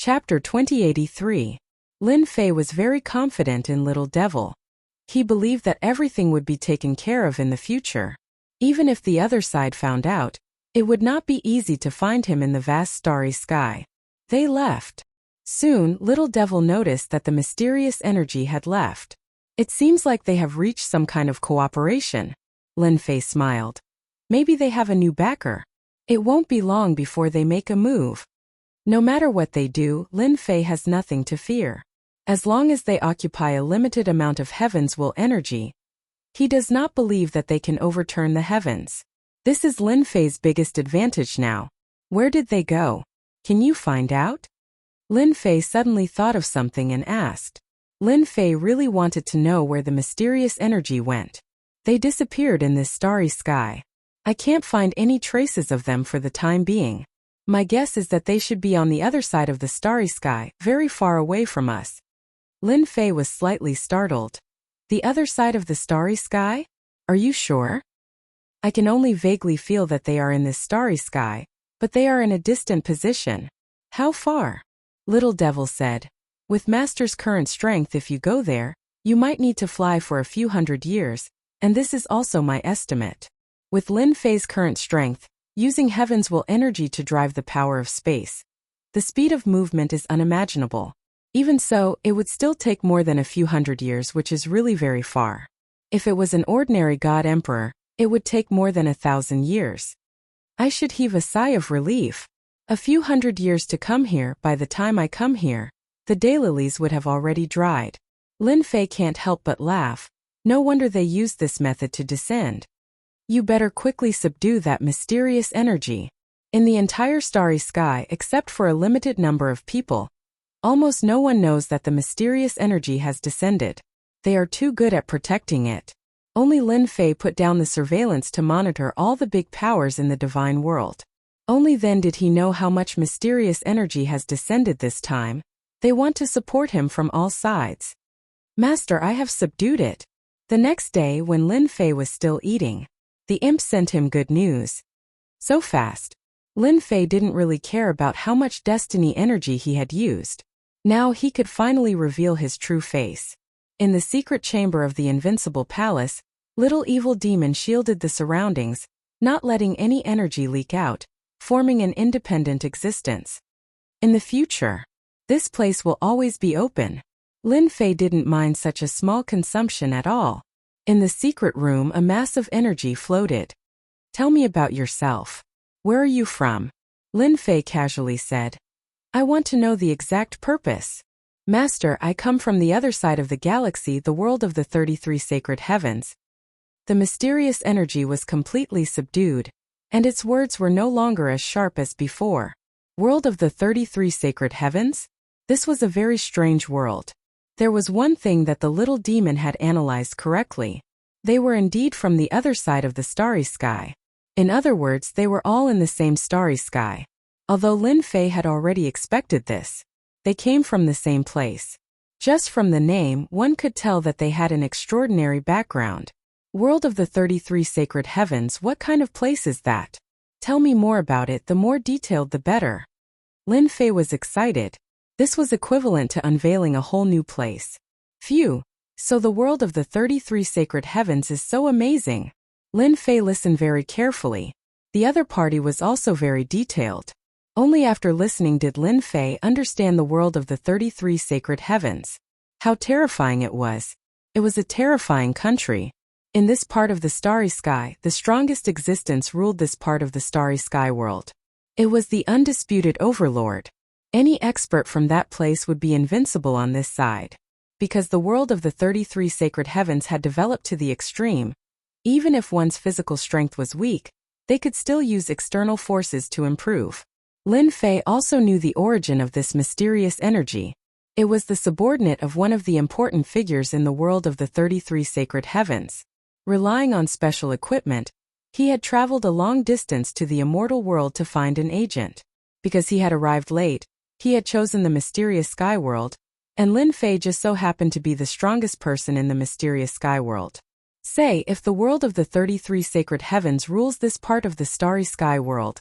Chapter 2083. Lin Fei was very confident in Little Devil. He believed that everything would be taken care of in the future. Even if the other side found out, it would not be easy to find him in the vast starry sky. They left. Soon, Little Devil noticed that the mysterious energy had left. It seems like they have reached some kind of cooperation. Lin Fei smiled. Maybe they have a new backer. It won't be long before they make a move. No matter what they do, Lin Fei has nothing to fear. As long as they occupy a limited amount of heaven's will energy, he does not believe that they can overturn the heavens. This is Lin Fei's biggest advantage now. Where did they go? Can you find out? Lin Fei suddenly thought of something and asked. Lin Fei really wanted to know where the mysterious energy went. They disappeared in this starry sky. I can't find any traces of them for the time being. My guess is that they should be on the other side of the starry sky, very far away from us. Lin Fei was slightly startled. The other side of the starry sky? Are you sure? I can only vaguely feel that they are in this starry sky, but they are in a distant position. How far? Little Devil said. With Master's current strength, if you go there, you might need to fly for a few hundred years, and this is also my estimate. With Lin Fei's current strength, using heaven's will energy to drive the power of space, the speed of movement is unimaginable. Even so, it would still take more than a few hundred years, which is really very far. If it was an ordinary god emperor, it would take more than 1,000 years. I should heave a sigh of relief. A few hundred years to come here. By the time I come here, the daylilies would have already dried. Lin Fei can't help but laugh. No wonder they used this method to descend. You better quickly subdue that mysterious energy. In the entire starry sky, except for a limited number of people, almost no one knows that the mysterious energy has descended. They are too good at protecting it. Only Lin Fei put down the surveillance to monitor all the big powers in the divine world. Only then did he know how much mysterious energy has descended this time. They want to support him from all sides. Master, I have subdued it. The next day, when Lin Fei was still eating, the imp sent him good news. So fast. Lin Fei didn't really care about how much destiny energy he had used. Now he could finally reveal his true face. In the secret chamber of the invincible palace, little evil demon shielded the surroundings, not letting any energy leak out, forming an independent existence. In the future, this place will always be open. Lin Fei didn't mind such a small consumption at all. In the secret room, a mass of energy floated. Tell me about yourself. Where are you from? Lin Fei casually said. I want to know the exact purpose. Master, I come from the other side of the galaxy, the world of the 33 sacred heavens. The mysterious energy was completely subdued, and its words were no longer as sharp as before. World of the 33 sacred heavens? This was a very strange world. There was one thing that the little demon had analyzed correctly. They were indeed from the other side of the starry sky. In other words, they were all in the same starry sky. Although Lin Fei had already expected this, they came from the same place. Just from the name, one could tell that they had an extraordinary background. World of the 33 sacred heavens, what kind of place is that? Tell me more about it, the more detailed the better. Lin Fei was excited. This was equivalent to unveiling a whole new place. Phew, so the world of the 33 sacred heavens is so amazing. Lin Fei listened very carefully. The other party was also very detailed. Only after listening did Lin Fei understand the world of the 33 sacred heavens. How terrifying it was. It was a terrifying country. In this part of the starry sky, the strongest existence ruled this part of the starry sky world. It was the undisputed overlord. Any expert from that place would be invincible on this side. Because the world of the 33 sacred heavens had developed to the extreme, even if one's physical strength was weak, they could still use external forces to improve. Lin Fei also knew the origin of this mysterious energy. It was the subordinate of one of the important figures in the world of the 33 sacred heavens. Relying on special equipment, he had traveled a long distance to the immortal world to find an agent. Because he had arrived late, he had chosen the mysterious sky world, and Lin Fei just so happened to be the strongest person in the mysterious sky world. Say, if the world of the 33 sacred heavens rules this part of the starry sky world,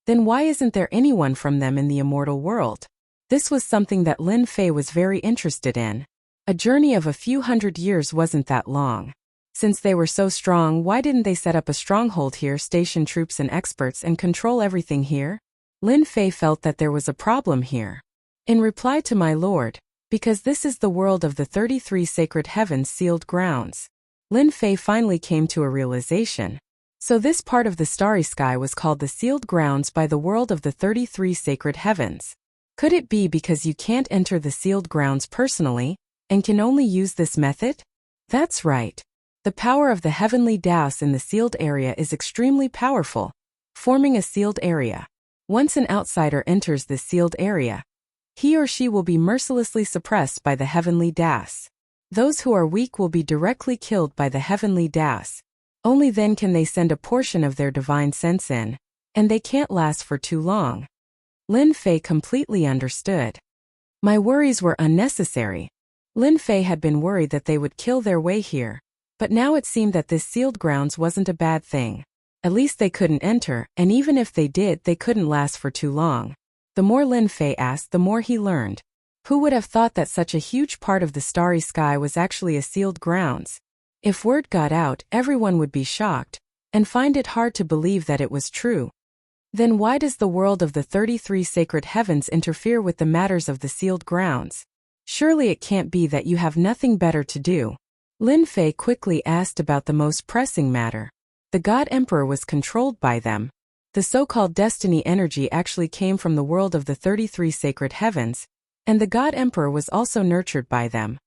then why isn't there anyone from them in the immortal world? This was something that Lin Fei was very interested in. A journey of a few hundred years wasn't that long. Since they were so strong, why didn't they set up a stronghold here, station troops and experts, and control everything here? Lin Fei felt that there was a problem here. In reply to my lord, because this is the world of the 33 sacred heavens sealed grounds. Lin Fei finally came to a realization. So this part of the starry sky was called the sealed grounds by the world of the 33 sacred heavens. Could it be because you can't enter the sealed grounds personally, and can only use this method? That's right. The power of the heavenly Taos in the sealed area is extremely powerful, forming a sealed area. Once an outsider enters this sealed area, he or she will be mercilessly suppressed by the heavenly Taos. Those who are weak will be directly killed by the heavenly Taos. Only then can they send a portion of their divine sense in, and they can't last for too long. Lin Fei completely understood. My worries were unnecessary. Lin Fei had been worried that they would kill their way here, but now it seemed that this sealed grounds wasn't a bad thing. At least they couldn't enter, and even if they did, they couldn't last for too long. The more Lin Fei asked, the more he learned. Who would have thought that such a huge part of the starry sky was actually a sealed grounds? If word got out, everyone would be shocked, and find it hard to believe that it was true. Then why does the world of the 33 sacred heavens interfere with the matters of the sealed grounds? Surely it can't be that you have nothing better to do. Lin Fei quickly asked about the most pressing matter. The God Emperor was controlled by them. The so-called destiny energy actually came from the world of the 33 sacred heavens, and the God Emperor was also nurtured by them.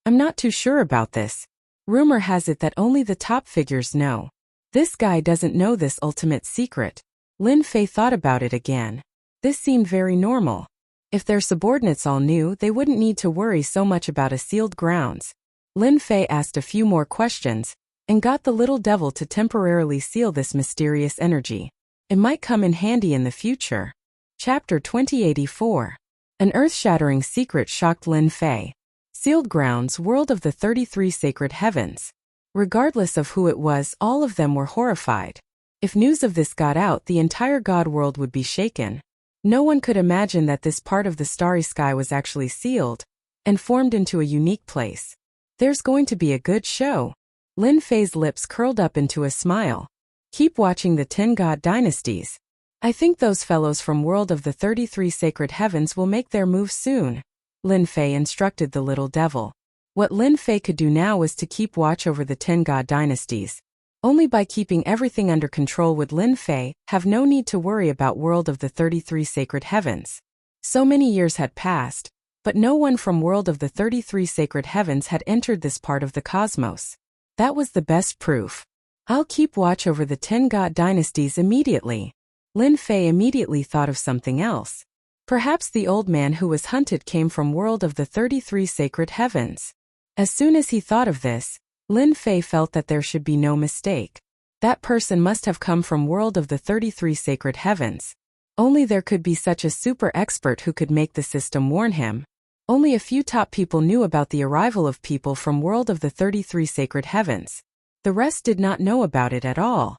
I'm not too sure about this. Rumor has it that only the top figures know. This guy doesn't know this ultimate secret. Lin Fei thought about it again. This seemed very normal. If their subordinates all knew, they wouldn't need to worry so much about a sealed grounds. Lin Fei asked a few more questions, and got the little devil to temporarily seal this mysterious energy. It might come in handy in the future. Chapter 2084. An earth-shattering secret shocked Lin Fei. Sealed grounds, world of the 33 sacred heavens. Regardless of who it was, all of them were horrified. If news of this got out, the entire god world would be shaken. No one could imagine that this part of the starry sky was actually sealed, and formed into a unique place. There's going to be a good show. Lin Fei's lips curled up into a smile. Keep watching the 10 God dynasties. I think those fellows from world of the 33 sacred heavens will make their move soon. Lin Fei instructed the little devil. What Lin Fei could do now was to keep watch over the 10 God dynasties. Only by keeping everything under control would Lin Fei have no need to worry about world of the 33 sacred heavens. So many years had passed, but no one from world of the 33 sacred heavens had entered this part of the cosmos. That was the best proof. I'll keep watch over the 10 God dynasties immediately. Lin Fei immediately thought of something else. Perhaps the old man who was hunted came from world of the 33 sacred heavens. As soon as he thought of this, Lin Fei felt that there should be no mistake. That person must have come from world of the 33 sacred heavens. Only there could be such a super expert who could make the system warn him. Only a few top people knew about the arrival of people from world of the 33 sacred heavens. The rest did not know about it at all.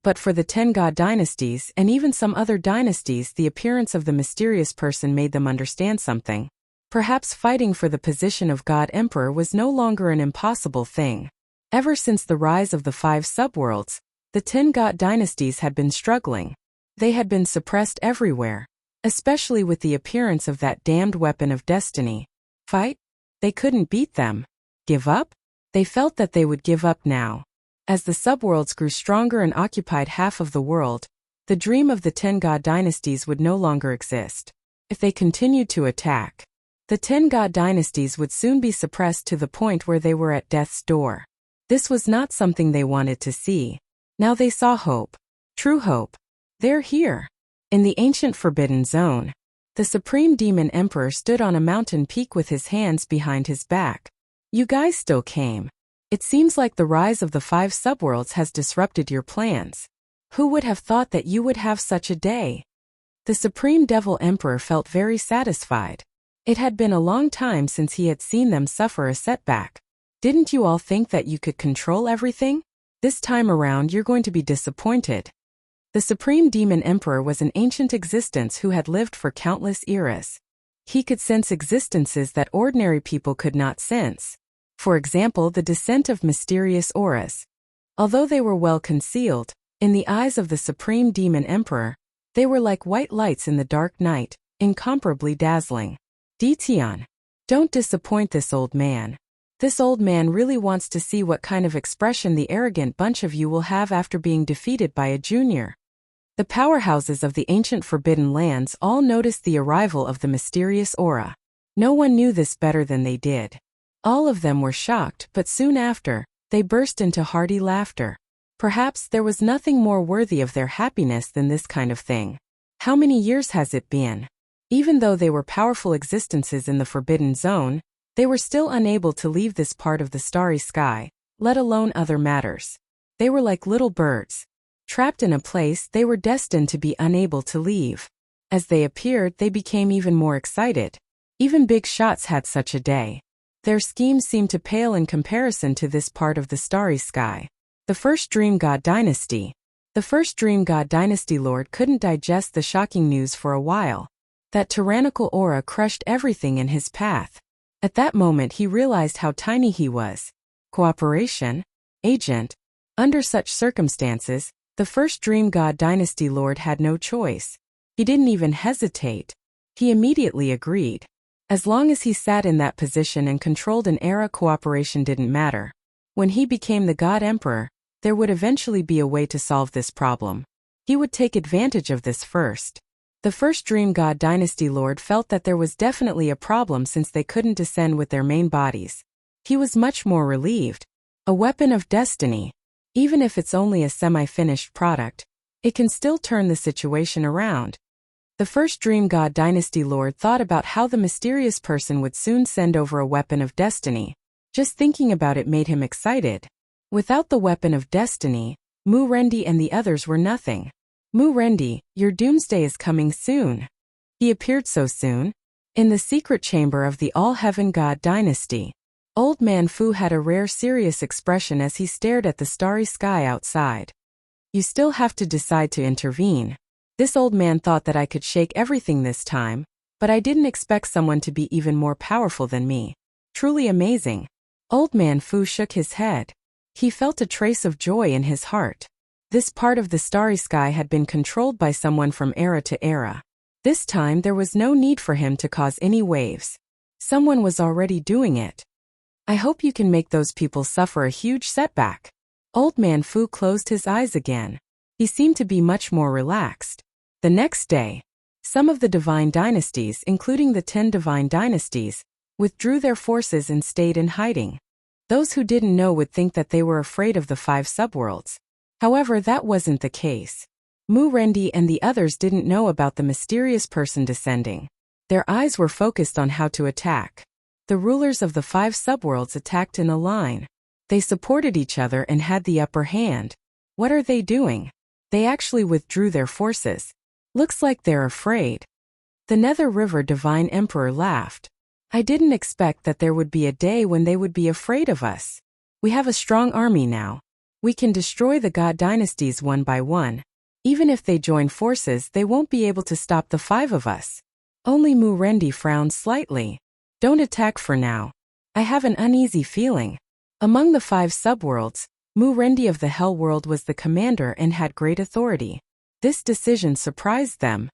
But for the 10 God dynasties and even some other dynasties, the appearance of the mysterious person made them understand something. Perhaps fighting for the position of God Emperor was no longer an impossible thing. Ever since the rise of the 5 subworlds, the 10 God dynasties had been struggling. They had been suppressed everywhere, especially with the appearance of that damned weapon of destiny. Fight? They couldn't beat them. Give up? They felt that they would give up now. As the subworlds grew stronger and occupied half of the world, the dream of the 10 God dynasties would no longer exist. If they continued to attack, the 10 God dynasties would soon be suppressed to the point where they were at death's door. This was not something they wanted to see. Now they saw hope. True hope. They're here. In the ancient Forbidden Zone, the Supreme Demon Emperor stood on a mountain peak with his hands behind his back. You guys still came. It seems like the rise of the 5 subworlds has disrupted your plans. Who would have thought that you would have such a day? The Supreme Devil Emperor felt very satisfied. It had been a long time since he had seen them suffer a setback. Didn't you all think that you could control everything? This time around you're going to be disappointed. The Supreme Demon Emperor was an ancient existence who had lived for countless eras. He could sense existences that ordinary people could not sense. For example, the descent of mysterious auras. Although they were well concealed, in the eyes of the Supreme Demon Emperor, they were like white lights in the dark night, incomparably dazzling. Tian, don't disappoint this old man. This old man really wants to see what kind of expression the arrogant bunch of you will have after being defeated by a junior. The powerhouses of the ancient Forbidden Lands all noticed the arrival of the mysterious aura. No one knew this better than they did. All of them were shocked, but soon after, they burst into hearty laughter. Perhaps there was nothing more worthy of their happiness than this kind of thing. How many years has it been? Even though they were powerful existences in the Forbidden Zone, they were still unable to leave this part of the starry sky, let alone other matters. They were like little birds. Trapped in a place they were destined to be unable to leave. As they appeared, they became even more excited. Even big shots had such a day. Their schemes seemed to pale in comparison to this part of the starry sky. The first Dream God Dynasty. The first Dream God Dynasty Lord couldn't digest the shocking news for a while. That tyrannical aura crushed everything in his path. At that moment he realized how tiny he was. Cooperation? Agent? Under such circumstances, the first Dream God Dynasty Lord had no choice. He didn't even hesitate. He immediately agreed. As long as he sat in that position and controlled an era, cooperation didn't matter. When he became the God Emperor, there would eventually be a way to solve this problem. He would take advantage of this first. The first Dream God Dynasty Lord felt that there was definitely a problem since they couldn't descend with their main bodies. He was much more relieved. A weapon of destiny. Even if it's only a semi-finished product, it can still turn the situation around. The first Dream God Dynasty Lord thought about how the mysterious person would soon send over a weapon of destiny. Just thinking about it made him excited. Without the weapon of destiny, Mu Rendi and the others were nothing. Mu Rendi, your doomsday is coming soon. He appeared so soon. In the secret chamber of the All-Heaven God Dynasty, Old Man Fu had a rare serious expression as he stared at the starry sky outside. You still have to decide to intervene. This old man thought that I could shake everything this time, but I didn't expect someone to be even more powerful than me. Truly amazing. Old Man Fu shook his head. He felt a trace of joy in his heart. This part of the starry sky had been controlled by someone from era to era. This time there was no need for him to cause any waves. Someone was already doing it. I hope you can make those people suffer a huge setback. Old Man Fu closed his eyes again. He seemed to be much more relaxed. The next day, some of the divine dynasties, including the 10 divine dynasties, withdrew their forces and stayed in hiding. Those who didn't know would think that they were afraid of the 5 subworlds. However, that wasn't the case. Mu Rendi and the others didn't know about the mysterious person descending. Their eyes were focused on how to attack. The rulers of the 5 subworlds attacked in a line. They supported each other and had the upper hand. What are they doing? They actually withdrew their forces. Looks like they're afraid. The Nether River Divine Emperor laughed. I didn't expect that there would be a day when they would be afraid of us. We have a strong army now. We can destroy the God dynasties one by one. Even if they join forces, they won't be able to stop the 5 of us. Only Mu Rendi frowned slightly. Don't attack for now. I have an uneasy feeling. Among the 5 subworlds, Mu Rendi of the Hell World was the commander and had great authority. This decision surprised them.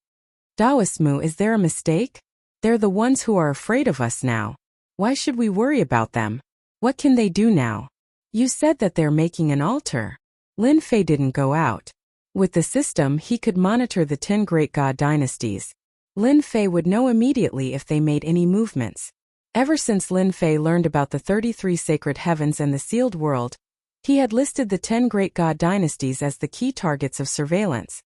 Daoist Mu, is there a mistake? They're the ones who are afraid of us now. Why should we worry about them? What can they do now? You said that they're making an altar. Lin Fei didn't go out. With the system, he could monitor the 10 great god dynasties. Lin Fei would know immediately if they made any movements. Ever since Lin Fei learned about the 33 sacred heavens and the sealed world, he had listed the 10 great god dynasties as the key targets of surveillance.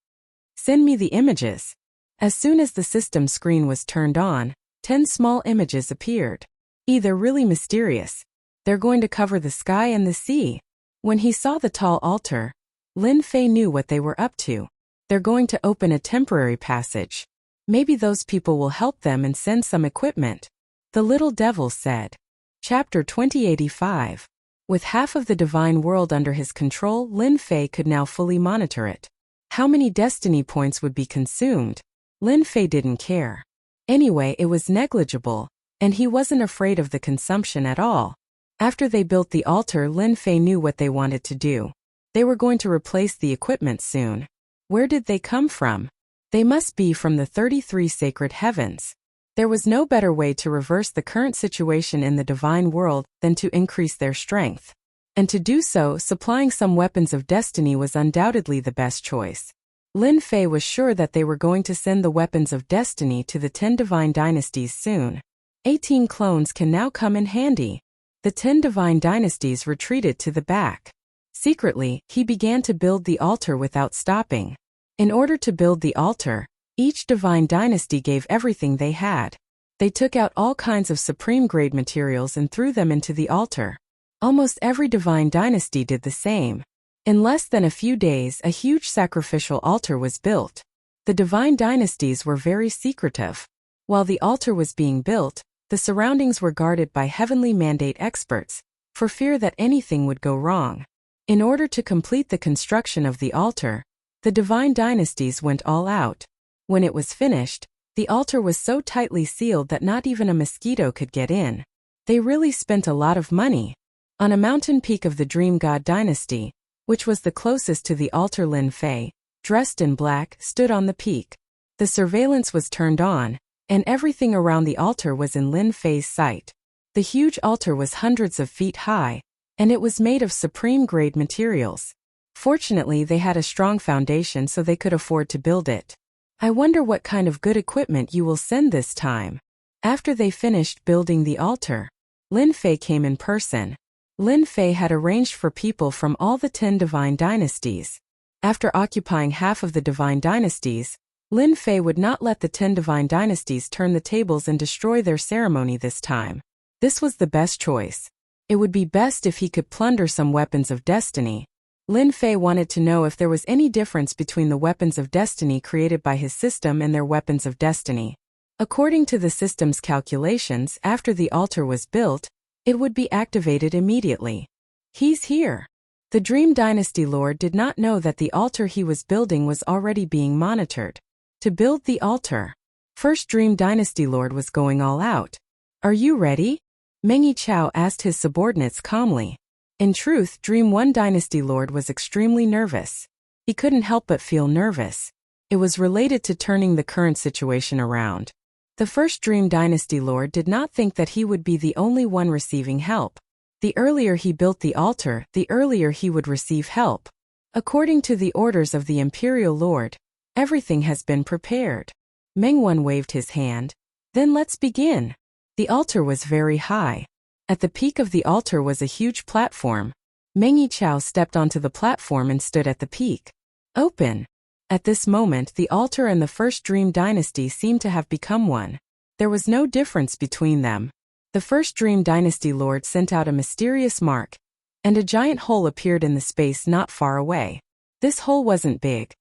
Send me the images. As soon as the system screen was turned on, 10 small images appeared. They're really mysterious. They're going to cover the sky and the sea. When he saw the tall altar, Lin Fei knew what they were up to. They're going to open a temporary passage. Maybe those people will help them and send some equipment. The little devil said. Chapter 2085. With half of the divine world under his control, Lin Fei could now fully monitor it. How many destiny points would be consumed? Lin Fei didn't care. Anyway, it was negligible, and he wasn't afraid of the consumption at all. After they built the altar, Lin Fei knew what they wanted to do. They were going to replace the equipment soon. Where did they come from? They must be from the 33 sacred heavens. There was no better way to reverse the current situation in the divine world than to increase their strength. And to do so, supplying some weapons of destiny was undoubtedly the best choice. Lin Fei was sure that they were going to send the weapons of destiny to the 10 divine dynasties soon. 18 clones can now come in handy. The 10 divine dynasties retreated to the back. Secretly, he began to build the altar without stopping. In order to build the altar, each divine dynasty gave everything they had. They took out all kinds of supreme-grade materials and threw them into the altar. Almost every divine dynasty did the same. In less than a few days, a huge sacrificial altar was built. The divine dynasties were very secretive. While the altar was being built, the surroundings were guarded by heavenly mandate experts, for fear that anything would go wrong. In order to complete the construction of the altar, the divine dynasties went all out. When it was finished, the altar was so tightly sealed that not even a mosquito could get in. They really spent a lot of money. On a mountain peak of the Dream God dynasty, which was the closest to the altar, Lin Fei, dressed in black, stood on the peak. The surveillance was turned on, and everything around the altar was in Lin Fei's sight. The huge altar was hundreds of feet high, and it was made of supreme-grade materials. Fortunately, they had a strong foundation so they could afford to build it. I wonder what kind of good equipment you will send this time. After they finished building the altar, Lin Fei came in person. Lin Fei had arranged for people from all the 10 divine dynasties. After occupying half of the divine dynasties, Lin Fei would not let the 10 divine dynasties turn the tables and destroy their ceremony this time. This was the best choice. It would be best if he could plunder some weapons of destiny. Lin Fei wanted to know if there was any difference between the weapons of destiny created by his system and their weapons of destiny. According to the system's calculations, after the altar was built, it would be activated immediately. He's here. The Dream Dynasty Lord did not know that the altar he was building was already being monitored. To build the altar, First Dream Dynasty Lord was going all out. Are you ready? Meng Yichao asked his subordinates calmly. In truth, Dream 1 Dynasty Lord was extremely nervous. He couldn't help but feel nervous. It was related to turning the current situation around. The First Dream Dynasty Lord did not think that he would be the only one receiving help. The earlier he built the altar, the earlier he would receive help. According to the orders of the Imperial Lord, everything has been prepared. Meng Wan waved his hand. Then let's begin. The altar was very high. At the peak of the altar was a huge platform. Meng Yichao stepped onto the platform and stood at the peak. Open. At this moment, the altar and the First Dream Dynasty seemed to have become one. There was no difference between them. The First Dream Dynasty Lord sent out a mysterious mark, and a giant hole appeared in the space not far away. This hole wasn't big,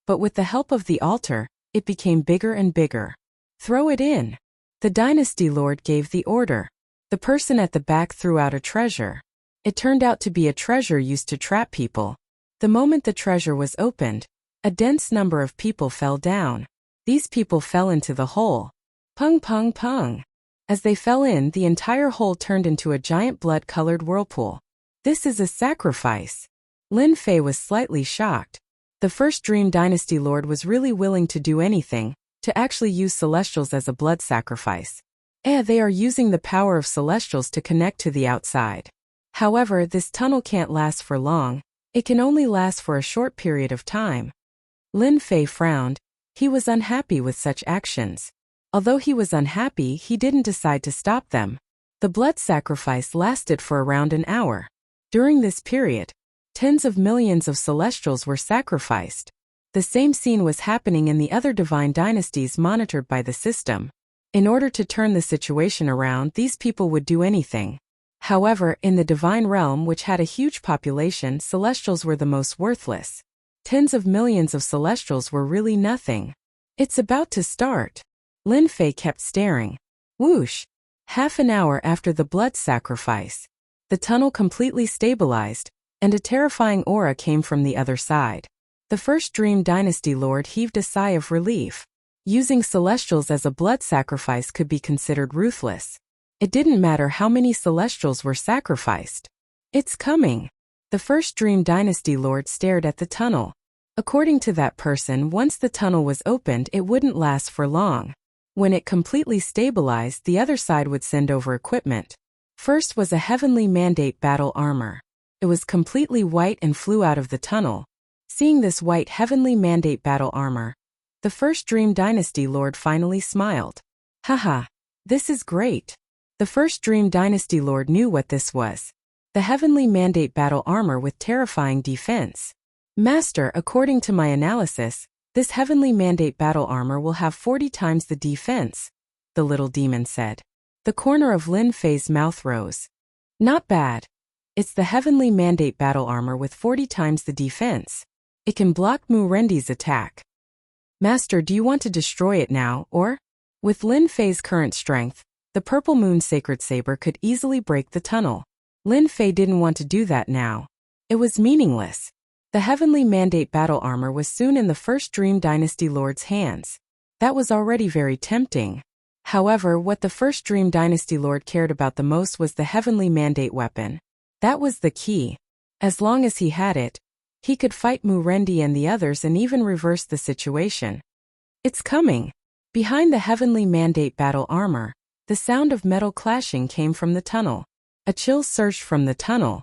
but with the help of the altar, it became bigger and bigger. Throw it in. The Dynasty Lord gave the order. The person at the back threw out a treasure. It turned out to be a treasure used to trap people. The moment the treasure was opened, a dense number of people fell down. These people fell into the hole. Pung pung pung. As they fell in, the entire hole turned into a giant blood-colored whirlpool. This is a sacrifice. Lin Fei was slightly shocked. The First Dream Dynasty Lord was really willing to do anything, to actually use Celestials as a blood sacrifice. They are using the power of Celestials to connect to the outside. However, this tunnel can't last for long. It can only last for a short period of time. Lin Fei frowned. He was unhappy with such actions. Although he was unhappy, he didn't decide to stop them. The blood sacrifice lasted for around an hour. During this period, tens of millions of Celestials were sacrificed. The same scene was happening in the other divine dynasties monitored by the system. In order to turn the situation around, these people would do anything. However, in the divine realm, which had a huge population, Celestials were the most worthless. Tens of millions of Celestials were really nothing. It's about to start. Lin Fei kept staring. Whoosh! Half an hour after the blood sacrifice, the tunnel completely stabilized, and a terrifying aura came from the other side. The First Dream Dynasty Lord heaved a sigh of relief. Using celestials as a blood sacrifice could be considered ruthless. It didn't matter how many celestials were sacrificed. It's coming. The first Dream Dynasty Lord stared at the tunnel. According to that person, once the tunnel was opened, it wouldn't last for long. When it completely stabilized, the other side would send over equipment. First was a heavenly mandate battle armor. It was completely white and flew out of the tunnel. Seeing this white heavenly mandate battle armor, the first Dream Dynasty Lord finally smiled. Haha, this is great. The first Dream Dynasty Lord knew what this was. The heavenly mandate battle armor with terrifying defense. Master, according to my analysis, this heavenly mandate battle armor will have 40 times the defense, the little demon said. The corner of Lin Fei's mouth rose. Not bad. It's the heavenly mandate battle armor with 40 times the defense. It can block Mu Rendi's attack. Master, do you want to destroy it now, or? With Lin Fei's current strength, the Purple Moon Sacred Saber could easily break the tunnel. Lin Fei didn't want to do that now. It was meaningless. The heavenly mandate battle armor was soon in the first Dream Dynasty Lord's hands. That was already very tempting. However, what the first Dream Dynasty Lord cared about the most was the heavenly mandate weapon. That was the key. As long as he had it, he could fight Mu Rendi and the others and even reverse the situation. It's coming. Behind the heavenly mandate battle armor, the sound of metal clashing came from the tunnel. A chill surged from the tunnel.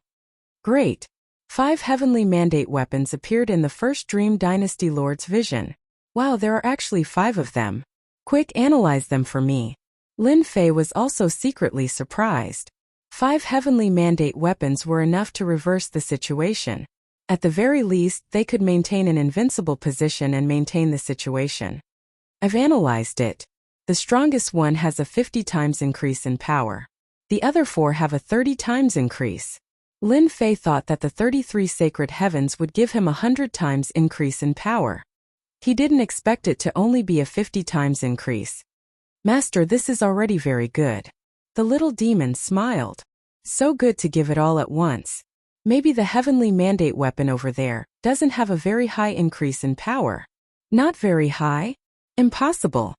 Great. 5 heavenly mandate weapons appeared in the first Dream Dynasty Lord's vision. Wow, there are actually 5 of them. Quick, analyze them for me. Lin Fei was also secretly surprised. 5 heavenly mandate weapons were enough to reverse the situation. At the very least, they could maintain an invincible position and maintain the situation. I've analyzed it. The strongest one has a 50 times increase in power. The other 4 have a 30 times increase. Lin Fei thought that the 33 sacred heavens would give him 100 times increase in power. He didn't expect it to only be a 50 times increase. Master, this is already very good. The little demon smiled. So good to give it all at once. Maybe the heavenly mandate weapon over there doesn't have a very high increase in power. Not very high? Impossible.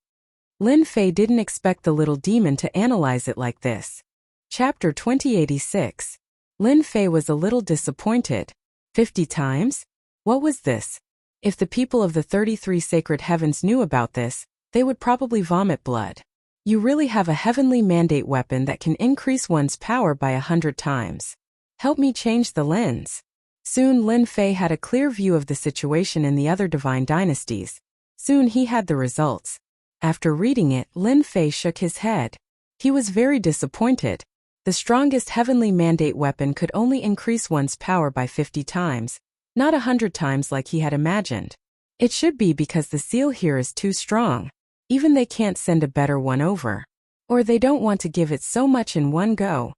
Lin Fei didn't expect the little demon to analyze it like this. Chapter 2086. Lin Fei was a little disappointed. 50 times? What was this? If the people of the 33 sacred heavens knew about this, they would probably vomit blood. You really have a heavenly mandate weapon that can increase one's power by 100 times. Help me change the lens. Soon Lin Fei had a clear view of the situation in the other divine dynasties. Soon he had the results. After reading it, Lin Fei shook his head. He was very disappointed. The strongest heavenly mandate weapon could only increase one's power by 50 times, not 100 times like he had imagined. It should be because the seal here is too strong. Even they can't send a better one over. Or they don't want to give it so much in one go.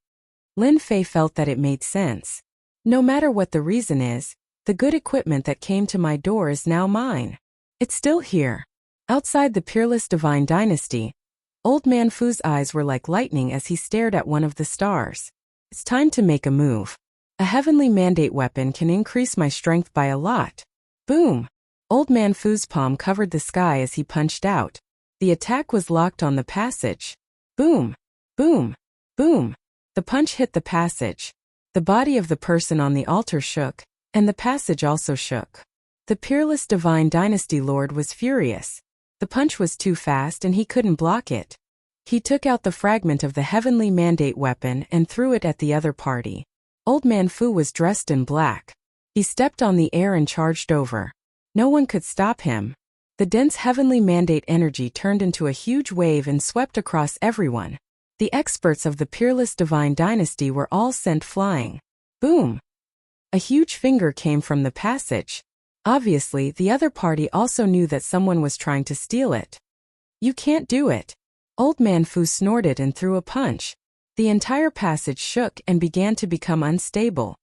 Lin Fei felt that it made sense. No matter what the reason is, the good equipment that came to my door is now mine. It's still here. Outside the peerless divine dynasty, Old Man Fu's eyes were like lightning as he stared at one of the stars. It's time to make a move. A heavenly mandate weapon can increase my strength by a lot. Boom! Old Man Fu's palm covered the sky as he punched out. The attack was locked on the passage. Boom! Boom! Boom! The punch hit the passage. The body of the person on the altar shook, and the passage also shook. The peerless divine dynasty lord was furious. The punch was too fast and he couldn't block it. He took out the fragment of the heavenly mandate weapon and threw it at the other party. Old Man Fu was dressed in black. He stepped on the air and charged over. No one could stop him. The dense heavenly mandate energy turned into a huge wave and swept across everyone. The experts of the peerless divine dynasty were all sent flying. Boom! A huge finger came from the passage. Obviously, the other party also knew that someone was trying to steal it. You can't do it. Old Man Fu snorted and threw a punch. The entire passage shook and began to become unstable.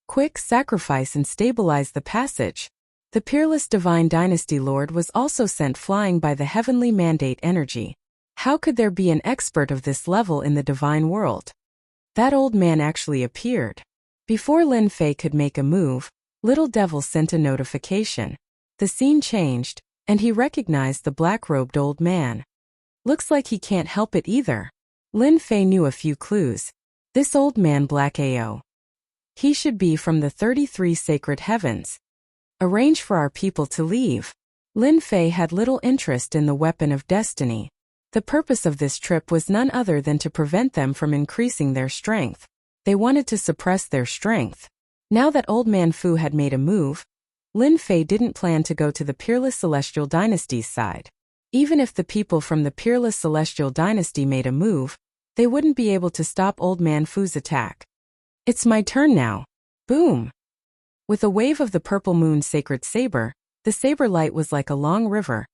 Quick, sacrifice and stabilize the passage. The peerless divine dynasty lord was also sent flying by the heavenly mandate energy. How could there be an expert of this level in the divine world? That old man actually appeared. Before Lin Fei could make a move, Little Devil sent a notification. The scene changed. and he recognized the black-robed old man. Looks like he can't help it either. Lin Fei knew a few clues. This old man Black AO. He should be from the 33 sacred heavens. Arrange for our people to leave. Lin Fei had little interest in the weapon of destiny. The purpose of this trip was none other than to prevent them from increasing their strength. They wanted to suppress their strength. Now that Old Man Fu had made a move, Lin Fei didn't plan to go to the Peerless Celestial Dynasty's side. Even if the people from the Peerless Celestial Dynasty made a move, they wouldn't be able to stop Old Man Fu's attack. It's my turn now. Boom! With a wave of the Purple Moon Sacred Saber, the saber light was like a long river,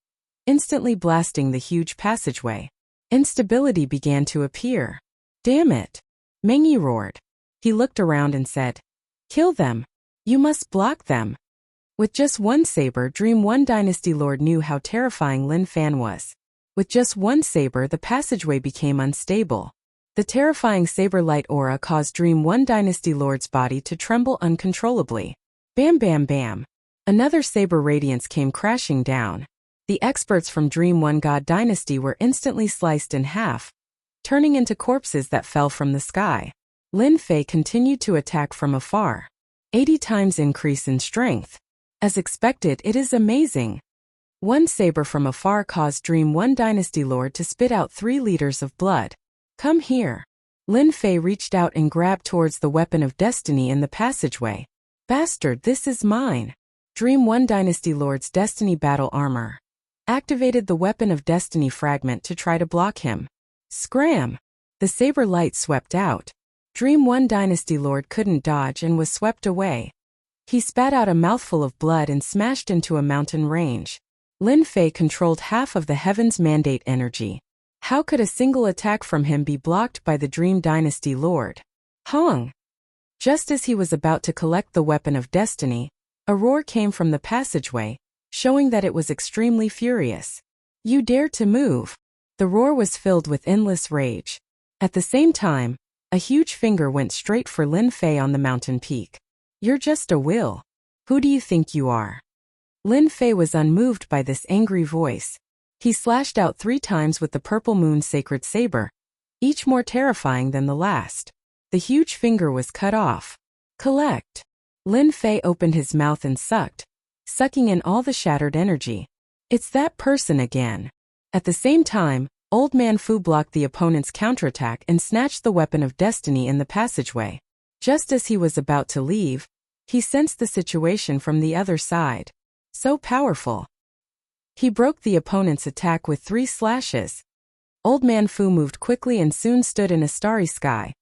instantly blasting the huge passageway. Instability began to appear. Damn it! Meng Yi roared. He looked around and said, "Kill them. You must block them." With just one saber, Dream One Dynasty Lord knew how terrifying Lin Fan was. With just one saber, the passageway became unstable. The terrifying saber light aura caused Dream One Dynasty Lord's body to tremble uncontrollably. Bam bam bam. Another saber radiance came crashing down. The experts from Dream One God Dynasty were instantly sliced in half, turning into corpses that fell from the sky. Lin Fei continued to attack from afar. 80 times increase in strength. As expected, it is amazing. One saber from afar caused Dream One Dynasty Lord to spit out 3 liters of blood. Come here. Lin Fei reached out and grabbed towards the weapon of destiny in the passageway. Bastard, this is mine. Dream One Dynasty Lord's Destiny Battle Armor activated the weapon of destiny fragment to try to block him. Scram! The saber light swept out. Dream One Dynasty Lord couldn't dodge and was swept away. He spat out a mouthful of blood and smashed into a mountain range. Lin Fei controlled half of the Heaven's Mandate energy. How could a single attack from him be blocked by the Dream Dynasty Lord? Hong! Just as he was about to collect the weapon of destiny, a roar came from the passageway, showing that it was extremely furious. You dare to move! The roar was filled with endless rage. At the same time, a huge finger went straight for Lin Fei on the mountain peak. You're just a will. Who do you think you are? Lin Fei was unmoved by this angry voice. He slashed out 3 times with the Purple Moon Sacred Saber, each more terrifying than the last. The huge finger was cut off. Collect. Lin Fei opened his mouth and sucking in all the shattered energy. It's that person again. At the same time, Old Man Fu blocked the opponent's counterattack and snatched the weapon of destiny in the passageway. Just as he was about to leave, he sensed the situation from the other side. So powerful. He broke the opponent's attack with 3 slashes. Old Man Fu moved quickly and soon stood in a starry sky,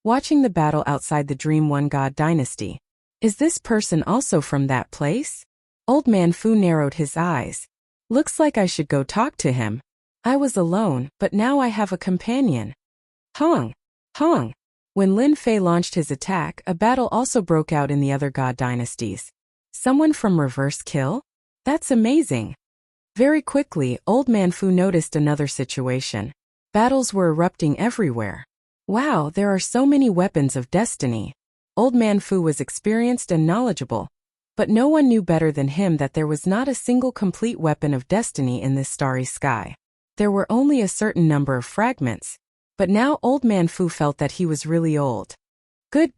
watching the battle outside the Dream One God Dynasty. Is this person also from that place? Old Man Fu narrowed his eyes. Looks like I should go talk to him. I was alone, but now I have a companion. Hong! Hong! When Lin Fei launched his attack, a battle also broke out in the other god dynasties. Someone from Reverse Kill? That's amazing. Very quickly, Old Man Fu noticed another situation. Battles were erupting everywhere. Wow, there are so many weapons of destiny. Old Man Fu was experienced and knowledgeable, but no one knew better than him that there was not a single complete weapon of destiny in this starry sky. There were only a certain number of fragments. But now Old Man Fu felt that he was really old. Good.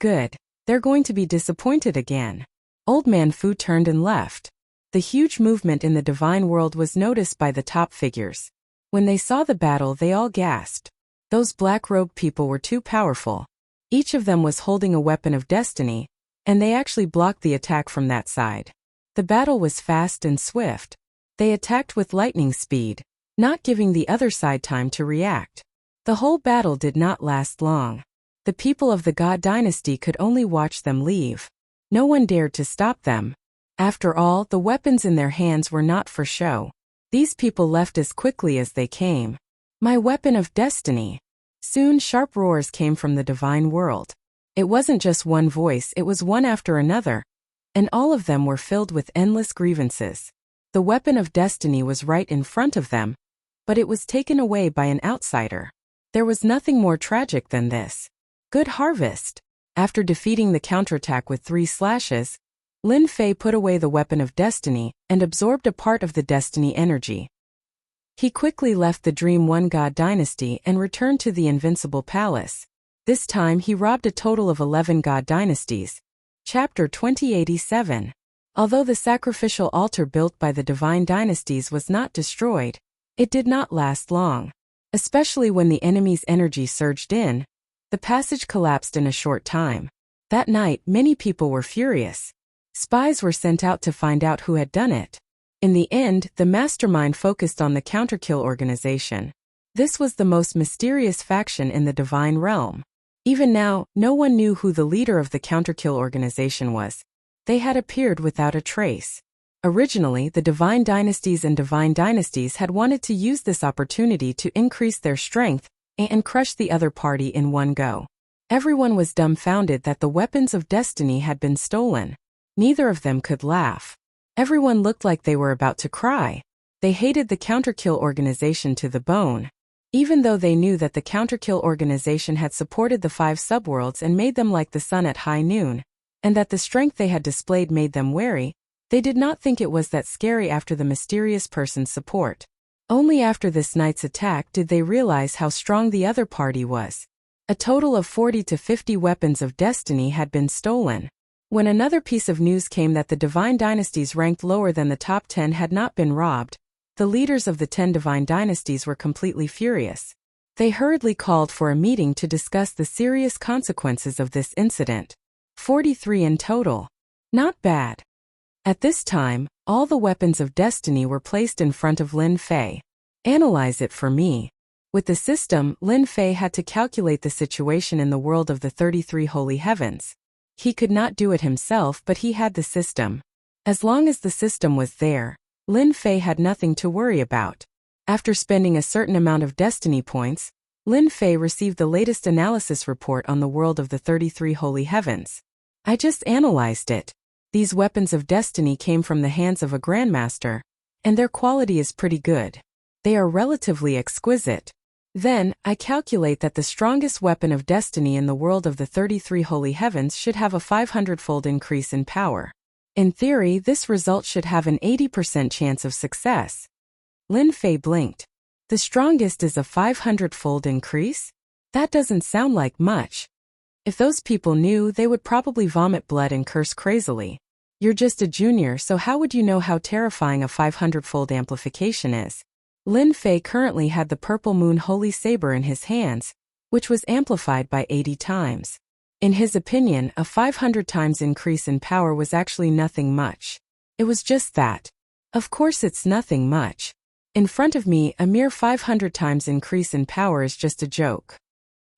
They're going to be disappointed again. Old Man Fu turned and left. The huge movement in the divine world was noticed by the top figures. When they saw the battle, they all gasped. Those black-robed people were too powerful. Each of them was holding a weapon of destiny, and they actually blocked the attack from that side. The battle was fast and swift. They attacked with lightning speed, not giving the other side time to react. The whole battle did not last long. The people of the God Dynasty could only watch them leave. No one dared to stop them. After all, the weapons in their hands were not for show. These people left as quickly as they came. My weapon of destiny. Soon sharp roars came from the divine world. It wasn't just one voice, it was one after another, and all of them were filled with endless grievances. The weapon of destiny was right in front of them, but it was taken away by an outsider. There was nothing more tragic than this. Good harvest. After defeating the counterattack with 3 slashes, Lin Fei put away the weapon of destiny and absorbed a part of the destiny energy. He quickly left the Dream One God dynasty and returned to the Invincible Palace. This time he robbed a total of 11 God dynasties. Chapter 2087. Although the sacrificial altar built by the divine dynasties was not destroyed, it did not last long. Especially when the enemy's energy surged in, the passage collapsed in a short time. That night, many people were furious. Spies were sent out to find out who had done it. In the end, the mastermind focused on the Counterkill organization. This was the most mysterious faction in the divine realm. Even now, no one knew who the leader of the Counterkill organization was. They had appeared without a trace. Originally, the divine dynasties and divine dynasties had wanted to use this opportunity to increase their strength and crush the other party in one go. Everyone was dumbfounded that the weapons of destiny had been stolen. Neither of them could laugh. Everyone looked like they were about to cry. They hated the Counterkill organization to the bone. Even though they knew that the Counterkill organization had supported the 5 subworlds and made them like the sun at high noon, and that the strength they had displayed made them wary, they did not think it was that scary after the mysterious person's support. Only after this night's attack did they realize how strong the other party was. A total of 40 to 50 weapons of destiny had been stolen. When another piece of news came that the divine dynasties ranked lower than the top 10 had not been robbed, the leaders of the 10 divine dynasties were completely furious. They hurriedly called for a meeting to discuss the serious consequences of this incident. 43 in total. Not bad. At this time, all the weapons of destiny were placed in front of Lin Fei. Analyze it for me. With the system, Lin Fei had to calculate the situation in the world of the 33 holy heavens. He could not do it himself, but he had the system. As long as the system was there, Lin Fei had nothing to worry about. After spending a certain amount of destiny points, Lin Fei received the latest analysis report on the world of the 33 holy heavens. I just analyzed it. These weapons of destiny came from the hands of a grandmaster, and their quality is pretty good. They are relatively exquisite. Then, I calculate that the strongest weapon of destiny in the world of the 33 holy heavens should have a 500-fold increase in power. In theory, this result should have an 80% chance of success. Lin Fei blinked. The strongest is a 500-fold increase? That doesn't sound like much. If those people knew, they would probably vomit blood and curse crazily. You're just a junior, so how would you know how terrifying a 500-fold amplification is? Lin Fei currently had the Purple Moon Holy Saber in his hands, which was amplified by 80 times. In his opinion, a 500 times increase in power was actually nothing much. It was just that. Of course it's nothing much. In front of me, a mere 500 times increase in power is just a joke.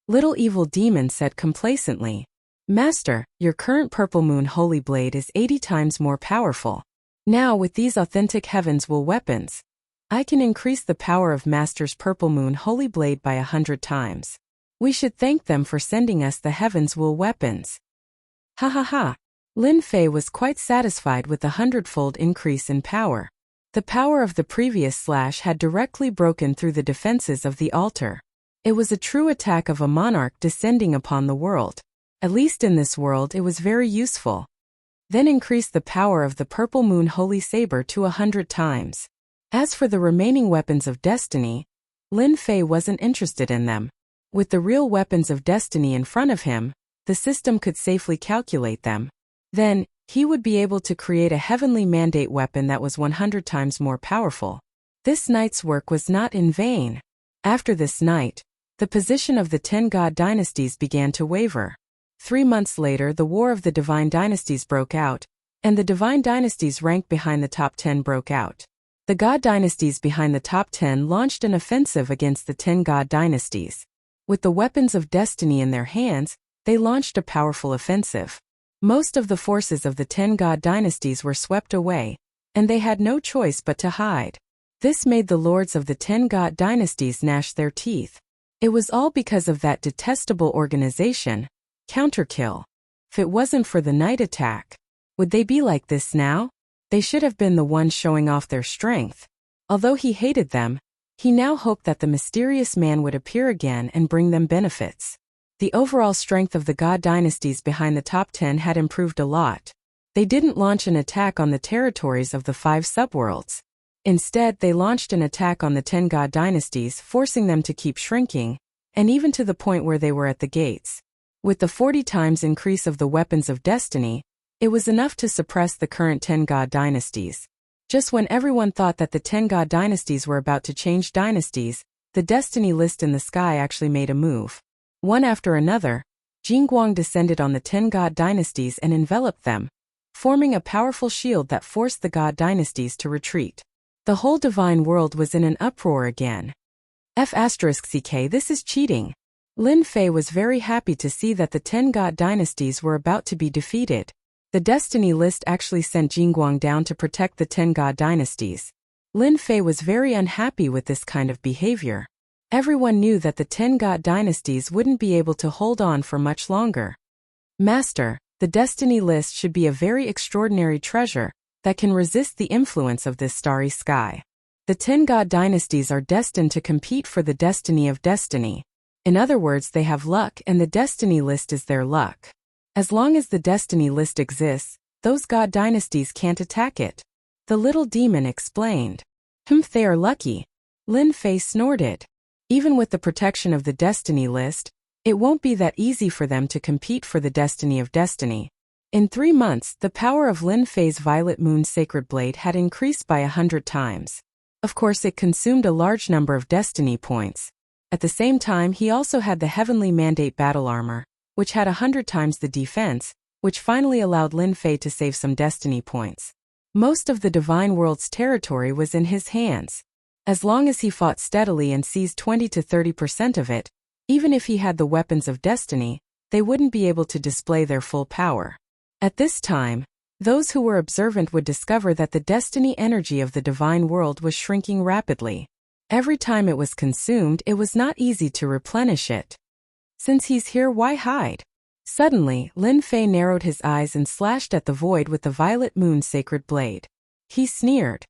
Little Evil Demon said complacently, Master, your current Purple Moon Holy Blade is 80 times more powerful. Now with these authentic Heaven's Wool weapons, I can increase the power of Master's Purple Moon Holy Blade by 100 times. We should thank them for sending us the Heaven's Wool weapons. Ha ha ha. Lin Fei was quite satisfied with the 100-fold increase in power. The power of the previous slash had directly broken through the defenses of the altar. It was a true attack of a monarch descending upon the world. At least in this world it was very useful. Then increase the power of the Purple Moon Holy Saber to 100 times. As for the remaining weapons of destiny, Lin Fei wasn't interested in them. With the real weapons of destiny in front of him, the system could safely calculate them. Then, he would be able to create a heavenly mandate weapon that was 100 times more powerful. This night's work was not in vain. After this night, the position of the 10 god dynasties began to waver. 3 months later, the War of the Divine Dynasties broke out, and the Divine Dynasties ranked behind the top 10 broke out. The God Dynasties behind the top 10 launched an offensive against the 10 God Dynasties. With the weapons of destiny in their hands, they launched a powerful offensive. Most of the forces of the 10 God Dynasties were swept away, and they had no choice but to hide. This made the lords of the 10 God Dynasties gnash their teeth. It was all because of that detestable organization, Counterkill. If it wasn't for the night attack, would they be like this now? They should have been the ones showing off their strength. Although he hated them, he now hoped that the mysterious man would appear again and bring them benefits. The overall strength of the God Dynasties behind the top 10 had improved a lot. They didn't launch an attack on the territories of the 5 subworlds. Instead, they launched an attack on the 10 god dynasties, forcing them to keep shrinking, and even to the point where they were at the gates. With the 40 times increase of the weapons of destiny, it was enough to suppress the current 10 god dynasties. Just when everyone thought that the 10 god dynasties were about to change dynasties, the destiny list in the sky actually made a move. One after another, Jingguang descended on the 10 god dynasties and enveloped them, forming a powerful shield that forced the god dynasties to retreat. The whole divine world was in an uproar again. F***ck, this is cheating. Lin Fei was very happy to see that the 10 god dynasties were about to be defeated. The destiny list actually sent Jingguang down to protect the 10 god dynasties. Lin Fei was very unhappy with this kind of behavior. Everyone knew that the 10 god dynasties wouldn't be able to hold on for much longer. Master, the destiny list should be a very extraordinary treasure that can resist the influence of this starry sky. The 10 god dynasties are destined to compete for the destiny of destiny. In other words, they have luck and the destiny list is their luck. As long as the destiny list exists, those god dynasties can't attack it. The little demon explained. They are lucky. Lin Fei snorted. Even with the protection of the destiny list, it won't be that easy for them to compete for the destiny of destiny. In 3 months, the power of Lin Fei's Violet Moon Sacred Blade had increased by 100 times. Of course, it consumed a large number of destiny points. At the same time, he also had the Heavenly Mandate Battle Armor, which had 100 times the defense, which finally allowed Lin Fei to save some destiny points. Most of the Divine World's territory was in his hands. As long as he fought steadily and seized 20 to 30% of it, even if he had the weapons of destiny, they wouldn't be able to display their full power. At this time, those who were observant would discover that the destiny energy of the Divine World was shrinking rapidly. Every time it was consumed, it was not easy to replenish it. Since he's here, why hide? Suddenly, Lin Fei narrowed his eyes and slashed at the void with the Violet Moon Sacred Blade. He sneered.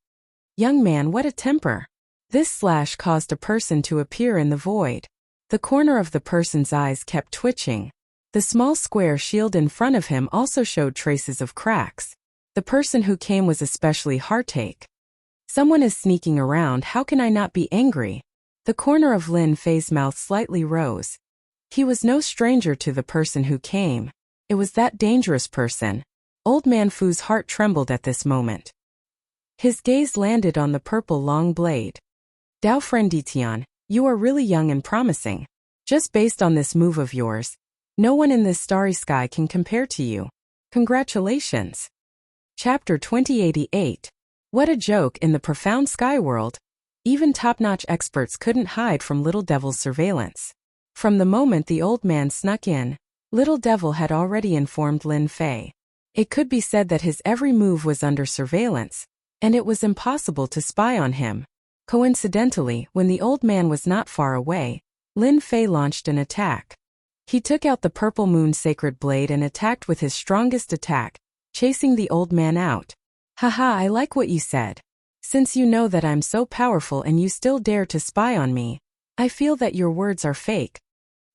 Young man, what a temper. This slash caused a person to appear in the void. The corner of the person's eyes kept twitching. The small square shield in front of him also showed traces of cracks. The person who came was especially heartache. Someone is sneaking around, how can I not be angry? The corner of Lin Fei's mouth slightly rose. He was no stranger to the person who came. It was that dangerous person. Old Man Fu's heart trembled at this moment. His gaze landed on the purple long blade. Dao friend Ditian, you are really young and promising. Just based on this move of yours, no one in this starry sky can compare to you. Congratulations. Chapter 2088. What a joke in the profound sky world. Even top-notch experts couldn't hide from Little Devil's surveillance. From the moment the old man snuck in, Little Devil had already informed Lin Fei. It could be said that his every move was under surveillance, and it was impossible to spy on him. Coincidentally, when the old man was not far away, Lin Fei launched an attack. He took out the Purple Moon Sacred Blade and attacked with his strongest attack, chasing the old man out. Haha, I like what you said. Since you know that I'm so powerful and you still dare to spy on me, I feel that your words are fake.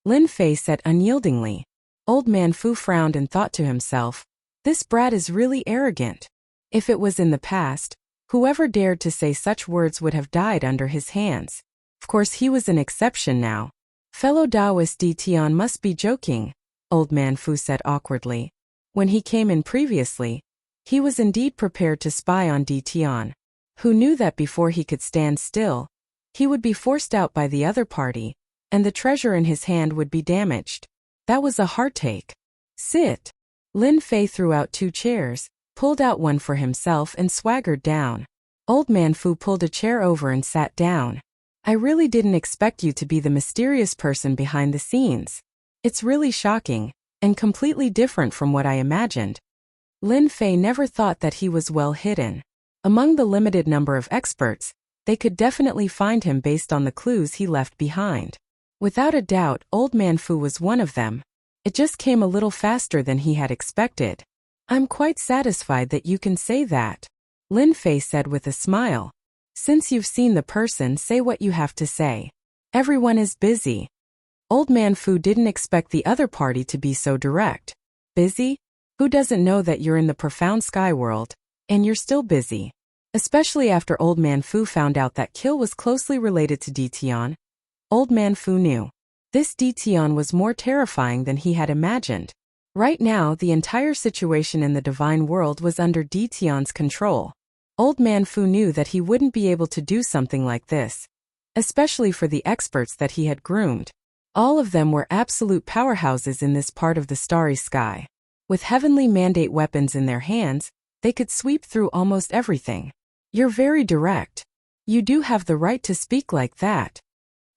Lin Fei said unyieldingly. Old Man Fu frowned and thought to himself, this brat is really arrogant. If it was in the past, whoever dared to say such words would have died under his hands. Of course he was an exception now. Fellow Taoist Ditian must be joking, Old Man Fu said awkwardly. When he came in previously, he was indeed prepared to spy on Ditian, who knew that before he could stand still, he would be forced out by the other party, and the treasure in his hand would be damaged. That was a heartache. Sit. Lin Fei threw out 2 chairs, pulled out one for himself and swaggered down. Old Man Fu pulled a chair over and sat down. I really didn't expect you to be the mysterious person behind the scenes. It's really shocking, and completely different from what I imagined. Lin Fei never thought that he was well hidden. Among the limited number of experts, they could definitely find him based on the clues he left behind. Without a doubt, Old Man Fu was one of them. It just came a little faster than he had expected. I'm quite satisfied that you can say that, Lin Fei said with a smile. Since you've seen the person, say what you have to say. Everyone is busy. Old Man Fu didn't expect the other party to be so direct. Busy? Who doesn't know that you're in the profound sky world, and you're still busy? Especially after Old Man Fu found out that Kill was closely related to Ditian. Old Man Fu knew. This Ditian was more terrifying than he had imagined. Right now, the entire situation in the divine world was under Ditian's control. Old Man Fu knew that he wouldn't be able to do something like this, especially for the experts that he had groomed. All of them were absolute powerhouses in this part of the starry sky. With heavenly mandate weapons in their hands, they could sweep through almost everything. You're very direct. You do have the right to speak like that.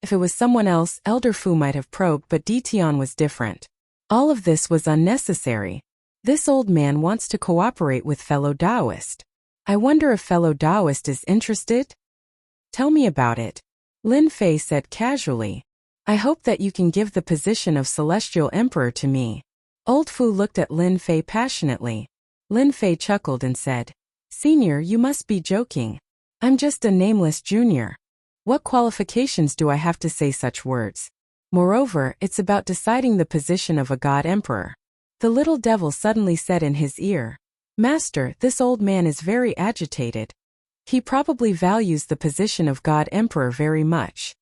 If it was someone else, Elder Fu might have probed, but Ditian was different. All of this was unnecessary. This old man wants to cooperate with fellow Taoist. I wonder if fellow Taoist is interested? Tell me about it, Lin Fei said casually. I hope that you can give the position of Celestial Emperor to me. Old Fu looked at Lin Fei passionately. Lin Fei chuckled and said, Senior, you must be joking. I'm just a nameless junior. What qualifications do I have to say such words? Moreover, it's about deciding the position of a God Emperor. The little devil suddenly said in his ear, Master, this old man is very agitated. He probably values the position of God Emperor very much.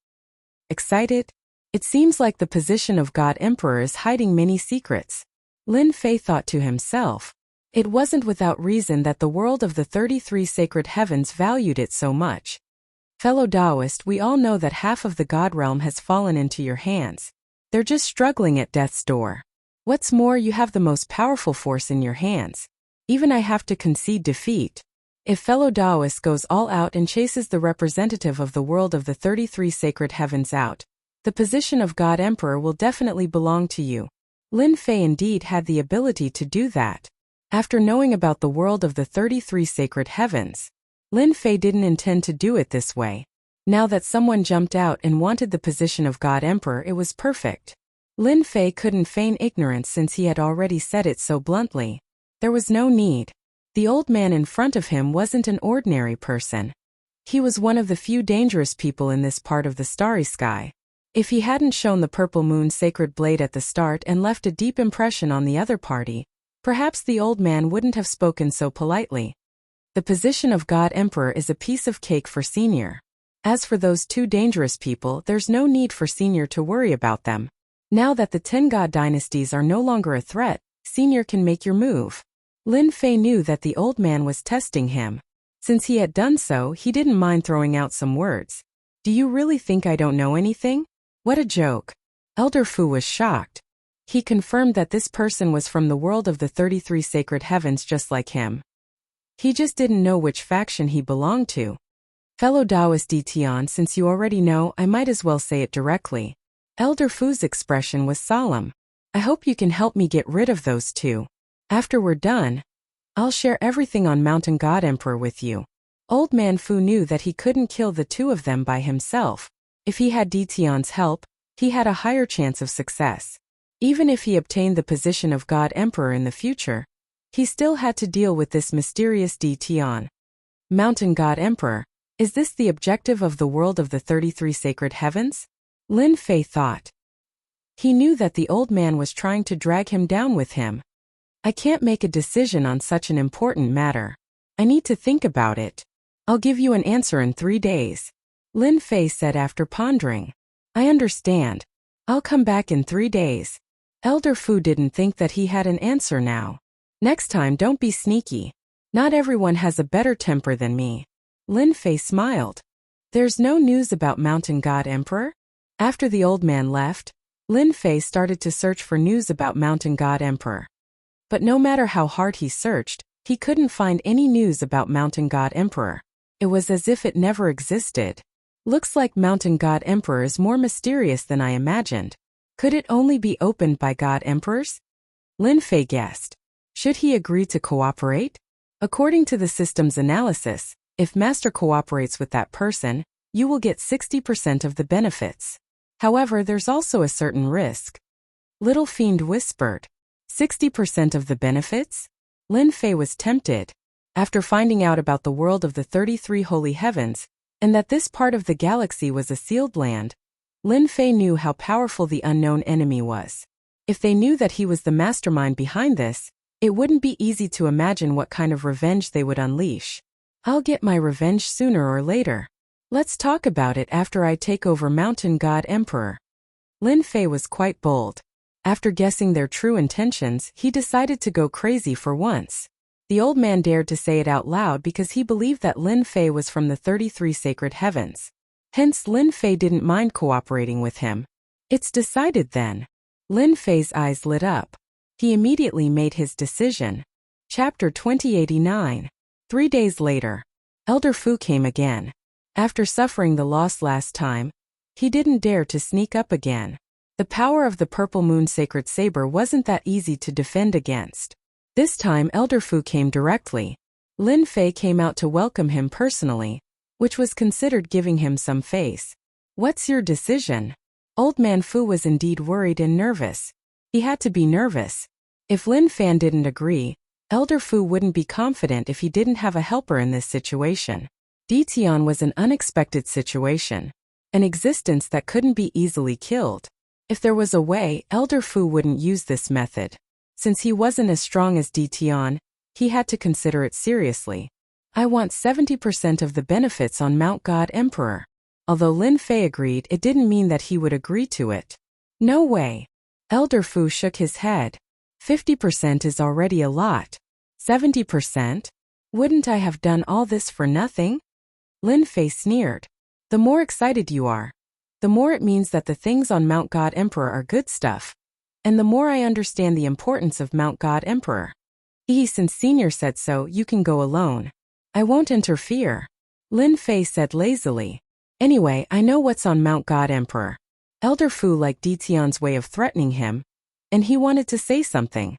Excited? It seems like the position of God Emperor is hiding many secrets. Lin Fei thought to himself. It wasn't without reason that the world of the 33 sacred heavens valued it so much. Fellow Taoist, we all know that half of the God realm has fallen into your hands. They're just struggling at death's door. What's more, you have the most powerful force in your hands. Even I have to concede defeat. If fellow Taoist goes all out and chases the representative of the world of the 33 sacred heavens out, the position of God Emperor will definitely belong to you. Lin Fei indeed had the ability to do that. After knowing about the world of the 33 sacred heavens, Lin Fei didn't intend to do it this way. Now that someone jumped out and wanted the position of God Emperor, it was perfect. Lin Fei couldn't feign ignorance since he had already said it so bluntly. There was no need. The old man in front of him wasn't an ordinary person. He was one of the few dangerous people in this part of the starry sky. If he hadn't shown the purple moon sacred blade at the start and left a deep impression on the other party, perhaps the old man wouldn't have spoken so politely. The position of God Emperor is a piece of cake for Senior. As for those two dangerous people, there's no need for Senior to worry about them. Now that the 10 God dynasties are no longer a threat, Senior can make your move. Lin Fei knew that the old man was testing him. Since he had done so, he didn't mind throwing out some words. Do you really think I don't know anything? What a joke. Elder Fu was shocked. He confirmed that this person was from the world of the 33 sacred heavens just like him. He just didn't know which faction he belonged to. Fellow Taoist Ditian, since you already know, I might as well say it directly. Elder Fu's expression was solemn. I hope you can help me get rid of those two. After we're done, I'll share everything on Mountain God Emperor with you. Old Man Fu knew that he couldn't kill the two of them by himself. If he had Ditian's help, he had a higher chance of success. Even if he obtained the position of God Emperor in the future, he still had to deal with this mysterious Ditian. Mountain God Emperor, is this the objective of the world of the 33 sacred heavens? Lin Fei thought. He knew that the old man was trying to drag him down with him. I can't make a decision on such an important matter. I need to think about it. I'll give you an answer in 3 days. Lin Fei said after pondering. I understand. I'll come back in 3 days. Elder Fu didn't think that he had an answer now. Next time, don't be sneaky. Not everyone has a better temper than me. Lin Fei smiled. There's no news about Mountain God Emperor? After the old man left, Lin Fei started to search for news about Mountain God Emperor. But no matter how hard he searched, he couldn't find any news about Mountain God Emperor. It was as if it never existed. Looks like Mountain God Emperor is more mysterious than I imagined. Could it only be opened by God Emperors? Lin Fei guessed. Should he agree to cooperate? According to the system's analysis, if Master cooperates with that person, you will get 60% of the benefits. However, there's also a certain risk. Little Fiend whispered. 60% of the benefits? Lin Fei was tempted. After finding out about the world of the 33 holy heavens, and that this part of the galaxy was a sealed land, Lin Fei knew how powerful the unknown enemy was. If they knew that he was the mastermind behind this, It wouldn't be easy to imagine what kind of revenge they would unleash. I'll get my revenge sooner or later. Let's talk about it after I take over Mountain God Emperor. Lin Fei was quite bold. After guessing their true intentions, he decided to go crazy for once. The old man dared to say it out loud because he believed that Lin Fei was from the 33 sacred heavens. Hence, Lin Fei didn't mind cooperating with him. It's decided then. Lin Fei's eyes lit up. He immediately made his decision. Chapter 2089. 3 days later, Elder Fu came again. After suffering the loss last time, he didn't dare to sneak up again. The power of the Purple Moon Sacred Saber wasn't that easy to defend against. This time Elder Fu came directly. Lin Fei came out to welcome him personally, which was considered giving him some face. What's your decision? Old Man Fu was indeed worried and nervous. He had to be nervous. If Lin Fan didn't agree, Elder Fu wouldn't be confident if he didn't have a helper in this situation. Ditian was an unexpected situation, an existence that couldn't be easily killed. If there was a way, Elder Fu wouldn't use this method. Since he wasn't as strong as Ditian, he had to consider it seriously. I want 70% of the benefits on Mount God Emperor. Although Lin Fei agreed, it didn't mean that he would agree to it. No way. Elder Fu shook his head. 50% is already a lot. 70%? Wouldn't I have done all this for nothing? Lin Fei sneered. The more excited you are, the more it means that the things on Mount God Emperor are good stuff. And the more I understand the importance of Mount God Emperor. Since Senior said so, you can go alone. I won't interfere. Lin Fei said lazily. Anyway, I know what's on Mount God Emperor. Elder Fu liked Ditian's way of threatening him, and he wanted to say something.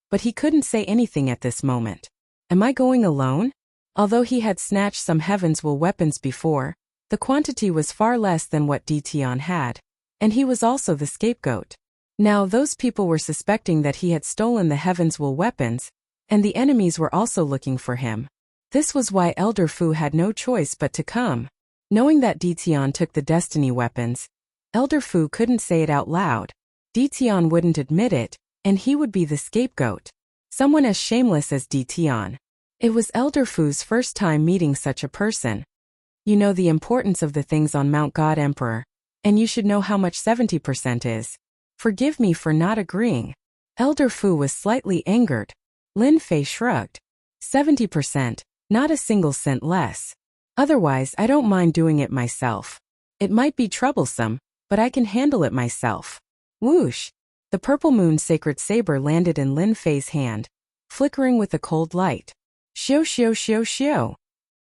But he couldn't say anything at this moment. Am I going alone? Although he had snatched some Heaven's Will weapons before, the quantity was far less than what Ditian had. And he was also the scapegoat. Now those people were suspecting that he had stolen the Heaven's Will weapons, and the enemies were also looking for him. This was why Elder Fu had no choice but to come. Knowing that Ditian took the destiny weapons, Elder Fu couldn't say it out loud. Ditian wouldn't admit it, and he would be the scapegoat. Someone as shameless as Ditian. It was Elder Fu's first time meeting such a person. You know the importance of the things on Mount God Emperor, and you should know how much 70% is. Forgive me for not agreeing. Elder Fu was slightly angered. Lin Fei shrugged. 70%, not a single cent less. Otherwise, I don't mind doing it myself. It might be troublesome, but I can handle it myself. Whoosh! The Purple Moon Sacred Saber landed in Lin Fei's hand, flickering with a cold light. Xiao xiao xiao xiao.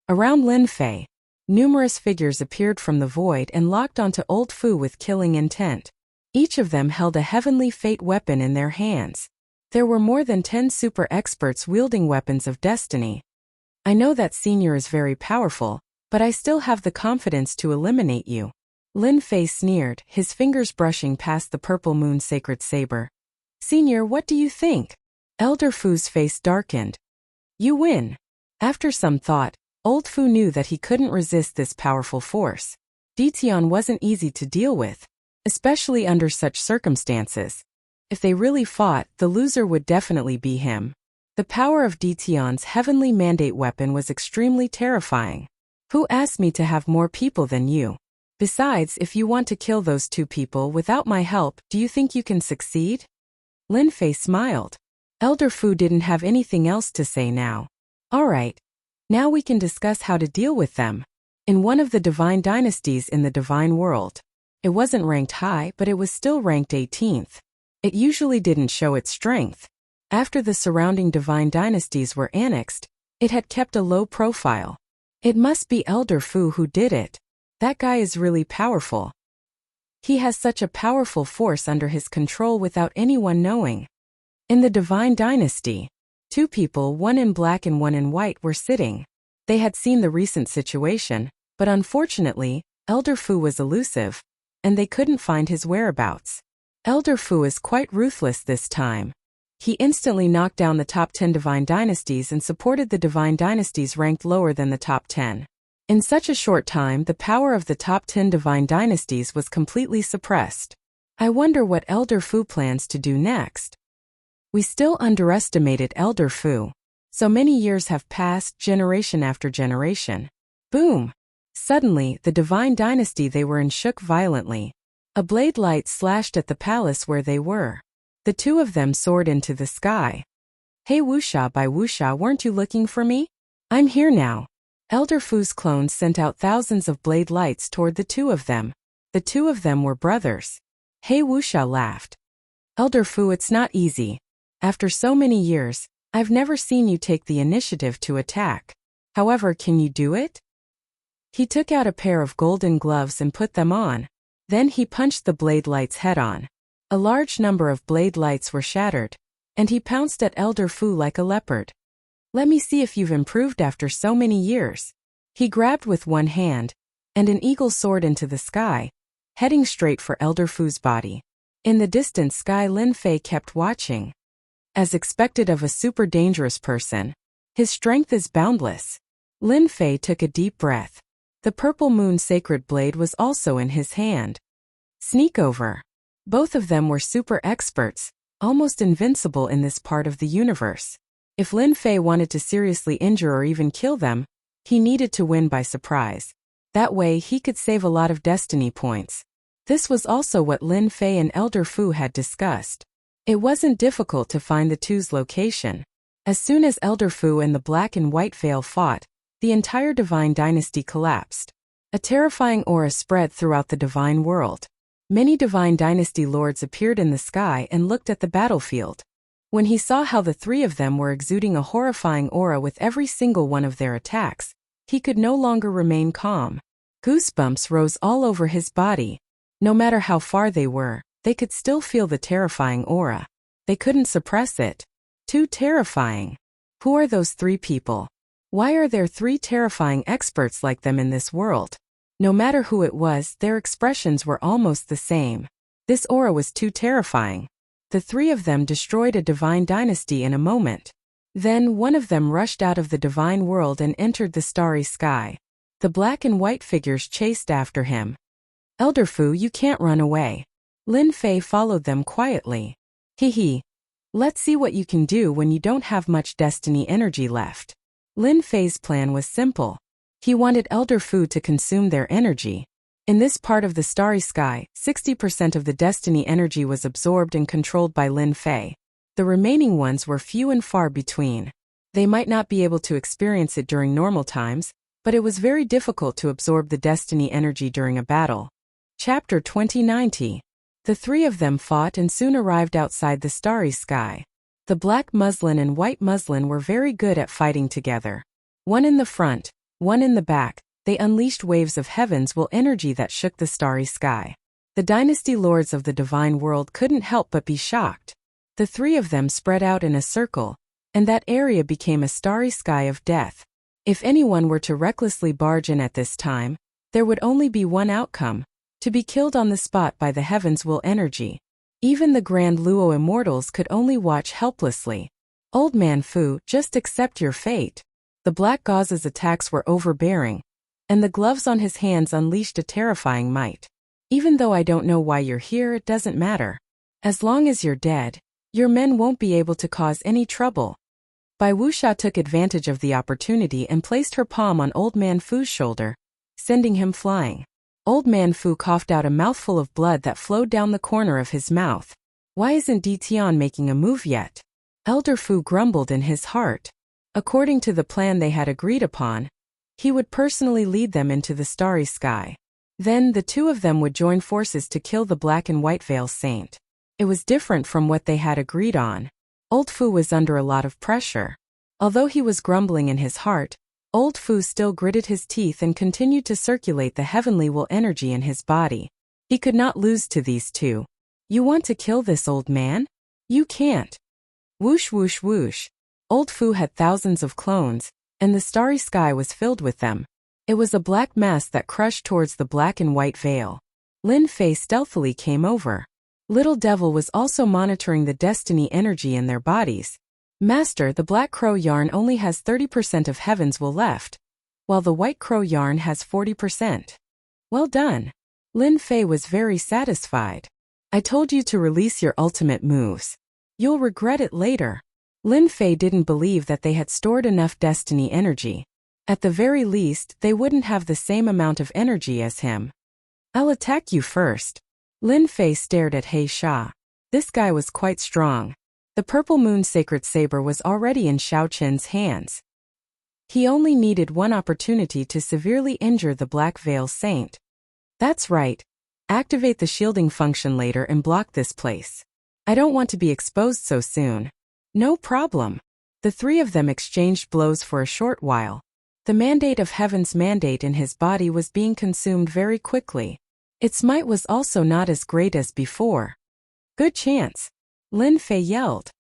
Around Lin Fei, numerous figures appeared from the void and locked onto Old Fu with killing intent. Each of them held a heavenly fate weapon in their hands. There were more than 10 super experts wielding weapons of destiny. I know that Senior is very powerful, but I still have the confidence to eliminate you. Lin Fei sneered, his fingers brushing past the Purple Moon Sacred Saber. Senior, what do you think? Elder Fu's face darkened. You win. After some thought, Old Fu knew that he couldn't resist this powerful force. Ditian wasn't easy to deal with, especially under such circumstances. If they really fought, the loser would definitely be him. The power of Ditian's heavenly mandate weapon was extremely terrifying. Who asked me to have more people than you? Besides, if you want to kill those 2 people without my help, do you think you can succeed? Lin Fei smiled. Elder Fu didn't have anything else to say now. Alright. Now we can discuss how to deal with them. In one of the divine dynasties in the divine world. It wasn't ranked high, but it was still ranked 18th. It usually didn't show its strength. After the surrounding divine dynasties were annexed, it had kept a low profile. It must be Elder Fu who did it. That guy is really powerful. He has such a powerful force under his control without anyone knowing. In the divine dynasty, 2 people, one in black and one in white, were sitting. They had seen the recent situation, but unfortunately, Elder Fu was elusive, and they couldn't find his whereabouts. Elder Fu is quite ruthless this time. He instantly knocked down the top 10 divine dynasties and supported the divine dynasties ranked lower than the top 10. In such a short time, the power of the top 10 divine dynasties was completely suppressed. I wonder what Elder Fu plans to do next. We still underestimated Elder Fu. So many years have passed, generation after generation. Boom! Suddenly, the divine dynasty they were in shook violently. A blade light slashed at the palace where they were. The two of them soared into the sky. Hey Wuxia, by Wuxia, weren't you looking for me? I'm here now. Elder Fu's clones sent out thousands of blade lights toward the two of them. The two of them were brothers. Hey Wuxia laughed. Elder Fu, it's not easy. After so many years, I've never seen you take the initiative to attack. However, can you do it? He took out a pair of golden gloves and put them on. Then he punched the blade lights head on. A large number of blade lights were shattered, and he pounced at Elder Fu like a leopard. Let me see if you've improved after so many years. He grabbed with one hand, and an eagle soared into the sky, heading straight for Elder Fu's body. In the distant sky, Lin Fei kept watching. As expected of a super dangerous person, his strength is boundless. Lin Fei took a deep breath. The purple moon sacred blade was also in his hand. Sneak over. Both of them were super experts, almost invincible in this part of the universe. If Lin Fei wanted to seriously injure or even kill them, he needed to win by surprise. That way he could save a lot of destiny points. This was also what Lin Fei and Elder Fu had discussed. It wasn't difficult to find the two's location. As soon as Elder Fu and the Black and White Veil fought, the entire divine dynasty collapsed. A terrifying aura spread throughout the divine world. Many divine dynasty lords appeared in the sky and looked at the battlefield. When he saw how the three of them were exuding a horrifying aura with every single one of their attacks, he could no longer remain calm. Goosebumps rose all over his body. No matter how far they were, they could still feel the terrifying aura. They couldn't suppress it. Too terrifying. Who are those three people? Why are there three terrifying experts like them in this world? No matter who it was, their expressions were almost the same. This aura was too terrifying. The three of them destroyed a divine dynasty in a moment. Then one of them rushed out of the divine world and entered the starry sky. The black and white figures chased after him. Elder Fu, you can't run away. Lin Fei followed them quietly. Hee. Let's see what you can do when you don't have much destiny energy left. Lin Fei's plan was simple. He wanted Elder Fu to consume their energy. In this part of the starry sky, 60% of the destiny energy was absorbed and controlled by Lin Fei. The remaining ones were few and far between. They might not be able to experience it during normal times, but it was very difficult to absorb the destiny energy during a battle. Chapter 2090. The three of them fought and soon arrived outside the starry sky. The black muslin and white muslin were very good at fighting together. One in the front, one in the back, they unleashed waves of heaven's will energy that shook the starry sky. The dynasty lords of the divine world couldn't help but be shocked. The three of them spread out in a circle, and that area became a starry sky of death. If anyone were to recklessly barge in at this time, there would only be one outcome: to be killed on the spot by the heaven's will energy. Even the Grand Luo immortals could only watch helplessly. Old man Fu, just accept your fate. The black gauze's attacks were overbearing, and the gloves on his hands unleashed a terrifying might. Even though I don't know why you're here, it doesn't matter. As long as you're dead, your men won't be able to cause any trouble. Bai Wuxia took advantage of the opportunity and placed her palm on Old Man Fu's shoulder, sending him flying. Old Man Fu coughed out a mouthful of blood that flowed down the corner of his mouth. Why isn't Di Tian making a move yet? Elder Fu grumbled in his heart. According to the plan they had agreed upon, he would personally lead them into the starry sky. Then the two of them would join forces to kill the Black and White Veil Saint. It was different from what they had agreed on. Old Fu was under a lot of pressure. Although he was grumbling in his heart, Old Fu still gritted his teeth and continued to circulate the heavenly will energy in his body. He could not lose to these two. You want to kill this old man? You can't. Whoosh whoosh whoosh. Old Fu had thousands of clones, and the starry sky was filled with them. It was a black mass that crushed towards the black and white veil. Lin Fei stealthily came over. Little Devil was also monitoring the destiny energy in their bodies. Master, the Black Crow yarn only has 30% of heaven's will left, while the White Crow yarn has 40%. Well done. Lin Fei was very satisfied. I told you to release your ultimate moves. You'll regret it later. Lin Fei didn't believe that they had stored enough destiny energy. At the very least, they wouldn't have the same amount of energy as him. I'll attack you first. Lin Fei stared at He Sha. This guy was quite strong. The Purple Moon Sacred Saber was already in Xiao Qin's hands. He only needed one opportunity to severely injure the Black Veil Saint. That's right. Activate the shielding function later and block this place. I don't want to be exposed so soon. No problem. The three of them exchanged blows for a short while. The mandate of Heaven's mandate in his body was being consumed very quickly. Its might was also not as great as before. Good chance. Lin Fei yelled.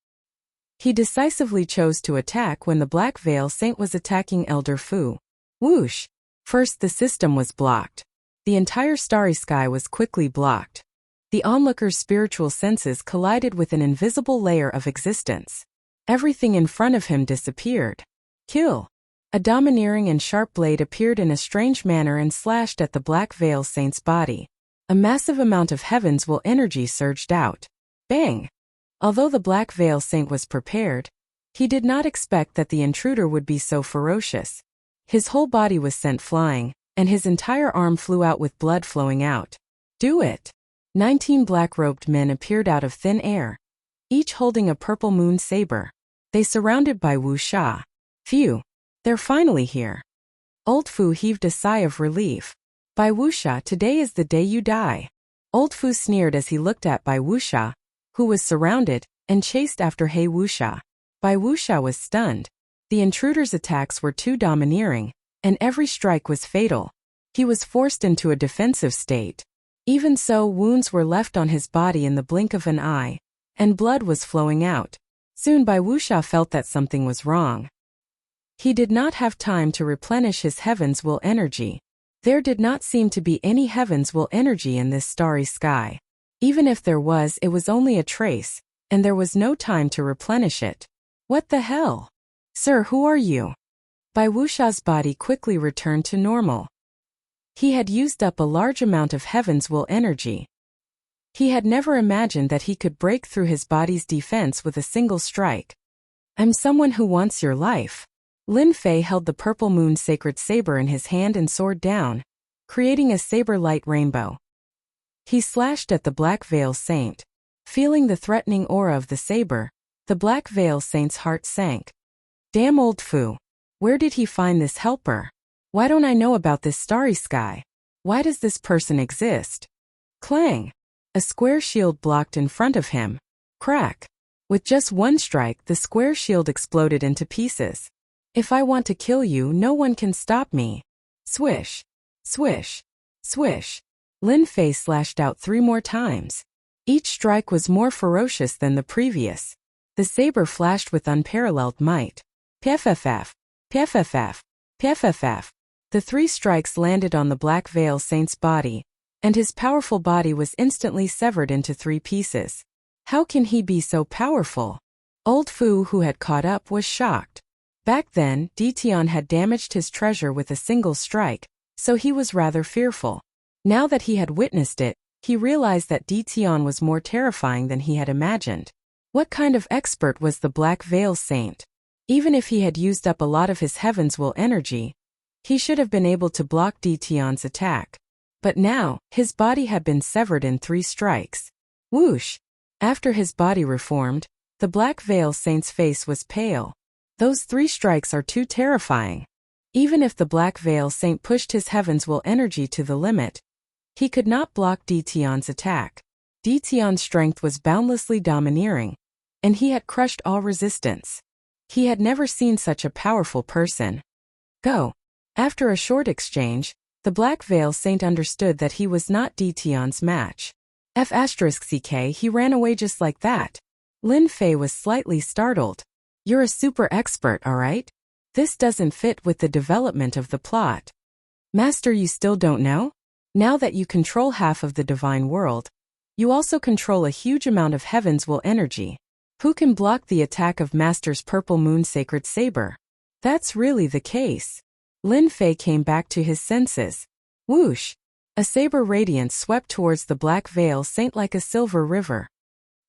He decisively chose to attack when the Black Veil Saint was attacking Elder Fu. Whoosh! First the system was blocked. The entire starry sky was quickly blocked. The onlooker's spiritual senses collided with an invisible layer of existence. Everything in front of him disappeared. Kill! A domineering and sharp blade appeared in a strange manner and slashed at the Black Veil Saint's body. A massive amount of Heaven's will energy surged out. Bang! Although the Black Veil Saint was prepared, he did not expect that the intruder would be so ferocious. His whole body was sent flying, and his entire arm flew out with blood flowing out. Do it! 19 black-robed men appeared out of thin air, each holding a purple moon saber. They surrounded by Wuxia. Phew! They're finally here. Old Fu heaved a sigh of relief. Bai Wuxia, today is the day you die. Old Fu sneered as he looked at Bai Wuxia, who was surrounded, and chased after He Wuxia. Bai Wuxia was stunned. The intruder's attacks were too domineering, and every strike was fatal. He was forced into a defensive state. Even so, wounds were left on his body in the blink of an eye, and blood was flowing out. Soon Bai Wuxia felt that something was wrong. He did not have time to replenish his Heaven's will energy. There did not seem to be any Heaven's will energy in this starry sky. Even if there was, it was only a trace, and there was no time to replenish it. What the hell? Sir, who are you? Bai Wuxia's body quickly returned to normal. He had used up a large amount of Heaven's will energy. He had never imagined that he could break through his body's defense with a single strike. I'm someone who wants your life. Lin Fei held the Purple Moon Sacred Saber in his hand and soared down, creating a saber-light rainbow. He slashed at the Black Veil Saint. Feeling the threatening aura of the saber, the Black Veil Saint's heart sank. Damn old Fu. Where did he find this helper? Why don't I know about this starry sky? Why does this person exist? Clang! A square shield blocked in front of him. Crack! With just one strike, the square shield exploded into pieces. If I want to kill you, no one can stop me. Swish! Swish! Swish! Lin Fei slashed out 3 more times. Each strike was more ferocious than the previous. The saber flashed with unparalleled might. Pff! Pff! Pff! The 3 strikes landed on the Black Veil Saint's body, and his powerful body was instantly severed into 3 pieces. How can he be so powerful? Old Fu, who had caught up, was shocked. Back then, Ditian had damaged his treasure with a single strike, so he was rather fearful. Now that he had witnessed it, he realized that Ditian was more terrifying than he had imagined. What kind of expert was the Black Veil Saint? Even if he had used up a lot of his Heaven's will energy, he should have been able to block Ditian's attack. But now, his body had been severed in 3 strikes. Whoosh! After his body reformed, the Black Veil Saint's face was pale. Those 3 strikes are too terrifying. Even if the Black Veil Saint pushed his Heaven's will energy to the limit, he could not block Ditian's attack. Ditian's strength was boundlessly domineering, and he had crushed all resistance. He had never seen such a powerful person. Go! After a short exchange, the Black Veil Saint understood that he was not Ditian's match. F***ck, he ran away just like that. Lin Fei was slightly startled. You're a super expert, alright? This doesn't fit with the development of the plot. Master, you still don't know? Now that you control half of the divine world, you also control a huge amount of Heaven's will energy. Who can block the attack of Master's Purple Moon Sacred Saber? That's really the case. Lin Fei came back to his senses. Whoosh! A saber radiance swept towards the Black Veil Saint like a silver river.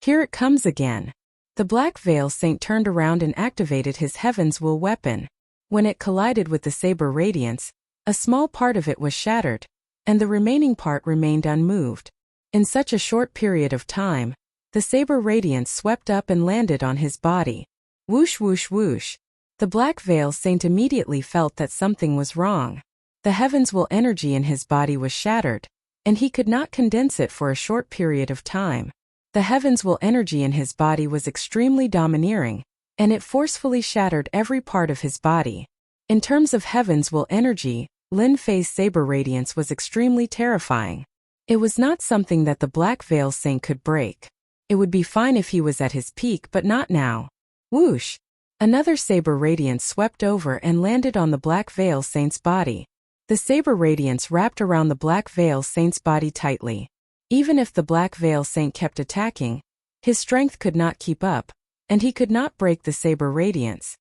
Here it comes again. The Black Veil Saint turned around and activated his Heaven's Will weapon. When it collided with the saber radiance, a small part of it was shattered, and the remaining part remained unmoved. In such a short period of time, the saber radiance swept up and landed on his body. Whoosh whoosh whoosh. The Black Veil Saint immediately felt that something was wrong. The Heaven's Will energy in his body was shattered, and he could not condense it for a short period of time. The Heaven's Will energy in his body was extremely domineering, and it forcefully shattered every part of his body. In terms of Heaven's Will energy, Lin Fei's saber radiance was extremely terrifying. It was not something that the Black Veil Saint could break. It would be fine if he was at his peak, but not now. Whoosh! Another saber radiance swept over and landed on the Black Veil Saint's body. The saber radiance wrapped around the Black Veil Saint's body tightly. Even if the Black Veil Saint kept attacking, his strength could not keep up, and he could not break the saber radiance.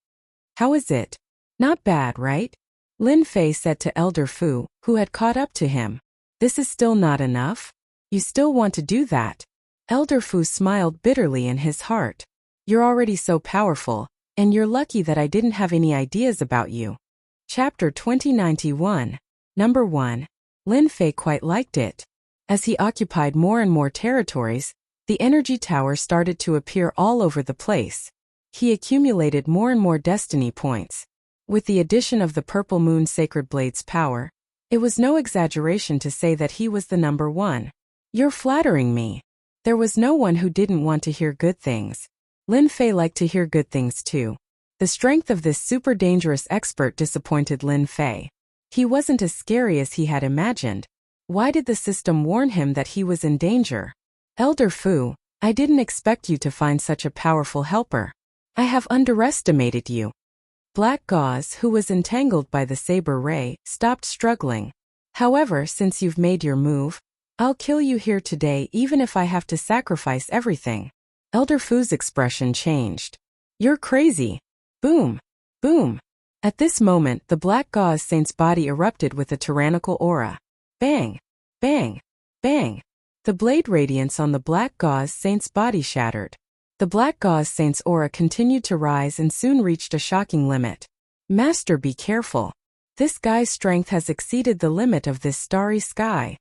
How is it? Not bad, right? Lin Fei said to Elder Fu, who had caught up to him. This is still not enough? You still want to do that? Elder Fu smiled bitterly in his heart. You're already so powerful, and you're lucky that I didn't have any ideas about you. Chapter 2091. Number 1. Lin Fei quite liked it. As he occupied more and more territories, the energy tower started to appear all over the place. He accumulated more and more destiny points. With the addition of the Purple Moon Sacred Blade's power, it was no exaggeration to say that he was the number 1. You're flattering me. There was no one who didn't want to hear good things. Lin Fei liked to hear good things too. The strength of this super dangerous expert disappointed Lin Fei. He wasn't as scary as he had imagined. Why did the system warn him that he was in danger? Elder Fu, I didn't expect you to find such a powerful helper. I have underestimated you. Black Gauze, who was entangled by the saber ray, stopped struggling. However, since you've made your move, I'll kill you here today even if I have to sacrifice everything. Elder Fu's expression changed. You're crazy. Boom. Boom. At this moment, the Black Gauze Saint's body erupted with a tyrannical aura. Bang. Bang. Bang. The blade radiance on the Black Gauze Saint's body shattered. The Black Gauze Saint's aura continued to rise and soon reached a shocking limit. Master, be careful. This guy's strength has exceeded the limit of this starry sky.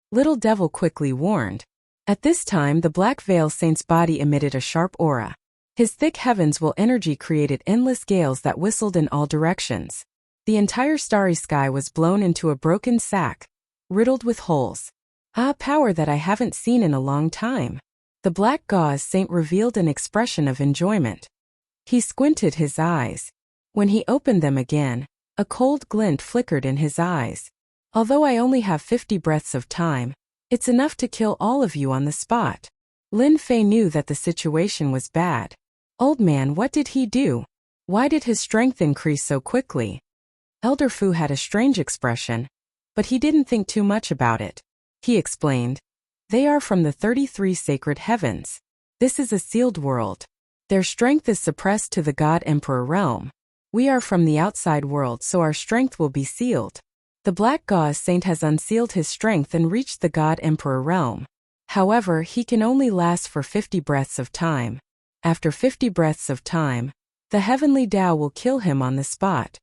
Little Devil quickly warned. At this time, the Black Veil Saint's body emitted a sharp aura. His thick Heaven's Will energy created endless gales that whistled in all directions. The entire starry sky was blown into a broken sack, riddled with holes. Ah, power that I haven't seen in a long time. The Black Gauze Saint revealed an expression of enjoyment. He squinted his eyes. When he opened them again, a cold glint flickered in his eyes. Although I only have 50 breaths of time, it's enough to kill all of you on the spot. Lin Fei knew that the situation was bad. Old man, what did he do? Why did his strength increase so quickly? Elder Fu had a strange expression, but he didn't think too much about it. He explained, they are from the 33 sacred heavens. This is a sealed world. Their strength is suppressed to the God Emperor realm. We are from the outside world, so our strength will be sealed. The Black Gauze Saint has unsealed his strength and reached the God Emperor realm. However, he can only last for 50 breaths of time. After 50 breaths of time, the heavenly Tao will kill him on the spot.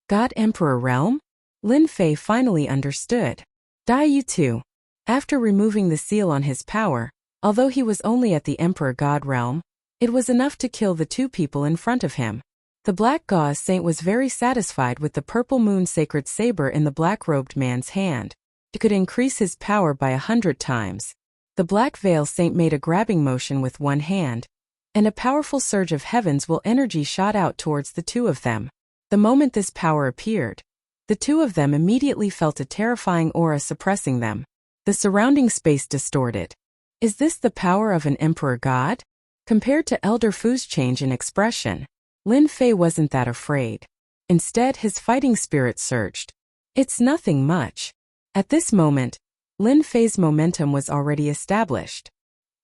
God Emperor realm? Lin Fei finally understood. Die you too. After removing the seal on his power, although he was only at the Emperor God realm, it was enough to kill the 2 people in front of him. The Black Gauze Saint was very satisfied with the Purple Moon Sacred Saber in the black-robed man's hand. It could increase his power by 100 times. The Black Veil Saint made a grabbing motion with one hand, and a powerful surge of Heaven's Will energy shot out towards the 2 of them. The moment this power appeared, the 2 of them immediately felt a terrifying aura suppressing them. The surrounding space distorted. Is this the power of an Emperor God? Compared to Elder Fu's change in expression, Lin Fei wasn't that afraid. Instead, his fighting spirit surged. It's nothing much. At this moment, Lin Fei's momentum was already established.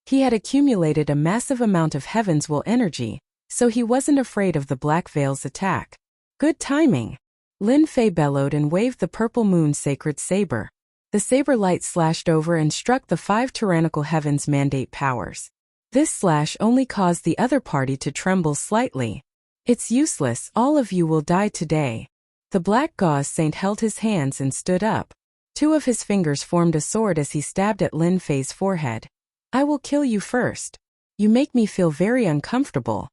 He had accumulated a massive amount of Heaven's Will energy, so he wasn't afraid of the Black Veil's attack. Good timing. Lin Fei bellowed and waved the Purple Moon Sacred Saber. The saber light slashed over and struck the 5 tyrannical heavens mandate powers. This slash only caused the other party to tremble slightly. It's useless, all of you will die today. The black gauze saint held his hands and stood up. Two of his fingers formed a sword as he stabbed at Lin Fei's forehead. I will kill you first. You make me feel very uncomfortable.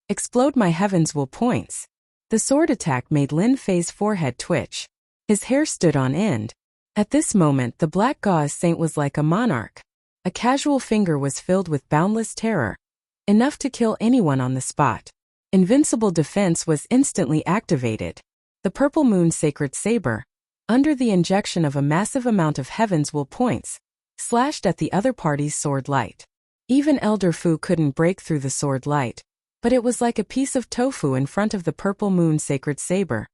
Explode my heavens will points. The sword attack made Lin Fei's forehead twitch. His hair stood on end. At this moment the black gauze saint was like a monarch. A casual finger was filled with boundless terror. Enough to kill anyone on the spot. Invincible defense was instantly activated. The purple moon sacred saber, under the injection of a massive amount of heaven's will points, slashed at the other party's sword light. Even Elder Fu couldn't break through the sword light, but it was like a piece of tofu in front of the purple moon sacred saber.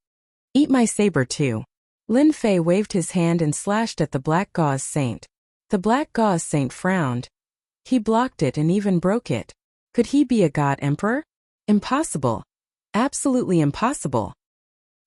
Eat my saber too. Lin Fei waved his hand and slashed at the black gauze saint. The black gauze saint frowned. He blocked it and even broke it. Could he be a god emperor? Impossible. Absolutely impossible.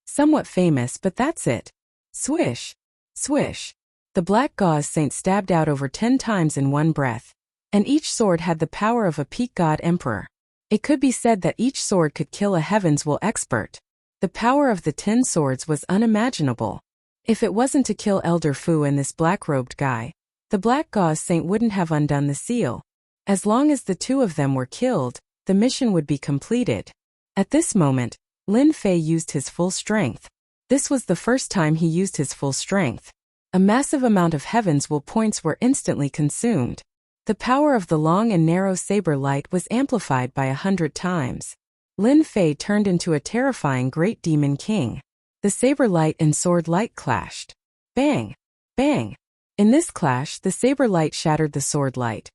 Somewhat famous, but that's it. Swish. Swish. The black gauze saint stabbed out over 10 times in one breath. And each sword had the power of a peak god emperor. It could be said that each sword could kill a heavens will expert. The power of the 10 swords was unimaginable. If it wasn't to kill Elder Fu and this black-robed guy, the black gauze saint wouldn't have undone the seal. As long as the two of them were killed, the mission would be completed. At this moment, Lin Fei used his full strength. This was the first time he used his full strength. A massive amount of heavens will points were instantly consumed. The power of the long and narrow saber light was amplified by 100 times. Lin Fei turned into a terrifying great demon king. The saber light and sword light clashed. Bang! Bang! In this clash, the saber light shattered the sword light.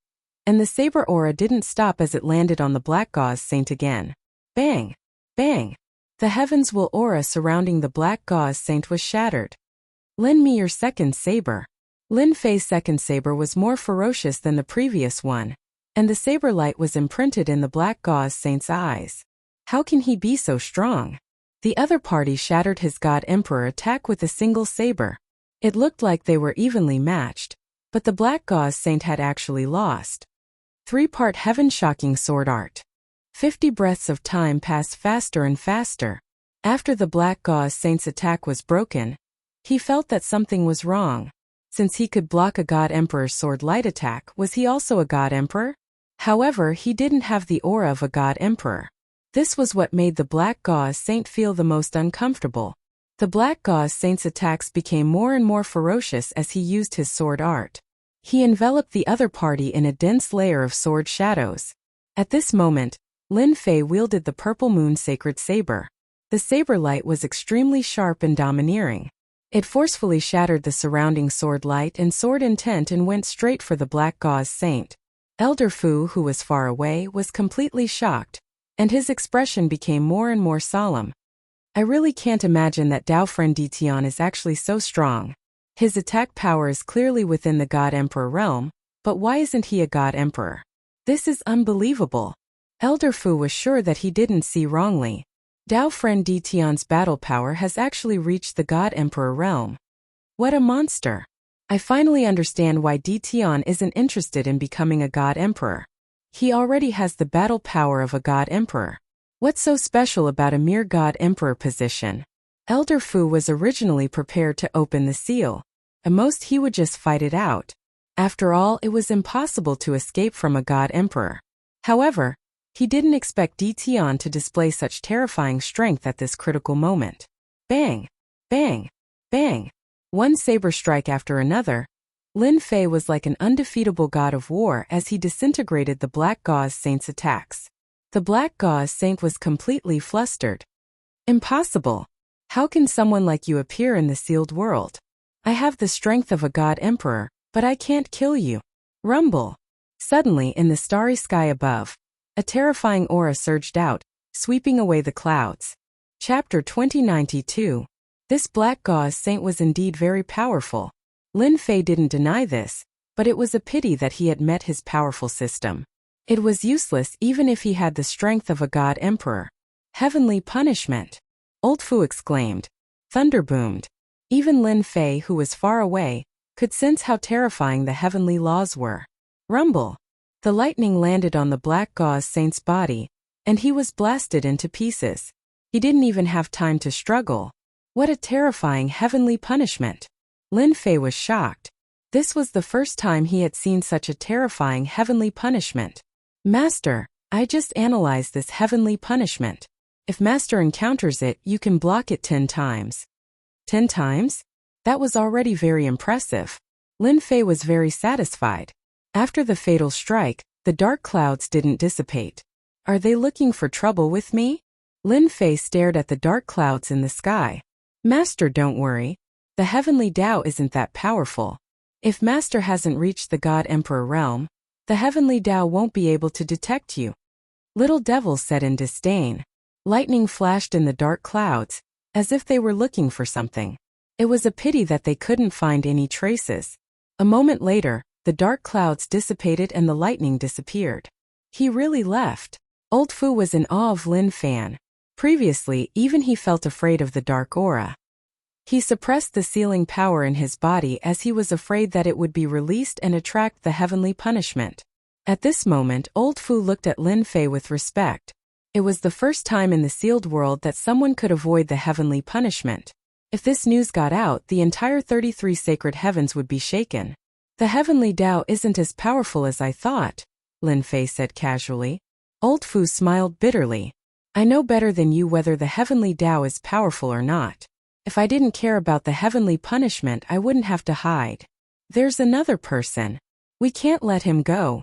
And the saber aura didn't stop as it landed on the black gauze saint again. Bang! Bang! The heavens will aura surrounding the black gauze saint was shattered. Lend me your second saber. Lin Fei's second saber was more ferocious than the previous one, and the saber light was imprinted in the black gauze saint's eyes. How can he be so strong? The other party shattered his god emperor attack with a single saber. It looked like they were evenly matched, but the black gauze saint had actually lost. 3-part heaven-shocking sword art. 50 breaths of time passed faster and faster. After the black gauze saint's attack was broken, he felt that something was wrong. Since he could block a god emperor's sword light attack, was he also a god emperor? However, he didn't have the aura of a god emperor. This was what made the black gauze saint feel the most uncomfortable. The black gauze saint's attacks became more and more ferocious as he used his sword art. He enveloped the other party in a dense layer of sword shadows. At this moment, Lin Fei wielded the purple moon sacred saber. The saber light was extremely sharp and domineering. It forcefully shattered the surrounding sword light and sword intent and went straight for the black gauze saint. Elder Fu, who was far away, was completely shocked, and his expression became more and more solemn. I really can't imagine that Dao Friend Ditian is actually so strong. His attack power is clearly within the God Emperor realm, but why isn't he a God Emperor? This is unbelievable. Elder Fu was sure that he didn't see wrongly. Dao Friend Ditian's battle power has actually reached the God Emperor realm. What a monster! I finally understand why Ditian isn't interested in becoming a God Emperor. He already has the battle power of a God Emperor. What's so special about a mere God Emperor position? Elder Fu was originally prepared to open the seal. At most he would just fight it out. After all, it was impossible to escape from a God Emperor. However, he didn't expect Ditian to display such terrifying strength at this critical moment. Bang! Bang! Bang! One saber strike after another. Lin Fei was like an undefeatable god of war as he disintegrated the Black Gauze Saint's attacks. The Black Gauze Saint was completely flustered. Impossible! How can someone like you appear in the sealed world? I have the strength of a god emperor, but I can't kill you. Rumble! Suddenly, in the starry sky above, a terrifying aura surged out, sweeping away the clouds. Chapter 2092. This Black Gauze Saint was indeed very powerful. Lin Fei didn't deny this, but it was a pity that he had met his powerful system. It was useless even if he had the strength of a god emperor. Heavenly punishment! Old Fu exclaimed. Thunder boomed. Even Lin Fei, who was far away, could sense how terrifying the heavenly laws were. Rumble! The lightning landed on the black gauze saint's body, and he was blasted into pieces. He didn't even have time to struggle. What a terrifying heavenly punishment! Lin Fei was shocked. This was the first time he had seen such a terrifying heavenly punishment. Master, I just analyzed this heavenly punishment. If Master encounters it, you can block it 10 times. 10 times? That was already very impressive. Lin Fei was very satisfied. After the fatal strike, the dark clouds didn't dissipate. Are they looking for trouble with me? Lin Fei stared at the dark clouds in the sky. Master, don't worry. The heavenly Tao isn't that powerful. If Master hasn't reached the God Emperor realm, the heavenly Tao won't be able to detect you. Little Devil said in disdain. Lightning flashed in the dark clouds, as if they were looking for something. It was a pity that they couldn't find any traces. A moment later, the dark clouds dissipated and the lightning disappeared. He really left. Old Fu was in awe of Lin Fan. Previously, even he felt afraid of the dark aura. He suppressed the sealing power in his body as he was afraid that it would be released and attract the heavenly punishment. At this moment, Old Fu looked at Lin Fei with respect. It was the first time in the sealed world that someone could avoid the heavenly punishment. If this news got out, the entire 33 sacred heavens would be shaken. The heavenly Tao isn't as powerful as I thought, Lin Fei said casually. Old Fu smiled bitterly. I know better than you whether the heavenly Tao is powerful or not. If I didn't care about the heavenly punishment, I wouldn't have to hide. There's another person. We can't let him go.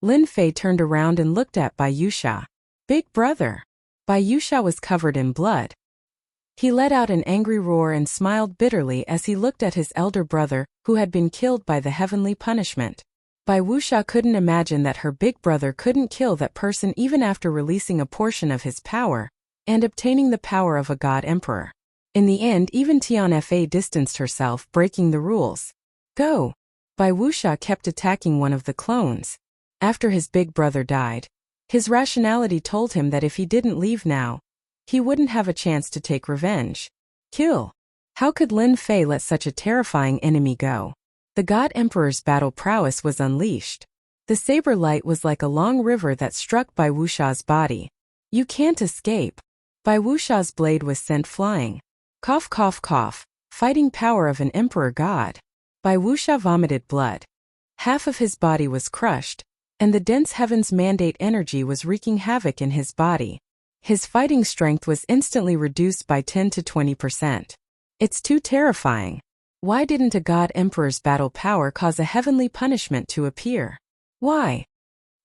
Lin Fei turned around and looked at Bai Wuxia. Big brother. Bai Wuxia was covered in blood. He let out an angry roar and smiled bitterly as he looked at his elder brother, who had been killed by the heavenly punishment. Bai Wuxia couldn't imagine that her big brother couldn't kill that person even after releasing a portion of his power and obtaining the power of a god emperor. In the end, even Tianfa distanced herself, breaking the rules. Go! Bai Wuxia kept attacking one of the clones. After his big brother died, his rationality told him that if he didn't leave now, he wouldn't have a chance to take revenge. Kill! How could Lin Fei let such a terrifying enemy go? The God Emperor's battle prowess was unleashed. The saber light was like a long river that struck Bai Wuxia's body. You can't escape. Bai Wuxia's blade was sent flying. Cough cough cough, fighting power of an emperor god. Bai Wuxia vomited blood. Half of his body was crushed, and the dense heaven's mandate energy was wreaking havoc in his body. His fighting strength was instantly reduced by 10 to 20%. It's too terrifying. Why didn't a god emperor's battle power cause a heavenly punishment to appear? Why?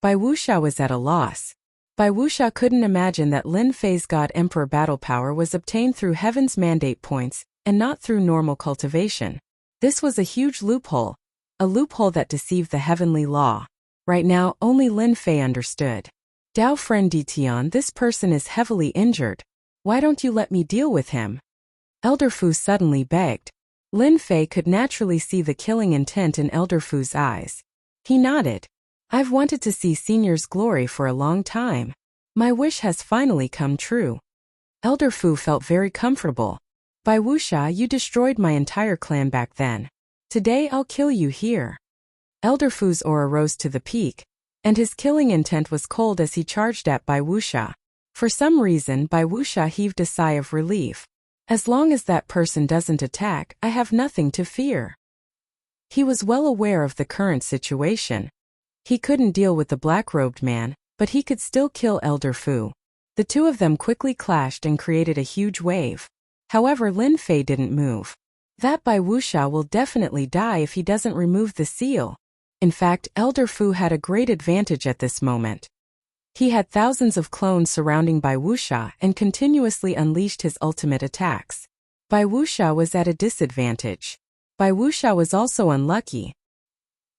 Bai Wuxia was at a loss. Bai Wuxia couldn't imagine that Lin Fei's God Emperor battle power was obtained through heaven's mandate points and not through normal cultivation. This was a huge loophole, a loophole that deceived the heavenly law. Right now, only Lin Fei understood. Dao friend Ditian, this person is heavily injured. Why don't you let me deal with him? Elder Fu suddenly begged. Lin Fei could naturally see the killing intent in Elder Fu's eyes. He nodded. I've wanted to see Senior's glory for a long time. My wish has finally come true. Elder Fu felt very comfortable. Bai Wuxia, you destroyed my entire clan back then. Today I'll kill you here. Elder Fu's aura rose to the peak, and his killing intent was cold as he charged at Bai Wuxia. For some reason, Bai Wuxia heaved a sigh of relief. As long as that person doesn't attack, I have nothing to fear. He was well aware of the current situation. He couldn't deal with the black-robed man, but he could still kill Elder Fu. The two of them quickly clashed and created a huge wave. However, Lin Fei didn't move. That Bai Wuxia will definitely die if he doesn't remove the seal. In fact, Elder Fu had a great advantage at this moment. He had thousands of clones surrounding Bai Wuxia and continuously unleashed his ultimate attacks. Bai Wuxia was at a disadvantage. Bai Wuxia was also unlucky.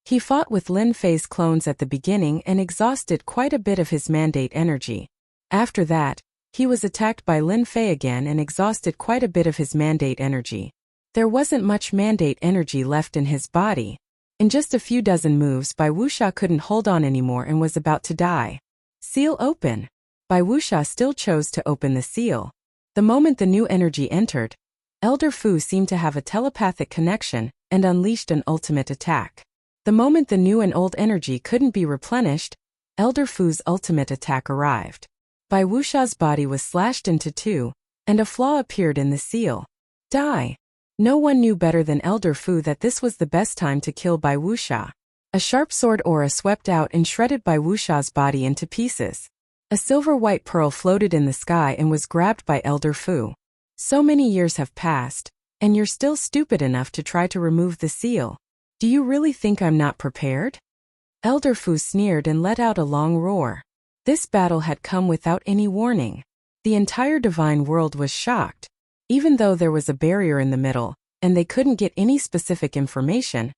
He fought with Lin Fei's clones at the beginning and exhausted quite a bit of his mandate energy. After that, he was attacked by Lin Fei again and exhausted quite a bit of his mandate energy. There wasn't much mandate energy left in his body. In just a few dozen moves, Bai Wuxia couldn't hold on anymore and was about to die. Seal open. Bai Wuxia still chose to open the seal. The moment the new energy entered, Elder Fu seemed to have a telepathic connection and unleashed an ultimate attack. The moment the new and old energy couldn't be replenished, Elder Fu's ultimate attack arrived. Bai Wuxia's body was slashed into two, and a flaw appeared in the seal. Die! No one knew better than Elder Fu that this was the best time to kill Bai Wuxia. A sharp sword aura swept out and shredded Bai Wuxia's body into pieces. A silver-white pearl floated in the sky and was grabbed by Elder Fu. So many years have passed, and you're still stupid enough to try to remove the seal. Do you really think I'm not prepared? Elder Fu sneered and let out a long roar. This battle had come without any warning. The entire divine world was shocked. Even though there was a barrier in the middle, and they couldn't get any specific information,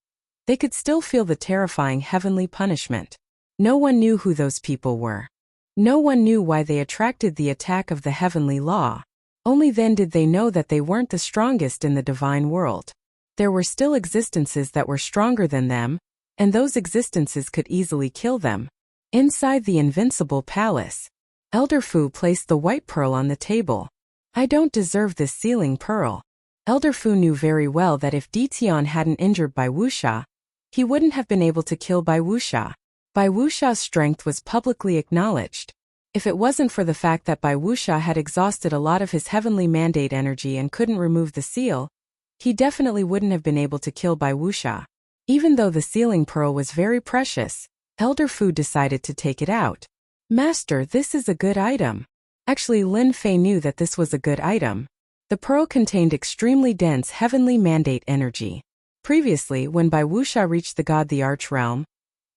they could still feel the terrifying heavenly punishment. No one knew who those people were. No one knew why they attracted the attack of the heavenly law. Only then did they know that they weren't the strongest in the divine world. There were still existences that were stronger than them, and those existences could easily kill them. Inside the invincible palace, Elder Fu placed the white pearl on the table. I don't deserve this sealing pearl. Elder Fu knew very well that if Ditian hadn't injured Bai Wuxia, he wouldn't have been able to kill Bai Wuxia. Bai Wuxia's strength was publicly acknowledged. If it wasn't for the fact that Bai Wuxia had exhausted a lot of his heavenly mandate energy and couldn't remove the seal, he definitely wouldn't have been able to kill Bai Wuxia. Even though the sealing pearl was very precious, Elder Fu decided to take it out. Master, this is a good item. Actually, Lin Fei knew that this was a good item. The pearl contained extremely dense heavenly mandate energy. Previously, when Bai Wuxia reached the God the Arch realm,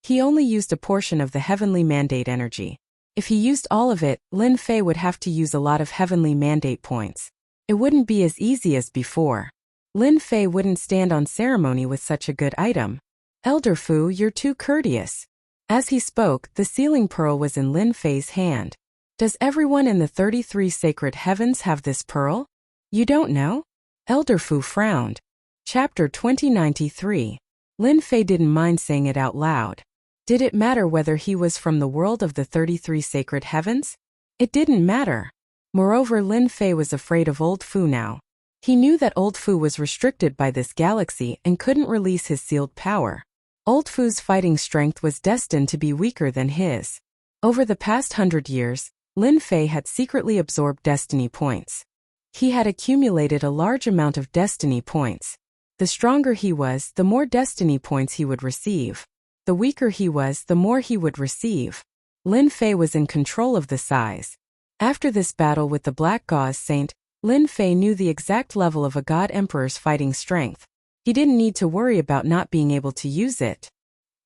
he only used a portion of the heavenly mandate energy. If he used all of it, Lin Fei would have to use a lot of heavenly mandate points. It wouldn't be as easy as before. Lin Fei wouldn't stand on ceremony with such a good item. Elder Fu, you're too courteous. As he spoke, the sealing pearl was in Lin Fei's hand. Does everyone in the 33 sacred heavens have this pearl? You don't know? Elder Fu frowned. Chapter 2093. Lin Fei didn't mind saying it out loud. Did it matter whether he was from the world of the 33 sacred heavens? It didn't matter. Moreover, Lin Fei was afraid of Old Fu now. He knew that Old Fu was restricted by this galaxy and couldn't release his sealed power. Old Fu's fighting strength was destined to be weaker than his. Over the past 100 years, Lin Fei had secretly absorbed destiny points. He had accumulated a large amount of destiny points. The stronger he was, the more destiny points he would receive. The weaker he was, the more he would receive. Lin Fei was in control of the size. After this battle with the Black Gauze Saint, Lin Fei knew the exact level of a God Emperor's fighting strength. He didn't need to worry about not being able to use it.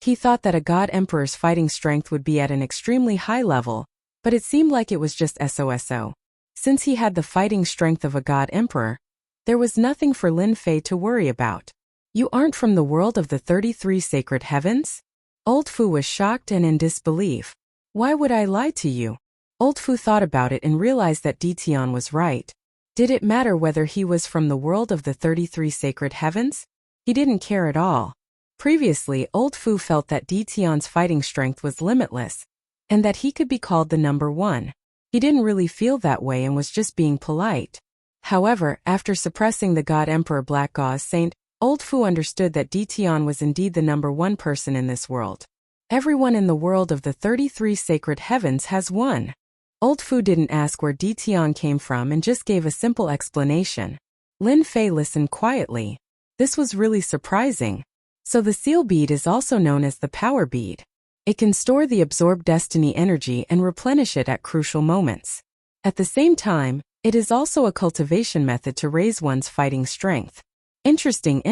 He thought that a God Emperor's fighting strength would be at an extremely high level, but it seemed like it was just SOSO. Since he had the fighting strength of a God Emperor, there was nothing for Lin Fei to worry about. You aren't from the world of the 33 sacred heavens? Old Fu was shocked and in disbelief. Why would I lie to you? Old Fu thought about it and realized that Ditian was right. Did it matter whether he was from the world of the 33 sacred heavens? He didn't care at all. Previously, Old Fu felt that Ditian's fighting strength was limitless, and that he could be called the number one. He didn't really feel that way and was just being polite. However, after suppressing the God Emperor Black Gauze Saint, Old Fu understood that Ditian was indeed the number one person in this world. Everyone in the world of the 33 sacred heavens has one. Old Fu didn't ask where Ditian came from and just gave a simple explanation. Lin Fei listened quietly. This was really surprising. So the seal bead is also known as the power bead. It can store the absorbed destiny energy and replenish it at crucial moments. At the same time, it is also a cultivation method to raise one's fighting strength. Interesting.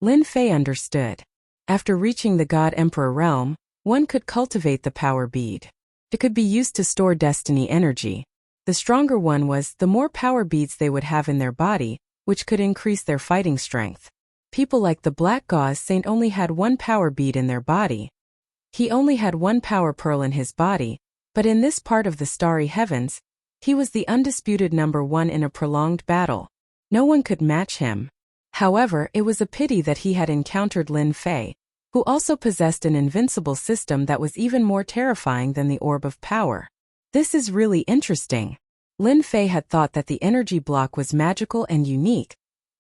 Lin Fei understood. After reaching the God Emperor realm, one could cultivate the power bead. It could be used to store destiny energy. The stronger one was, the more power beads they would have in their body, which could increase their fighting strength. People like the Black Gauze Saint only had one power bead in their body. He only had one power pearl in his body, but in this part of the starry heavens, he was the undisputed number one in a prolonged battle. No one could match him. However, it was a pity that he had encountered Lin Fei, who also possessed an invincible system that was even more terrifying than the Orb of Power. This is really interesting. Lin Fei had thought that the energy block was magical and unique,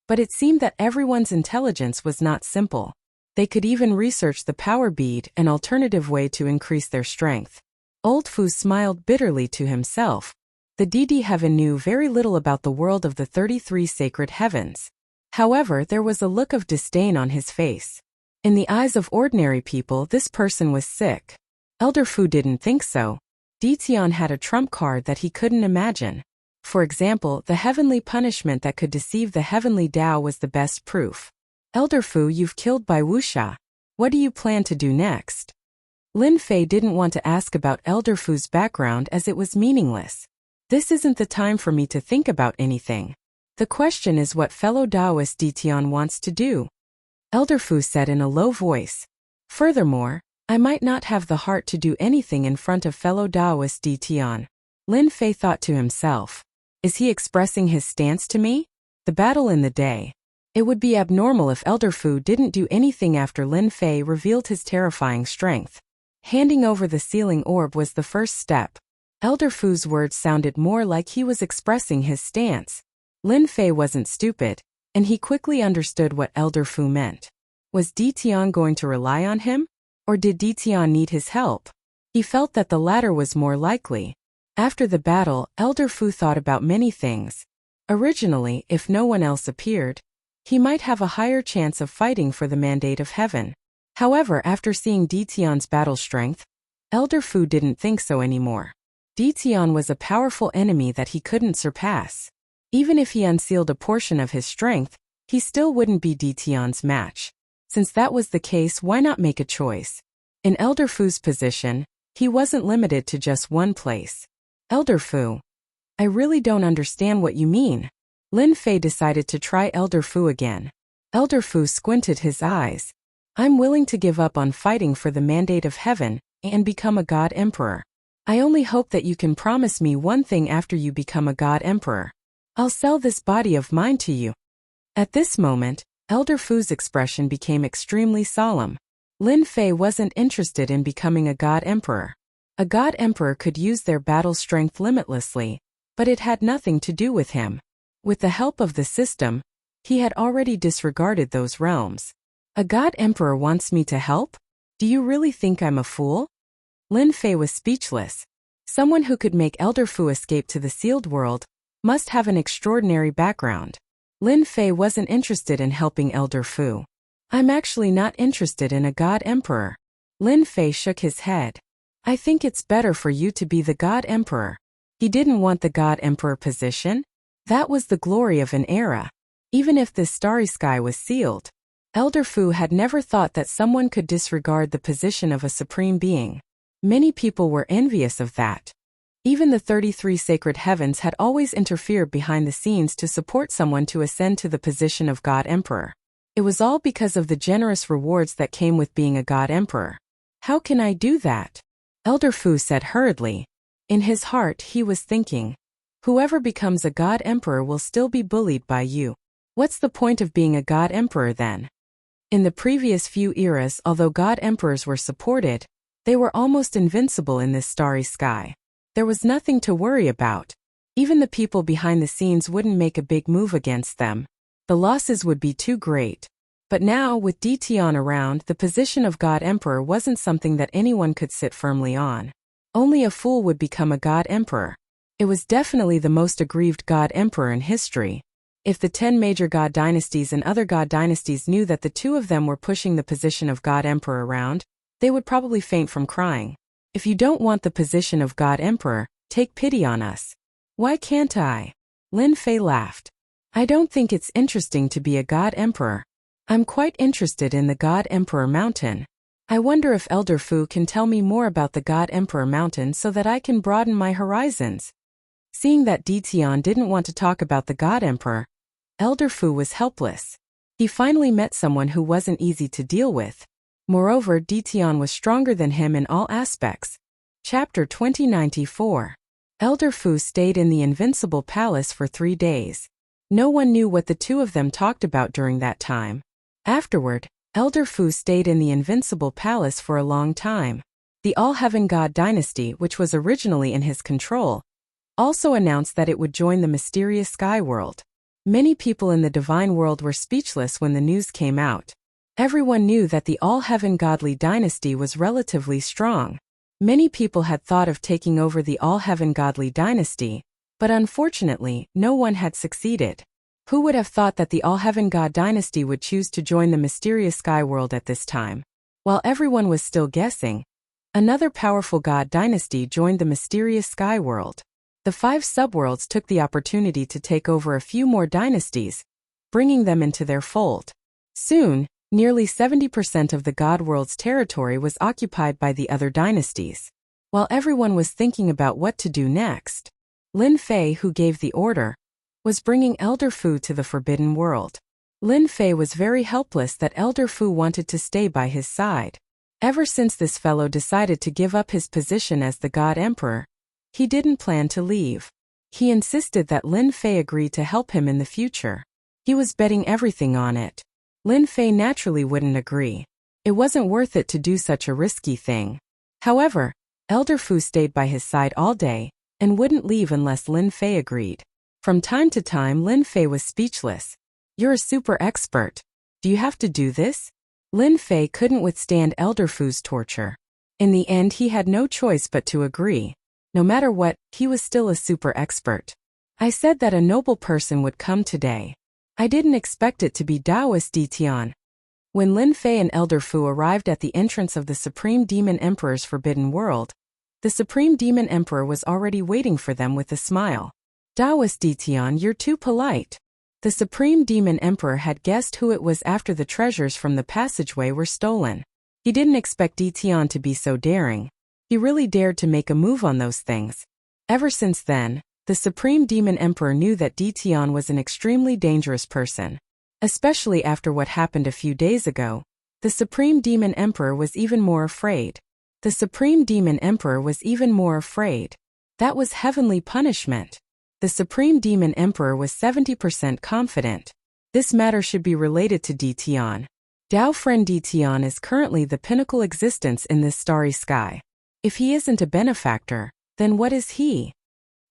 but it seemed that everyone's intelligence was not simple. They could even research the power bead, an alternative way to increase their strength. Old Fu smiled bitterly to himself. The DD Heaven knew very little about the world of the 33 sacred heavens. However, there was a look of disdain on his face. In the eyes of ordinary people, this person was sick. Elder Fu didn't think so. Ditian had a trump card that he couldn't imagine. For example, the heavenly punishment that could deceive the heavenly Tao was the best proof. Elder Fu, you've killed by Wuxia. What do you plan to do next? Lin Fei didn't want to ask about Elder Fu's background as it was meaningless. This isn't the time for me to think about anything. The question is what fellow Taoist Ditian wants to do. Elder Fu said in a low voice. Furthermore, I might not have the heart to do anything in front of fellow Taoist Ditian. Lin Fei thought to himself. Is he expressing his stance to me? The battle in the day. It would be abnormal if Elder Fu didn't do anything after Lin Fei revealed his terrifying strength. Handing over the sealing orb was the first step. Elder Fu's words sounded more like he was expressing his stance. Lin Fei wasn't stupid, and he quickly understood what Elder Fu meant. Was Ditian going to rely on him? Or did Ditian need his help? He felt that the latter was more likely. After the battle, Elder Fu thought about many things. Originally, if no one else appeared, he might have a higher chance of fighting for the mandate of heaven. However, after seeing Ditian's battle strength, Elder Fu didn't think so anymore. Ditian was a powerful enemy that he couldn't surpass. Even if he unsealed a portion of his strength, he still wouldn't be Ditian's match. Since that was the case, why not make a choice? In Elder Fu's position, he wasn't limited to just one place. Elder Fu. I really don't understand what you mean. Lin Fei decided to try Elder Fu again. Elder Fu squinted his eyes. I'm willing to give up on fighting for the mandate of heaven and become a God Emperor. I only hope that you can promise me one thing after you become a God Emperor. I'll sell this body of mine to you. At this moment, Elder Fu's expression became extremely solemn. Lin Fei wasn't interested in becoming a God Emperor. A God Emperor could use their battle strength limitlessly, but it had nothing to do with him. With the help of the system, he had already disregarded those realms. A God Emperor wants me to help? Do you really think I'm a fool? Lin Fei was speechless. Someone who could make Elder Fu escape to the sealed world must have an extraordinary background. Lin Fei wasn't interested in helping Elder Fu. I'm actually not interested in a God Emperor. Lin Fei shook his head. I think it's better for you to be the God Emperor. He didn't want the God Emperor position. That was the glory of an era. Even if this starry sky was sealed, Elder Fu had never thought that someone could disregard the position of a supreme being. Many people were envious of that. Even the 33 sacred heavens had always interfered behind the scenes to support someone to ascend to the position of God Emperor. It was all because of the generous rewards that came with being a God Emperor. How can I do that? Elder Fu said hurriedly. In his heart, he was thinking, whoever becomes a God Emperor will still be bullied by you. What's the point of being a God Emperor then? In the previous few eras, although God Emperors were supported, they were almost invincible in this starry sky. There was nothing to worry about. Even the people behind the scenes wouldn't make a big move against them. The losses would be too great. But now, with Ditian around, the position of God Emperor wasn't something that anyone could sit firmly on. Only a fool would become a God Emperor. It was definitely the most aggrieved God Emperor in history. If the 10 major God dynasties and other God dynasties knew that the two of them were pushing the position of God Emperor around, they would probably faint from crying. If you don't want the position of God Emperor, take pity on us. Why can't I? Lin Fei laughed. I don't think it's interesting to be a God Emperor. I'm quite interested in the God Emperor Mountain. I wonder if Elder Fu can tell me more about the God Emperor Mountain so that I can broaden my horizons. Seeing that Ditian didn't want to talk about the God Emperor, Elder Fu was helpless. He finally met someone who wasn't easy to deal with. Moreover, Ditian was stronger than him in all aspects. Chapter 2094. Elder Fu stayed in the Invincible Palace for 3 days. No one knew what the two of them talked about during that time. Afterward, Elder Fu stayed in the Invincible Palace for a long time. The All-Heaven God dynasty, which was originally in his control, also announced that it would join the mysterious Sky World. Many people in the divine world were speechless when the news came out. Everyone knew that the All-Heaven Godly dynasty was relatively strong. Many people had thought of taking over the All-Heaven Godly dynasty, but unfortunately, no one had succeeded. Who would have thought that the All-Heaven God dynasty would choose to join the mysterious sky world at this time? While everyone was still guessing, another powerful god dynasty joined the mysterious sky world. The 5 subworlds took the opportunity to take over a few more dynasties, bringing them into their fold. Soon, nearly 70% of the god world's territory was occupied by the other dynasties. While everyone was thinking about what to do next, Lin Fei, who gave the order, was bringing Elder Fu to the Forbidden World. Lin Fei was very helpless that Elder Fu wanted to stay by his side. Ever since this fellow decided to give up his position as the God Emperor, he didn't plan to leave. He insisted that Lin Fei agree to help him in the future. He was betting everything on it. Lin Fei naturally wouldn't agree. It wasn't worth it to do such a risky thing. However, Elder Fu stayed by his side all day and wouldn't leave unless Lin Fei agreed. From time to time, Lin Fei was speechless. "You're a super expert. Do you have to do this?" Lin Fei couldn't withstand Elder Fu's torture. In the end, he had no choice but to agree. No matter what, he was still a super expert. "I said that a noble person would come today. I didn't expect it to be Taoist Ditian." When Lin Fei and Elder Fu arrived at the entrance of the Supreme Demon Emperor's Forbidden World, the Supreme Demon Emperor was already waiting for them with a smile. "Taoist Ditian, you're too polite." The Supreme Demon Emperor had guessed who it was after the treasures from the passageway were stolen. He didn't expect Ditian to be so daring. He really dared to make a move on those things. Ever since then, the Supreme Demon Emperor knew that Ditian was an extremely dangerous person. Especially after what happened a few days ago, the Supreme Demon Emperor was even more afraid. The Supreme Demon Emperor was even more afraid. That was heavenly punishment. The Supreme Demon Emperor was 70% confident. This matter should be related to Ditian. Dao friend Ditian is currently the pinnacle existence in this starry sky. If he isn't a benefactor, then what is he?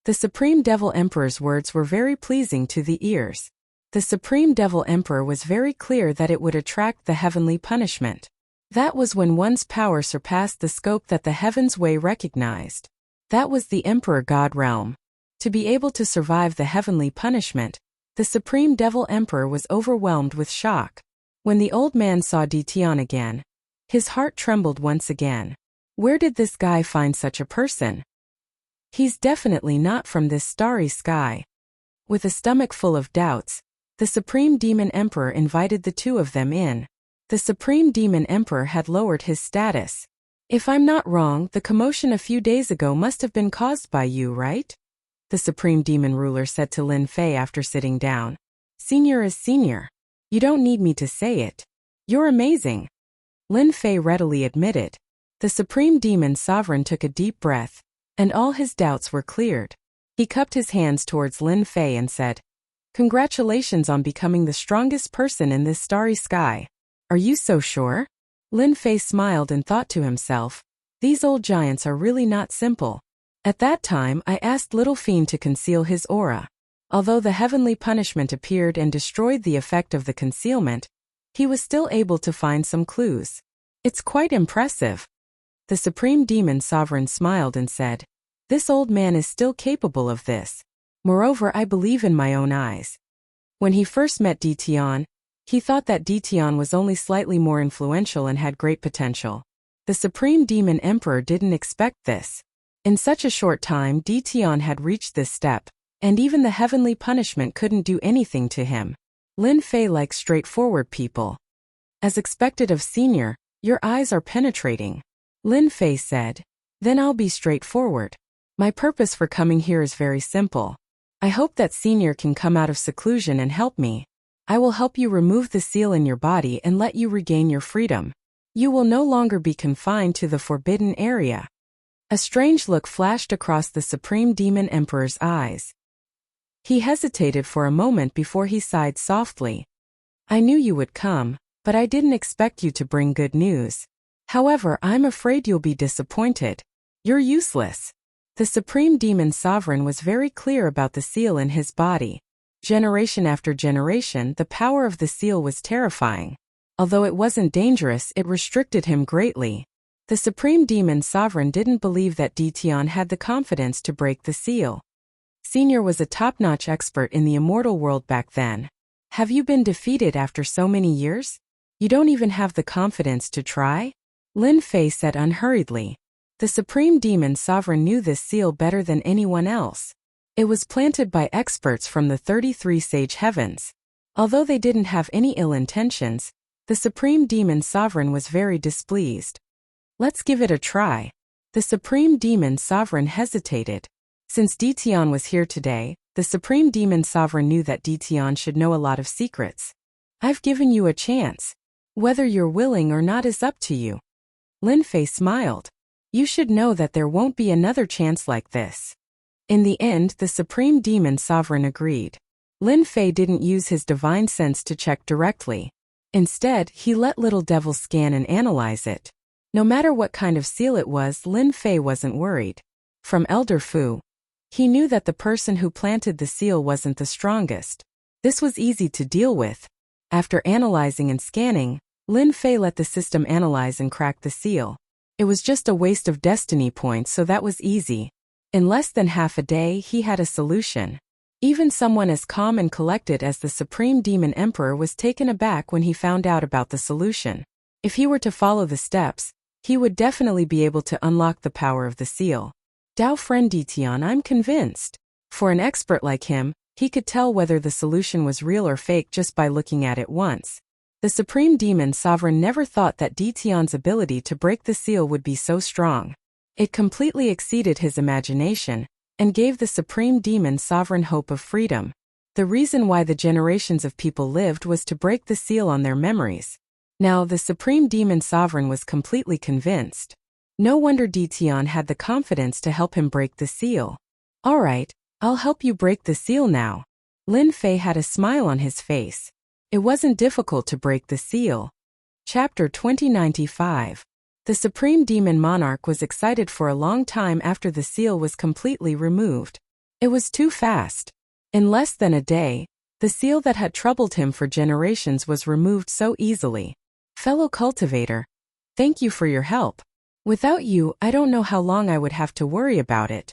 The Supreme Devil Emperor's words were very pleasing to the ears. The Supreme Devil Emperor was very clear that it would attract the heavenly punishment. That was when one's power surpassed the scope that the Heaven's Way recognized. That was the Emperor God realm. To be able to survive the heavenly punishment, the Supreme Devil Emperor was overwhelmed with shock. When the old man saw Ditian again, his heart trembled once again. Where did this guy find such a person? He's definitely not from this starry sky. With a stomach full of doubts, the Supreme Demon Emperor invited the two of them in. The Supreme Demon Emperor had lowered his status. "If I'm not wrong, the commotion a few days ago must have been caused by you, right?" the Supreme Demon Ruler said to Lin Fei after sitting down. "Senior is senior. You don't need me to say it. You're amazing," Lin Fei readily admitted. The Supreme Demon Sovereign took a deep breath, and all his doubts were cleared. He cupped his hands towards Lin Fei and said, "Congratulations on becoming the strongest person in this starry sky. Are you so sure?" Lin Fei smiled and thought to himself, "These old giants are really not simple." At that time, I asked Little Fiend to conceal his aura. Although the heavenly punishment appeared and destroyed the effect of the concealment, he was still able to find some clues. "It's quite impressive." The Supreme Demon Sovereign smiled and said, "This old man is still capable of this. Moreover, I believe in my own eyes." When he first met Ditian, he thought that Ditian was only slightly more influential and had great potential. The Supreme Demon Emperor didn't expect this. In such a short time, Ditian had reached this step, and even the heavenly punishment couldn't do anything to him. Lin Fei likes straightforward people. "As expected of senior, your eyes are penetrating," Lin Fei said. "Then I'll be straightforward. My purpose for coming here is very simple. I hope that senior can come out of seclusion and help me. I will help you remove the seal in your body and let you regain your freedom. You will no longer be confined to the forbidden area." A strange look flashed across the Supreme Demon Emperor's eyes. He hesitated for a moment before he sighed softly. "I knew you would come, but I didn't expect you to bring good news. However, I'm afraid you'll be disappointed. You're useless." The Supreme Demon Sovereign was very clear about the seal in his body. Generation after generation, the power of the seal was terrifying. Although it wasn't dangerous, it restricted him greatly. The Supreme Demon Sovereign didn't believe that Ditian had the confidence to break the seal. Senior was a top-notch expert in the immortal world back then. Have you been defeated after so many years? You don't even have the confidence to try? Lin Fei said unhurriedly. The Supreme Demon Sovereign knew this seal better than anyone else. It was planted by experts from the 33 Sage Heavens. Although they didn't have any ill intentions, the Supreme Demon Sovereign was very displeased. Let's give it a try. The Supreme Demon Sovereign hesitated. Since Ditian was here today, the Supreme Demon Sovereign knew that Ditian should know a lot of secrets. I've given you a chance. Whether you're willing or not is up to you. Lin Fei smiled. You should know that there won't be another chance like this. In the end, the Supreme Demon Sovereign agreed. Lin Fei didn't use his divine sense to check directly. Instead, he let Little Devil scan and analyze it. No matter what kind of seal it was, Lin Fei wasn't worried. From Elder Fu, he knew that the person who planted the seal wasn't the strongest. This was easy to deal with. After analyzing and scanning, Lin Fei let the system analyze and crack the seal. It was just a waste of destiny points, so that was easy. In less than half a day, he had a solution. Even someone as calm and collected as the Supreme Demon Emperor was taken aback when he found out about the solution. If he were to follow the steps, he would definitely be able to unlock the power of the seal. Dao friend Ditian, I'm convinced. For an expert like him, he could tell whether the solution was real or fake just by looking at it once. The Supreme Demon Sovereign never thought that Ditian's ability to break the seal would be so strong. It completely exceeded his imagination, and gave the Supreme Demon Sovereign hope of freedom. The reason why the generations of people lived was to break the seal on their memories. Now the Supreme Demon Sovereign was completely convinced. No wonder Ditian had the confidence to help him break the seal. Alright, I'll help you break the seal now. Lin Fei had a smile on his face. It wasn't difficult to break the seal. Chapter 2095. The Supreme Demon Monarch was excited for a long time after the seal was completely removed. It was too fast. In less than a day, the seal that had troubled him for generations was removed so easily. Fellow cultivator, thank you for your help. Without you, I don't know how long I would have to worry about it.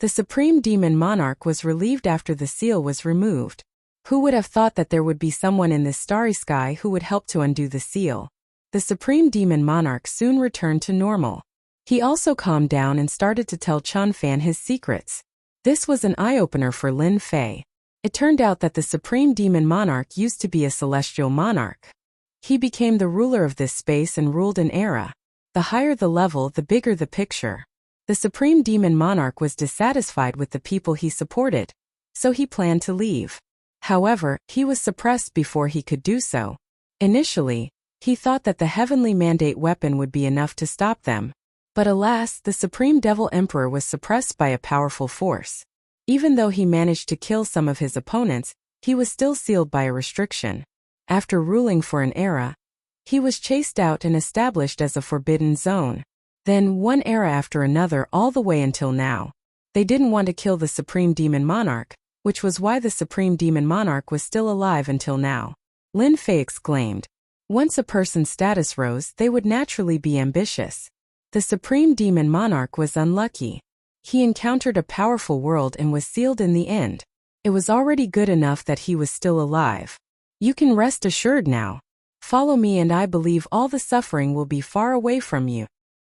The Supreme Demon Monarch was relieved after the seal was removed. Who would have thought that there would be someone in this starry sky who would help to undo the seal? The Supreme Demon Monarch soon returned to normal. He also calmed down and started to tell Chun Fan his secrets. This was an eye-opener for Lin Fei. It turned out that the Supreme Demon Monarch used to be a celestial monarch. He became the ruler of this space and ruled an era. The higher the level, the bigger the picture. The Supreme Demon Monarch was dissatisfied with the people he supported, so he planned to leave. However, he was suppressed before he could do so. Initially, he thought that the Heavenly Mandate weapon would be enough to stop them. But alas, the Supreme Devil Emperor was suppressed by a powerful force. Even though he managed to kill some of his opponents, he was still sealed by a restriction. After ruling for an era, he was chased out and established as a forbidden zone. Then one era after another all the way until now. They didn't want to kill the Supreme Demon Monarch, which was why the Supreme Demon Monarch was still alive until now. Lin Fei exclaimed. Once a person's status rose, they would naturally be ambitious. The Supreme Demon Monarch was unlucky. He encountered a powerful world and was sealed in the end. It was already good enough that he was still alive. You can rest assured now. Follow me and I believe all the suffering will be far away from you.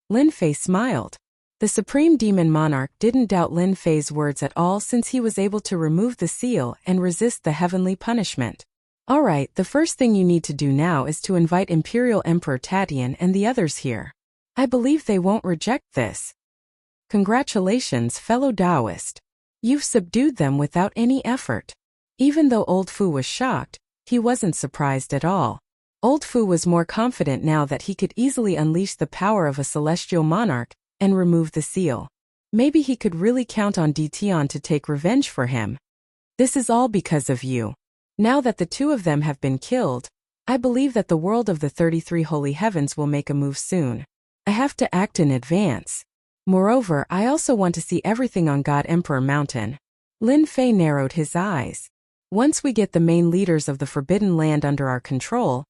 Lin Fei smiled. The Supreme Demon Monarch didn't doubt Lin Fei's words at all since he was able to remove the seal and resist the heavenly punishment. Alright, the first thing you need to do now is to invite Imperial Emperor Tatian and the others here. I believe they won't reject this. Congratulations, fellow Taoist. You've subdued them without any effort. Even though Old Fu was shocked, he wasn't surprised at all. Old Fu was more confident now that he could easily unleash the power of a celestial monarch and remove the seal. Maybe he could really count on Ditian to take revenge for him. This is all because of you. Now that the two of them have been killed, I believe that the world of the 33 Holy Heavens will make a move soon. I have to act in advance. Moreover, I also want to see everything on God Emperor Mountain. Lin Fei narrowed his eyes. Once we get the main leaders of the Forbidden Land under our control,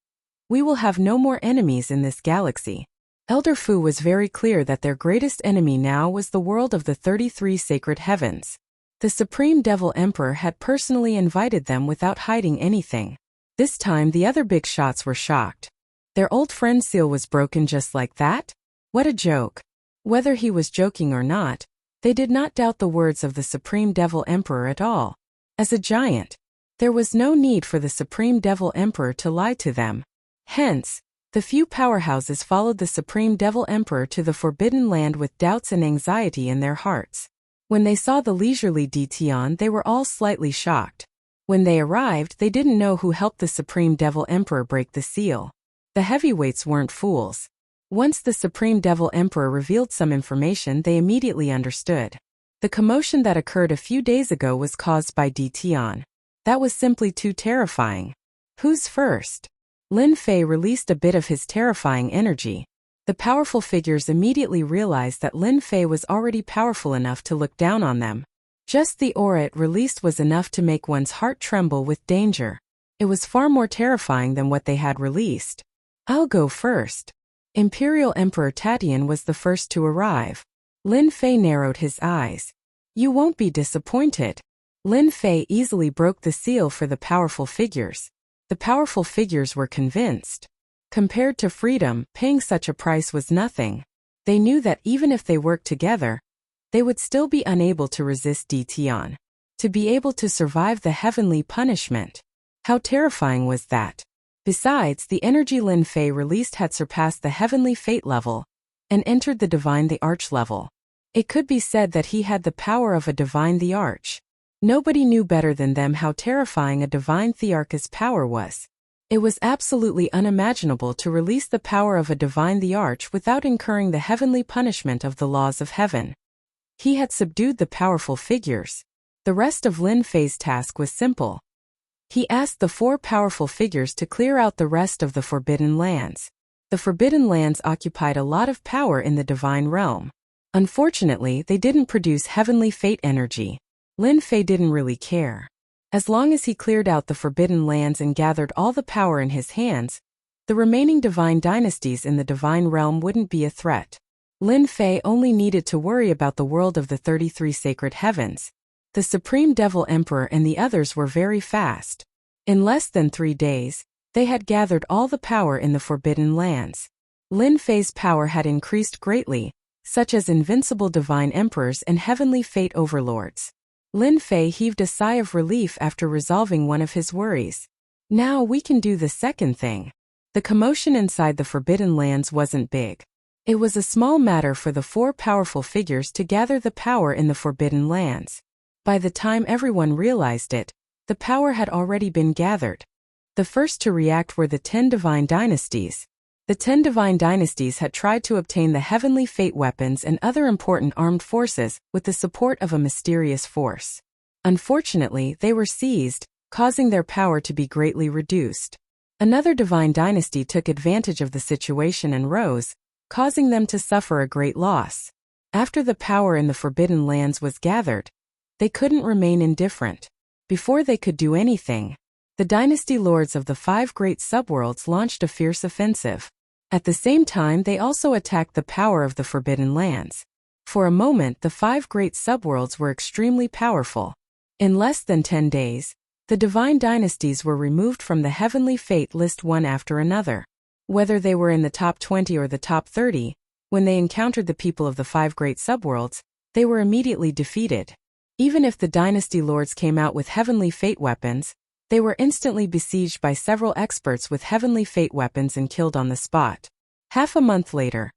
We will have no more enemies in this galaxy. Elder Fu was very clear that their greatest enemy now was the world of the 33 sacred heavens. The Supreme Devil Emperor had personally invited them without hiding anything. This time the other big shots were shocked. Their old friend seal was broken just like that? What a joke. Whether he was joking or not, they did not doubt the words of the Supreme Devil Emperor at all. As a giant, there was no need for the Supreme Devil Emperor to lie to them. Hence, the few powerhouses followed the Supreme Devil Emperor to the Forbidden Land with doubts and anxiety in their hearts. When they saw the leisurely Dition, they were all slightly shocked. When they arrived, they didn't know who helped the Supreme Devil Emperor break the seal. The heavyweights weren't fools. Once the Supreme Devil Emperor revealed some information, they immediately understood. The commotion that occurred a few days ago was caused by Dition. That was simply too terrifying. Who's first? Lin Fei released a bit of his terrifying energy. The powerful figures immediately realized that Lin Fei was already powerful enough to look down on them. Just the aura it released was enough to make one's heart tremble with danger. It was far more terrifying than what they had released. I'll go first. Imperial Emperor Tatian was the first to arrive. Lin Fei narrowed his eyes. You won't be disappointed. Lin Fei easily broke the seal for the powerful figures. The powerful figures were convinced. Compared to freedom, paying such a price was nothing. They knew that even if they worked together, they would still be unable to resist Dition. To be able to survive the heavenly punishment. How terrifying was that? Besides, the energy Lin Fei released had surpassed the heavenly fate level and entered the divine the arch level. It could be said that he had the power of a divine the arch. Nobody knew better than them how terrifying a divine thearch's power was. It was absolutely unimaginable to release the power of a divine the arch without incurring the heavenly punishment of the laws of heaven. He had subdued the powerful figures. The rest of Lin Fei's task was simple. He asked the 4 powerful figures to clear out the rest of the Forbidden Lands. The Forbidden Lands occupied a lot of power in the divine realm. Unfortunately, they didn't produce heavenly fate energy. Lin Fei didn't really care. As long as he cleared out the Forbidden Lands and gathered all the power in his hands, the remaining divine dynasties in the divine realm wouldn't be a threat. Lin Fei only needed to worry about the world of the 33 sacred heavens. The Supreme Devil Emperor and the others were very fast. In less than 3 days, they had gathered all the power in the Forbidden Lands. Lin Fei's power had increased greatly, such as invincible divine emperors and heavenly fate overlords. Lin Fei heaved a sigh of relief after resolving one of his worries. Now we can do the second thing. The commotion inside the Forbidden Lands wasn't big. It was a small matter for the 4 powerful figures to gather the power in the Forbidden Lands. By the time everyone realized it, the power had already been gathered. The first to react were the 10 divine dynasties. The 10 divine dynasties had tried to obtain the heavenly fate weapons and other important armed forces with the support of a mysterious force. Unfortunately, they were seized, causing their power to be greatly reduced. Another divine dynasty took advantage of the situation and rose, causing them to suffer a great loss. After the power in the Forbidden Lands was gathered, they couldn't remain indifferent. Before they could do anything, the dynasty lords of the 5 great subworlds launched a fierce offensive. At the same time, they also attacked the power of the Forbidden Lands. For a moment, the 5 great subworlds were extremely powerful. In less than 10 days, the divine dynasties were removed from the heavenly fate list one after another. Whether they were in the top 20 or the top 30, when they encountered the people of the 5 great subworlds, they were immediately defeated. Even if the dynasty lords came out with heavenly fate weapons, they were instantly besieged by several experts with heavenly fate weapons and killed on the spot. Half a month later,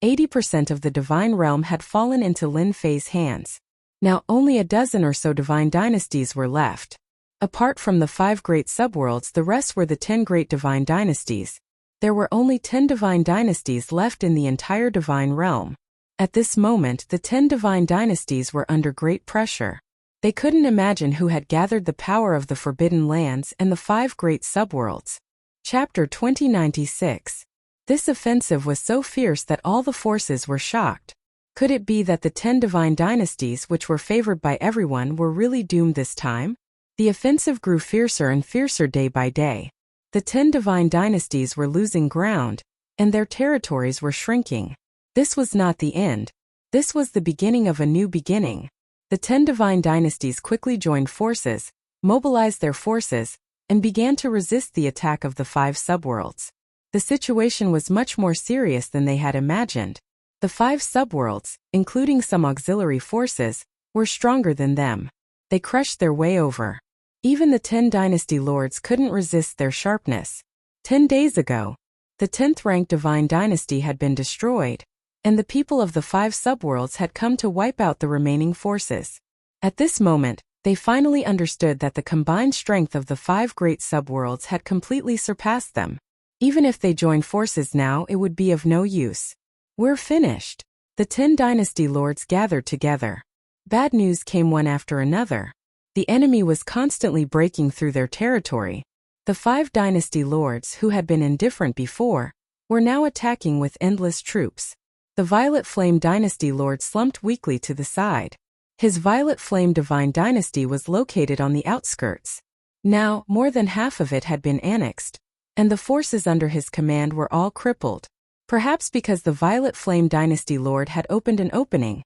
80% of the divine realm had fallen into Lin Fei's hands. Now only a dozen or so divine dynasties were left. Apart from the 5 great subworlds, the rest were the 10 great divine dynasties. There were only 10 divine dynasties left in the entire divine realm. At this moment, the 10 divine dynasties were under great pressure. They couldn't imagine who had gathered the power of the Forbidden Lands and the 5 great subworlds. Chapter 2096. This offensive was so fierce that all the forces were shocked. Could it be that the 10 divine dynasties, which were favored by everyone, were really doomed this time? The offensive grew fiercer and fiercer day by day. The 10 divine dynasties were losing ground, and their territories were shrinking. This was not the end. This was the beginning of a new beginning. The 10 divine dynasties quickly joined forces, mobilized their forces, and began to resist the attack of the 5 subworlds. The situation was much more serious than they had imagined. The 5 subworlds, including some auxiliary forces, were stronger than them. They crushed their way over. Even the 10 dynasty lords couldn't resist their sharpness. 10 days ago, the 10th ranked divine dynasty had been destroyed, and the people of the 5 subworlds had come to wipe out the remaining forces. At this moment, they finally understood that the combined strength of the 5 great subworlds had completely surpassed them. Even if they joined forces now, it would be of no use. We're finished. The 10 dynasty lords gathered together. Bad news came one after another. The enemy was constantly breaking through their territory. The 5 dynasty lords, who had been indifferent before, were now attacking with endless troops. The Violet Flame dynasty lord slumped weakly to the side. His Violet Flame divine dynasty was located on the outskirts. Now, more than half of it had been annexed, and the forces under his command were all crippled. Perhaps because the Violet Flame dynasty lord had opened an opening.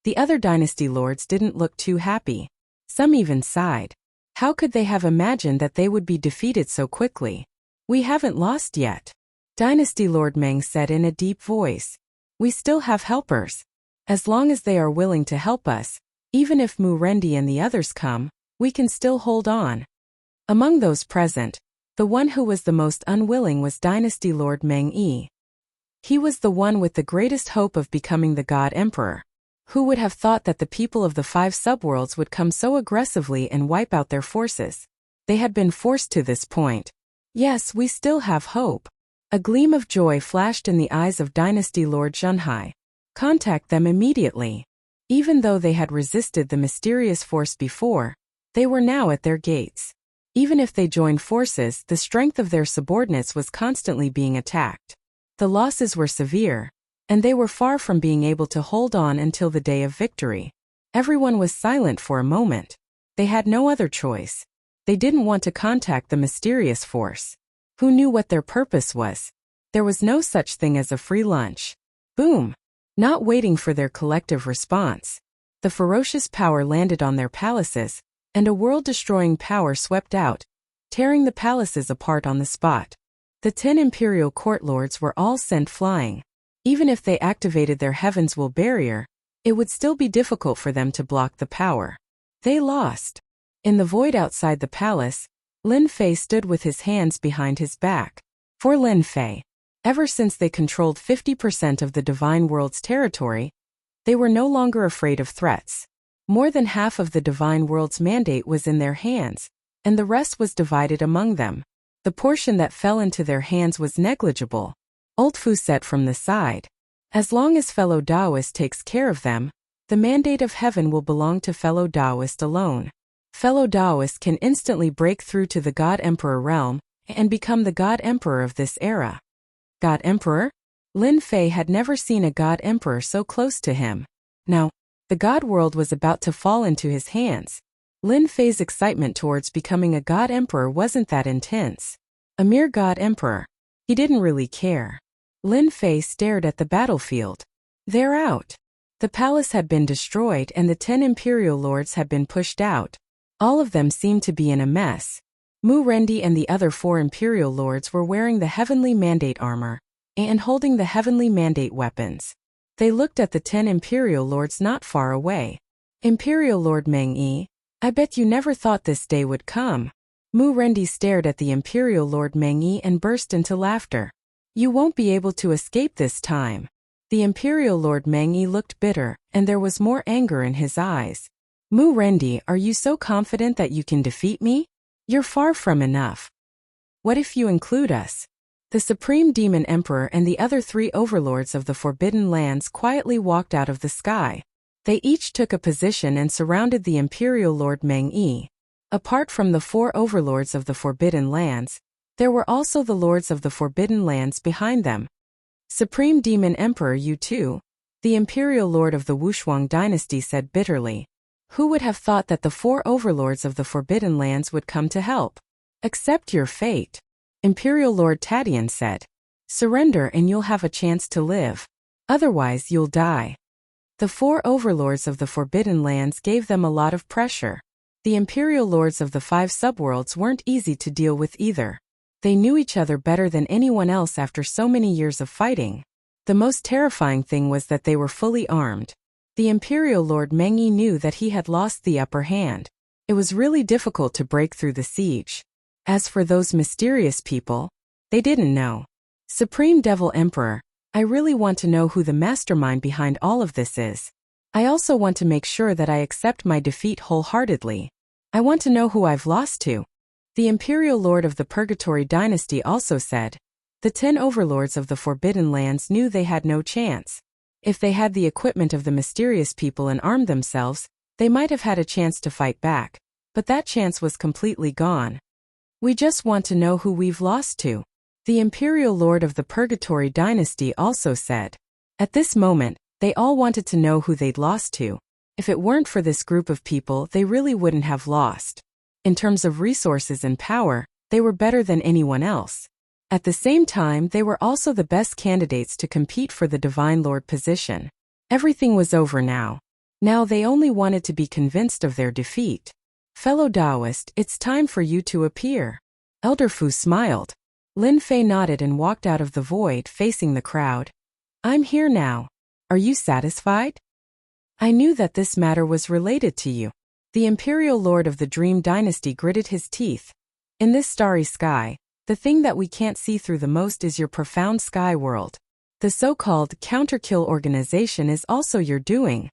The other dynasty lords didn't look too happy. Some even sighed. How could they have imagined that they would be defeated so quickly? We haven't lost yet. Dynasty Lord Meng said in a deep voice. We still have helpers. As long as they are willing to help us, even if Mu Rendi and the others come, we can still hold on. Among those present, the one who was the most unwilling was Dynasty Lord Meng Yi. He was the one with the greatest hope of becoming the God Emperor. Who would have thought that the people of the 5 subworlds would come so aggressively and wipe out their forces? They had been forced to this point. Yes, we still have hope. A gleam of joy flashed in the eyes of Dynasty Lord Zhenhai. Contact them immediately. Even though they had resisted the mysterious force before, they were now at their gates. Even if they joined forces, the strength of their subordinates was constantly being attacked. The losses were severe, and they were far from being able to hold on until the day of victory. Everyone was silent for a moment. They had no other choice. They didn't want to contact the mysterious force. Who knew what their purpose was? There was no such thing as a free lunch. Boom! Not waiting for their collective response. The ferocious power landed on their palaces, and a world-destroying power swept out, tearing the palaces apart on the spot. The 10 imperial court lords were all sent flying. Even if they activated their Heaven's Will barrier, it would still be difficult for them to block the power. They lost. In the void outside the palace, Lin Fei stood with his hands behind his back. For Lin Fei, ever since they controlled 50% of the Divine World's territory, they were no longer afraid of threats. More than half of the Divine World's mandate was in their hands, and the rest was divided among them. The portion that fell into their hands was negligible. Old Fu said from the side. As long as fellow Taoist takes care of them, the mandate of heaven will belong to fellow Taoist alone. Fellow Taoist can instantly break through to the God Emperor realm and become the God Emperor of this era. God Emperor? Lin Fei had never seen a God Emperor so close to him. Now, the God world was about to fall into his hands. Lin Fei's excitement towards becoming a God Emperor wasn't that intense. A mere God Emperor. He didn't really care. Lin Fei stared at the battlefield. They're out. The palace had been destroyed and the 10 imperial lords had been pushed out. All of them seemed to be in a mess. Mu Rendi and the other 4 imperial lords were wearing the heavenly mandate armor and holding the heavenly mandate weapons. They looked at the 10 imperial lords not far away. Imperial Lord Meng Yi, I bet you never thought this day would come. Mu Rendi stared at the Imperial Lord Meng Yi and burst into laughter. You won't be able to escape this time. The Imperial Lord Meng Yi looked bitter, and there was more anger in his eyes. Mu Rendi, are you so confident that you can defeat me? You're far from enough. What if you include us? The Supreme Demon Emperor and the other 3 overlords of the Forbidden Lands quietly walked out of the sky. They each took a position and surrounded the Imperial Lord Meng Yi. Apart from the 4 overlords of the Forbidden Lands, there were also the lords of the Forbidden Lands behind them. Supreme Demon Emperor, you too? The Imperial Lord of the Wushuang dynasty said bitterly. Who would have thought that the 4 overlords of the Forbidden Lands would come to help? Accept your fate. Imperial Lord Tadian said. Surrender and you'll have a chance to live. Otherwise you'll die. The 4 overlords of the Forbidden Lands gave them a lot of pressure. The Imperial Lords of the 5 subworlds weren't easy to deal with either. They knew each other better than anyone else after so many years of fighting. The most terrifying thing was that they were fully armed. The Imperial Lord Mengyi knew that he had lost the upper hand. It was really difficult to break through the siege. As for those mysterious people, they didn't know. Supreme Devil Emperor, I really want to know who the mastermind behind all of this is. I also want to make sure that I accept my defeat wholeheartedly. I want to know who I've lost to. The Imperial Lord of the Purgatory Dynasty also said. The 10 overlords of the Forbidden Lands knew they had no chance. If they had the equipment of the mysterious people and armed themselves, they might have had a chance to fight back, but that chance was completely gone. We just want to know who we've lost to. The Imperial Lord of the Purgatory Dynasty also said. At this moment, they all wanted to know who they'd lost to. If it weren't for this group of people, they really wouldn't have lost. In terms of resources and power, they were better than anyone else. At the same time, they were also the best candidates to compete for the Divine Lord position. Everything was over now. Now they only wanted to be convinced of their defeat. Fellow Taoist, it's time for you to appear. Elder Fu smiled. Lin Fei nodded and walked out of the void facing the crowd. I'm here now. Are you satisfied? I knew that this matter was related to you. The Imperial Lord of the Dream Dynasty gritted his teeth. In this starry sky, the thing that we can't see through the most is your profound sky world. The so-called counterkill organization is also your doing.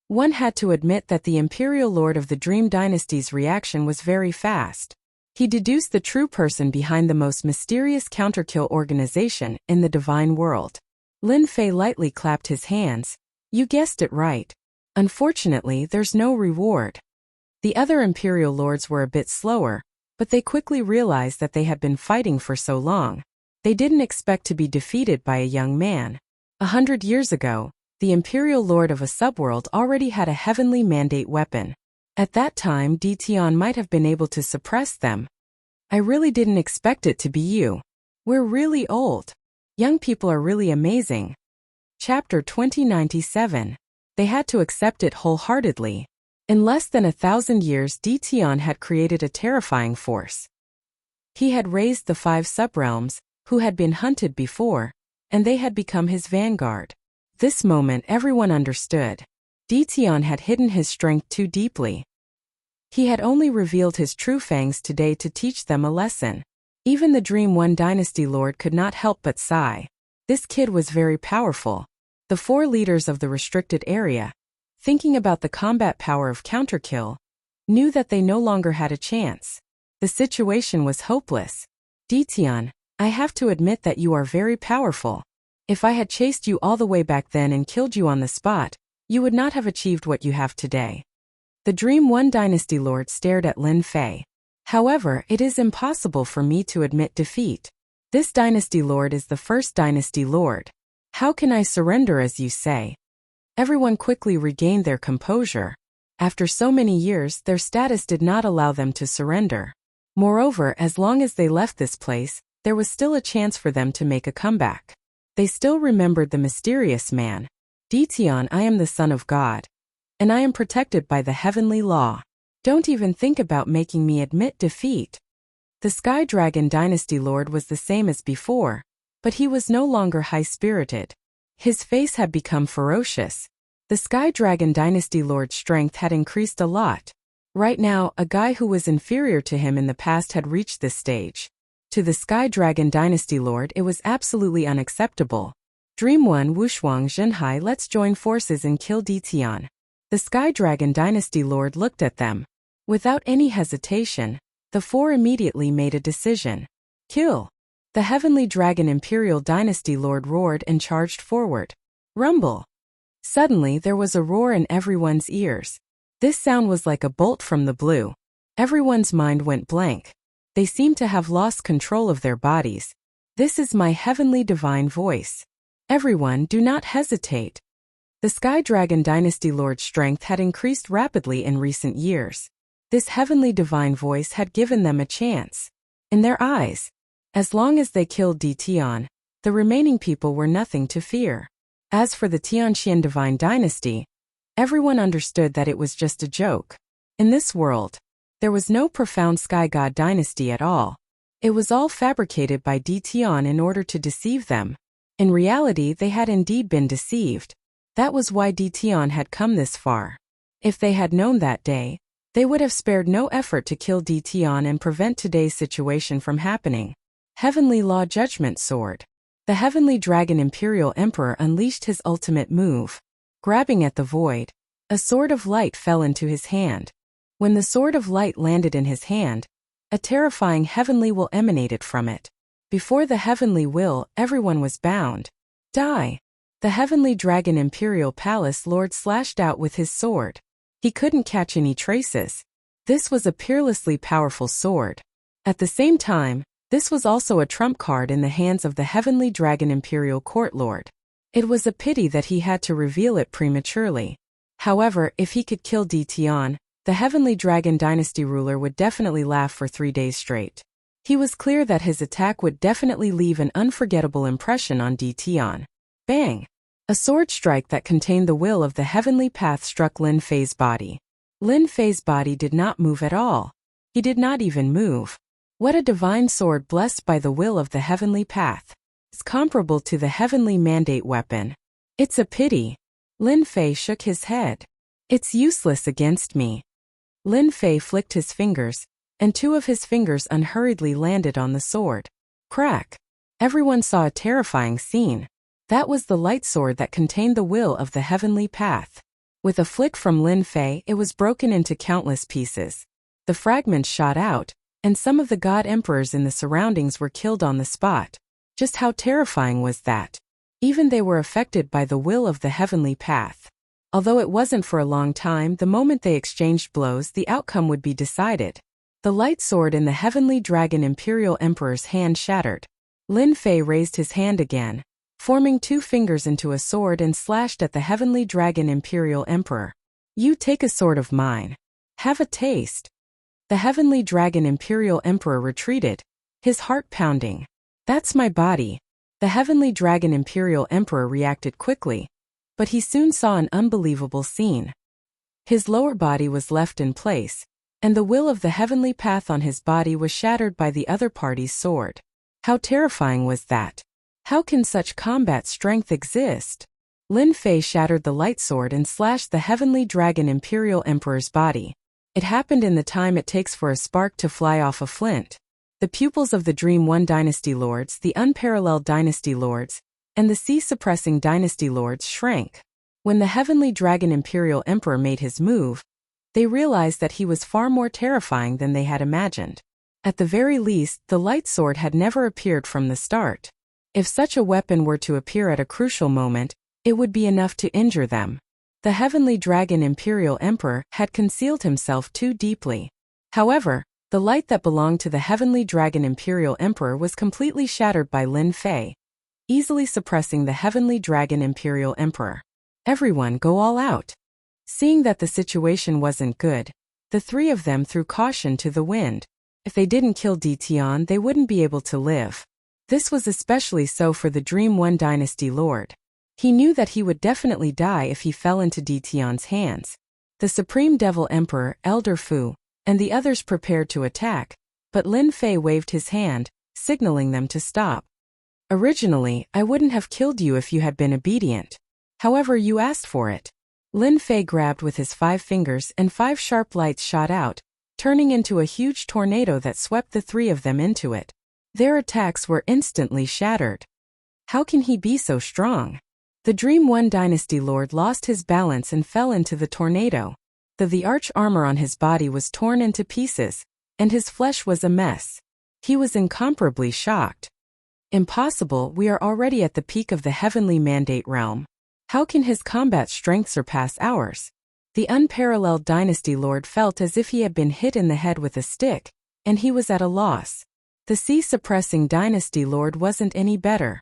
One had to admit that the Imperial Lord of the Dream Dynasty's reaction was very fast. He deduced the true person behind the most mysterious counterkill organization in the divine world. Lin Fei lightly clapped his hands. You guessed it right. Unfortunately, there's no reward. The other Imperial Lords were a bit slower, but they quickly realized that they had been fighting for so long. They didn't expect to be defeated by a young man. 100 years ago, the Imperial Lord of a subworld already had a heavenly mandate weapon. At that time, Tian might have been able to suppress them. I really didn't expect it to be you. We're really old. Young people are really amazing. Chapter 2097. They had to accept it wholeheartedly. In less than 1,000 years, Tian had created a terrifying force. He had raised the 5 subrealms, who had been hunted before, and they had become his vanguard. This moment everyone understood. Tian had hidden his strength too deeply. He had only revealed his true fangs today to teach them a lesson. Even the Dream One Dynasty Lord could not help but sigh. This kid was very powerful. The 4 leaders of the restricted area, thinking about the combat power of counterkill, knew that they no longer had a chance. The situation was hopeless. Tian, I have to admit that you are very powerful. If I had chased you all the way back then and killed you on the spot, you would not have achieved what you have today. The Dream One Dynasty Lord stared at Lin Fei. However, it is impossible for me to admit defeat. This Dynasty Lord is the first Dynasty Lord. How can I surrender as you say? Everyone quickly regained their composure. After so many years, their status did not allow them to surrender. Moreover, as long as they left this place, there was still a chance for them to make a comeback. They still remembered the mysterious man. Tian, I am the son of God. And I am protected by the heavenly law. Don't even think about making me admit defeat. The Sky Dragon Dynasty Lord was the same as before, but he was no longer high-spirited. His face had become ferocious. The Sky Dragon Dynasty Lord's strength had increased a lot. Right now, a guy who was inferior to him in the past had reached this stage. To the Sky Dragon Dynasty Lord, it was absolutely unacceptable. Dream One, Wushuang Zhenhai, let's join forces and kill Tian. The Sky Dragon Dynasty Lord looked at them. Without any hesitation, the 4 immediately made a decision. Kill. The Heavenly Dragon Imperial Dynasty Lord roared and charged forward. Rumble. Suddenly there was a roar in everyone's ears. This sound was like a bolt from the blue. Everyone's mind went blank. They seemed to have lost control of their bodies. This is my heavenly divine voice. Everyone, do not hesitate. The Sky Dragon Dynasty Lord's strength had increased rapidly in recent years. This heavenly divine voice had given them a chance. In their eyes, As long as they killed Di Tian, the remaining people were nothing to fear. As for the Tianqian divine dynasty, everyone understood that it was just a joke. In this world, there was no profound sky god dynasty at all. It was all fabricated by Di Tian in order to deceive them. In reality, they had indeed been deceived. That was why Di Tian had come this far. If they had known that day, they would have spared no effort to kill Di Tian and prevent today's situation from happening. Heavenly Law Judgment Sword. The Heavenly Dragon Imperial Emperor unleashed his ultimate move. Grabbing at the void, a sword of light fell into his hand. When the sword of light landed in his hand, a terrifying heavenly will emanated from it. Before the heavenly will, everyone was bound. Die! The Heavenly Dragon Imperial Palace Lord slashed out with his sword. He couldn't catch any traces. This was a peerlessly powerful sword. At the same time, this was also a trump card in the hands of the Heavenly Dragon Imperial Court Lord. It was a pity that he had to reveal it prematurely. However, if he could kill Di Tian, the Heavenly Dragon Dynasty ruler would definitely laugh for 3 days straight. He was clear that his attack would definitely leave an unforgettable impression on Di Tian. Bang! A sword strike that contained the will of the heavenly path struck Lin Fei's body. Lin Fei's body did not move at all. He did not even move. What a divine sword blessed by the will of the heavenly path. It's comparable to the heavenly mandate weapon. It's a pity. Lin Fei shook his head. It's useless against me. Lin Fei flicked his fingers, and 2 of his fingers unhurriedly landed on the sword. Crack! Everyone saw a terrifying scene. That was the light sword that contained the will of the heavenly path. With a flick from Lin Fei, it was broken into countless pieces. The fragments shot out, and some of the god emperors in the surroundings were killed on the spot. Just how terrifying was that? Even they were affected by the will of the heavenly path. Although it wasn't for a long time, the moment they exchanged blows, the outcome would be decided. The light sword in the Heavenly Dragon Imperial Emperor's hand shattered. Lin Fei raised his hand again, forming 2 fingers into a sword and slashed at the Heavenly Dragon Imperial Emperor. You take a sword of mine. Have a taste. The Heavenly Dragon Imperial Emperor retreated, his heart pounding. That's my body. The Heavenly Dragon Imperial Emperor reacted quickly, but he soon saw an unbelievable scene. His lower body was left in place, and the will of the heavenly path on his body was shattered by the other party's sword. How terrifying was that? How can such combat strength exist? Lin Fei shattered the light sword and slashed the Heavenly Dragon Imperial Emperor's body. It happened in the time it takes for a spark to fly off a flint. The pupils of the Dream One Dynasty Lords, the Unparalleled Dynasty Lords, and the Sea-Suppressing Dynasty Lords shrank. When the Heavenly Dragon Imperial Emperor made his move, they realized that he was far more terrifying than they had imagined. At the very least, the light sword had never appeared from the start. If such a weapon were to appear at a crucial moment, it would be enough to injure them. The Heavenly Dragon Imperial Emperor had concealed himself too deeply. However, the light that belonged to the Heavenly Dragon Imperial Emperor was completely shattered by Lin Fei, easily suppressing the Heavenly Dragon Imperial Emperor. Everyone go all out. Seeing that the situation wasn't good, the 3 of them threw caution to the wind. If they didn't kill Di Tian, they wouldn't be able to live. This was especially so for the Dream One Dynasty Lord. He knew that he would definitely die if he fell into Di Tian's hands. The Supreme Devil Emperor, Elder Fu, and the others prepared to attack, but Lin Fei waved his hand, signaling them to stop. Originally, I wouldn't have killed you if you had been obedient. However, you asked for it. Lin Fei grabbed with his 5 fingers and 5 sharp lights shot out, turning into a huge tornado that swept the 3 of them into it. Their attacks were instantly shattered. How can he be so strong? The Dream One Dynasty Lord lost his balance and fell into the tornado. The arch armor on his body was torn into pieces, and his flesh was a mess. He was incomparably shocked. Impossible, we are already at the peak of the Heavenly Mandate realm. How can his combat strength surpass ours? The Unparalleled Dynasty Lord felt as if he had been hit in the head with a stick, and he was at a loss. The Sea-Suppressing Dynasty Lord wasn't any better.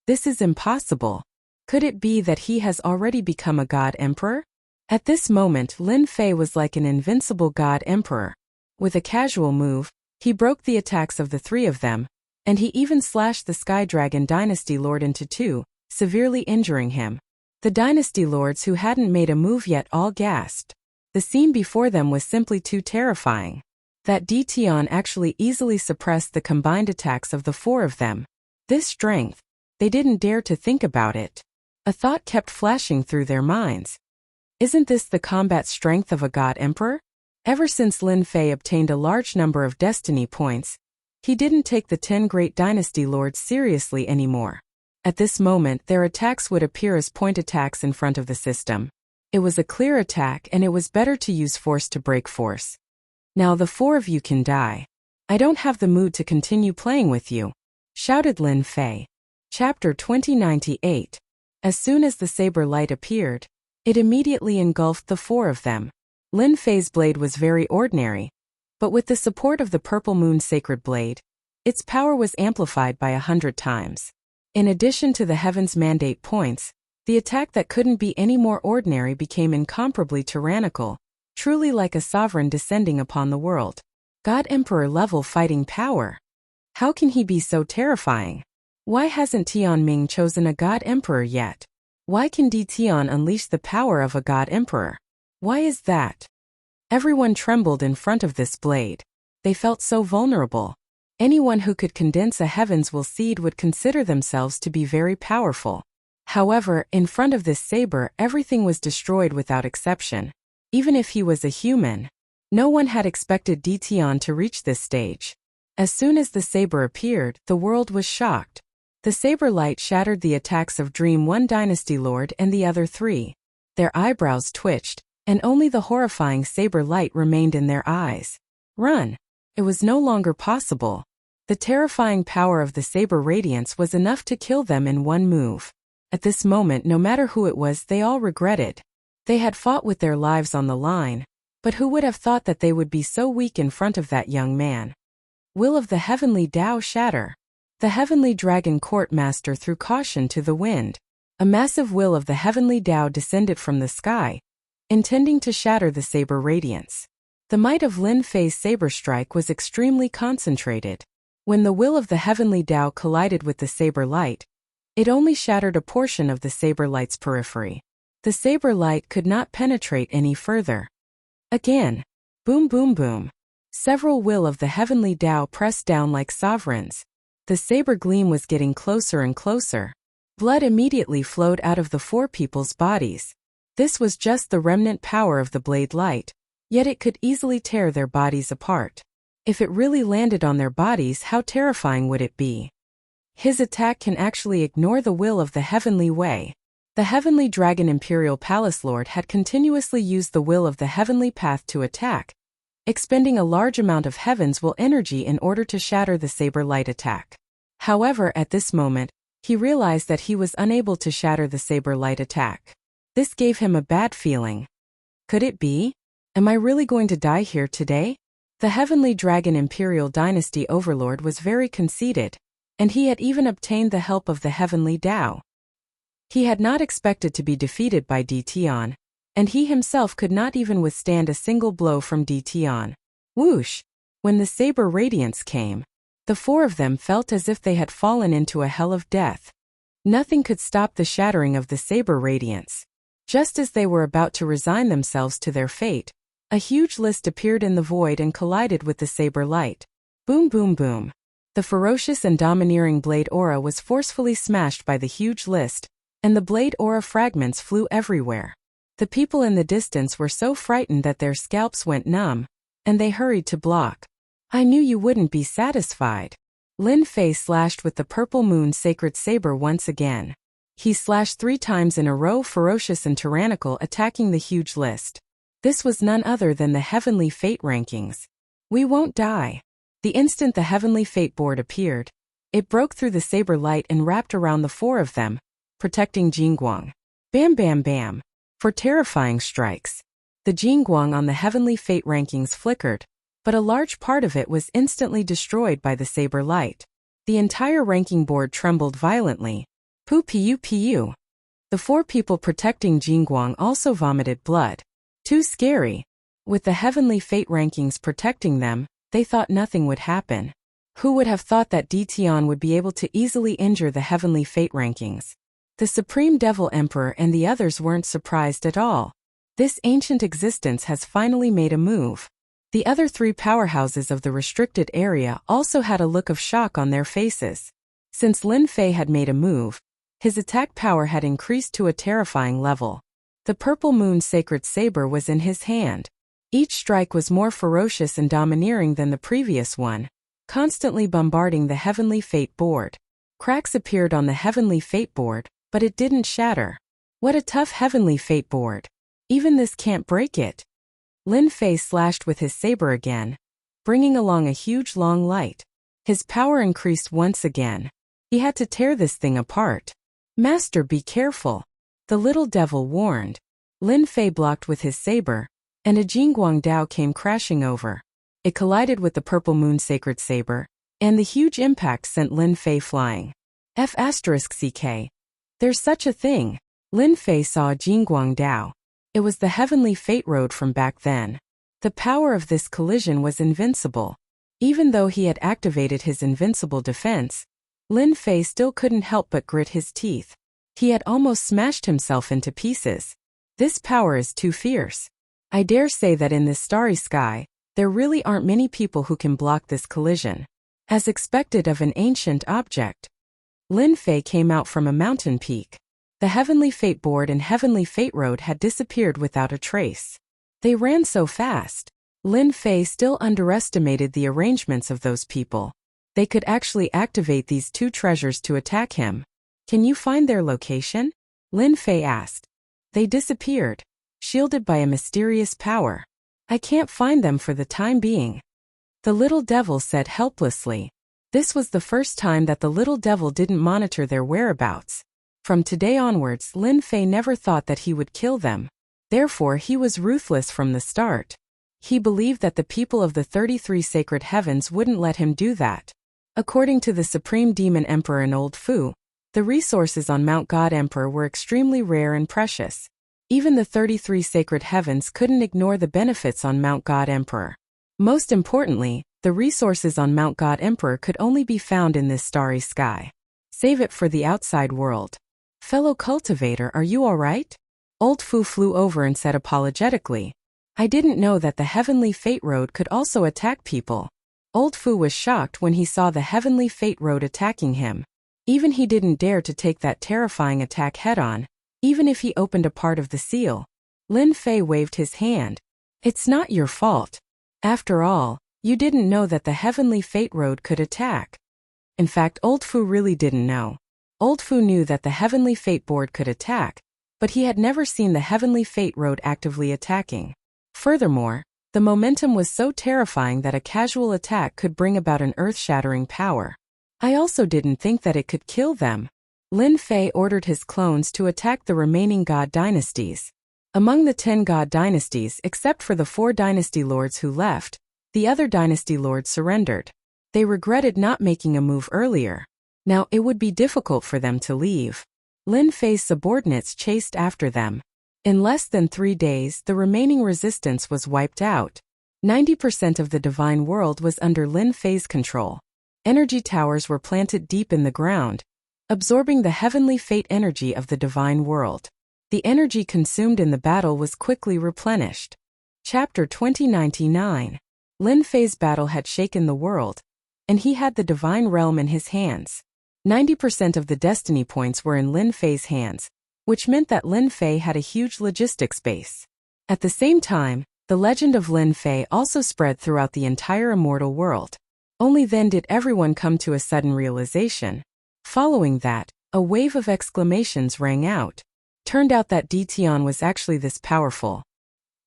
This is impossible. Could it be that he has already become a god emperor? At this moment, Lin Fei was like an invincible god emperor. With a casual move, he broke the attacks of the 3 of them, and he even slashed the Sky Dragon Dynasty Lord into two, severely injuring him. The Dynasty Lords who hadn't made a move yet all gasped. The scene before them was simply too terrifying. That Dition actually easily suppressed the combined attacks of the four of them. This strength, they didn't dare to think about it. A thought kept flashing through their minds. Isn't this the combat strength of a God Emperor? Ever since Lin Fei obtained a large number of destiny points, he didn't take the 10 great dynasty lords seriously anymore. At this moment, their attacks would appear as point attacks in front of the system. It was a clear attack, and it was better to use force to break force. Now the four of you can die. I don't have the mood to continue playing with you, shouted Lin Fei. Chapter 2098. As soon as the saber light appeared, it immediately engulfed the four of them. Lin Fei's blade was very ordinary, but with the support of the Purple Moon Sacred Blade, its power was amplified by 100 times. In addition to the Heaven's Mandate points, the attack that couldn't be any more ordinary became incomparably tyrannical, truly like a sovereign descending upon the world. God Emperor level fighting power. How can he be so terrifying? Why hasn't Tianming chosen a God Emperor yet? Why can Dition unleash the power of a God Emperor? Why is that? Everyone trembled in front of this blade. They felt so vulnerable. Anyone who could condense a heaven's will seed would consider themselves to be very powerful. However, in front of this saber, everything was destroyed without exception. Even if he was a human, no one had expected Dition to reach this stage. As soon as the saber appeared, the world was shocked. The saber light shattered the attacks of Dream One Dynasty Lord and the other three. Their eyebrows twitched, and only the horrifying saber light remained in their eyes. Run! It was no longer possible. The terrifying power of the saber radiance was enough to kill them in one move. At this moment, no matter who it was, they all regretted. They had fought with their lives on the line, but who would have thought that they would be so weak in front of that young man? Will of the Heavenly Tao shatter. The Heavenly Dragon Court Master threw caution to the wind. A massive will of the Heavenly Tao descended from the sky, intending to shatter the saber radiance. The might of Lin Fei's saber strike was extremely concentrated. When the will of the Heavenly Tao collided with the saber light, it only shattered a portion of the saber light's periphery. The saber light could not penetrate any further. Again. Boom boom boom. Several will of the Heavenly Tao pressed down like sovereigns. The saber gleam was getting closer and closer. Blood immediately flowed out of the four people's bodies. This was just the remnant power of the blade light, yet it could easily tear their bodies apart. If it really landed on their bodies, how terrifying would it be? His attack can actually ignore the will of the Heavenly Way. The Heavenly Dragon Imperial Palace Lord had continuously used the will of the Heavenly Path to attack, expending a large amount of Heaven's will energy in order to shatter the saber light attack. However, at this moment, he realized that he was unable to shatter the saber light attack. This gave him a bad feeling. Could it be? Am I really going to die here today? The Heavenly Dragon Imperial Dynasty Overlord was very conceited, and he had even obtained the help of the Heavenly Tao. He had not expected to be defeated by Dition, and he himself could not even withstand a single blow from Dition. Whoosh! When the saber radiance came, the four of them felt as if they had fallen into a hell of death. Nothing could stop the shattering of the saber radiance. Just as they were about to resign themselves to their fate, a huge list appeared in the void and collided with the saber light. Boom boom boom. The ferocious and domineering blade aura was forcefully smashed by the huge list, and the blade aura fragments flew everywhere. The people in the distance were so frightened that their scalps went numb, and they hurried to block. I knew you wouldn't be satisfied. Lin Fei slashed with the Purple Moon Sacred Saber once again. He slashed 3 times in a row, ferocious and tyrannical, attacking the huge list. This was none other than the Heavenly Fate rankings. We won't die. The instant the Heavenly Fate board appeared, it broke through the saber light and wrapped around the four of them, protecting Jingguang. Bam bam bam. For terrifying strikes. The Jingguang on the Heavenly Fate rankings flickered, but a large part of it was instantly destroyed by the saber light. The entire ranking board trembled violently. Poo pu pu. The 4 people protecting Jingguang also vomited blood. Too scary. With the Heavenly Fate rankings protecting them, they thought nothing would happen. Who would have thought that Tian would be able to easily injure the heavenly fate rankings? The Supreme Devil Emperor and the others weren't surprised at all. This ancient existence has finally made a move. The other three powerhouses of the restricted area also had a look of shock on their faces. Since Lin Fei had made a move, his attack power had increased to a terrifying level. The Purple Moon Sacred Saber was in his hand. Each strike was more ferocious and domineering than the previous one, constantly bombarding the Heavenly Fate board. Cracks appeared on the Heavenly Fate board, but it didn't shatter. What a tough Heavenly Fate board. Even this can't break it. Lin Fei slashed with his saber again, bringing along a huge long light. His power increased once again. He had to tear this thing apart. Master, be careful, the little devil warned. Lin Fei blocked with his saber, and a Jingguang Dao came crashing over. It collided with the Purple Moon Sacred Saber, and the huge impact sent Lin Fei flying. F***CK. There's such a thing. Lin Fei saw a Jingguang Dao. It was the Heavenly Fate Road from back then. The power of this collision was invincible. Even though he had activated his invincible defense, Lin Fei still couldn't help but grit his teeth. He had almost smashed himself into pieces. This power is too fierce. I dare say that in this starry sky, there really aren't many people who can block this collision. As expected of an ancient object, Lin Fei came out from a mountain peak. The Heavenly Fate board and Heavenly Fate road had disappeared without a trace. They ran so fast. Lin Fei still underestimated the arrangements of those people. They could actually activate these two treasures to attack him. Can you find their location? Lin Fei asked. They disappeared, shielded by a mysterious power. I can't find them for the time being. The little devil said helplessly. This was the first time that the little devil didn't monitor their whereabouts. From today onwards, Lin Fei never thought that he would kill them. Therefore, he was ruthless from the start. He believed that the people of the 33 sacred heavens wouldn't let him do that. According to the Supreme Demon Emperor and Old Fu, the resources on Mount God Emperor were extremely rare and precious. Even the 33 sacred heavens couldn't ignore the benefits on Mount God Emperor. Most importantly, the resources on Mount God Emperor could only be found in this starry sky. Save it for the outside world. Fellow cultivator, are you all right? Old Fu flew over and said apologetically. I didn't know that the Heavenly Fate Road could also attack people. Old Fu was shocked when he saw the Heavenly Fate Road attacking him. Even he didn't dare to take that terrifying attack head-on, even if he opened a part of the seal. Lin Fei waved his hand. It's not your fault. After all, you didn't know that the Heavenly Fate Road could attack. In fact, Old Fu really didn't know. Old Fu knew that the Heavenly Fate Board could attack, but he had never seen the Heavenly Fate Road actively attacking. Furthermore, the momentum was so terrifying that a casual attack could bring about an earth-shattering power. I also didn't think that it could kill them. Lin Fei ordered his clones to attack the remaining god dynasties. Among the 10 god dynasties, except for the 4 dynasty lords who left, the other dynasty lords surrendered. They regretted not making a move earlier. Now it would be difficult for them to leave. Lin Fei's subordinates chased after them. In less than 3 days, the remaining resistance was wiped out. 90% of the divine world was under Lin Fei's control. Energy towers were planted deep in the ground, absorbing the heavenly fate energy of the divine world. The energy consumed in the battle was quickly replenished. Chapter 2099. Lin Fei's battle had shaken the world, and he had the divine realm in his hands. 90% of the destiny points were in Lin Fei's hands, which meant that Lin Fei had a huge logistics base. At the same time, the legend of Lin Fei also spread throughout the entire immortal world. Only then did everyone come to a sudden realization. Following that, a wave of exclamations rang out. Turned out that Tian was actually this powerful.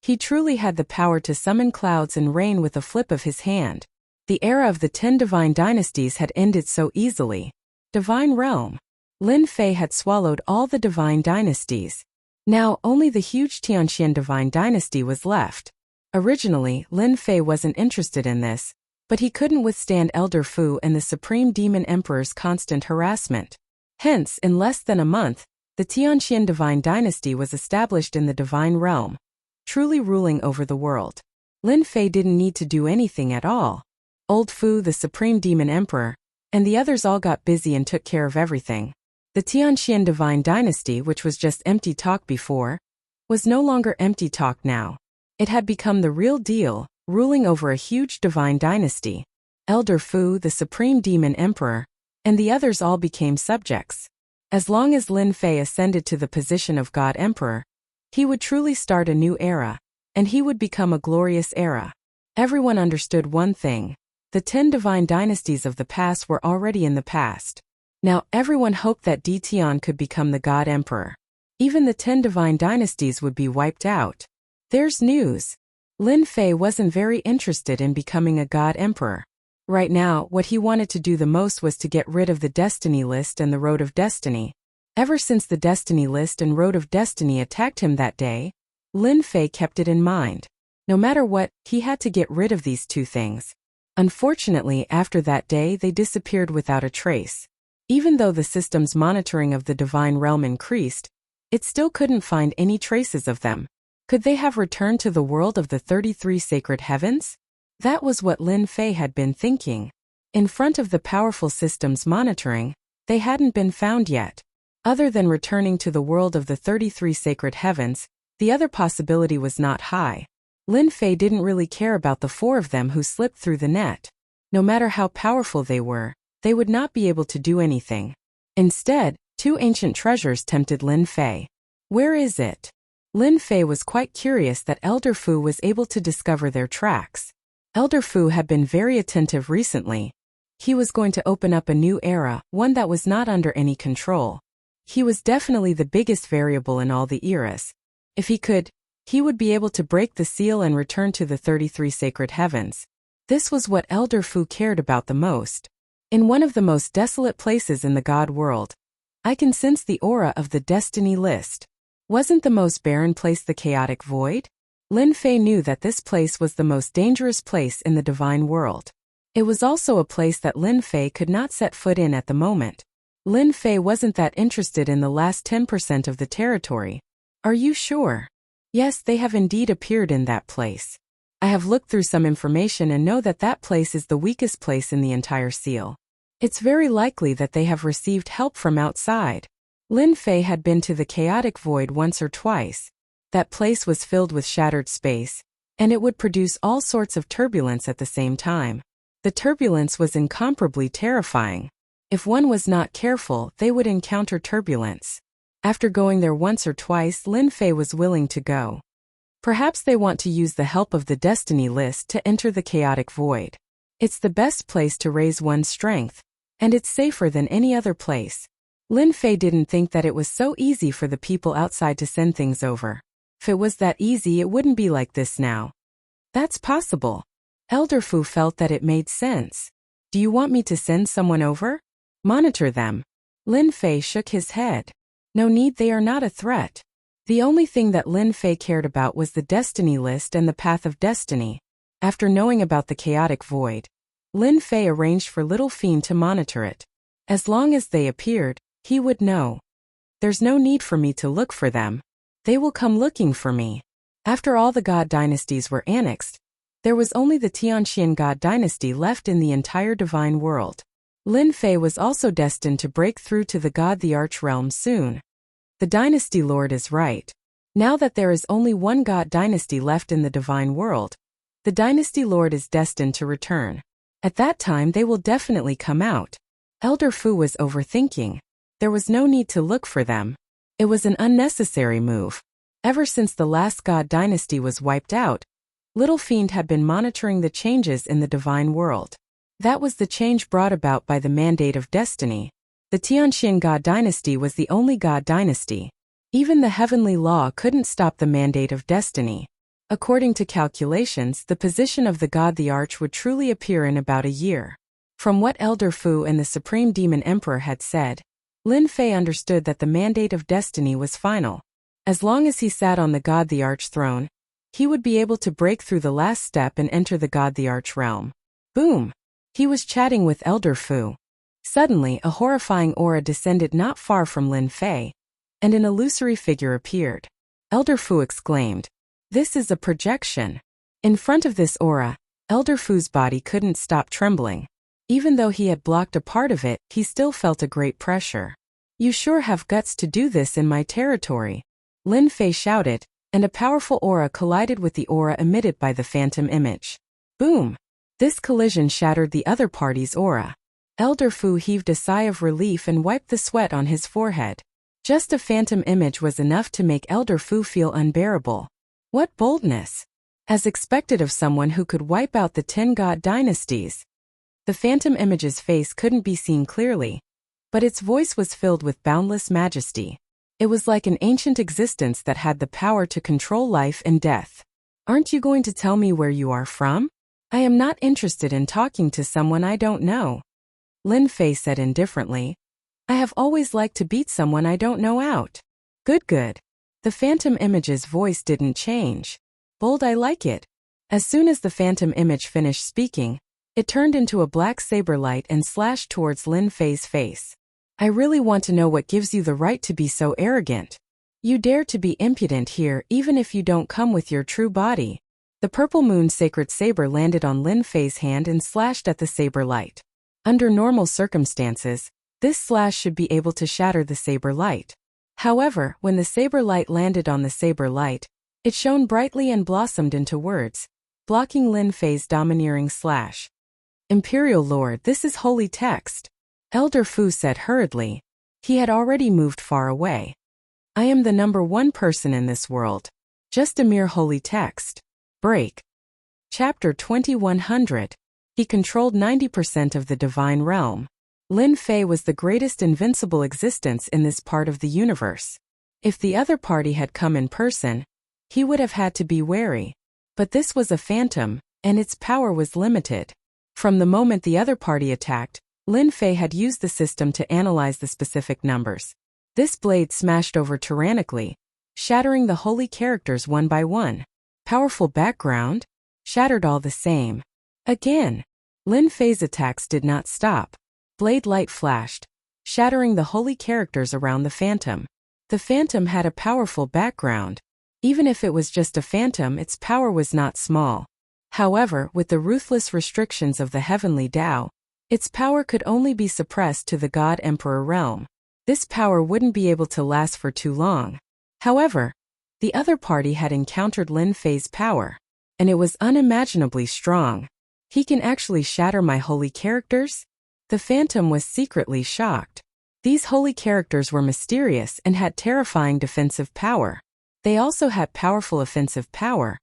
He truly had the power to summon clouds and rain with a flip of his hand. The era of the 10 divine dynasties had ended so easily. Divine realm. Lin Fei had swallowed all the divine dynasties. Now only the huge Tianxian divine dynasty was left. Originally, Lin Fei wasn't interested in this, but he couldn't withstand Elder Fu and the Supreme Demon Emperor's constant harassment. Hence, in less than a month, the Tianxian divine dynasty was established in the divine realm, truly ruling over the world. Lin Fei didn't need to do anything at all. Old Fu, the Supreme Demon Emperor, and the others all got busy and took care of everything. The Tianxian Divine Dynasty, which was just empty talk before, was no longer empty talk now. It had become the real deal, ruling over a huge divine dynasty. Elder Fu, the Supreme Demon Emperor, and the others all became subjects. As long as Lin Fei ascended to the position of God Emperor, he would truly start a new era, and he would become a glorious era. Everyone understood one thing: the 10 divine dynasties of the past were already in the past. Now everyone hoped that Di Tian could become the God Emperor. Even the 10 divine dynasties would be wiped out. There's news. Lin Fei wasn't very interested in becoming a God Emperor. Right now, what he wanted to do the most was to get rid of the Destiny List and the Road of Destiny. Ever since the Destiny List and Road of Destiny attacked him that day, Lin Fei kept it in mind. No matter what, he had to get rid of these two things. Unfortunately, after that day they disappeared without a trace. Even though the system's monitoring of the divine realm increased, it still couldn't find any traces of them. Could they have returned to the world of the 33 sacred heavens? That was what Lin Fei had been thinking. In front of the powerful system's monitoring, they hadn't been found yet. Other than returning to the world of the 33 sacred heavens, the other possibility was not high. Lin Fei didn't really care about the 4 of them who slipped through the net. No matter how powerful they were, they would not be able to do anything. Instead, 2 ancient treasures tempted Lin Fei. Where is it? Lin Fei was quite curious that Elder Fu was able to discover their tracks. Elder Fu had been very attentive recently. He was going to open up a new era, one that was not under any control. He was definitely the biggest variable in all the eras. If he could, he would be able to break the seal and return to the 33 sacred heavens. This was what Elder Fu cared about the most. In one of the most desolate places in the God world, I can sense the aura of the Destiny List. Wasn't the most barren place the chaotic void? Lin Fei knew that this place was the most dangerous place in the divine world. It was also a place that Lin Fei could not set foot in at the moment. Lin Fei wasn't that interested in the last 10% of the territory. Are you sure? Yes, they have indeed appeared in that place. I have looked through some information and know that that place is the weakest place in the entire seal. It's very likely that they have received help from outside. Lin Fei had been to the chaotic void once or twice. That place was filled with shattered space, and it would produce all sorts of turbulence at the same time. The turbulence was incomparably terrifying. If one was not careful, they would encounter turbulence. After going there once or twice, Lin Fei was willing to go. Perhaps they want to use the help of the Destiny List to enter the chaotic void. It's the best place to raise one's strength, and it's safer than any other place. Lin Fei didn't think that it was so easy for the people outside to send things over. If it was that easy, it wouldn't be like this now. That's possible. Elder Fu felt that it made sense. Do you want me to send someone over? Monitor them. Lin Fei shook his head. No need, they are not a threat. The only thing that Lin Fei cared about was the Destiny List and the Path of Destiny. After knowing about the chaotic void, Lin Fei arranged for Little Fiend to monitor it. As long as they appeared, he would know. There's no need for me to look for them. They will come looking for me. After all the God dynasties were annexed, there was only the Tianxian God dynasty left in the entire divine world. Lin Fei was also destined to break through to the God the Arch realm soon. The dynasty lord is right. Now that there is only one God dynasty left in the divine world, the dynasty lord is destined to return. At that time they will definitely come out. Elder Fu was overthinking. There was no need to look for them. It was an unnecessary move. Ever since the last God dynasty was wiped out, Little Fiend had been monitoring the changes in the divine world. That was the change brought about by the mandate of destiny. The Tianxian God dynasty was the only God dynasty. Even the heavenly law couldn't stop the mandate of destiny. According to calculations, the position of the God the Arch would truly appear in about a year. From what Elder Fu and the Supreme Demon Emperor had said, Lin Fei understood that the mandate of destiny was final. As long as he sat on the God the Arch throne, he would be able to break through the last step and enter the God the Arch realm. Boom! He was chatting with Elder Fu. Suddenly, a horrifying aura descended not far from Lin Fei, and an illusory figure appeared. Elder Fu exclaimed, "This is a projection." In front of this aura, Elder Fu's body couldn't stop trembling. Even though he had blocked a part of it, he still felt a great pressure. "You sure have guts to do this in my territory," Lin Fei shouted, and a powerful aura collided with the aura emitted by the phantom image. Boom! This collision shattered the other party's aura. Elder Fu heaved a sigh of relief and wiped the sweat on his forehead. Just a phantom image was enough to make Elder Fu feel unbearable. What boldness! As expected of someone who could wipe out the 10 god dynasties. The phantom image's face couldn't be seen clearly, but its voice was filled with boundless majesty. It was like an ancient existence that had the power to control life and death. "Aren't you going to tell me where you are from? I am not interested in talking to someone I don't know," Lin Fei said indifferently. "I have always liked to beat someone I don't know out." Good. The phantom image's voice didn't change. "Bold, I like it." As soon as the phantom image finished speaking, it turned into a black saber light and slashed towards Lin Fei's face. "I really want to know what gives you the right to be so arrogant. You dare to be impudent here even if you don't come with your true body." The purple moon sacred saber landed on Lin Fei's hand and slashed at the saber light. Under normal circumstances, this slash should be able to shatter the saber light. However, when the saber light landed on the saber light, it shone brightly and blossomed into words, blocking Lin Fei's domineering slash. "Imperial Lord, this is holy text," Elder Fu said hurriedly. He had already moved far away. "I am the #1 person in this world. Just a mere holy text." Break. Chapter 2100. He controlled 90% of the divine realm. Lin Fei was the greatest invincible existence in this part of the universe. If the other party had come in person, he would have had to be wary. But this was a phantom, and its power was limited. From the moment the other party attacked, Lin Fei had used the system to analyze the specific numbers. This blade smashed over tyrannically, shattering the holy characters one by one. Powerful background? Shattered all the same. Again. Lin Fei's attacks did not stop. Blade light flashed, shattering the holy characters around the phantom. The phantom had a powerful background. Even if it was just a phantom, its power was not small. However, with the ruthless restrictions of the heavenly Tao, its power could only be suppressed to the God Emperor realm. This power wouldn't be able to last for too long. However, the other party had encountered Lin Fei's power, and it was unimaginably strong. "He can actually shatter my holy characters?" The phantom was secretly shocked. These holy characters were mysterious and had terrifying defensive power. They also had powerful offensive power,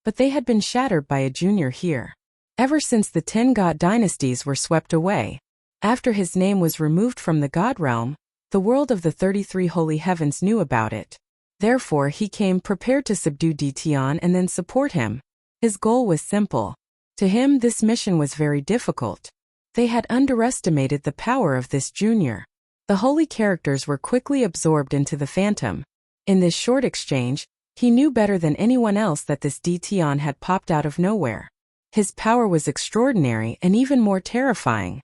but they had been shattered by a junior here. Ever since the 10 god dynasties were swept away, after his name was removed from the god realm, the world of the 33 holy heavens knew about it. Therefore he came prepared to subdue Tian and then support him. His goal was simple. To him this mission was very difficult. They had underestimated the power of this junior. The holy characters were quickly absorbed into the phantom. In this short exchange, he knew better than anyone else that this Tian had popped out of nowhere. His power was extraordinary and even more terrifying.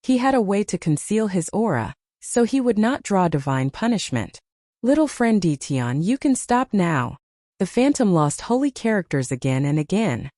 He had a way to conceal his aura, so he would not draw divine punishment. "Little friend Tian, you can stop now." The phantom lost holy characters again and again.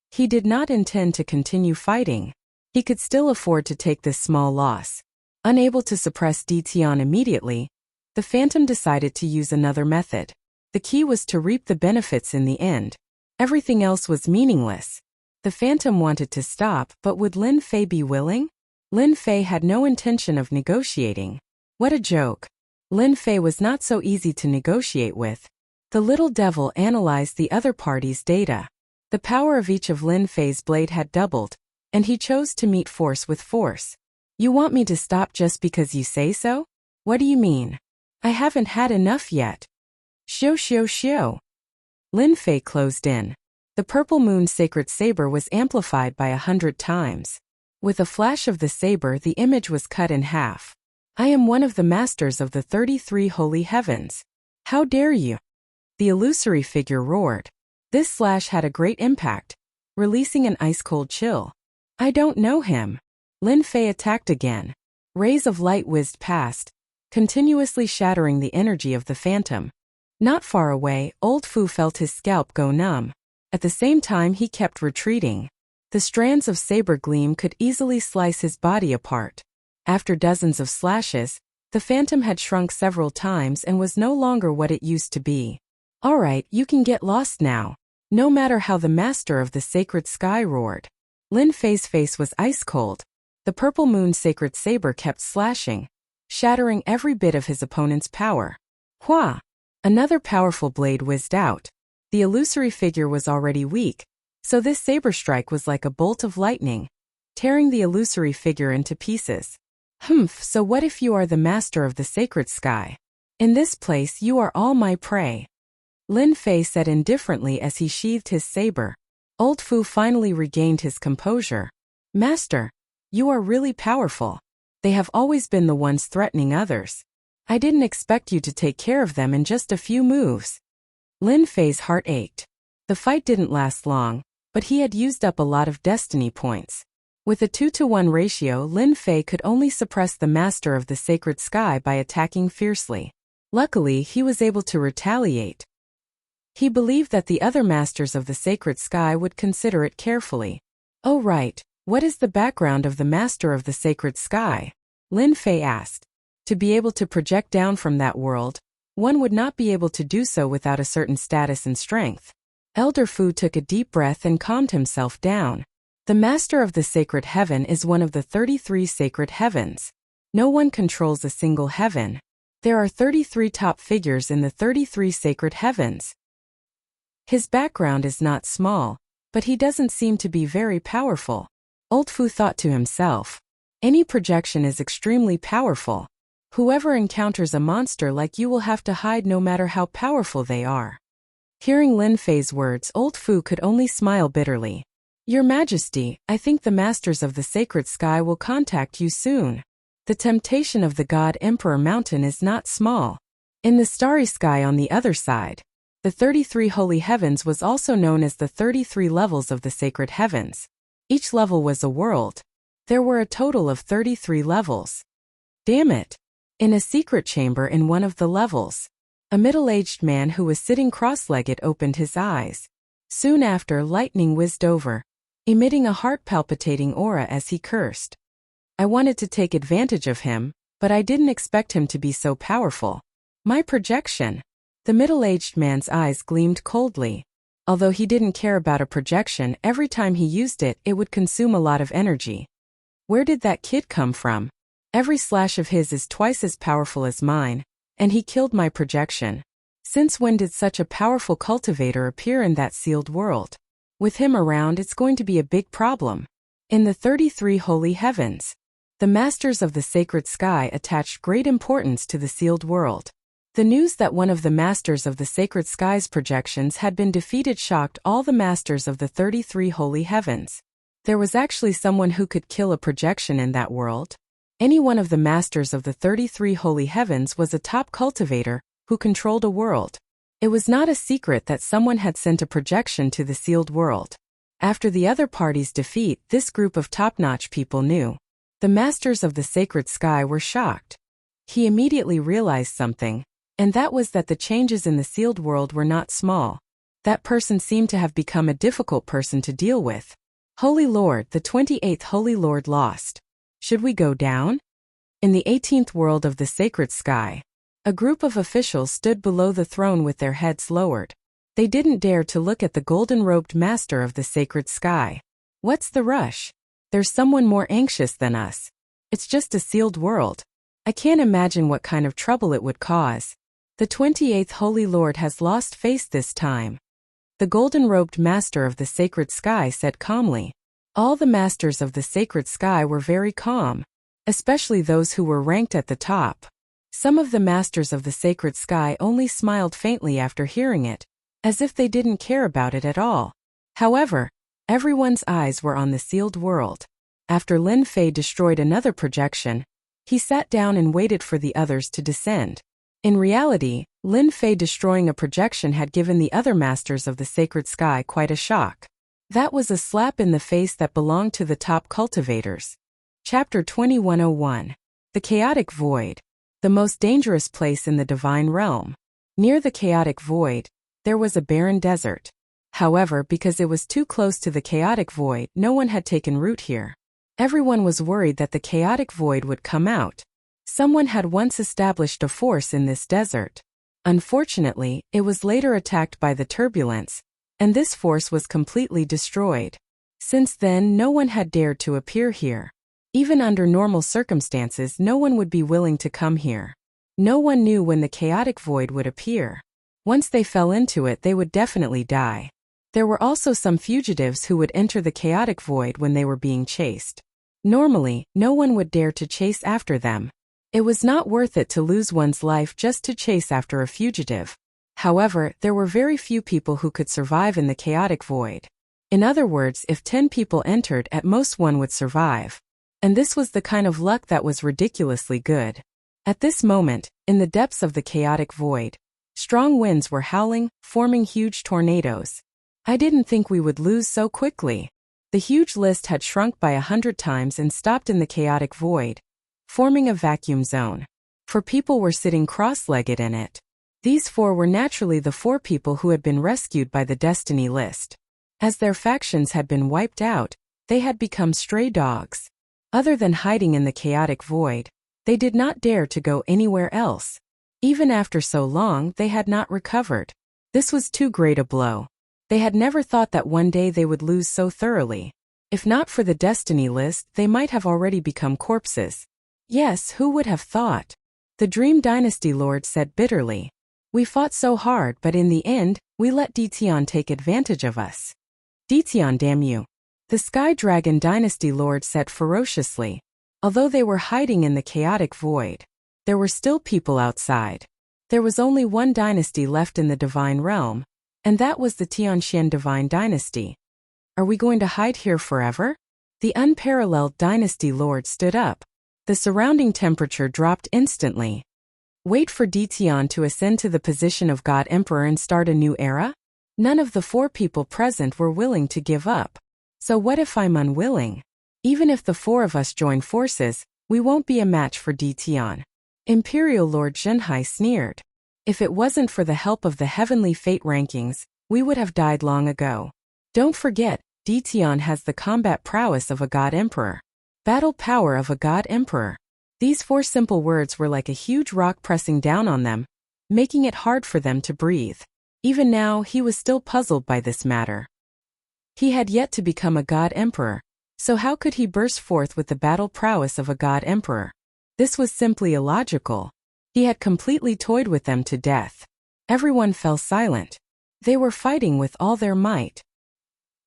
He did not intend to continue fighting. He could still afford to take this small loss. Unable to suppress Tian immediately, the phantom decided to use another method. The key was to reap the benefits in the end. Everything else was meaningless. The phantom wanted to stop, but would Lin Fei be willing? Lin Fei had no intention of negotiating. What a joke. Lin Fei was not so easy to negotiate with. The little devil analyzed the other party's data. The power of each of Lin Fei's blade had doubled, and he chose to meet force with force. "You want me to stop just because you say so? What do you mean? I haven't had enough yet." Xiu. Lin Fei closed in. The purple moon sacred saber was amplified by 100 times. With a flash of the saber, the image was cut in half. "I am one of the masters of the 33 holy heavens. How dare you?" The illusory figure roared. This slash had a great impact, releasing an ice-cold chill. "I don't know him." Lin Fei attacked again. Rays of light whizzed past, continuously shattering the energy of the phantom. Not far away, old Fu felt his scalp go numb. At the same time he kept retreating. The strands of saber gleam could easily slice his body apart. After dozens of slashes, the phantom had shrunk several times and was no longer what it used to be. "Alright, you can get lost now." No matter how the master of the sacred sky roared. Lin Fei's face was ice cold. The purple moon sacred saber kept slashing, shattering every bit of his opponent's power. Hua! Another powerful blade whizzed out. The illusory figure was already weak, so this saber strike was like a bolt of lightning, tearing the illusory figure into pieces. "Humph, so what if you are the master of the sacred sky? In this place you are all my prey," Lin Fei said indifferently as he sheathed his saber. Old Fu finally regained his composure. "Master, you are really powerful. They have always been the ones threatening others. I didn't expect you to take care of them in just a few moves." Lin Fei's heart ached. The fight didn't last long, but he had used up a lot of destiny points. With a 2-to-1 ratio, Lin Fei could only suppress the master of the sacred sky by attacking fiercely. Luckily, he was able to retaliate. He believed that the other masters of the sacred sky would consider it carefully. "Oh right, what is the background of the master of the sacred sky?" Lin Fei asked. To be able to project down from that world, one would not be able to do so without a certain status and strength. Elder Fu took a deep breath and calmed himself down. The master of the sacred heaven is one of the 33 sacred heavens. No one controls a single heaven. There are 33 top figures in the 33 sacred heavens. His background is not small, but he doesn't seem to be very powerful. Old Fu thought to himself. Any projection is extremely powerful. Whoever encounters a monster like you will have to hide no matter how powerful they are. Hearing Lin Fei's words, Old Fu could only smile bitterly. "Your Majesty, I think the masters of the sacred sky will contact you soon. The temptation of the God Emperor Mountain is not small." In the starry sky on the other side, the 33 holy heavens was also known as the 33 levels of the sacred heavens. Each level was a world. There were a total of 33 levels. Damn it! In a secret chamber in one of the levels, a middle-aged man who was sitting cross-legged opened his eyes. Soon after, lightning whizzed over, emitting a heart-palpitating aura as he cursed. "I wanted to take advantage of him, but I didn't expect him to be so powerful. My projection." The middle-aged man's eyes gleamed coldly. Although he didn't care about a projection, every time he used it, it would consume a lot of energy. "Where did that kid come from? Every slash of his is twice as powerful as mine, and he killed my projection. Since when did such a powerful cultivator appear in that sealed world? With him around, it's going to be a big problem." In the 33 holy heavens, the masters of the sacred sky attached great importance to the sealed world. The news that one of the masters of the sacred sky's projections had been defeated shocked all the masters of the 33 holy heavens. There was actually someone who could kill a projection in that world. Any one of the masters of the 33 holy heavens was a top cultivator who controlled a world. It was not a secret that someone had sent a projection to the sealed world. After the other party's defeat, this group of top-notch people knew. The masters of the sacred sky were shocked. He immediately realized something, and that was that the changes in the sealed world were not small. That person seemed to have become a difficult person to deal with. "Holy Lord, the 28th Holy Lord lost. Should we go down?" In the 18th world of the sacred sky, a group of officials stood below the throne with their heads lowered. They didn't dare to look at the golden-robed master of the sacred sky. "What's the rush? There's someone more anxious than us. It's just a sealed world. I can't imagine what kind of trouble it would cause. The 28th Holy Lord has lost face this time," the golden-robed master of the sacred sky said calmly. All the masters of the sacred sky were very calm, especially those who were ranked at the top. Some of the masters of the sacred sky only smiled faintly after hearing it, as if they didn't care about it at all. However, everyone's eyes were on the sealed world. After Lin Fei destroyed another projection, he sat down and waited for the others to descend. In reality, Lin Fei destroying a projection had given the other masters of the sacred sky quite a shock. That was a slap in the face that belonged to the top cultivators. Chapter 2101. The Chaotic Void. The most dangerous place in the divine realm. Near the chaotic void, there was a barren desert. However, because it was too close to the chaotic void, no one had taken root here. Everyone was worried that the chaotic void would come out. Someone had once established a force in this desert. Unfortunately, it was later attacked by the turbulence, and this force was completely destroyed. Since then, no one had dared to appear here. Even under normal circumstances, no one would be willing to come here. No one knew when the chaotic void would appear. Once they fell into it, they would definitely die. There were also some fugitives who would enter the chaotic void when they were being chased. Normally, no one would dare to chase after them. It was not worth it to lose one's life just to chase after a fugitive. However, there were very few people who could survive in the chaotic void. In other words, if 10 people entered, at most one would survive. And this was the kind of luck that was ridiculously good. At this moment, in the depths of the chaotic void, strong winds were howling, forming huge tornadoes. I didn't think we would lose so quickly. The huge list had shrunk by 100 times and stopped in the chaotic void, forming a vacuum zone. 4 people were sitting cross-legged in it. These 4 were naturally the 4 people who had been rescued by the Destiny list. As their factions had been wiped out, they had become stray dogs. Other than hiding in the chaotic void, they did not dare to go anywhere else. Even after so long, they had not recovered. This was too great a blow. They had never thought that one day they would lose so thoroughly. If not for the Destiny list, they might have already become corpses. Yes, who would have thought? The Dream Dynasty Lord said bitterly. We fought so hard, but in the end, we let Detion take advantage of us. Detion, damn you. The Sky Dragon Dynasty Lord said ferociously. Although they were hiding in the chaotic void, there were still people outside. There was only one dynasty left in the Divine Realm, and that was the Tianxian Divine Dynasty. Are we going to hide here forever? The Unparalleled Dynasty Lord stood up. The surrounding temperature dropped instantly. Wait for Detion to ascend to the position of God Emperor and start a new era? None of the 4 people present were willing to give up. So what if I'm unwilling? Even if the 4 of us join forces, we won't be a match for Detion. Imperial Lord Zhenhai sneered. If it wasn't for the help of the heavenly fate rankings, we would have died long ago. Don't forget, Detion has the combat prowess of a God Emperor. Battle power of a God Emperor. These 4 simple words were like a huge rock pressing down on them, making it hard for them to breathe. Even now, he was still puzzled by this matter. He had yet to become a God Emperor, so how could he burst forth with the battle prowess of a God Emperor? This was simply illogical. He had completely toyed with them to death. Everyone fell silent. They were fighting with all their might.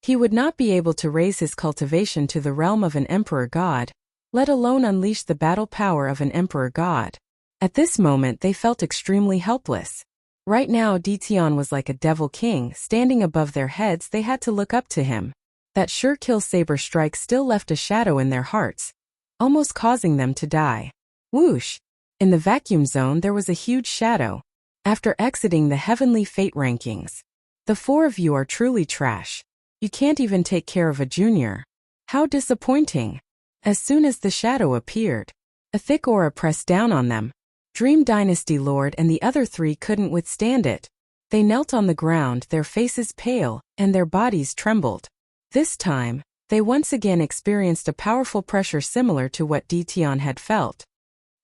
He would not be able to raise his cultivation to the realm of an Emperor God, let alone unleash the battle power of an Emperor God. At this moment, they felt extremely helpless. Right now, Detion was like a devil king, standing above their heads. They had to look up to him. That sure kill saber strike still left a shadow in their hearts, almost causing them to die. Whoosh! In the vacuum zone there was a huge shadow. After exiting the heavenly fate rankings, the 4 of you are truly trash. You can't even take care of a junior. How disappointing. As soon as the shadow appeared, a thick aura pressed down on them. Dream Dynasty Lord and the other 3 couldn't withstand it. They knelt on the ground, their faces pale, and their bodies trembled. This time, they once again experienced a powerful pressure similar to what Detion had felt.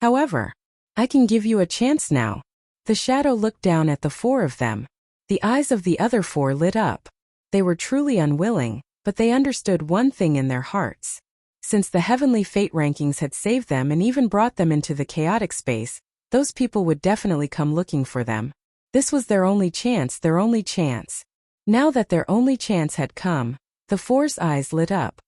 However, I can give you a chance now. The shadow looked down at the 4 of them. The eyes of the other 4 lit up. They were truly unwilling, but they understood one thing in their hearts. Since the heavenly fate rankings had saved them and even brought them into the chaotic space, those people would definitely come looking for them. This was their only chance, their only chance. Now that their only chance had come, the 4's eyes lit up.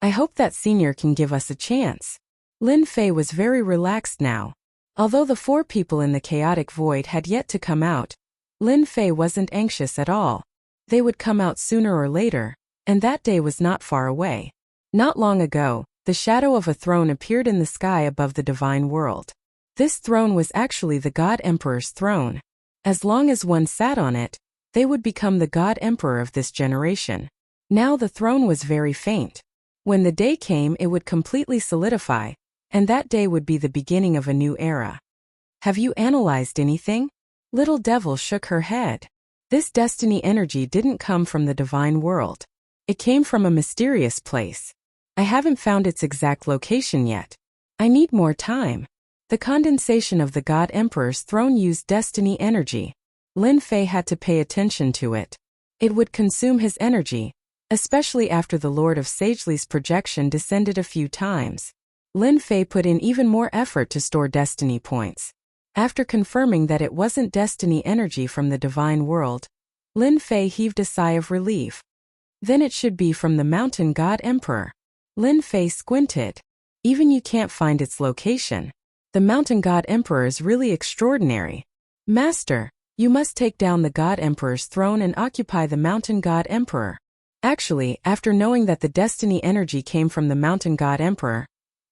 I hope that senior can give us a chance. Lin Fei was very relaxed now. Although the 4 people in the chaotic void had yet to come out, Lin Fei wasn't anxious at all. They would come out sooner or later, and that day was not far away. Not long ago, the shadow of a throne appeared in the sky above the divine world. This throne was actually the God Emperor's throne. As long as one sat on it, they would become the God Emperor of this generation. Now the throne was very faint. When the day came, it would completely solidify, and that day would be the beginning of a new era. Have you analyzed anything? Little Devil shook her head. This destiny energy didn't come from the divine world. It came from a mysterious place. I haven't found its exact location yet. I need more time. The condensation of the God Emperor's throne used destiny energy. Lin Fei had to pay attention to it. It would consume his energy, especially after the Lord of Sagely's projection descended a few times. Lin Fei put in even more effort to store destiny points. After confirming that it wasn't destiny energy from the divine world, Lin Fei heaved a sigh of relief. Then it should be from the mountain God Emperor. Lin Fei squinted. Even you can't find its location. The mountain God Emperor is really extraordinary. Master, you must take down the God Emperor's throne and occupy the mountain God Emperor. Actually, after knowing that the destiny energy came from the mountain God Emperor,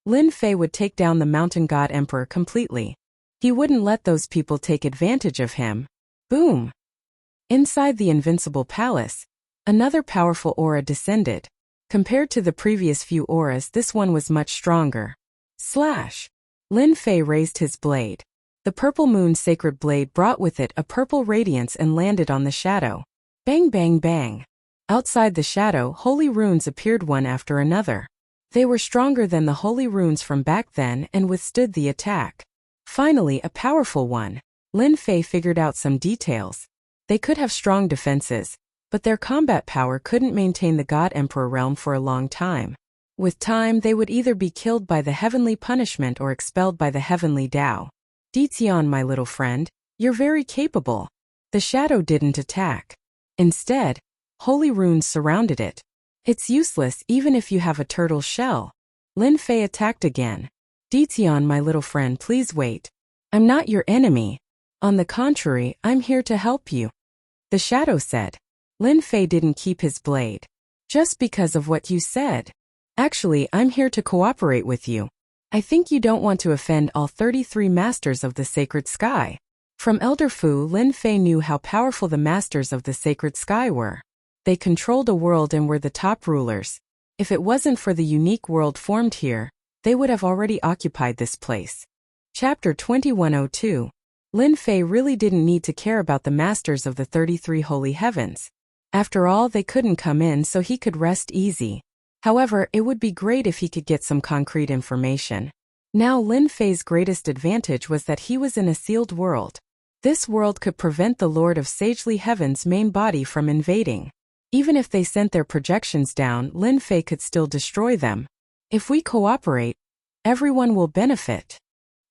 Lin Fei would take down the mountain God Emperor completely. He wouldn't let those people take advantage of him. Boom! Inside the invincible palace, another powerful aura descended. Compared to the previous few auras, this one was much stronger. Slash! Lin Fei raised his blade. The purple moon sacred blade brought with it a purple radiance and landed on the shadow. Bang bang bang! Outside the shadow, holy runes appeared one after another. They were stronger than the holy runes from back then and withstood the attack. Finally, a powerful one. Lin Fei figured out some details. They could have strong defenses, but their combat power couldn't maintain the God Emperor realm for a long time. With time, they would either be killed by the heavenly punishment or expelled by the heavenly Tao. Ditian, my little friend, you're very capable. The shadow didn't attack. Instead, holy runes surrounded it. It's useless even if you have a turtle shell. Lin Fei attacked again. Ditian, my little friend, please wait. I'm not your enemy. On the contrary, I'm here to help you. The shadow said. Lin Fei didn't keep his blade. Just because of what you said. Actually, I'm here to cooperate with you. I think you don't want to offend all 33 masters of the sacred sky. From Elder Fu, Lin Fei knew how powerful the masters of the sacred sky were. They controlled a world and were the top rulers. If it wasn't for the unique world formed here, they would have already occupied this place. Chapter 2102. Lin Fei really didn't need to care about the masters of the 33 holy heavens. After all, they couldn't come in, so he could rest easy. However, it would be great if he could get some concrete information. Now Lin Fei's greatest advantage was that he was in a sealed world. This world could prevent the Lord of Sagely Heaven's main body from invading. Even if they sent their projections down, Lin Fei could still destroy them. If we cooperate, everyone will benefit.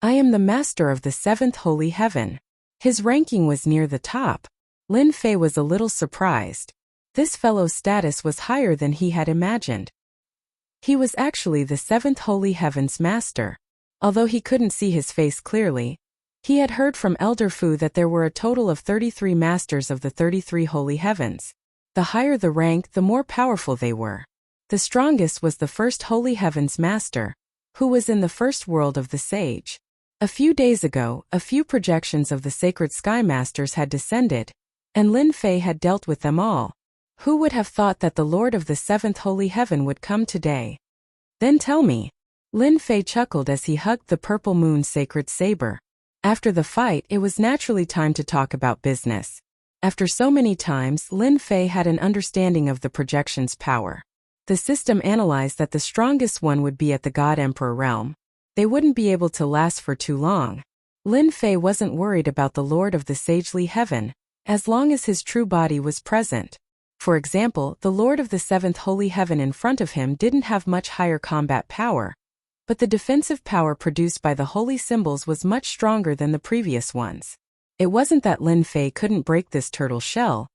I am the master of the 7th holy heaven. His ranking was near the top. Lin Fei was a little surprised. This fellow's status was higher than he had imagined. He was actually the 7th holy heaven's master. Although he couldn't see his face clearly, he had heard from Elder Fu that there were a total of 33 masters of the 33 holy heavens. The higher the rank, the more powerful they were. The strongest was the 1st holy heaven's master, who was in the first world of the sage. A few days ago, a few projections of the sacred sky masters had descended, and Lin Fei had dealt with them all. Who would have thought that the Lord of the 7th holy heaven would come today? Then tell me. Lin Fei chuckled as he hugged the purple moon sacred saber. After the fight, it was naturally time to talk about business. After so many times, Lin Fei had an understanding of the projection's power. The system analyzed that the strongest one would be at the God Emperor realm. They wouldn't be able to last for too long. Lin Fei wasn't worried about the Lord of the Sagely Heaven, as long as his true body was present. For example, the Lord of the 7th holy heaven in front of him didn't have much higher combat power, but the defensive power produced by the holy symbols was much stronger than the previous ones. It wasn't that Lin Fei couldn't break this turtle shell,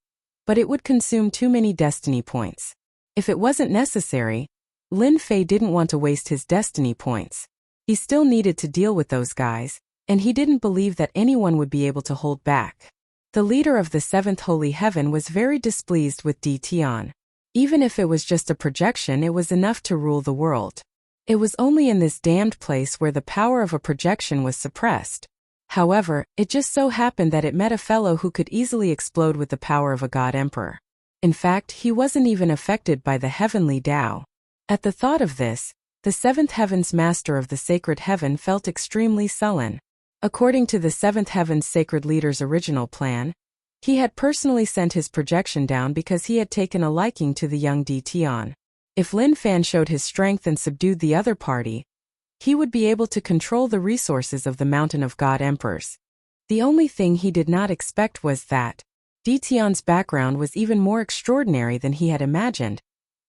but it would consume too many destiny points. If it wasn't necessary, Lin Fei didn't want to waste his destiny points. He still needed to deal with those guys, and he didn't believe that anyone would be able to hold back. The leader of the 7th holy heaven was very displeased with Di Tian. Even if it was just a projection, it was enough to rule the world. It was only in this damned place where the power of a projection was suppressed. However, it just so happened that it met a fellow who could easily explode with the power of a God Emperor. In fact, he wasn't even affected by the heavenly Tao. At the thought of this, the 7th heaven's master of the sacred heaven felt extremely sullen. According to the 7th heaven's sacred leader's original plan, He had personally sent his projection down because he had taken a liking to the young Tian. If Lin Fan showed his strength and subdued the other party, he would be able to control the resources of the Mountain of God Emperors. The only thing he did not expect was that Tian's background was even more extraordinary than he had imagined,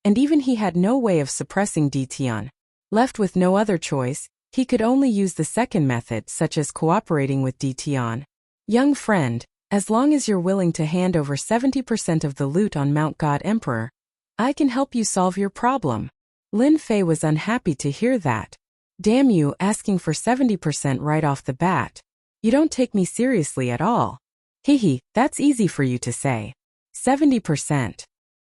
and even he had no way of suppressing Tian. Left with no other choice, he could only use the second method, such as cooperating with Tian. Young friend, as long as you're willing to hand over 70% of the loot on Mount God Emperor, I can help you solve your problem. Lin Fei was unhappy to hear that. Damn you, asking for 70% right off the bat. You don't take me seriously at all. Hehe, that's easy for you to say. 70%.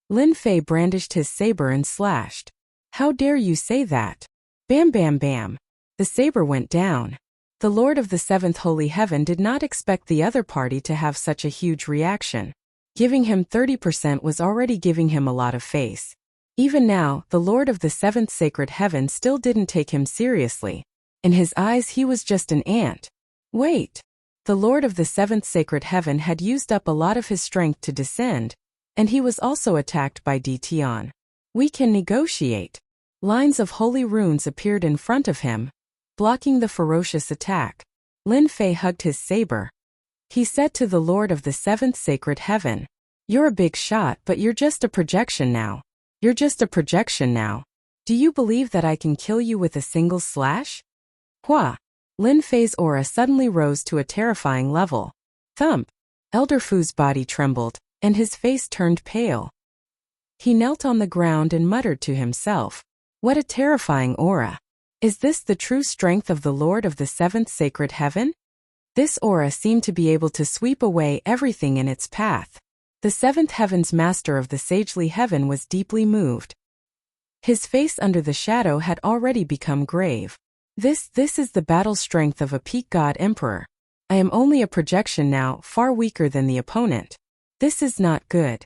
Lin Fei brandished his saber and slashed. How dare you say that? Bam bam bam. The saber went down. The Lord of the Seventh Holy Heaven did not expect the other party to have such a huge reaction. Giving him 30% was already giving him a lot of face. Even now, the Lord of the Seventh Sacred Heaven still didn't take him seriously. In his eyes he was just an ant. Wait. The Lord of the Seventh Sacred Heaven had used up a lot of his strength to descend, and he was also attacked by Tian. We can negotiate. Lines of holy runes appeared in front of him, blocking the ferocious attack. Lin Fei hugged his saber. He said to the Lord of the Seventh Sacred Heaven, "You're a big shot, but you're just a projection now. You're just a projection now. Do you believe that I can kill you with a single slash?" Hua! Lin Fei's aura suddenly rose to a terrifying level. Thump! Elder Fu's body trembled, and his face turned pale. He knelt on the ground and muttered to himself, "What a terrifying aura! Is this the true strength of the Lord of the Seventh Sacred Heaven?" This aura seemed to be able to sweep away everything in its path. The Seventh Heaven's Master of the Sagely Heaven was deeply moved. His face under the shadow had already become grave. This is the battle strength of a peak god emperor. I am only a projection now, far weaker than the opponent. This is not good.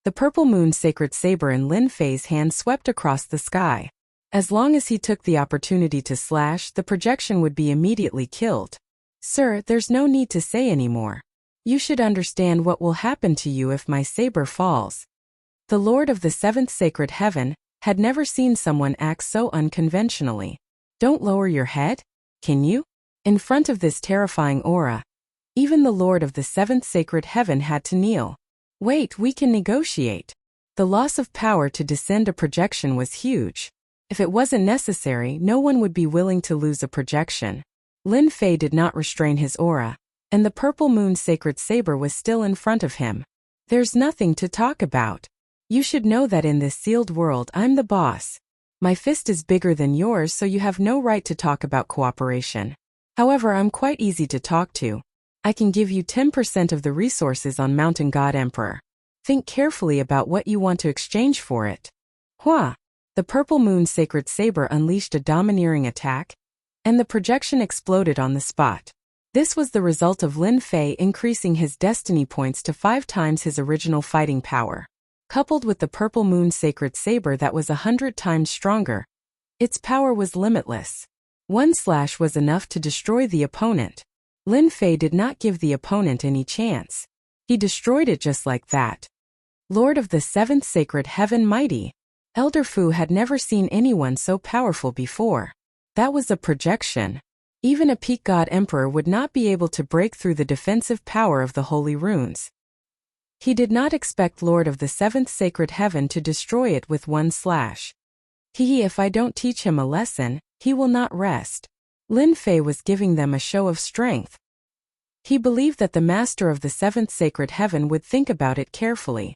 The purple moon sacred saber in Lin Fei's hand swept across the sky. As long as he took the opportunity to slash, the projection would be immediately killed. Sir, there's no need to say anymore. You should understand what will happen to you if my saber falls. The Lord of the Seventh Sacred Heaven had never seen someone act so unconventionally. Don't lower your head, can you? In front of this terrifying aura, even the Lord of the Seventh Sacred Heaven had to kneel. Wait, we can negotiate. The loss of power to descend a projection was huge. If it wasn't necessary, no one would be willing to lose a projection. Lin Fei did not restrain his aura, and the purple moon sacred saber was still in front of him. There's nothing to talk about. You should know that in this sealed world I'm the boss. My fist is bigger than yours, so you have no right to talk about cooperation. However, I'm quite easy to talk to. I can give you 10% of the resources on Mountain God Emperor. Think carefully about what you want to exchange for it. Hua! The purple moon sacred saber unleashed a domineering attack, and the projection exploded on the spot. This was the result of Lin Fei increasing his destiny points to 5 times his original fighting power. Coupled with the purple moon sacred saber that was 100 times stronger, its power was limitless. One slash was enough to destroy the opponent. Lin Fei did not give the opponent any chance. He destroyed it just like that. Lord of the Seventh Sacred Heaven Mighty. Elder Fu had never seen anyone so powerful before. That was a projection. Even a peak god emperor would not be able to break through the defensive power of the holy runes. He did not expect Lord of the Seventh Sacred Heaven to destroy it with one slash. If I don't teach him a lesson, he will not rest. Lin Fei was giving them a show of strength. He believed that the Master of the Seventh Sacred Heaven would think about it carefully.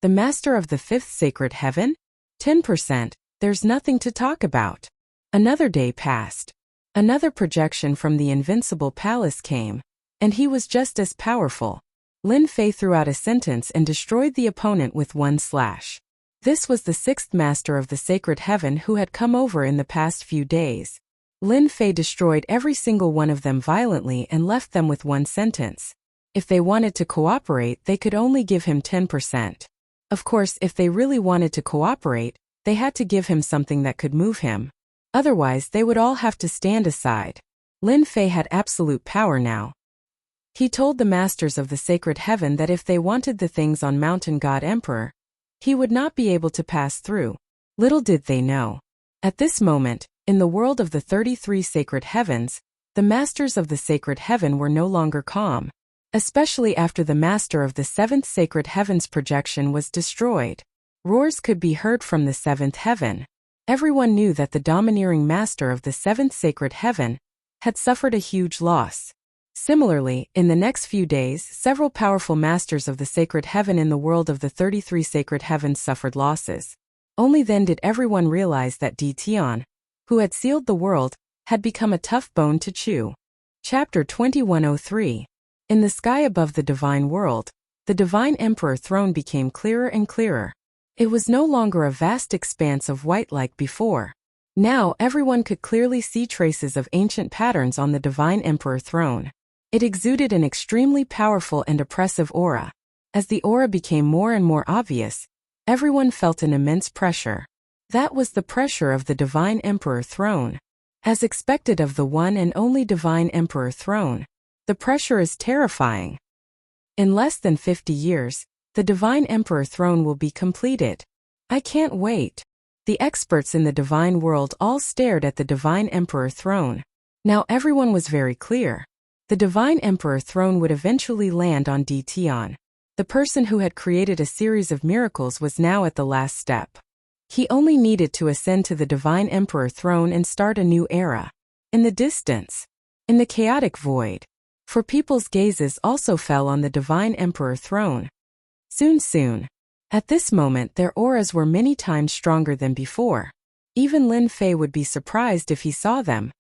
The Master of the Fifth Sacred Heaven? 10%, there's nothing to talk about. Another day passed. Another projection from the Invincible Palace came, and he was just as powerful. Lin Fei threw out a sentence and destroyed the opponent with one slash. This was the 6th Master of the Sacred Heaven who had come over in the past few days. Lin Fei destroyed every single one of them violently and left them with one sentence. If they wanted to cooperate, they could only give him 10%. Of course, if they really wanted to cooperate, they had to give him something that could move him. Otherwise, they would all have to stand aside. Lin Fei had absolute power now. He told the masters of the sacred heaven that if they wanted the things on Mountain God Emperor, he would not be able to pass through. Little did they know. At this moment, in the world of the 33 sacred heavens, the masters of the sacred heaven were no longer calm, especially after the master of the 7th sacred heaven's projection was destroyed. Roars could be heard from the 7th heaven. Everyone knew that the domineering master of the 7th sacred heaven had suffered a huge loss. Similarly, in the next few days, several powerful masters of the sacred heaven in the world of the 33 sacred heavens suffered losses. Only then did everyone realize that Tian, who had sealed the world, had become a tough bone to chew. Chapter 2103. In the sky above the divine world, the divine emperor throne became clearer and clearer. It was no longer a vast expanse of white like before. Now everyone could clearly see traces of ancient patterns on the divine emperor throne. It exuded an extremely powerful and oppressive aura. As the aura became more and more obvious, everyone felt an immense pressure. That was the pressure of the divine emperor throne. As expected of the one and only divine emperor throne, the pressure is terrifying. In less than 50 years, the divine emperor throne will be completed. I can't wait. The experts in the divine world all stared at the divine emperor throne. Now everyone was very clear. The divine emperor throne would eventually land on Tian. The person who had created a series of miracles was now at the last step. He only needed to ascend to the divine emperor throne and start a new era. In the distance, in the chaotic void, for people's gazes also fell on the divine emperor throne. Soon. At this moment their auras were many times stronger than before. Even Lin Fei would be surprised if he saw them.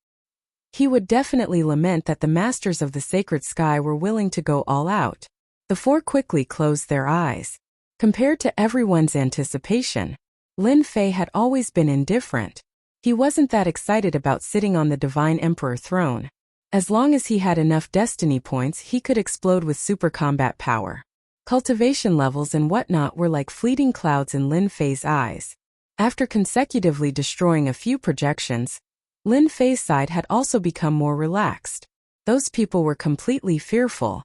He would definitely lament that the masters of the sacred sky were willing to go all out. The four quickly closed their eyes. Compared to everyone's anticipation, Lin Fei had always been indifferent. He wasn't that excited about sitting on the divine emperor throne. As long as he had enough destiny points, he could explode with super combat power. Cultivation levels and whatnot were like fleeting clouds in Lin Fei's eyes. After consecutively destroying a few projections, Lin Fei's side had also become more relaxed. Those people were completely fearful.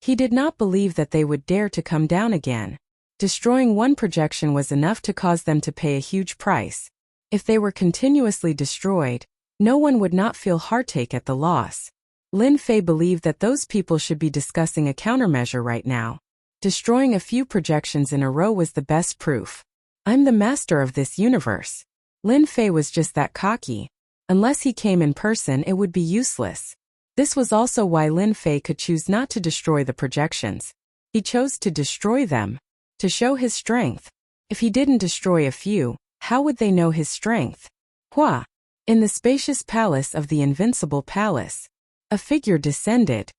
He did not believe that they would dare to come down again. Destroying one projection was enough to cause them to pay a huge price. If they were continuously destroyed, no one would not feel heartache at the loss. Lin Fei believed that those people should be discussing a countermeasure right now. Destroying a few projections in a row was the best proof. I'm the master of this universe. Lin Fei was just that cocky. Unless he came in person, it would be useless. This was also why Lin Fei could choose not to destroy the projections. He chose to destroy them, to show his strength. If he didn't destroy a few, how would they know his strength? Hua! In the spacious palace of the invincible palace, a figure descended.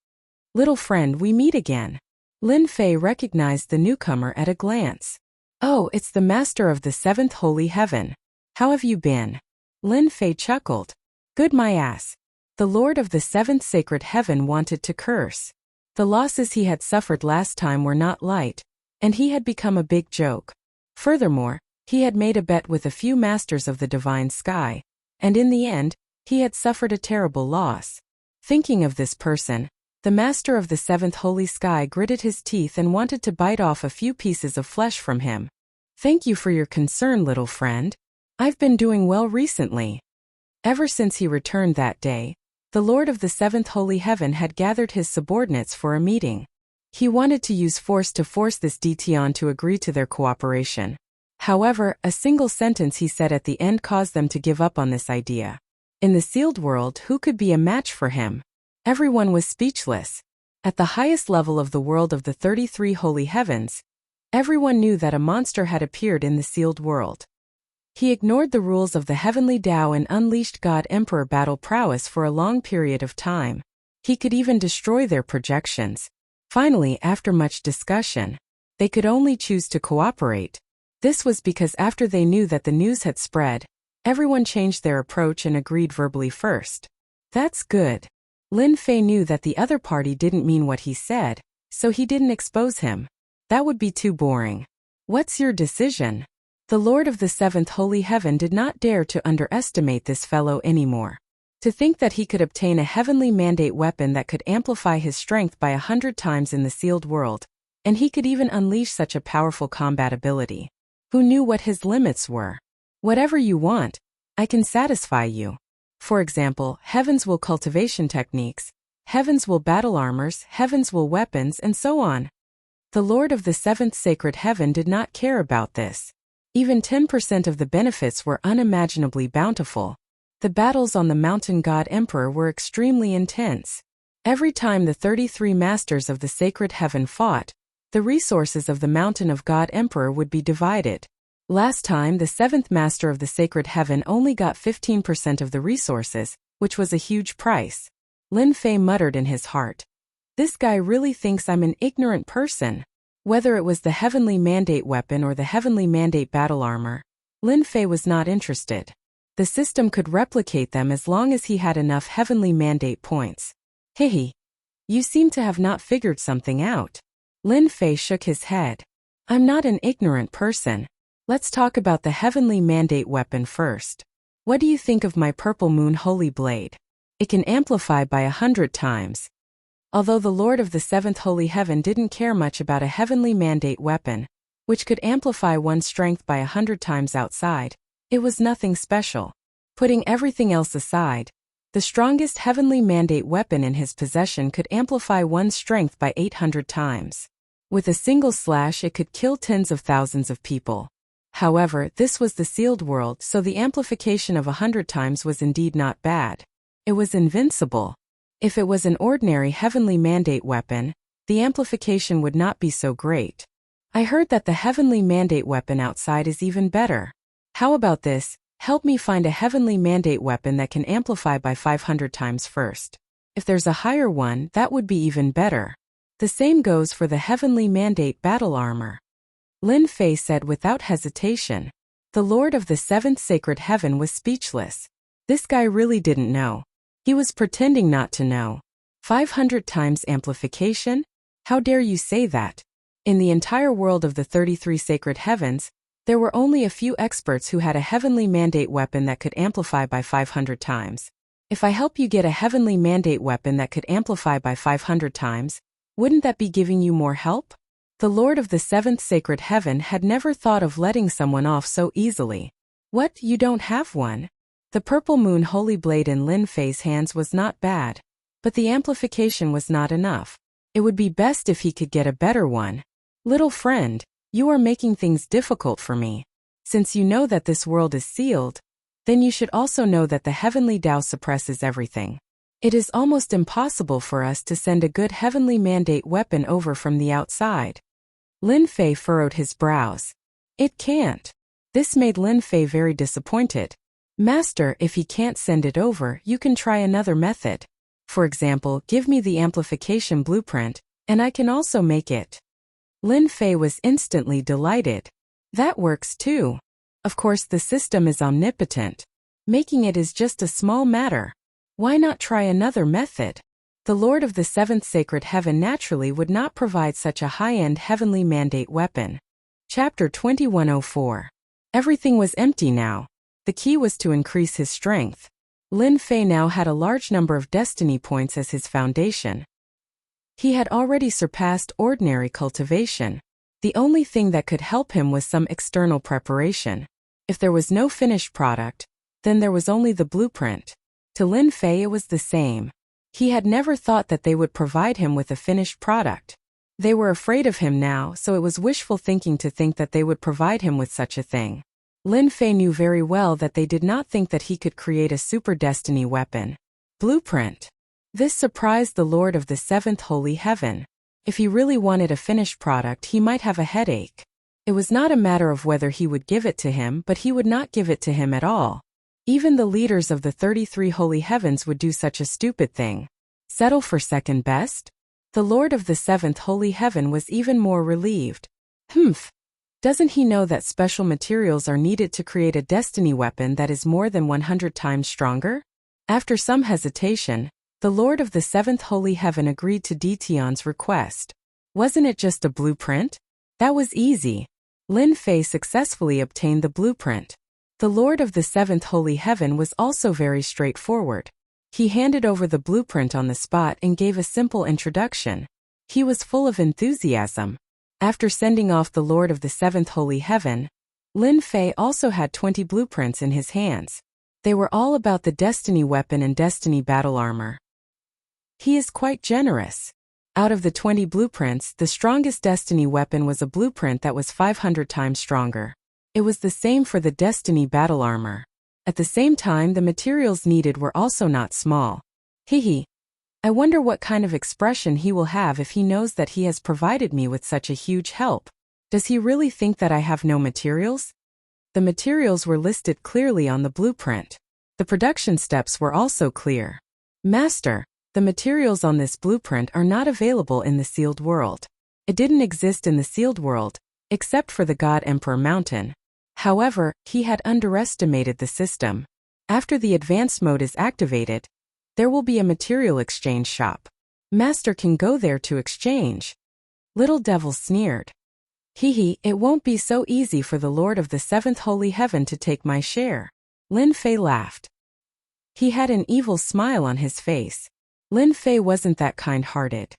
Little friend, we meet again. Lin Fei recognized the newcomer at a glance. Oh, it's the master of the 7th holy heaven. How have you been? Lin Fei chuckled. Good my ass. The lord of the 7th sacred heaven wanted to curse. The losses he had suffered last time were not light, and he had become a big joke. Furthermore, he had made a bet with a few masters of the divine sky, and in the end, he had suffered a terrible loss. Thinking of this person, the master of the 7th holy sky gritted his teeth and wanted to bite off a few pieces of flesh from him. Thank you for your concern, little friend. I've been doing well recently. Ever since he returned that day, the Lord of the 7th holy heaven had gathered his subordinates for a meeting. He wanted to use force to force this Tian to agree to their cooperation. However, a single sentence he said at the end caused them to give up on this idea. In the sealed world, who could be a match for him? Everyone was speechless. At the highest level of the world of the 33 holy heavens, everyone knew that a monster had appeared in the sealed world. He ignored the rules of the heavenly Tao and unleashed God Emperor battle prowess for a long period of time. He could even destroy their projections. Finally, after much discussion, they could only choose to cooperate. This was because after they knew that the news had spread, everyone changed their approach and agreed verbally first. That's good. Lin Fei knew that the other party didn't mean what he said, so he didn't expose him. That would be too boring. What's your decision? The Lord of the 7th holy heaven did not dare to underestimate this fellow anymore. To think that he could obtain a heavenly mandate weapon that could amplify his strength by 100 times in the sealed world, and he could even unleash such a powerful combat ability. Who knew what his limits were? Whatever you want, I can satisfy you. For example, Heaven's Will cultivation techniques, Heaven's Will battle armors, Heaven's Will weapons, and so on. The Lord of the Seventh Sacred Heaven did not care about this. Even 10% of the benefits were unimaginably bountiful. The battles on the Mountain God Emperor were extremely intense. Every time the 33 masters of the Sacred Heaven fought, the resources of the Mountain of God Emperor would be divided. Last time the 7th Master of the Sacred Heaven only got 15% of the resources, which was a huge price. Lin Fei muttered in his heart. This guy really thinks I'm an ignorant person. Whether it was the Heavenly Mandate weapon or the Heavenly Mandate battle armor, Lin Fei was not interested. The system could replicate them as long as he had enough Heavenly Mandate points. Hehe. You seem to have not figured something out. Lin Fei shook his head. I'm not an ignorant person. Let's talk about the Heavenly Mandate weapon first. What do you think of my Purple Moon Holy Blade? It can amplify by 100 times. Although the Lord of the Seventh Holy Heaven didn't care much about a Heavenly Mandate weapon, which could amplify one's strength by 100 times outside, it was nothing special. Putting everything else aside, the strongest Heavenly Mandate weapon in his possession could amplify one's strength by 800 times. With a single slash it could kill tens of thousands of people. However, this was the sealed world, so the amplification of 100 times was indeed not bad. It was invincible. If it was an ordinary Heavenly Mandate weapon, the amplification would not be so great. I heard that the Heavenly Mandate weapon outside is even better. How about this? Help me find a Heavenly Mandate weapon that can amplify by 500 times first. If there's a higher one, that would be even better. The same goes for the Heavenly Mandate battle armor. Lin Fei said without hesitation. The Lord of the Seventh Sacred Heaven was speechless. This guy really didn't know. He was pretending not to know. 500 times amplification? How dare you say that? In the entire world of the 33 Sacred Heavens, there were only a few experts who had a Heavenly Mandate weapon that could amplify by 500 times. If I help you get a Heavenly Mandate weapon that could amplify by 500 times, wouldn't that be giving you more help? The Lord of the Seventh Sacred Heaven had never thought of letting someone off so easily. What, you don't have one? The Purple Moon Holy Blade in Lin Fei's hands was not bad, but the amplification was not enough. It would be best if he could get a better one. Little friend, you are making things difficult for me. Since you know that this world is sealed, then you should also know that the Heavenly Tao suppresses everything. It is almost impossible for us to send a good Heavenly Mandate weapon over from the outside. Lin Fei furrowed his brows. It can't. This made Lin Fei very disappointed. Master, if he can't send it over, you can try another method. For example, give me the amplification blueprint, and I can also make it. Lin Fei was instantly delighted. That works too. Of course, the system is omnipotent. Making it is just a small matter. Why not try another method? The Lord of the Seventh Sacred Heaven naturally would not provide such a high-end Heavenly Mandate weapon. Chapter 2104. Everything was empty now. The key was to increase his strength. Lin Fei now had a large number of destiny points as his foundation. He had already surpassed ordinary cultivation. The only thing that could help him was some external preparation. If there was no finished product, then there was only the blueprint. To Lin Fei it was the same. He had never thought that they would provide him with a finished product. They were afraid of him now, so it was wishful thinking to think that they would provide him with such a thing. Lin Fei knew very well that they did not think that he could create a super destiny weapon. Blueprint. This surprised the Lord of the Seventh Holy Heaven. If he really wanted a finished product, he might have a headache. It was not a matter of whether he would give it to him, but he would not give it to him at all. Even the leaders of the 33 Holy Heavens would do such a stupid thing. Settle for second best? The Lord of the Seventh Holy Heaven was even more relieved. Humph. Doesn't he know that special materials are needed to create a destiny weapon that is more than 100 times stronger? After some hesitation, the Lord of the Seventh Holy Heaven agreed to Dition's request. Wasn't it just a blueprint? That was easy. Lin Fei successfully obtained the blueprint. The Lord of the Seventh Holy Heaven was also very straightforward. He handed over the blueprint on the spot and gave a simple introduction. He was full of enthusiasm. After sending off the Lord of the Seventh Holy Heaven, Lin Fei also had 20 blueprints in his hands. They were all about the Destiny weapon and Destiny battle armor. He is quite generous. Out of the 20 blueprints, the strongest Destiny weapon was a blueprint that was 500 times stronger. It was the same for the Destiny battle armor. At the same time, the materials needed were also not small. Hehe. I wonder what kind of expression he will have if he knows that he has provided me with such a huge help. Does he really think that I have no materials? The materials were listed clearly on the blueprint. The production steps were also clear. Master, the materials on this blueprint are not available in the sealed world. It didn't exist in the sealed world, except for the God Emperor Mountain. However, he had underestimated the system. After the advanced mode is activated, there will be a material exchange shop. Master can go there to exchange. Little Devil sneered. Hehe, it won't be so easy for the Lord of the Seventh Holy Heaven to take my share. Lin Fei laughed. He had an evil smile on his face. Lin Fei wasn't that kind-hearted.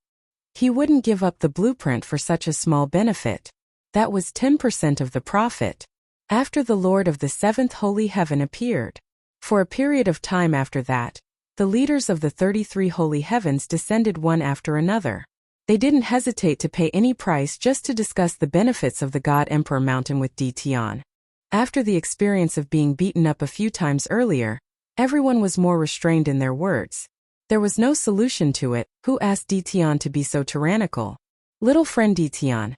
He wouldn't give up the blueprint for such a small benefit. That was 10% of the profit. After the Lord of the Seventh Holy Heaven appeared. For a period of time after that, the leaders of the 33 Holy Heavens descended one after another. They didn't hesitate to pay any price just to discuss the benefits of the God Emperor Mountain with Ditian. After the experience of being beaten up a few times earlier, everyone was more restrained in their words. There was no solution to it. Who asked Ditian to be so tyrannical? Little friend Ditian,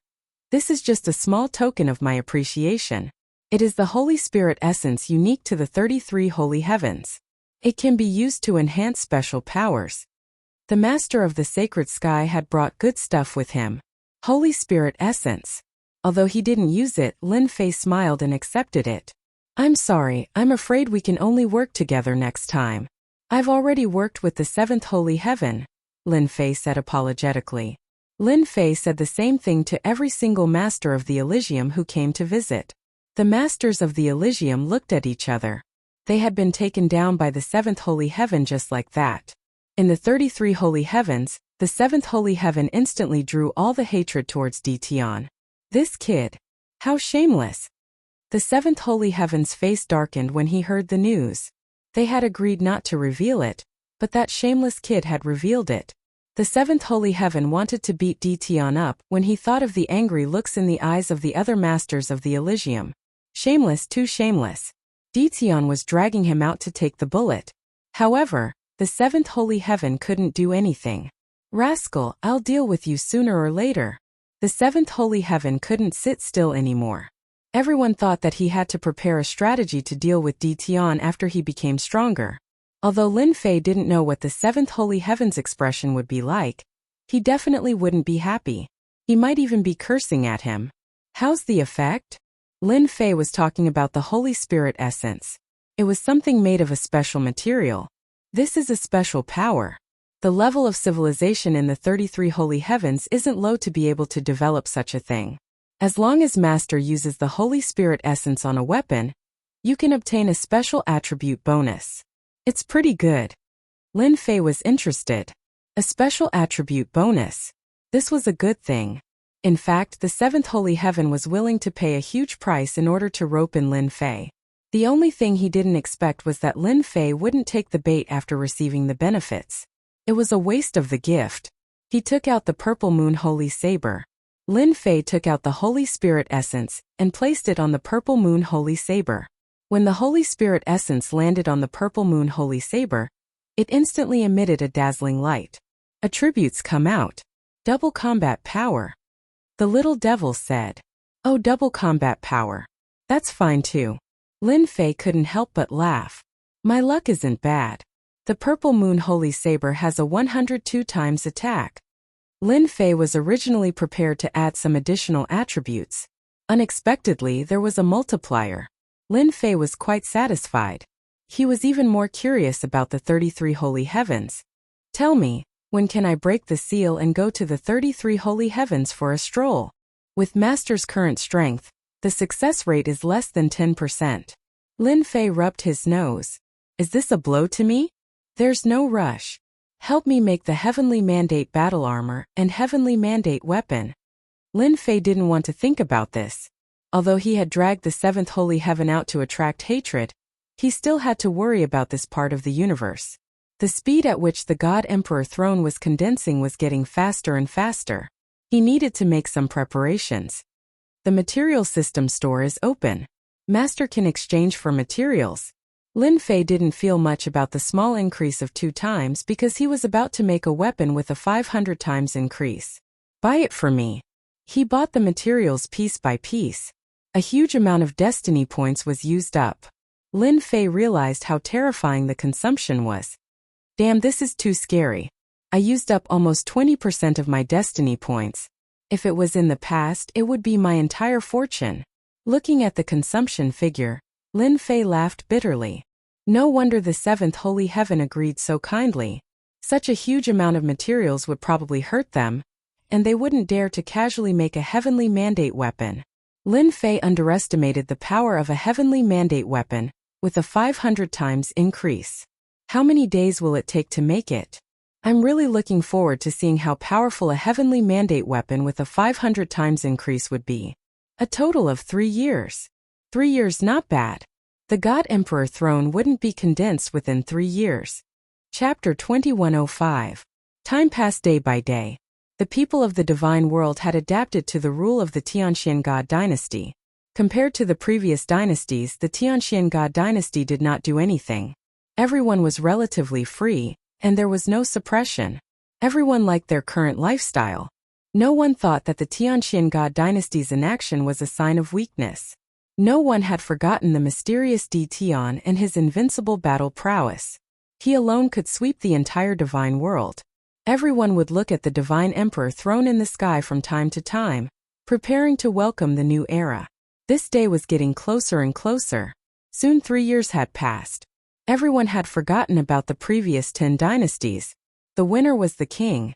this is just a small token of my appreciation. It is the Holy Spirit essence unique to the 33 Holy Heavens. It can be used to enhance special powers. The Master of the Sacred Sky had brought good stuff with him. Holy Spirit essence. Although he didn't use it, Lin Fei smiled and accepted it. I'm sorry, I'm afraid we can only work together next time. I've already worked with the Seventh Holy Heaven, Lin Fei said apologetically. Lin Fei said the same thing to every single Master of the Elysium who came to visit. The Masters of the Elysium looked at each other. They had been taken down by the Seventh Holy Heaven just like that. In the 33 Holy Heavens, the Seventh Holy Heaven instantly drew all the hatred towards Ditian. This kid. How shameless. The Seventh Holy Heaven's face darkened when he heard the news. They had agreed not to reveal it, but that shameless kid had revealed it. The Seventh Holy Heaven wanted to beat Ditian up when he thought of the angry looks in the eyes of the other Masters of the Elysium. Shameless, too shameless. Ditian was dragging him out to take the bullet. However, the Seventh Holy Heaven couldn't do anything. Rascal, I'll deal with you sooner or later. The Seventh Holy Heaven couldn't sit still anymore. Everyone thought that he had to prepare a strategy to deal with Ditian after he became stronger. Although Lin Fei didn't know what the Seventh Holy Heaven's expression would be like, he definitely wouldn't be happy. He might even be cursing at him. How's the effect? Lin Fei was talking about the Holy Spirit essence. It was something made of a special material. This is a special power. The level of civilization in the 33 Holy Heavens isn't low to be able to develop such a thing. As long as Master uses the Holy Spirit essence on a weapon, you can obtain a special attribute bonus. It's pretty good. Lin Fei was interested. A special attribute bonus. This was a good thing. In fact, the Seventh Holy Heaven was willing to pay a huge price in order to rope in Lin Fei. The only thing he didn't expect was that Lin Fei wouldn't take the bait after receiving the benefits. It was a waste of the gift. He took out the Purple Moon Holy Saber. Lin Fei took out the Holy Spirit essence and placed it on the Purple Moon Holy Saber. When the Holy Spirit essence landed on the Purple Moon Holy Saber, it instantly emitted a dazzling light. Attributes come out. Double combat power. The little devil said. Oh, double combat power. That's fine too. Lin Fei couldn't help but laugh. My luck isn't bad. The Purple Moon Holy Saber has a 102 times attack. Lin Fei was originally prepared to add some additional attributes. Unexpectedly, there was a multiplier. Lin Fei was quite satisfied. He was even more curious about the 33 Holy Heavens. Tell me, when can I break the seal and go to the 33 Holy Heavens for a stroll? With Master's current strength, the success rate is less than 10%. Lin Fei rubbed his nose. Is this a blow to me? There's no rush. Help me make the Heavenly Mandate battle armor and Heavenly Mandate weapon. Lin Fei didn't want to think about this. Although he had dragged the seventh holy heaven out to attract hatred, he still had to worry about this part of the universe. The speed at which the God Emperor throne was condensing was getting faster and faster. He needed to make some preparations. The material system store is open. Master can exchange for materials. Lin Fei didn't feel much about the small increase of 2 times because he was about to make a weapon with a 500 times increase. Buy it for me. He bought the materials piece by piece. A huge amount of destiny points was used up. Lin Fei realized how terrifying the consumption was. Damn, this is too scary. I used up almost 20% of my destiny points. If it was in the past, it would be my entire fortune. Looking at the consumption figure, Lin Fei laughed bitterly. No wonder the seventh holy heaven agreed so kindly. Such a huge amount of materials would probably hurt them, and they wouldn't dare to casually make a heavenly mandate weapon. Lin Fei underestimated the power of a heavenly mandate weapon, with a 500 times increase. How many days will it take to make it? I'm really looking forward to seeing how powerful a heavenly mandate weapon with a 500 times increase would be. A total of 3 years. 3 years, not bad. The God Emperor throne wouldn't be condensed within 3 years. Chapter 2105. Time passed day by day. The people of the divine world had adapted to the rule of the Tianxian God dynasty. Compared to the previous dynasties, the Tianxian God dynasty did not do anything. Everyone was relatively free, and there was no suppression. Everyone liked their current lifestyle. No one thought that the Tianxian God dynasty's inaction was a sign of weakness. No one had forgotten the mysterious Di Tian and his invincible battle prowess. He alone could sweep the entire divine world. Everyone would look at the divine emperor throne in the sky from time to time, preparing to welcome the new era. This day was getting closer and closer. Soon 3 years had passed. Everyone had forgotten about the previous 10 dynasties. The winner was the king,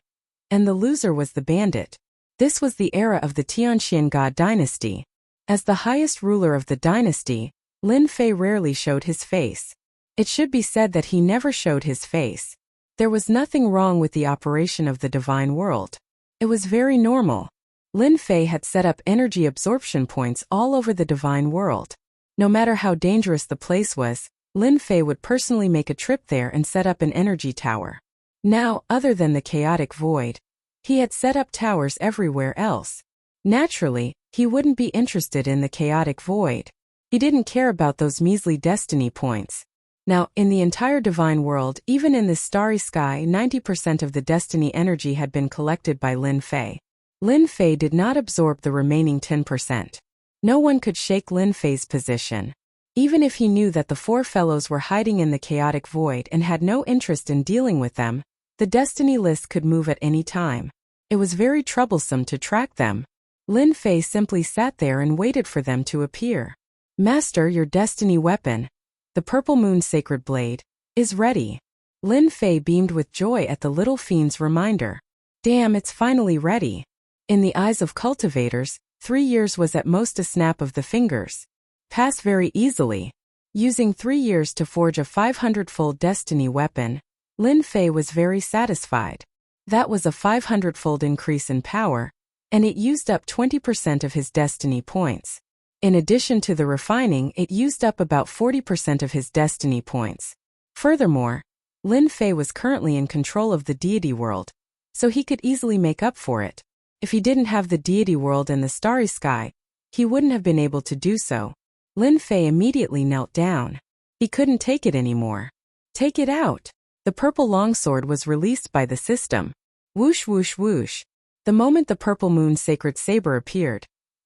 and the loser was the bandit. This was the era of the Tianxian God dynasty. As the highest ruler of the dynasty, Lin Fei rarely showed his face. It should be said that he never showed his face. There was nothing wrong with the operation of the divine world. It was very normal. Lin Fei had set up energy absorption points all over the divine world. No matter how dangerous the place was, Lin Fei would personally make a trip there and set up an energy tower. Now, other than the chaotic void, he had set up towers everywhere else. Naturally, he wouldn't be interested in the chaotic void. He didn't care about those measly destiny points. Now, in the entire divine world, even in this starry sky, 90% of the destiny energy had been collected by Lin Fei. Lin Fei did not absorb the remaining 10%. No one could shake Lin Fei's position. Even if he knew that the 4 fellows were hiding in the chaotic void and had no interest in dealing with them, the destiny list could move at any time. It was very troublesome to track them. Lin Fei simply sat there and waited for them to appear. Master, your destiny weapon, the purple moon sacred blade, is ready. Lin Fei beamed with joy at the little fiend's reminder. Damn, it's finally ready. In the eyes of cultivators, 3 years was at most a snap of the fingers. Pass very easily. Using 3 years to forge a 500-fold destiny weapon, Lin Fei was very satisfied. That was a 500-fold increase in power, and it used up 20% of his destiny points. In addition to the refining, it used up about 40% of his destiny points. Furthermore, Lin Fei was currently in control of the deity world, so he could easily make up for it. If he didn't have the deity world and the starry sky, he wouldn't have been able to do so. Lin Fei immediately knelt down. He couldn't take it anymore. Take it out. The purple longsword was released by the system. Whoosh whoosh whoosh. The moment the purple moon sacred saber appeared,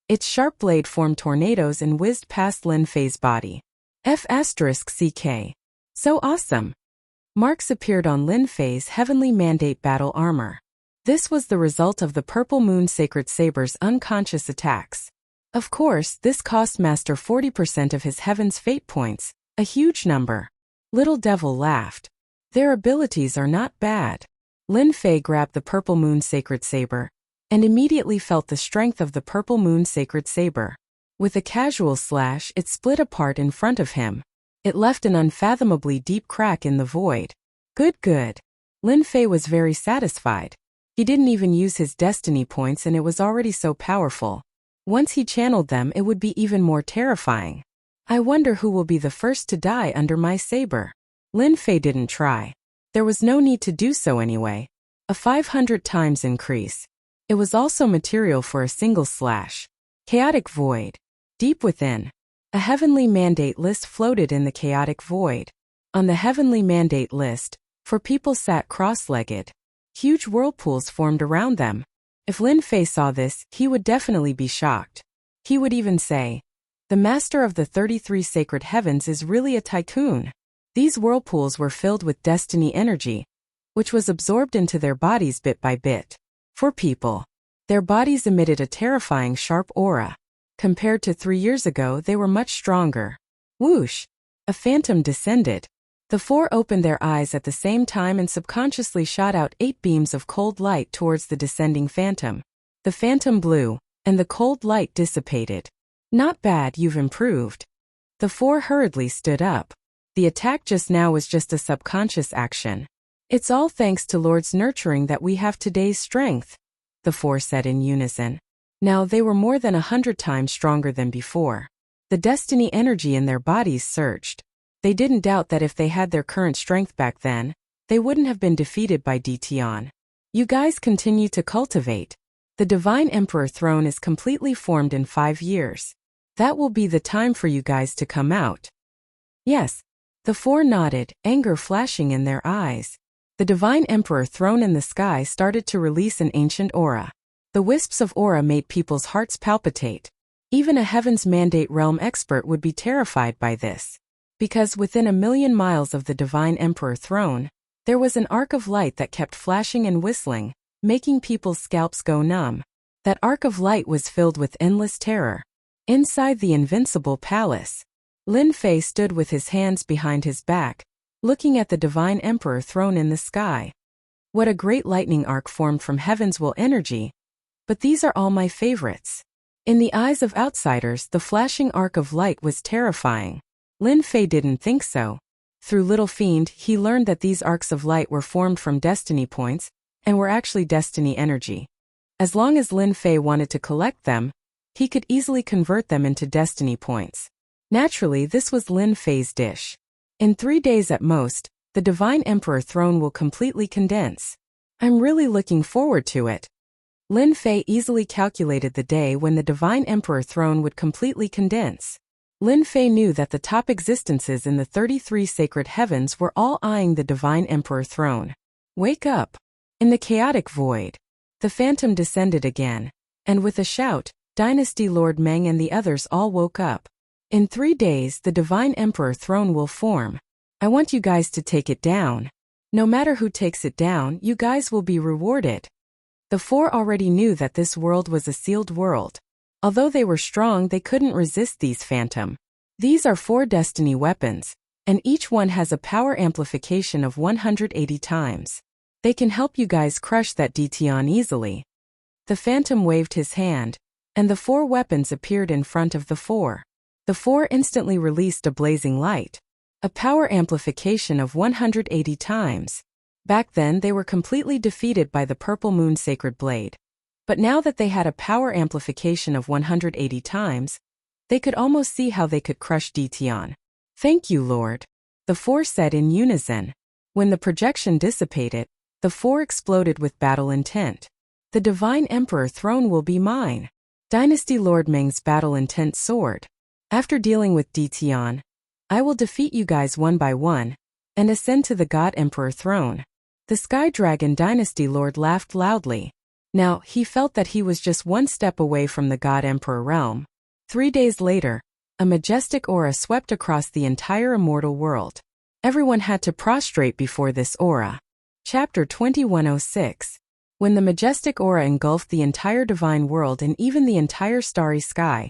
its sharp blade formed tornadoes and whizzed past Lin Fei's body. F***CK. So awesome. Marks appeared on Lin Fei's heavenly mandate battle armor. This was the result of the purple moon sacred saber's unconscious attacks. Of course, this cost Master 40% of his heaven's fate points, a huge number. Little Devil laughed. Their abilities are not bad. Lin Fei grabbed the purple moon sacred saber, and immediately felt the strength of the purple moon sacred saber. With a casual slash, it split apart in front of him. It left an unfathomably deep crack in the void. Good, good. Lin Fei was very satisfied. He didn't even use his destiny points and it was already so powerful. Once he channeled them, it would be even more terrifying. I wonder who will be the first to die under my saber. Lin Fei didn't try. There was no need to do so anyway. A 500 times increase. It was also material for a single slash. Chaotic void. Deep within. A heavenly mandate list floated in the chaotic void. On the heavenly mandate list, 4 people sat cross-legged. Huge whirlpools formed around them. If Lin Fei saw this, he would definitely be shocked. He would even say, "The master of the 33 sacred heavens is really a tycoon." These whirlpools were filled with destiny energy, which was absorbed into their bodies bit by bit. 4 people. Their bodies emitted a terrifying sharp aura. Compared to 3 years ago, they were much stronger. Whoosh! A phantom descended. The 4 opened their eyes at the same time and subconsciously shot out 8 beams of cold light towards the descending phantom. The phantom blew, and the cold light dissipated. Not bad, you've improved. The 4 hurriedly stood up. The attack just now was just a subconscious action. It's all thanks to Lord's nurturing that we have today's strength, the 4 said in unison. Now they were more than 100 times stronger than before. The destiny energy in their bodies surged. They didn't doubt that if they had their current strength back then, they wouldn't have been defeated by Dition. You guys continue to cultivate. The Divine Emperor throne is completely formed in 5 years. That will be the time for you guys to come out. Yes. The 4 nodded, anger flashing in their eyes. The Divine Emperor throne in the sky started to release an ancient aura. The wisps of aura made people's hearts palpitate. Even a Heaven's Mandate realm expert would be terrified by this. Because within 1,000,000 miles of the Divine Emperor throne, there was an arc of light that kept flashing and whistling, making people's scalps go numb. That arc of light was filled with endless terror. Inside the invincible palace, Lin Fei stood with his hands behind his back, looking at the Divine Emperor throne in the sky. What a great lightning arc formed from heaven's will energy. But these are all my favorites. In the eyes of outsiders, the flashing arc of light was terrifying. Lin Fei didn't think so. Through Little Fiend, he learned that these arcs of light were formed from destiny points, and were actually destiny energy. As long as Lin Fei wanted to collect them, he could easily convert them into destiny points. Naturally, this was Lin Fei's dish. In 3 days at most, the Divine Emperor throne will completely condense. I'm really looking forward to it. Lin Fei easily calculated the day when the Divine Emperor throne would completely condense. Lin Fei knew that the top existences in the 33 sacred heavens were all eyeing the Divine Emperor throne. Wake up! In the chaotic void, the phantom descended again, and with a shout, Dynasty Lord Meng and the others all woke up. In 3 days, the Divine Emperor throne will form. I want you guys to take it down. No matter who takes it down, you guys will be rewarded. The 4 already knew that this world was a sealed world. Although they were strong, they couldn't resist these phantom. These are 4 destiny weapons, and each one has a power amplification of 180 times. They can help you guys crush that Dition easily. The phantom waved his hand, and the 4 weapons appeared in front of the 4. The 4 instantly released a blazing light. A power amplification of 180 times. Back then they were completely defeated by the Purple Moon Sacred Blade. But now that they had a power amplification of 180 times, they could almost see how they could crush Dition. Thank you, Lord. The 4 said in unison. When the projection dissipated, the 4 exploded with battle intent. The Divine Emperor throne will be mine. Dynasty Lord Meng's battle intent soared. After dealing with Dition, I will defeat you guys one by one, and ascend to the God Emperor throne. The Sky Dragon Dynasty Lord laughed loudly. Now, he felt that he was just one step away from the God Emperor realm. 3 days later, a majestic aura swept across the entire immortal world. Everyone had to prostrate before this aura. Chapter 2106. When the majestic aura engulfed the entire divine world and even the entire starry sky,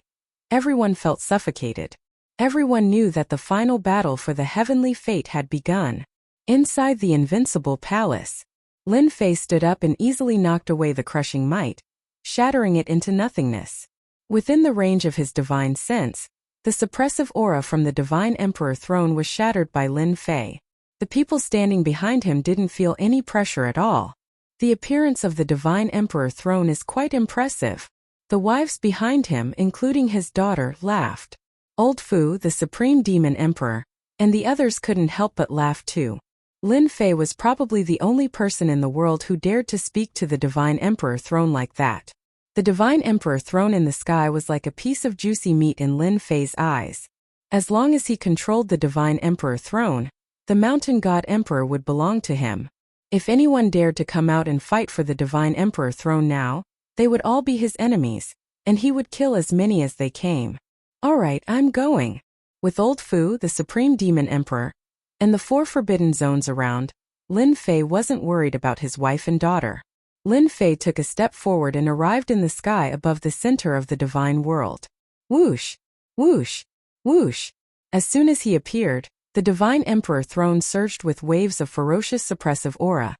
everyone felt suffocated. Everyone knew that the final battle for the heavenly fate had begun. Inside the invincible palace, Lin Fei stood up and easily knocked away the crushing might, shattering it into nothingness. Within the range of his divine sense, the suppressive aura from the Divine Emperor throne was shattered by Lin Fei. The people standing behind him didn't feel any pressure at all. The appearance of the Divine Emperor throne is quite impressive. The wives behind him, including his daughter, laughed. Old Fu, the Supreme Demon Emperor, and the others couldn't help but laugh too. Lin Fei was probably the only person in the world who dared to speak to the Divine Emperor throne like that. The Divine Emperor throne in the sky was like a piece of juicy meat in Lin Fei's eyes. As long as he controlled the Divine Emperor throne, the Mountain God Emperor would belong to him. If anyone dared to come out and fight for the Divine Emperor throne now, they would all be his enemies, and he would kill as many as they came. Alright, I'm going. With Old Fu, the Supreme Demon Emperor, and the 4 forbidden zones around, Lin Fei wasn't worried about his wife and daughter. Lin Fei took a step forward and arrived in the sky above the center of the divine world. Whoosh! Whoosh! Whoosh! As soon as he appeared, the Divine Emperor throne surged with waves of ferocious suppressive aura,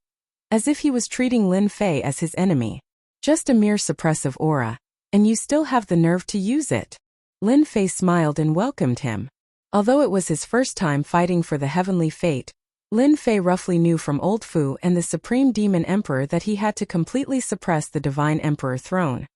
as if he was treating Lin Fei as his enemy. Just a mere suppressive aura, and you still have the nerve to use it. Lin Fei smiled and welcomed him. Although it was his first time fighting for the heavenly fate, Lin Fei roughly knew from Old Fu and the Supreme Demon Emperor that he had to completely suppress the Divine Emperor throne.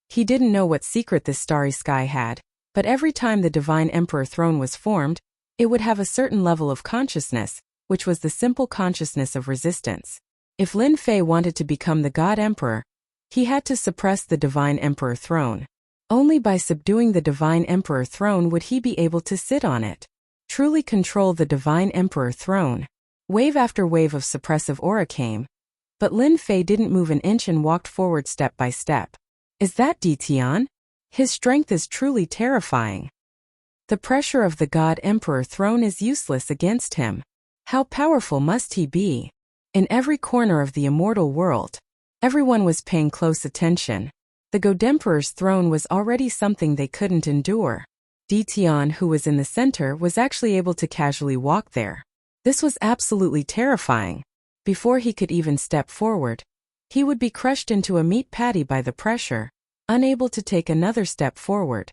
He didn't know what secret this starry sky had, but every time the Divine Emperor throne was formed, it would have a certain level of consciousness, which was the simple consciousness of resistance. If Lin Fei wanted to become the God Emperor, he had to suppress the Divine Emperor throne. Only by subduing the Divine Emperor throne would he be able to sit on it. Truly control the Divine Emperor throne. Wave after wave of suppressive aura came, but Lin Fei didn't move an inch and walked forward step by step. Is that Di Tian? His strength is truly terrifying. The pressure of the God Emperor throne is useless against him. How powerful must he be? In every corner of the immortal world, everyone was paying close attention. The God Emperor's throne was already something they couldn't endure. Di Tian, who was in the center, was actually able to casually walk there. This was absolutely terrifying. Before he could even step forward, he would be crushed into a meat patty by the pressure, unable to take another step forward.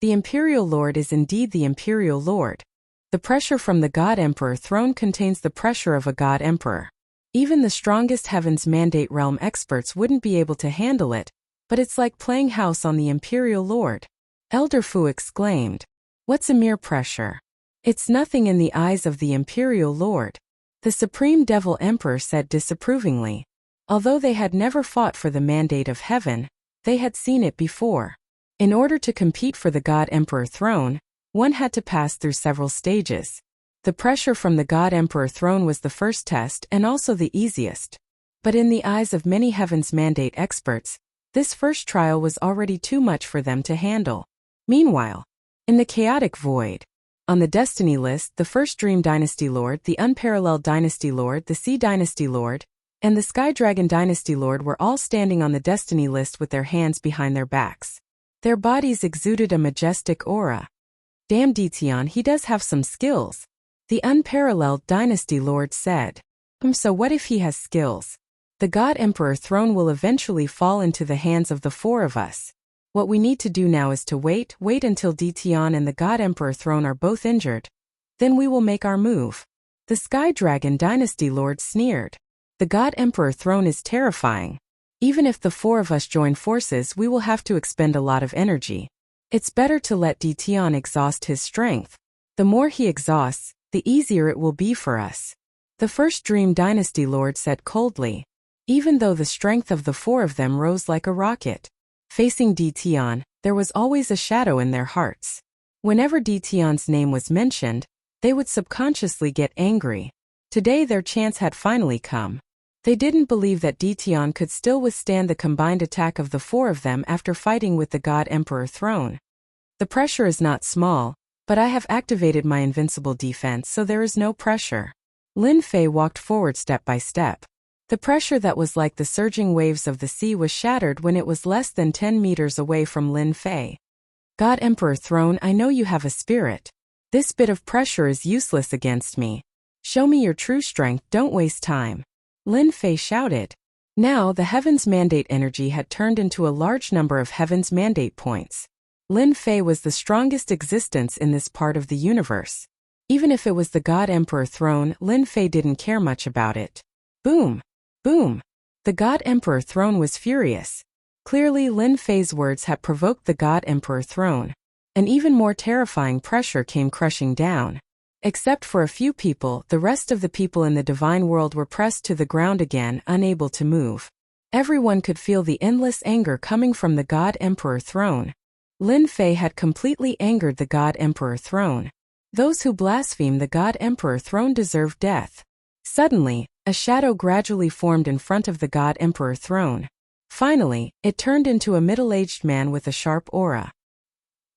The Imperial Lord is indeed the Imperial Lord. The pressure from the God Emperor throne contains the pressure of a God Emperor. Even the strongest Heaven's Mandate Realm experts wouldn't be able to handle it, but it's like playing house on the Imperial Lord. Elder Fu exclaimed. What's a mere pressure? It's nothing in the eyes of the Imperial Lord. The Supreme Devil Emperor said disapprovingly. Although they had never fought for the mandate of heaven, they had seen it before. In order to compete for the God Emperor throne, one had to pass through several stages. The pressure from the God Emperor throne was the first test and also the easiest. But in the eyes of many Heaven's Mandate experts, this first trial was already too much for them to handle. Meanwhile, in the chaotic void, on the Destiny list, the first Dream Dynasty Lord, the Unparalleled Dynasty Lord, the Sea Dynasty Lord, and the Sky Dragon Dynasty Lord were all standing on the Destiny list with their hands behind their backs. Their bodies exuded a majestic aura. Damn Di Tian, he does have some skills. The Unparalleled Dynasty Lord said. So what if he has skills? The God Emperor throne will eventually fall into the hands of the 4 of us. What we need to do now is to wait until Di Tian and the God Emperor throne are both injured. Then we will make our move. The Sky Dragon Dynasty Lord sneered. The God Emperor throne is terrifying. Even if the 4 of us join forces, we will have to expend a lot of energy. It's better to let Di Tian exhaust his strength. The more he exhausts, the easier it will be for us. The first Dream Dynasty Lord said coldly, even though the strength of the 4 of them rose like a rocket. Facing Di Tian, there was always a shadow in their hearts. Whenever Di Tian's name was mentioned, they would subconsciously get angry. Today their chance had finally come. They didn't believe that Di Tian could still withstand the combined attack of the 4 of them after fighting with the God Emperor throne. The pressure is not small, but I have activated my invincible defense, so there is no pressure. Lin Fei walked forward step by step. The pressure that was like the surging waves of the sea was shattered when it was less than 10 meters away from Lin Fei. God Emperor throne, I know you have a spirit. This bit of pressure is useless against me. Show me your true strength, don't waste time. Lin Fei shouted. Now the Heaven's Mandate energy had turned into a large number of Heaven's Mandate points. Lin Fei was the strongest existence in this part of the universe. Even if it was the God Emperor throne, Lin Fei didn't care much about it. Boom! Boom! The God Emperor throne was furious. Clearly, Lin Fei's words had provoked the God Emperor throne. An even more terrifying pressure came crushing down. Except for a few people, the rest of the people in the divine world were pressed to the ground again, unable to move. Everyone could feel the endless anger coming from the God Emperor throne. Lin Fei had completely angered the God Emperor throne. Those who blaspheme the God Emperor throne deserve death. Suddenly, a shadow gradually formed in front of the God Emperor throne. Finally, it turned into a middle-aged man with a sharp aura.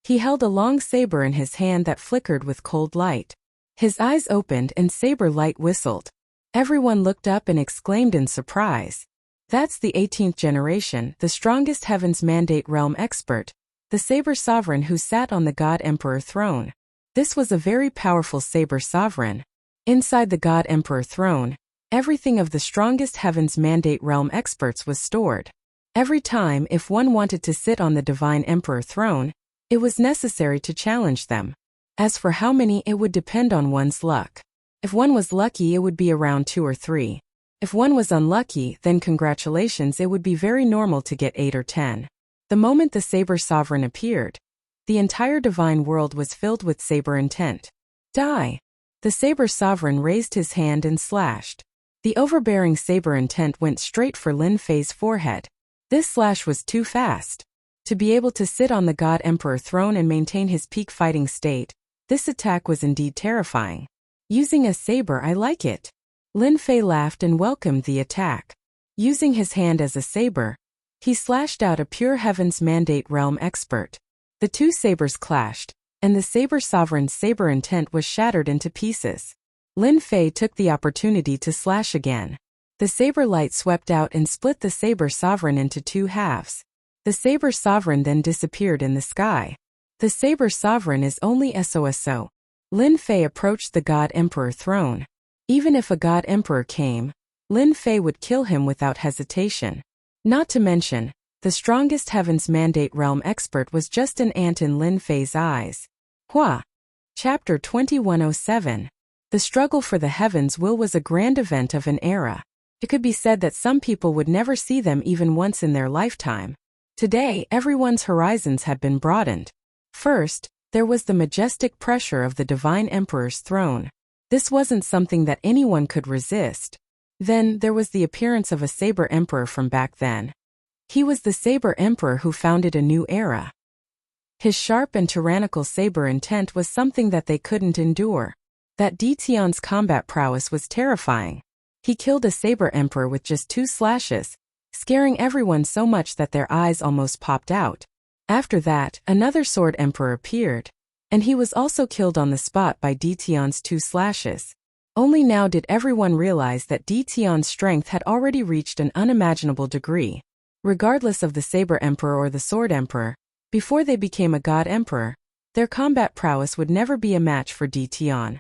He held a long saber in his hand that flickered with cold light. His eyes opened and saber light whistled. Everyone looked up and exclaimed in surprise. That's the 18th generation, the strongest Heaven's Mandate Realm expert, the Saber Sovereign who sat on the God Emperor throne. This was a very powerful Saber Sovereign. Inside the God Emperor throne, everything of the strongest Heaven's Mandate Realm experts was stored. Every time, if one wanted to sit on the Divine Emperor throne, it was necessary to challenge them. As for how many, it would depend on one's luck. If one was lucky, it would be around 2 or 3. If one was unlucky, then congratulations, it would be very normal to get 8 or 10. The moment the Saber Sovereign appeared, the entire divine world was filled with saber intent. Die! The Saber Sovereign raised his hand and slashed. The overbearing saber intent went straight for Lin Fei's forehead. This slash was too fast. To be able to sit on the God Emperor throne and maintain his peak fighting state, this attack was indeed terrifying. Using a saber, I like it. Lin Fei laughed and welcomed the attack. Using his hand as a saber, he slashed out a pure Heaven's Mandate Realm expert. The two sabers clashed, and the Saber Sovereign's saber intent was shattered into pieces. Lin Fei took the opportunity to slash again. The saber light swept out and split the Saber Sovereign into 2 halves. The Saber Sovereign then disappeared in the sky. The Saber Sovereign is only SOSO. Lin Fei approached the God Emperor throne. Even if a God Emperor came, Lin Fei would kill him without hesitation. Not to mention, the strongest Heaven's Mandate Realm expert was just an ant in Lin Fei's eyes. Hua! Chapter 2107. The struggle for the Heaven's Will was a grand event of an era. It could be said that some people would never see them even once in their lifetime. Today, everyone's horizons had been broadened. First, there was the majestic pressure of the Divine Emperor's throne. This wasn't something that anyone could resist. Then, there was the appearance of a Saber Emperor from back then. He was the Saber Emperor who founded a new era. His sharp and tyrannical saber intent was something that they couldn't endure. That Tian's combat prowess was terrifying. He killed a Saber Emperor with just 2 slashes, scaring everyone so much that their eyes almost popped out. After that, another Sword Emperor appeared, and he was also killed on the spot by Tian's 2 slashes. Only now did everyone realize that Tian's strength had already reached an unimaginable degree. Regardless of the Saber Emperor or the Sword Emperor, before they became a God Emperor, their combat prowess would never be a match for Tian.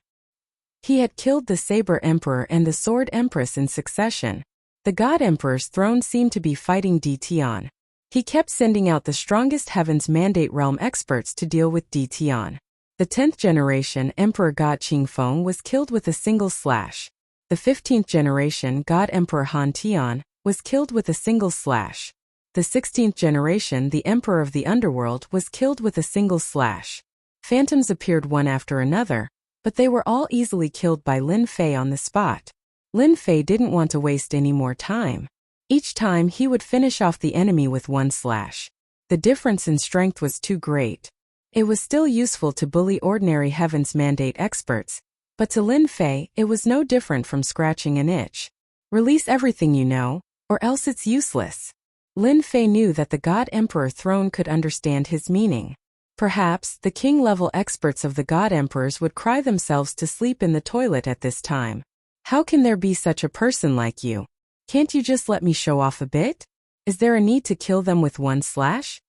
He had killed the Saber Emperor and the Sword Empress in succession. The God Emperor's throne seemed to be fighting Tian. He kept sending out the strongest Heaven's Mandate Realm experts to deal with Tian. The 10th generation Emperor God Qingfeng was killed with a single slash. The 15th generation God Emperor Han Tian was killed with a single slash. The 16th generation the Emperor of the Underworld was killed with a single slash. Phantoms appeared one after another, but they were all easily killed by Lin Fei on the spot. Lin Fei didn't want to waste any more time. Each time he would finish off the enemy with 1 slash. The difference in strength was too great. It was still useful to bully ordinary Heaven's Mandate experts, but to Lin Fei, it was no different from scratching an itch. Release everything you know, or else it's useless. Lin Fei knew that the God Emperor throne could understand his meaning. Perhaps the king-level experts of the God Emperors would cry themselves to sleep in the toilet at this time. How can there be such a person like you? Can't you just let me show off a bit? Is there a need to kill them with 1 slash?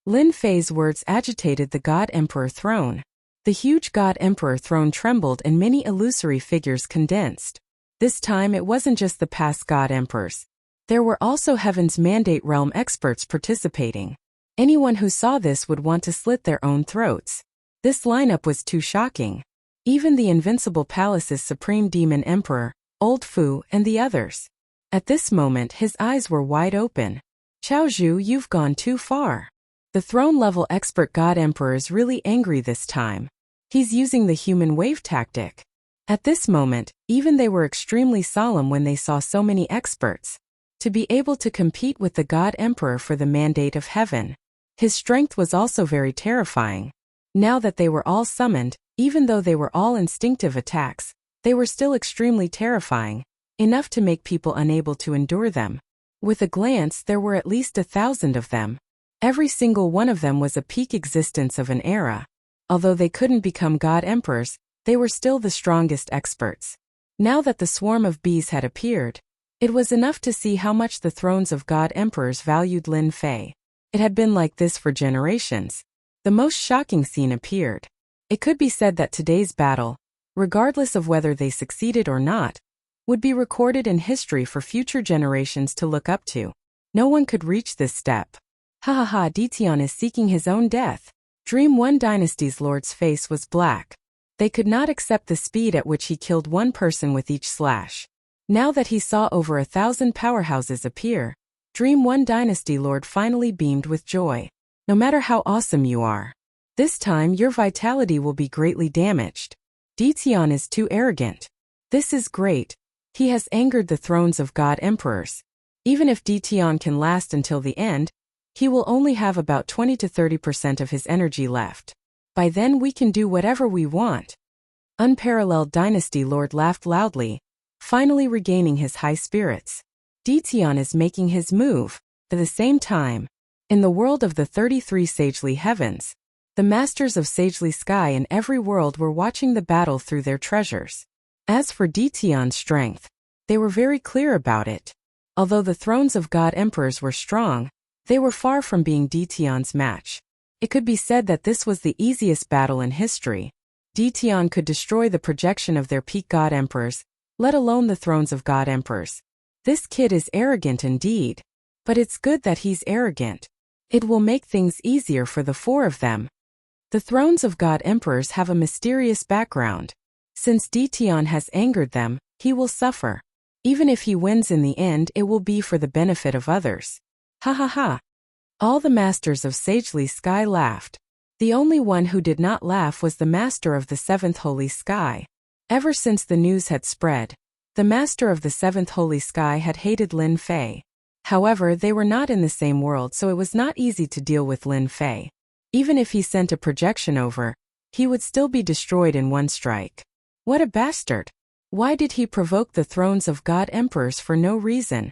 Lin Fei's words agitated the God Emperor throne. The huge God Emperor throne trembled and many illusory figures condensed. This time it wasn't just the past God Emperors. There were also Heaven's Mandate Realm experts participating. Anyone who saw this would want to slit their own throats. This lineup was too shocking. Even the invincible palace's supreme demon emperor, Old Fu, and the others. At this moment his eyes were wide open. Chao Zhu, you've gone too far. The throne-level expert God Emperor is really angry this time. He's using the human wave tactic. At this moment, even they were extremely solemn when they saw so many experts. To be able to compete with the God Emperor for the mandate of heaven. His strength was also very terrifying. Now that they were all summoned, even though they were all instinctive attacks, they were still extremely terrifying, enough to make people unable to endure them. With a glance there were at least 1,000 of them. Every single one of them was a peak existence of an era. Although they couldn't become God Emperors, they were still the strongest experts. Now that the swarm of bees had appeared, it was enough to see how much the thrones of God Emperors valued Lin Fei. It had been like this for generations. The most shocking scene appeared. It could be said that today's battle, regardless of whether they succeeded or not, would be recorded in history for future generations to look up to. No one could reach this step. Ha ha ha, Ditian is seeking his own death. Dream One Dynasty's lord's face was black. They could not accept the speed at which he killed one person with each slash. Now that he saw over 1,000 powerhouses appear, Dream One Dynasty Lord finally beamed with joy. No matter how awesome you are, this time your vitality will be greatly damaged. Ditian is too arrogant. This is great. He has angered the thrones of God Emperors. Even if Ditian can last until the end, he will only have about 20 to 30% of his energy left. By then we can do whatever we want. Unparalleled Dynasty Lord laughed loudly, finally regaining his high spirits. Ditian is making his move. At the same time, in the world of the 33 Sagely Heavens, the masters of Sagely Sky in every world were watching the battle through their treasures. As for Ditian's strength, they were very clear about it. Although the thrones of God Emperors were strong, they were far from being Ditian's match. It could be said that this was the easiest battle in history. Ditian could destroy the projection of their peak God Emperors, let alone the thrones of God Emperors. This kid is arrogant indeed. But it's good that he's arrogant. It will make things easier for the four of them. The thrones of God Emperors have a mysterious background. Since Ditian has angered them, he will suffer. Even if he wins in the end, it will be for the benefit of others. Ha ha ha. All the masters of Sagely Sky laughed. The only one who did not laugh was the master of the Seventh Holy Sky. Ever since the news had spread, the master of the Seventh Holy Sky had hated Lin Fei. However, they were not in the same world, so it was not easy to deal with Lin Fei. Even if he sent a projection over, he would still be destroyed in one strike. What a bastard! Why did he provoke the thrones of God Emperors for no reason?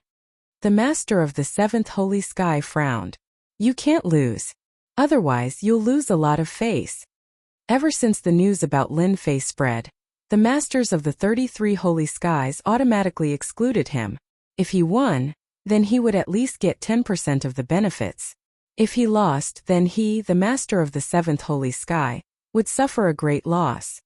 The master of the Seventh Holy Sky frowned. You can't lose. Otherwise, you'll lose a lot of face. Ever since the news about Lin Fei spread, the masters of the 33 Holy Skies automatically excluded him. If he won, then he would at least get 10% of the benefits. If he lost, then he, the master of the Seventh Holy Sky, would suffer a great loss.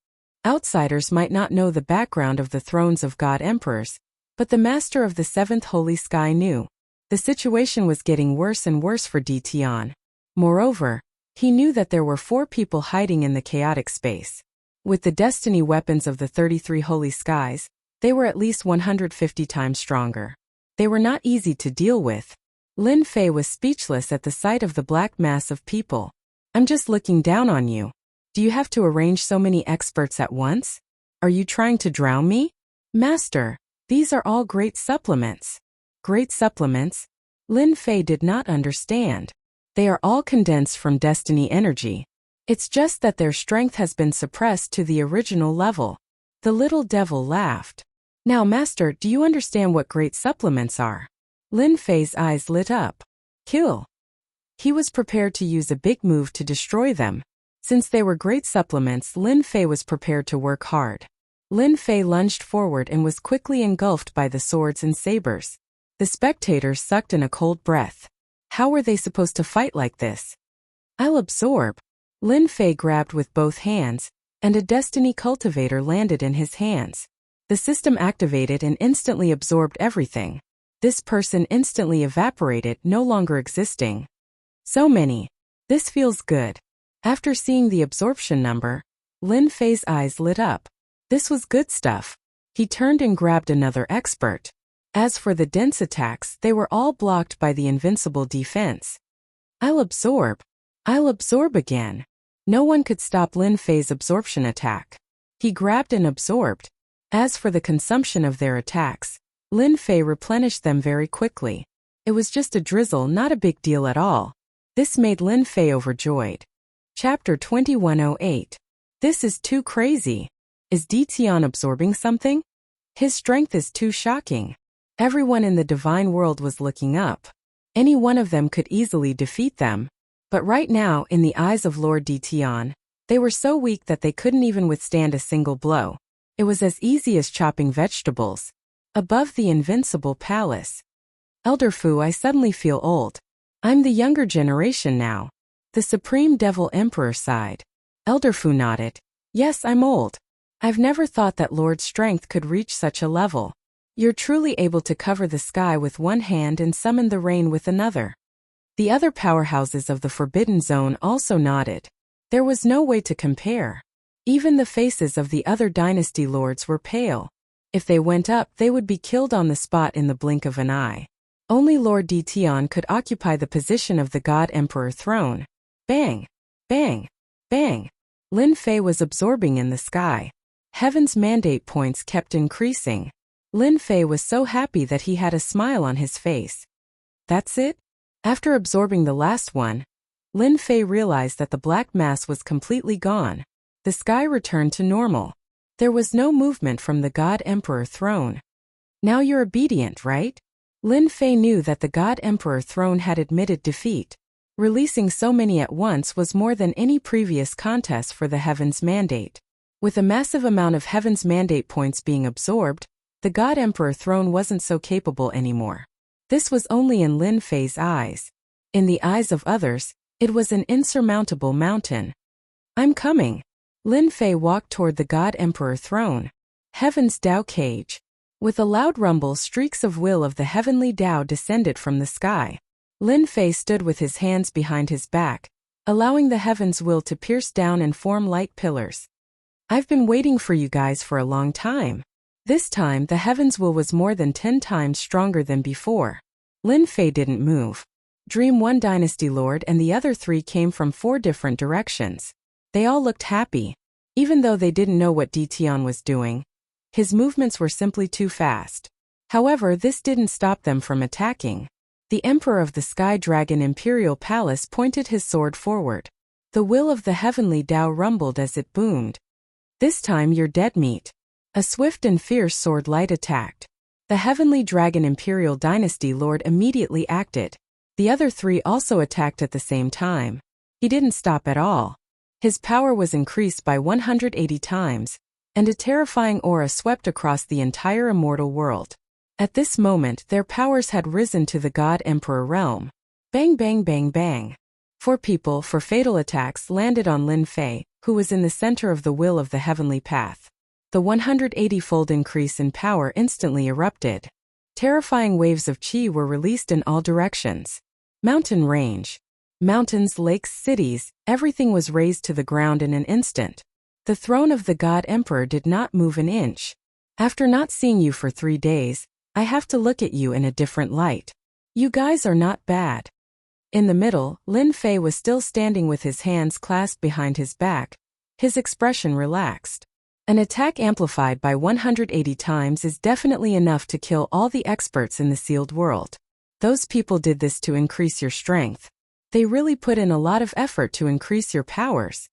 Outsiders might not know the background of the thrones of God Emperors, but the master of the Seventh Holy Sky knew. The situation was getting worse and worse for Ditian. Moreover, he knew that there were 4 people hiding in the chaotic space. With the destiny weapons of the 33 Holy Skies, they were at least 150 times stronger. They were not easy to deal with. Lin Fei was speechless at the sight of the black mass of people. I'm just looking down on you. Do you have to arrange so many experts at once? Are you trying to drown me? Master, these are all great supplements. Great supplements? Lin Fei did not understand. They are all condensed from destiny energy. It's just that their strength has been suppressed to the original level. The little devil laughed. Now, Master, do you understand what great supplements are? Lin Fei's eyes lit up. Kill. He was prepared to use a big move to destroy them. Since they were great supplements, Lin Fei was prepared to work hard. Lin Fei lunged forward and was quickly engulfed by the swords and sabers. The spectators sucked in a cold breath. How were they supposed to fight like this? I'll absorb. Lin Fei grabbed with both hands, and a destiny cultivator landed in his hands. The system activated and instantly absorbed everything. This person instantly evaporated, no longer existing. So many. This feels good. After seeing the absorption number, Lin Fei's eyes lit up. This was good stuff. He turned and grabbed another expert. As for the dense attacks, they were all blocked by the invincible defense. I'll absorb again. No one could stop Lin Fei's absorption attack. He grabbed and absorbed. As for the consumption of their attacks, Lin Fei replenished them very quickly. It was just a drizzle, not a big deal at all. This made Lin Fei overjoyed. Chapter 2108. This is too crazy. Is Ditian absorbing something? His strength is too shocking. Everyone in the divine world was looking up. Any one of them could easily defeat them. But right now, in the eyes of Lord Ditian, they were so weak that they couldn't even withstand a single blow. It was as easy as chopping vegetables. Above the invincible palace. Elder Fu, I suddenly feel old. I'm the younger generation now. The Supreme Devil Emperor sighed. Elder Fu nodded. Yes, I'm old. I've never thought that Lord's strength could reach such a level. You're truly able to cover the sky with one hand and summon the rain with another. The other powerhouses of the Forbidden Zone also nodded. There was no way to compare. Even the faces of the other dynasty lords were pale. If they went up, they would be killed on the spot in the blink of an eye. Only Lord Ditian could occupy the position of the God Emperor throne. Bang! Bang! Bang! Lin Fei was absorbing in the sky. Heaven's mandate points kept increasing. Lin Fei was so happy that he had a smile on his face. That's it? After absorbing the last one, Lin Fei realized that the black mass was completely gone. The sky returned to normal. There was no movement from the God Emperor throne. Now you're obedient, right? Lin Fei knew that the God Emperor throne had admitted defeat. Releasing so many at once was more than any previous contest for the Heaven's Mandate. With a massive amount of Heaven's Mandate points being absorbed, the God Emperor throne wasn't so capable anymore. This was only in Lin Fei's eyes. In the eyes of others, it was an insurmountable mountain. I'm coming. Lin Fei walked toward the God Emperor throne. Heaven's Tao Cage. With a loud rumble, streaks of will of the heavenly Tao descended from the sky. Lin Fei stood with his hands behind his back, allowing the heaven's will to pierce down and form light pillars. I've been waiting for you guys for a long time. This time, the heaven's will was more than 10 times stronger than before. Lin Fei didn't move. Dream One Dynasty Lord and the other 3 came from 4 different directions. They all looked happy. Even though they didn't know what Ditian was doing, his movements were simply too fast. However, this didn't stop them from attacking. The Emperor of the Sky Dragon Imperial Palace pointed his sword forward. The will of the heavenly Tao rumbled as it boomed. This time you're dead meat. A swift and fierce sword light attacked. The Heavenly Dragon Imperial Dynasty Lord immediately acted. The other 3 also attacked at the same time. He didn't stop at all. His power was increased by 180 times, and a terrifying aura swept across the entire immortal world. At this moment, their powers had risen to the God Emperor realm. Bang bang bang bang. 4 people for fatal attacks landed on Lin Fei, who was in the center of the will of the heavenly path. The 180-fold increase in power instantly erupted. Terrifying waves of qi were released in all directions. Mountain range. Mountains, lakes, cities, everything was razed to the ground in an instant. The throne of the God Emperor did not move an inch. After not seeing you for 3 days, I have to look at you in a different light. You guys are not bad. In the middle, Lin Fei was still standing with his hands clasped behind his back. His expression relaxed. An attack amplified by 180 times is definitely enough to kill all the experts in the sealed world. Those people did this to increase your strength. They really put in a lot of effort to increase your powers.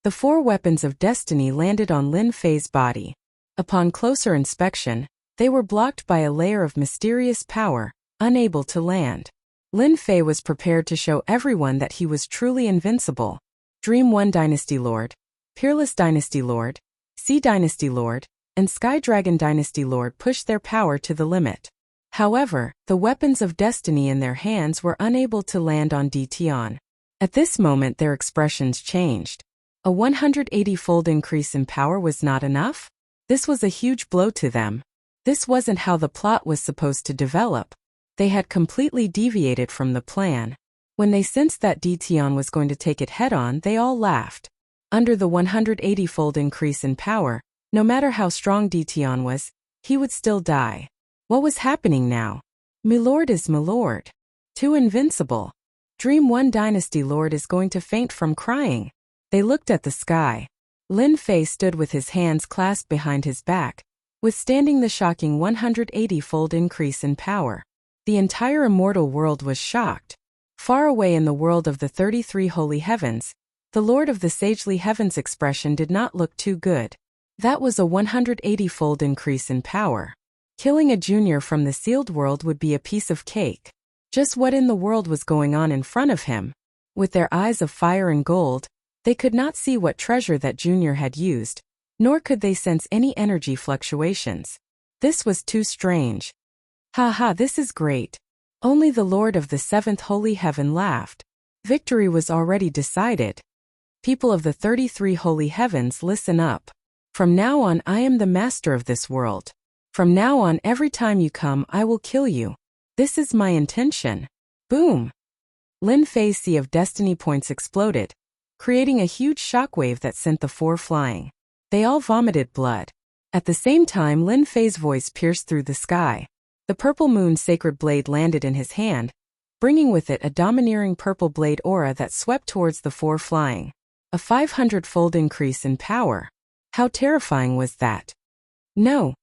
The 4 weapons of destiny landed on Lin Fei's body. Upon closer inspection, they were blocked by a layer of mysterious power, unable to land. Lin Fei was prepared to show everyone that he was truly invincible. Dream One Dynasty Lord, Peerless Dynasty Lord, Sea Dynasty Lord, and Sky Dragon Dynasty Lord pushed their power to the limit. However, the weapons of destiny in their hands were unable to land on Ditian. At this moment their expressions changed. A 180-fold increase in power was not enough? This was a huge blow to them. This wasn't how the plot was supposed to develop. They had completely deviated from the plan. When they sensed that Ditian was going to take it head-on, they all laughed. Under the 180-fold increase in power, no matter how strong Dition was, he would still die. What was happening now? Milord is Milord. Too invincible. Dream One Dynasty Lord is going to faint from crying. They looked at the sky. Lin Fei stood with his hands clasped behind his back, withstanding the shocking 180-fold increase in power. The entire immortal world was shocked. Far away in the world of the 33 holy heavens, the Lord of the sagely heavens' expression did not look too good. That was a 180-fold increase in power. Killing a junior from the sealed world would be a piece of cake. Just what in the world was going on in front of him? With their eyes of fire and gold, they could not see what treasure that junior had used, nor could they sense any energy fluctuations. This was too strange. Ha ha, this is great. Only the Lord of the seventh holy heaven laughed. Victory was already decided. People of the 33 holy heavens, listen up. From now on I am the master of this world. From now on every time you come I will kill you. This is my intention. Boom! Lin Fei's sea of destiny points exploded, creating a huge shockwave that sent the four flying. They all vomited blood. At the same time Lin Fei's voice pierced through the sky. The purple moon sacred blade landed in his hand, bringing with it a domineering purple blade aura that swept towards the four flying. A 500-fold increase in power. How terrifying was that? No.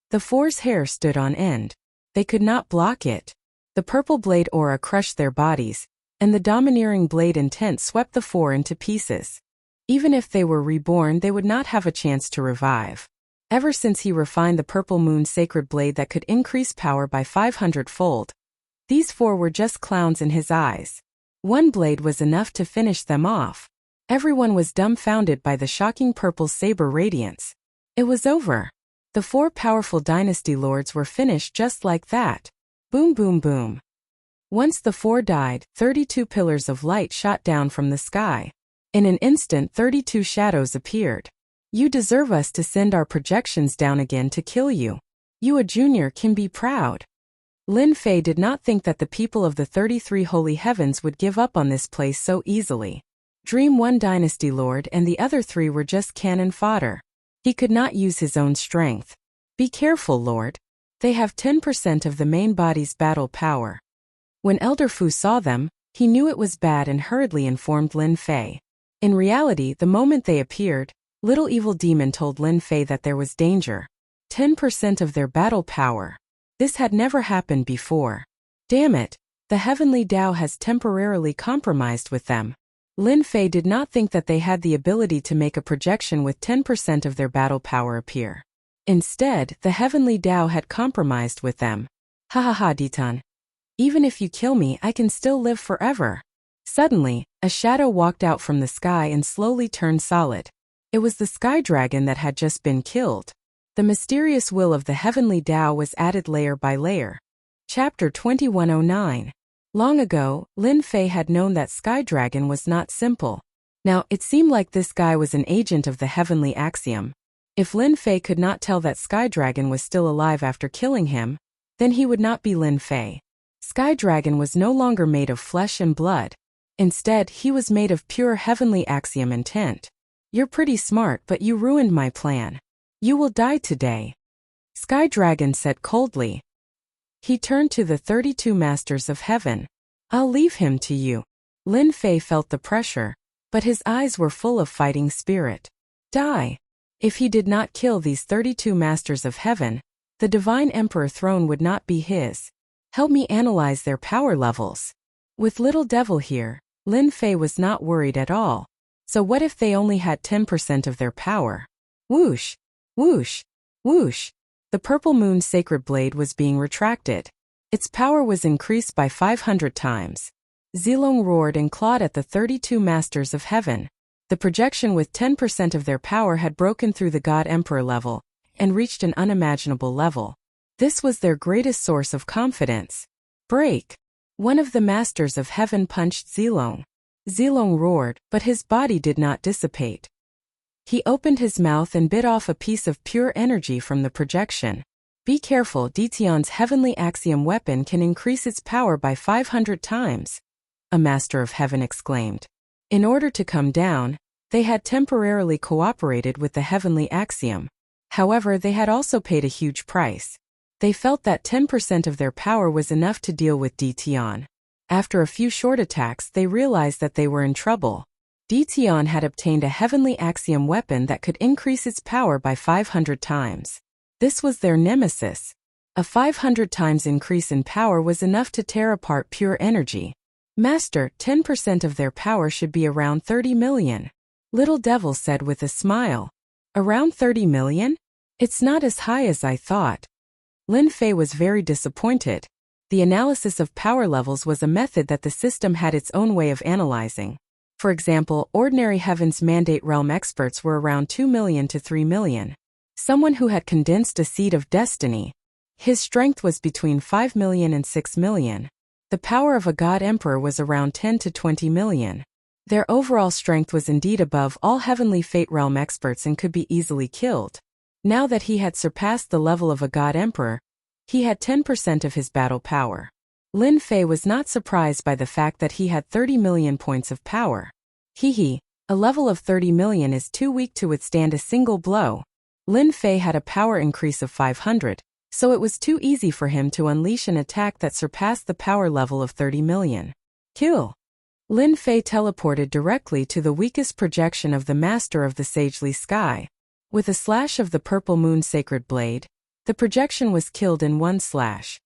The four's hair stood on end. They could not block it. The purple blade aura crushed their bodies, and the domineering blade intent swept the four into pieces. Even if they were reborn, they would not have a chance to revive. Ever since he refined the purple moon sacred blade that could increase power by 500-fold, these four were just clowns in his eyes. One blade was enough to finish them off. Everyone was dumbfounded by the shocking purple saber radiance. It was over. The four powerful dynasty lords were finished just like that. Boom boom boom. Once the four died, 32 pillars of light shot down from the sky. In an instant 32 shadows appeared. You deserve us to send our projections down again to kill you. You a junior can be proud. Lin Fei did not think that the people of the 33 holy heavens would give up on this place so easily. Dream One Dynasty Lord and the other three were just cannon fodder. He could not use his own strength. Be careful, Lord. They have 10% of the main body's battle power. When Elder Fu saw them, he knew it was bad and hurriedly informed Lin Fei. In reality, the moment they appeared, Little Evil Demon told Lin Fei that there was danger. 10% of their battle power. This had never happened before. Damn it, the heavenly Tao has temporarily compromised with them. Lin Fei did not think that they had the ability to make a projection with 10% of their battle power appear. Instead, the heavenly Tao had compromised with them. Ha ha ha, Ditan. Even if you kill me, I can still live forever. Suddenly, a shadow walked out from the sky and slowly turned solid. It was the sky dragon that had just been killed. The mysterious will of the heavenly Tao was added layer by layer. Chapter 2109. Long ago, Lin Fei had known that Sky Dragon was not simple. Now, it seemed like this guy was an agent of the heavenly axiom. If Lin Fei could not tell that Sky Dragon was still alive after killing him, then he would not be Lin Fei. Sky Dragon was no longer made of flesh and blood. Instead, he was made of pure heavenly axiom intent. You're pretty smart, but you ruined my plan. You will die today. Sky Dragon said coldly. He turned to the 32 masters of heaven. I'll leave him to you. Lin Fei felt the pressure, but his eyes were full of fighting spirit. Die. If he did not kill these 32 masters of heaven, the divine emperor throne would not be his. Help me analyze their power levels. With little devil here, Lin Fei was not worried at all. So what if they only had 10% of their power? Whoosh, whoosh, whoosh. The purple moon sacred blade was being retracted. Its power was increased by 500 times. Zilong roared and clawed at the 32 masters of heaven. The projection with 10% of their power had broken through the God Emperor level and reached an unimaginable level. This was their greatest source of confidence. Break! One of the masters of heaven punched Zilong. Zilong roared, but his body did not dissipate. He opened his mouth and bit off a piece of pure energy from the projection. Be careful, Dition's heavenly axiom weapon can increase its power by 500 times. A master of heaven exclaimed. In order to come down, They had temporarily cooperated with the heavenly axiom. However, they had also paid a huge price. They felt that 10% of their power was enough to deal with Dition. After a few short attacks, they realized that they were in trouble. Dition had obtained a heavenly axiom weapon that could increase its power by 500 times. This was their nemesis. A 500 times increase in power was enough to tear apart pure energy. Master, 10% of their power should be around 30 million. Little Devil said with a smile. Around 30 million? It's not as high as I thought. Lin Fei was very disappointed. The analysis of power levels was a method that the system had its own way of analyzing. For example, ordinary Heaven's Mandate Realm experts were around 2 million to 3 million. Someone who had condensed a seed of destiny. His strength was between 5 million and 6 million. The power of a God Emperor was around 10 to 20 million. Their overall strength was indeed above all Heavenly Fate Realm experts and could be easily killed. Now that he had surpassed the level of a God Emperor, he had 10% of his battle power. Lin Fei was not surprised by the fact that he had 30 million points of power. A level of 30 million is too weak to withstand a single blow. Lin Fei had a power increase of 500, so it was too easy for him to unleash an attack that surpassed the power level of 30 million. Kill! Lin Fei teleported directly to the weakest projection of the Master of the Sagely Sky. With a slash of the Purple Moon Sacred Blade, the projection was killed in one slash.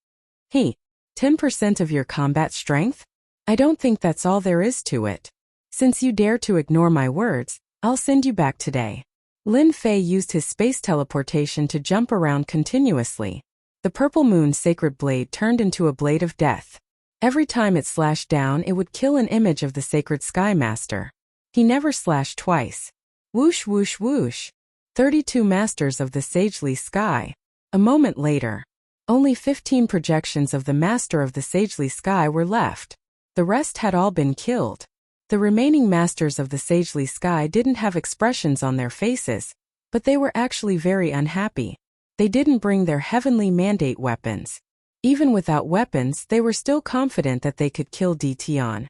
10% of your combat strength? I don't think that's all there is to it. Since you dare to ignore my words, I'll send you back today. Lin Fei used his space teleportation to jump around continuously. The Purple Moon Sacred Blade turned into a blade of death. Every time it slashed down, it would kill an image of the Sacred Sky Master. He never slashed twice. Whoosh whoosh whoosh. 32 Masters of the Sagely Sky. A moment later, only 15 projections of the Master of the Sagely Sky were left. The rest had all been killed. The remaining Masters of the Sagely Sky didn't have expressions on their faces, but they were actually very unhappy. They didn't bring their heavenly mandate weapons. Even without weapons, they were still confident that they could kill Dition.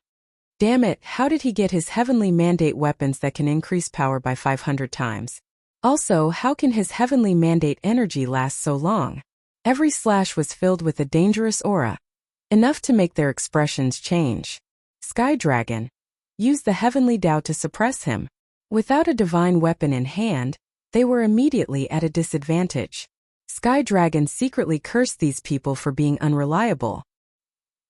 Damn it, how did he get his heavenly mandate weapons that can increase power by 500 times? Also, how can his heavenly mandate energy last so long? Every slash was filled with a dangerous aura, enough to make their expressions change. Sky Dragon. Use the heavenly Tao to suppress him. Without a divine weapon in hand, they were immediately at a disadvantage. Sky Dragon secretly cursed these people for being unreliable.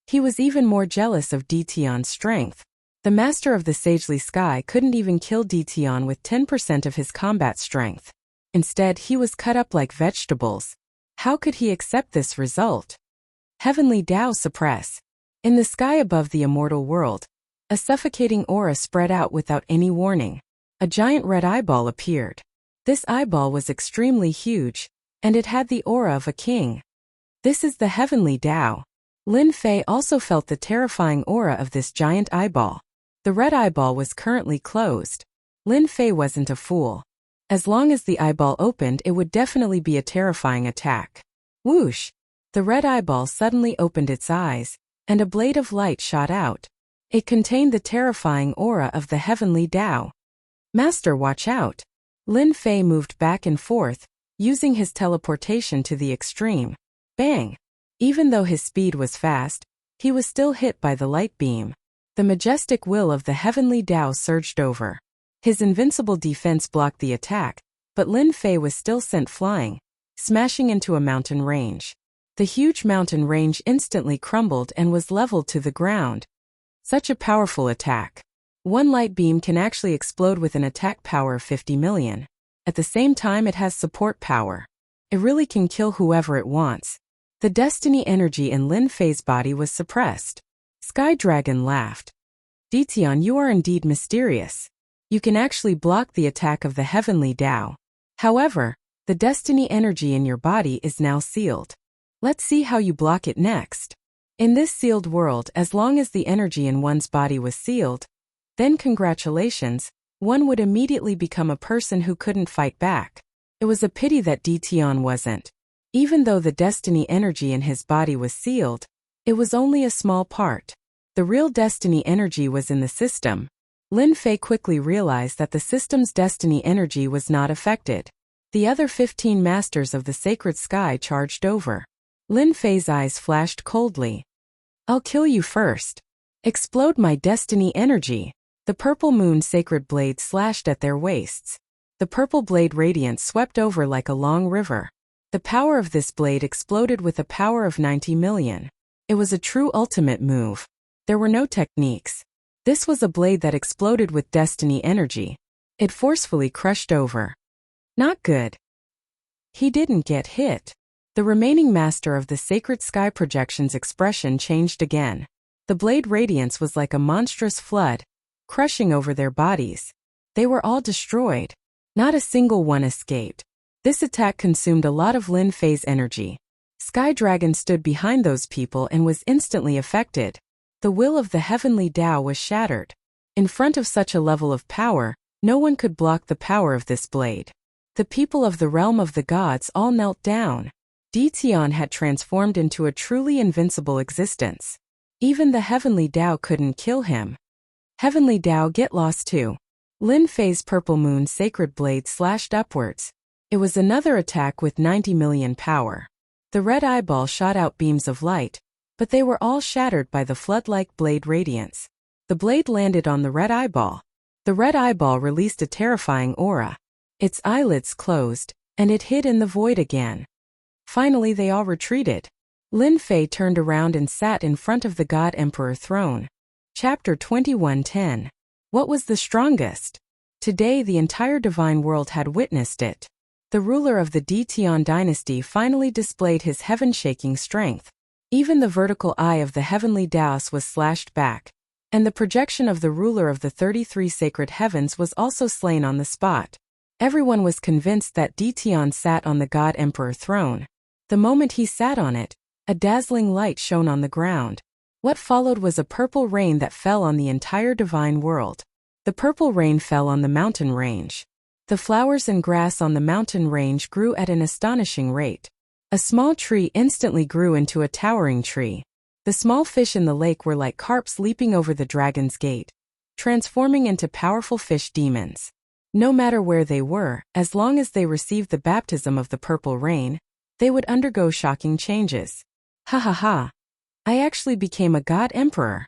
He was even more jealous of Dition's strength. The Master of the Sagely Sky couldn't even kill Dition with 10% of his combat strength. Instead, he was cut up like vegetables. How could he accept this result? Heavenly Tao suppress. In the sky above the immortal world, a suffocating aura spread out without any warning. A giant red eyeball appeared. This eyeball was extremely huge, and it had the aura of a king. This is the heavenly Tao. Lin Fei also felt the terrifying aura of this giant eyeball. The red eyeball was currently closed. Lin Fei wasn't a fool. As long as the eyeball opened, it would definitely be a terrifying attack. Whoosh! The red eyeball suddenly opened its eyes, and a blade of light shot out. It contained the terrifying aura of the heavenly Tao. Master, watch out! Lin Fei moved back and forth, using his teleportation to the extreme. Bang! Even though his speed was fast, he was still hit by the light beam. The majestic will of the heavenly Tao surged over. His invincible defense blocked the attack, but Lin Fei was still sent flying, smashing into a mountain range. The huge mountain range instantly crumbled and was leveled to the ground. Such a powerful attack. One light beam can actually explode with an attack power of 50 million. At the same time, it has support power. It really can kill whoever it wants. The destiny energy in Lin Fei's body was suppressed. Sky Dragon laughed. Dition, you are indeed mysterious. You can actually block the attack of the heavenly Tao. However, the destiny energy in your body is now sealed. Let's see how you block it next. In this sealed world, as long as the energy in one's body was sealed, then congratulations, one would immediately become a person who couldn't fight back. It was a pity that Dition wasn't. Even though the destiny energy in his body was sealed, it was only a small part. The real destiny energy was in the system. Lin Fei quickly realized that the system's destiny energy was not affected. The other 15 masters of the sacred sky charged over. Lin Fei's eyes flashed coldly. I'll kill you first. Explode my destiny energy. The purple moon sacred blade slashed at their waists. The purple blade radiance swept over like a long river. The power of this blade exploded with a power of 90 million. It was a true ultimate move. There were no techniques. This was a blade that exploded with destiny energy. It forcefully crushed over. Not good. He didn't get hit. The remaining master of the sacred sky projection's expression changed again. The blade radiance was like a monstrous flood, crushing over their bodies. They were all destroyed. Not a single one escaped. This attack consumed a lot of Lin Fei's energy. Sky Dragon stood behind those people and was instantly affected. The will of the heavenly Tao was shattered. In front of such a level of power, no one could block the power of this blade. The people of the realm of the gods all knelt down. Di Tian had transformed into a truly invincible existence. Even the heavenly Tao couldn't kill him. Heavenly Tao, get lost too. Lin Fei's purple moon sacred blade slashed upwards. It was another attack with 90 million power. The red eyeball shot out beams of light, but they were all shattered by the flood-like blade radiance. The blade landed on the red eyeball. The red eyeball released a terrifying aura. Its eyelids closed, and it hid in the void again. Finally they all retreated. Lin Fei turned around and sat in front of the God Emperor throne. Chapter 21:10. What was the strongest? Today the entire divine world had witnessed it. The ruler of the Di Tian dynasty finally displayed his heaven-shaking strength. Even the vertical eye of the heavenly Taos was slashed back, and the projection of the ruler of the 33 sacred heavens was also slain on the spot. Everyone was convinced that Di Tian sat on the God Emperor throne. The moment he sat on it, a dazzling light shone on the ground. What followed was a purple rain that fell on the entire divine world. The purple rain fell on the mountain range. The flowers and grass on the mountain range grew at an astonishing rate. A small tree instantly grew into a towering tree. The small fish in the lake were like carps leaping over the dragon's gate, transforming into powerful fish demons. No matter where they were, as long as they received the baptism of the purple rain, they would undergo shocking changes. Ha ha ha. I actually became a God Emperor.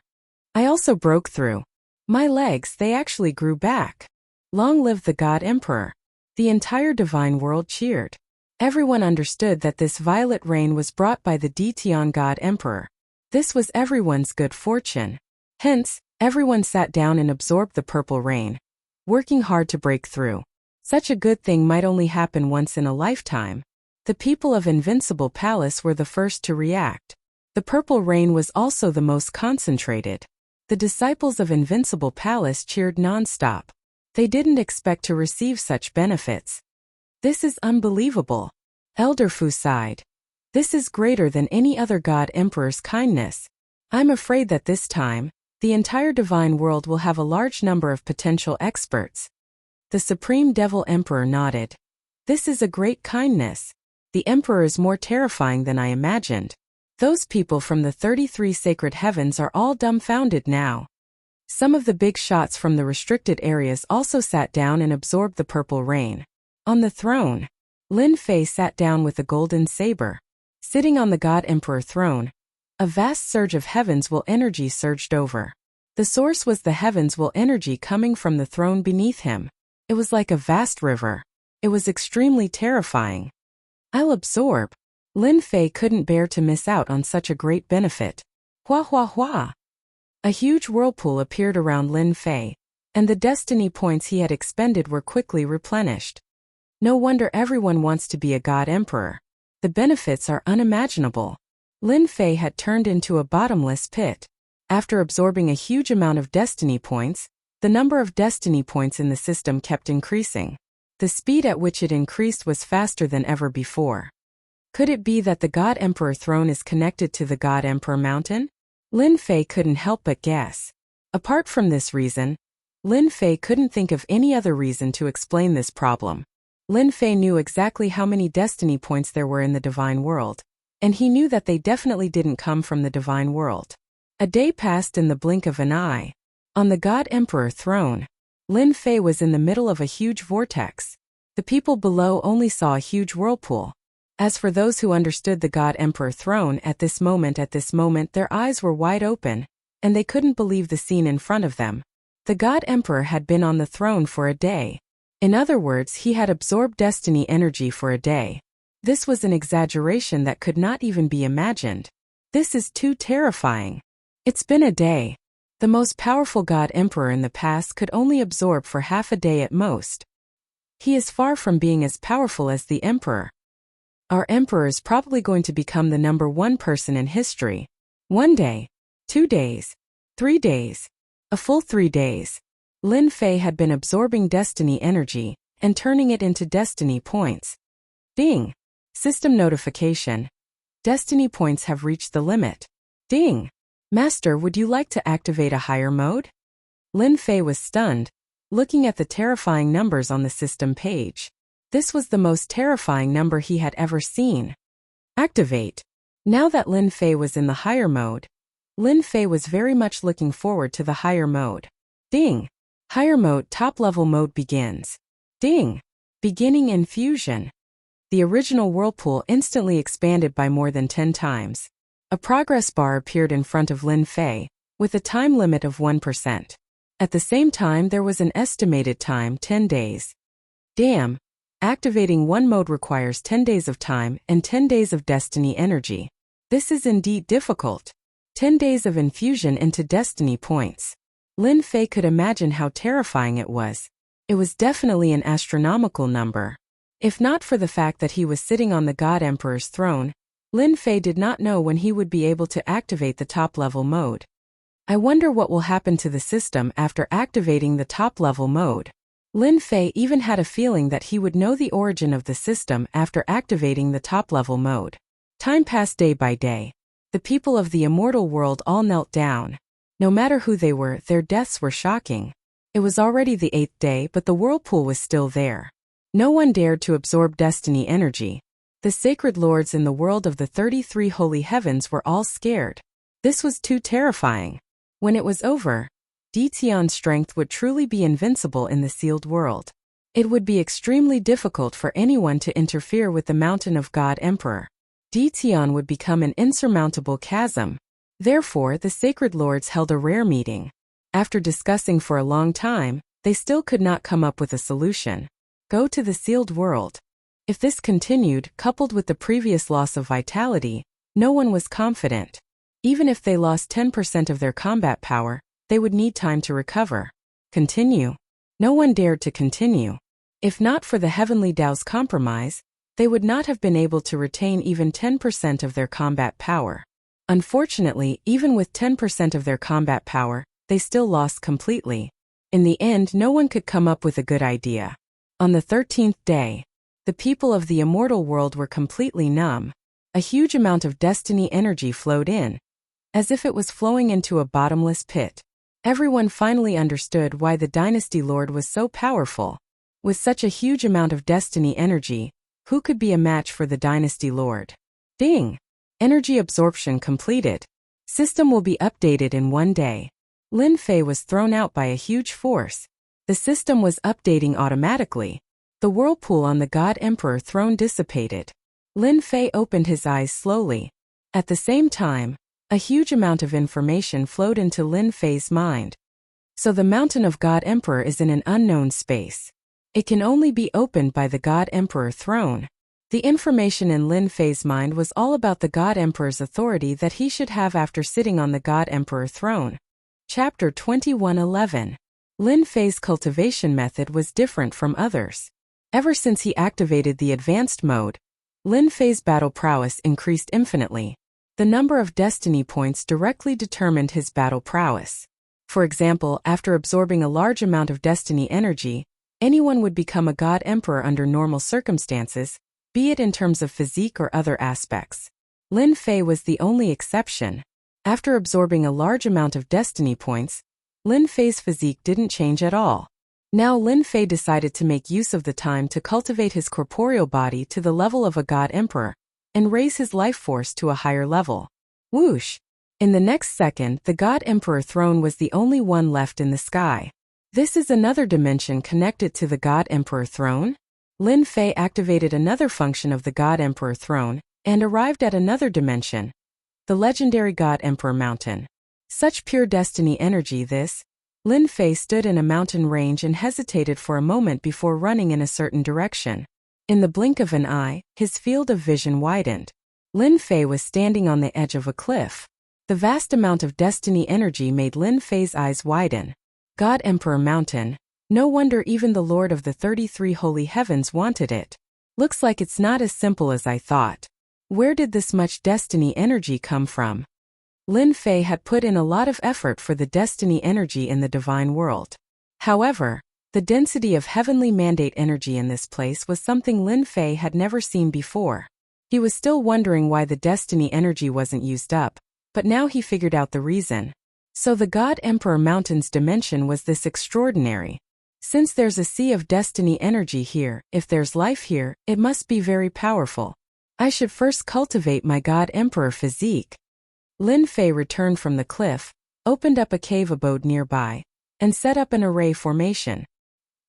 I also broke through. My legs, they actually grew back. Long live the God Emperor. The entire divine world cheered. Everyone understood that this violet rain was brought by the Di Tian God Emperor. This was everyone's good fortune. Hence, everyone sat down and absorbed the purple rain, working hard to break through. Such a good thing might only happen once in a lifetime. The people of Invincible Palace were the first to react. The purple rain was also the most concentrated. The disciples of Invincible Palace cheered non-stop. They didn't expect to receive such benefits. This is unbelievable. Elder Fu sighed. This is greater than any other God Emperor's kindness. I'm afraid that this time, the entire divine world will have a large number of potential experts. The Supreme Devil Emperor nodded. This is a great kindness. The Emperor is more terrifying than I imagined. Those people from the 33 sacred heavens are all dumbfounded now. Some of the big shots from the restricted areas also sat down and absorbed the purple rain. On the throne, Lin Fei sat down with a golden saber. Sitting on the God Emperor throne, a vast surge of heavens will energy surged over. The source was the heavens will energy coming from the throne beneath him. It was like a vast river. It was extremely terrifying. I'll absorb. Lin Fei couldn't bear to miss out on such a great benefit. Hua hua hua. A huge whirlpool appeared around Lin Fei, and the destiny points he had expended were quickly replenished. No wonder everyone wants to be a God Emperor. The benefits are unimaginable. Lin Fei had turned into a bottomless pit. After absorbing a huge amount of destiny points, the number of destiny points in the system kept increasing. The speed at which it increased was faster than ever before. Could it be that the God Emperor throne is connected to the God Emperor mountain? Lin Fei couldn't help but guess. Apart from this reason, Lin Fei couldn't think of any other reason to explain this problem. Lin Fei knew exactly how many destiny points there were in the divine world, and he knew that they definitely didn't come from the divine world. A day passed in the blink of an eye. On the God Emperor throne, Lin Fei was in the middle of a huge vortex. The people below only saw a huge whirlpool. As for those who understood the God Emperor throne at this moment, their eyes were wide open, and they couldn't believe the scene in front of them. The God Emperor had been on the throne for a day. In other words, he had absorbed destiny energy for a day. This was an exaggeration that could not even be imagined. This is too terrifying. It's been a day. The most powerful God Emperor in the past could only absorb for half a day at most. He is far from being as powerful as the Emperor. Our Emperor is probably going to become the #1 person in history. 1 day, 2 days, 3 days, a full 3 days. Lin Fei had been absorbing destiny energy and turning it into destiny points. Ding! System notification. Destiny points have reached the limit. Ding! Master, would you like to activate a higher mode? Lin Fei was stunned, looking at the terrifying numbers on the system page. This was the most terrifying number he had ever seen. Activate. Now that Lin Fei was in the higher mode, Lin Fei was very much looking forward to the higher mode. Ding! Higher mode, top-level mode begins. Ding! Beginning infusion. The original whirlpool instantly expanded by more than 10 times. A progress bar appeared in front of Lin Fei, with a time limit of 1%. At the same time, there was an estimated time, 10 days. Damn! Activating one mode requires 10 days of time and 10 days of destiny energy. This is indeed difficult. 10 days of infusion into destiny points. Lin Fei could imagine how terrifying it was. It was definitely an astronomical number. If not for the fact that he was sitting on the God Emperor's throne, Lin Fei did not know when he would be able to activate the top-level mode. I wonder what will happen to the system after activating the top-level mode. Lin Fei even had a feeling that he would know the origin of the system after activating the top-level mode. Time passed day by day. The people of the immortal world all knelt down. No matter who they were, their deaths were shocking. It was already the 8th day, but the whirlpool was still there. No one dared to absorb destiny energy. The sacred lords in the world of the 33 holy heavens were all scared. This was too terrifying. When it was over, Ditian's strength would truly be invincible in the sealed world. It would be extremely difficult for anyone to interfere with the mountain of God Emperor. Ditian would become an insurmountable chasm. Therefore, the sacred lords held a rare meeting. After discussing for a long time, they still could not come up with a solution. Go to the sealed world. If this continued, coupled with the previous loss of vitality, no one was confident. Even if they lost 10% of their combat power, they would need time to recover. Continue. No one dared to continue. If not for the Heavenly Tao's compromise, they would not have been able to retain even 10% of their combat power. Unfortunately, even with 10% of their combat power, they still lost completely. In the end, no one could come up with a good idea. On the 13th day, the people of the immortal world were completely numb. A huge amount of destiny energy flowed in, as if it was flowing into a bottomless pit. Everyone finally understood why the Dynasty Lord was so powerful. With such a huge amount of destiny energy, who could be a match for the Dynasty Lord? Ding! Energy absorption completed. System will be updated in 1 day. Lin Fei was thrown out by a huge force. The system was updating automatically. The whirlpool on the God Emperor throne dissipated. Lin Fei opened his eyes slowly. At the same time, a huge amount of information flowed into Lin Fei's mind. So the mountain of God Emperor is in an unknown space. It can only be opened by the God Emperor throne. The information in Lin Fei's mind was all about the God Emperor's authority that he should have after sitting on the God Emperor throne. Chapter 21:11. Lin Fei's cultivation method was different from others. Ever since he activated the advanced mode, Lin Fei's battle prowess increased infinitely. The number of destiny points directly determined his battle prowess. For example, after absorbing a large amount of destiny energy, anyone would become a God Emperor under normal circumstances, be it in terms of physique or other aspects. Lin Fei was the only exception. After absorbing a large amount of destiny points, Lin Fei's physique didn't change at all. Now Lin Fei decided to make use of the time to cultivate his corporeal body to the level of a God Emperor, and raise his life force to a higher level. Whoosh! In the next second, the God Emperor throne was the only one left in the sky. This is another dimension connected to the God Emperor throne? Lin Fei activated another function of the God Emperor throne and arrived at another dimension, the legendary God Emperor mountain. Such pure destiny energy this. Lin Fei stood in a mountain range and hesitated for a moment before running in a certain direction. In the blink of an eye, his field of vision widened. Lin Fei was standing on the edge of a cliff. The vast amount of destiny energy made Lin Fei's eyes widen. God Emperor Mountain. No wonder even the Lord of the 33 Holy Heavens wanted it. Looks like it's not as simple as I thought. Where did this much destiny energy come from? Lin Fei had put in a lot of effort for the destiny energy in the divine world. However, the density of heavenly mandate energy in this place was something Lin Fei had never seen before. He was still wondering why the destiny energy wasn't used up, but now he figured out the reason. So the God Emperor Mountain's dimension was this extraordinary. Since there's a sea of destiny energy here, if there's life here, it must be very powerful. I should first cultivate my God Emperor physique. Lin Fei returned from the cliff, opened up a cave abode nearby, and set up an array formation.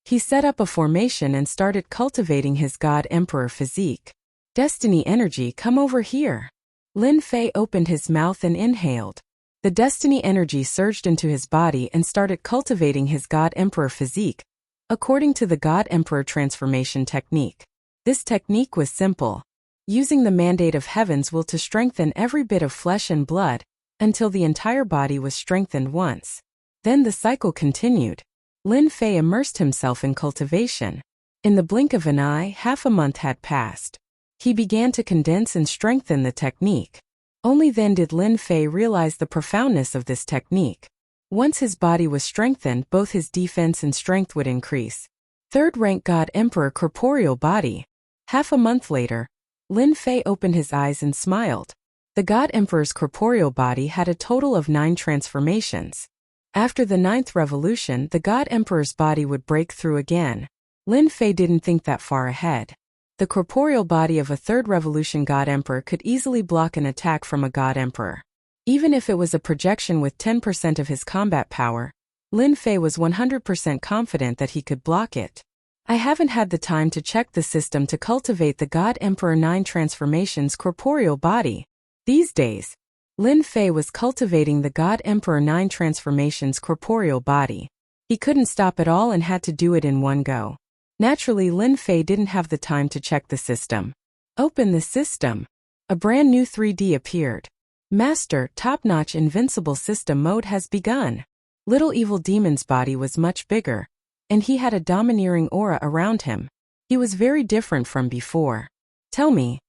He set up a formation and started cultivating his God Emperor physique. Destiny energy, come over here. Lin Fei opened his mouth and inhaled. The destiny energy surged into his body and started cultivating his God Emperor physique, according to the God Emperor transformation technique. This technique was simple. Using the mandate of heaven's will to strengthen every bit of flesh and blood, until the entire body was strengthened once. Then the cycle continued. Lin Fei immersed himself in cultivation. In the blink of an eye, half a month had passed. He began to condense and strengthen the technique. Only then did Lin Fei realize the profoundness of this technique. Once his body was strengthened, both his defense and strength would increase. Third-rank God Emperor corporeal body. Half a month later, Lin Fei opened his eyes and smiled. The God Emperor's corporeal body had a total of 9 transformations. After the 9th revolution, the God Emperor's body would break through again. Lin Fei didn't think that far ahead. The corporeal body of a 3rd revolution God Emperor could easily block an attack from a God Emperor. Even if it was a projection with 10% of his combat power, Lin Fei was 100% confident that he could block it. I haven't had the time to check the system to cultivate the God Emperor 9 transformations corporeal body. These days, Lin Fei was cultivating the God Emperor 9 transformations corporeal body. He couldn't stop at all and had to do it in one go. Naturally, Lin Fei didn't have the time to check the system. Open the system. A brand new 3D appeared. Master, top-notch invincible system mode has begun. Little evil demon's body was much bigger, and he had a domineering aura around him. He was very different from before. Tell me,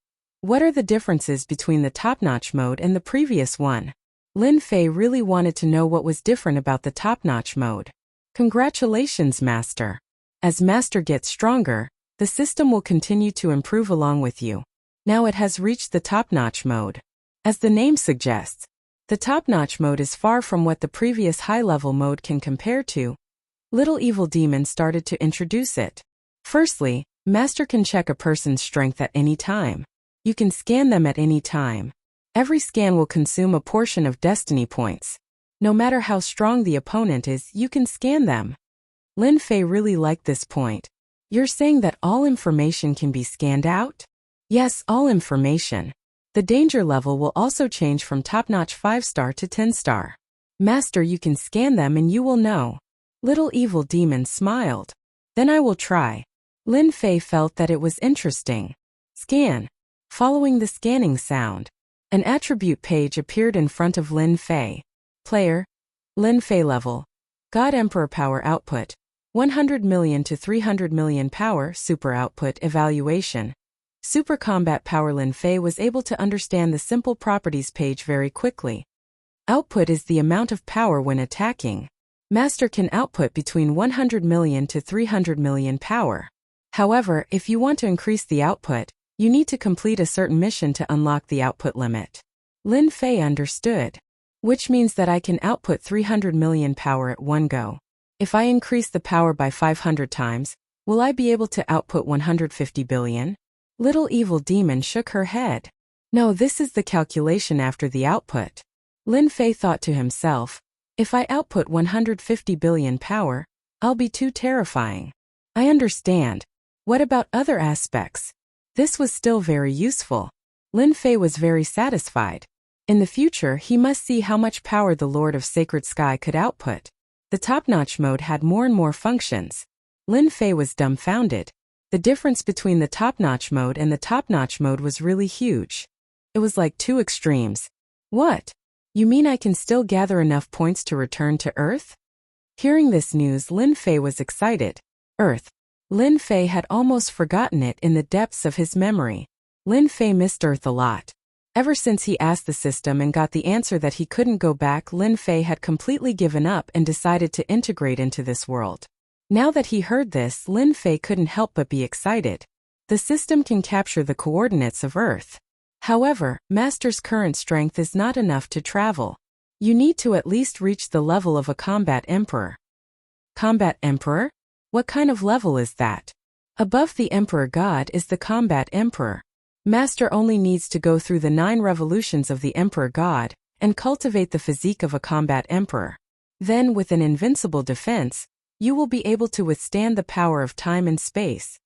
what are the differences between the top-notch mode and the previous one? Lin Fei really wanted to know what was different about the top-notch mode. Congratulations, Master. As Master gets stronger, the system will continue to improve along with you. Now it has reached the top-notch mode. As the name suggests, the top-notch mode is far from what the previous high-level mode can compare to. Little evil demon started to introduce it. Firstly, Master can check a person's strength at any time. You can scan them at any time. Every scan will consume a portion of destiny points. No matter how strong the opponent is, you can scan them. Lin Fei really liked this point. You're saying that all information can be scanned out? Yes, all information. The danger level will also change from top-notch 5-star to 10-star. Master, you can scan them and you will know. Little evil demon smiled. Then I will try. Lin Fei felt that it was interesting. Scan. Following the scanning sound, an attribute page appeared in front of Lin Fei. Player. Lin Fei level. God Emperor power output. 100 million to 300 million power super output evaluation. Super combat power. Lin Fei was able to understand the simple properties page very quickly. Output is the amount of power when attacking. Master can output between 100 million to 300 million power. However, if you want to increase the output, you need to complete a certain mission to unlock the output limit. Lin Fei understood. Which means that I can output 300 million power at one go. If I increase the power by 500 times, will I be able to output 150 billion? Little evil demon shook her head. No, this is the calculation after the output. Lin Fei thought to himself, if I output 150 billion power, I'll be too terrifying. I understand. What about other aspects? This was still very useful. Lin Fei was very satisfied. In the future, he must see how much power the Lord of Sacred Sky could output. The top-notch mode had more and more functions. Lin Fei was dumbfounded. The difference between the top-notch mode and the top-notch mode was really huge. It was like two extremes. What? You mean I can still gather enough points to return to Earth? Hearing this news, Lin Fei was excited. Earth. Lin Fei had almost forgotten it in the depths of his memory. Lin Fei missed Earth a lot. Ever since he asked the system and got the answer that he couldn't go back, Lin Fei had completely given up and decided to integrate into this world. Now that he heard this, Lin Fei couldn't help but be excited. The system can capture the coordinates of Earth. However, Master's current strength is not enough to travel. You need to at least reach the level of a combat emperor. Combat emperor? What kind of level is that? Above the emperor god is the combat emperor. Master only needs to go through the 9 revolutions of the emperor god and cultivate the physique of a combat emperor. Then, with an invincible defense, you will be able to withstand the power of time and space.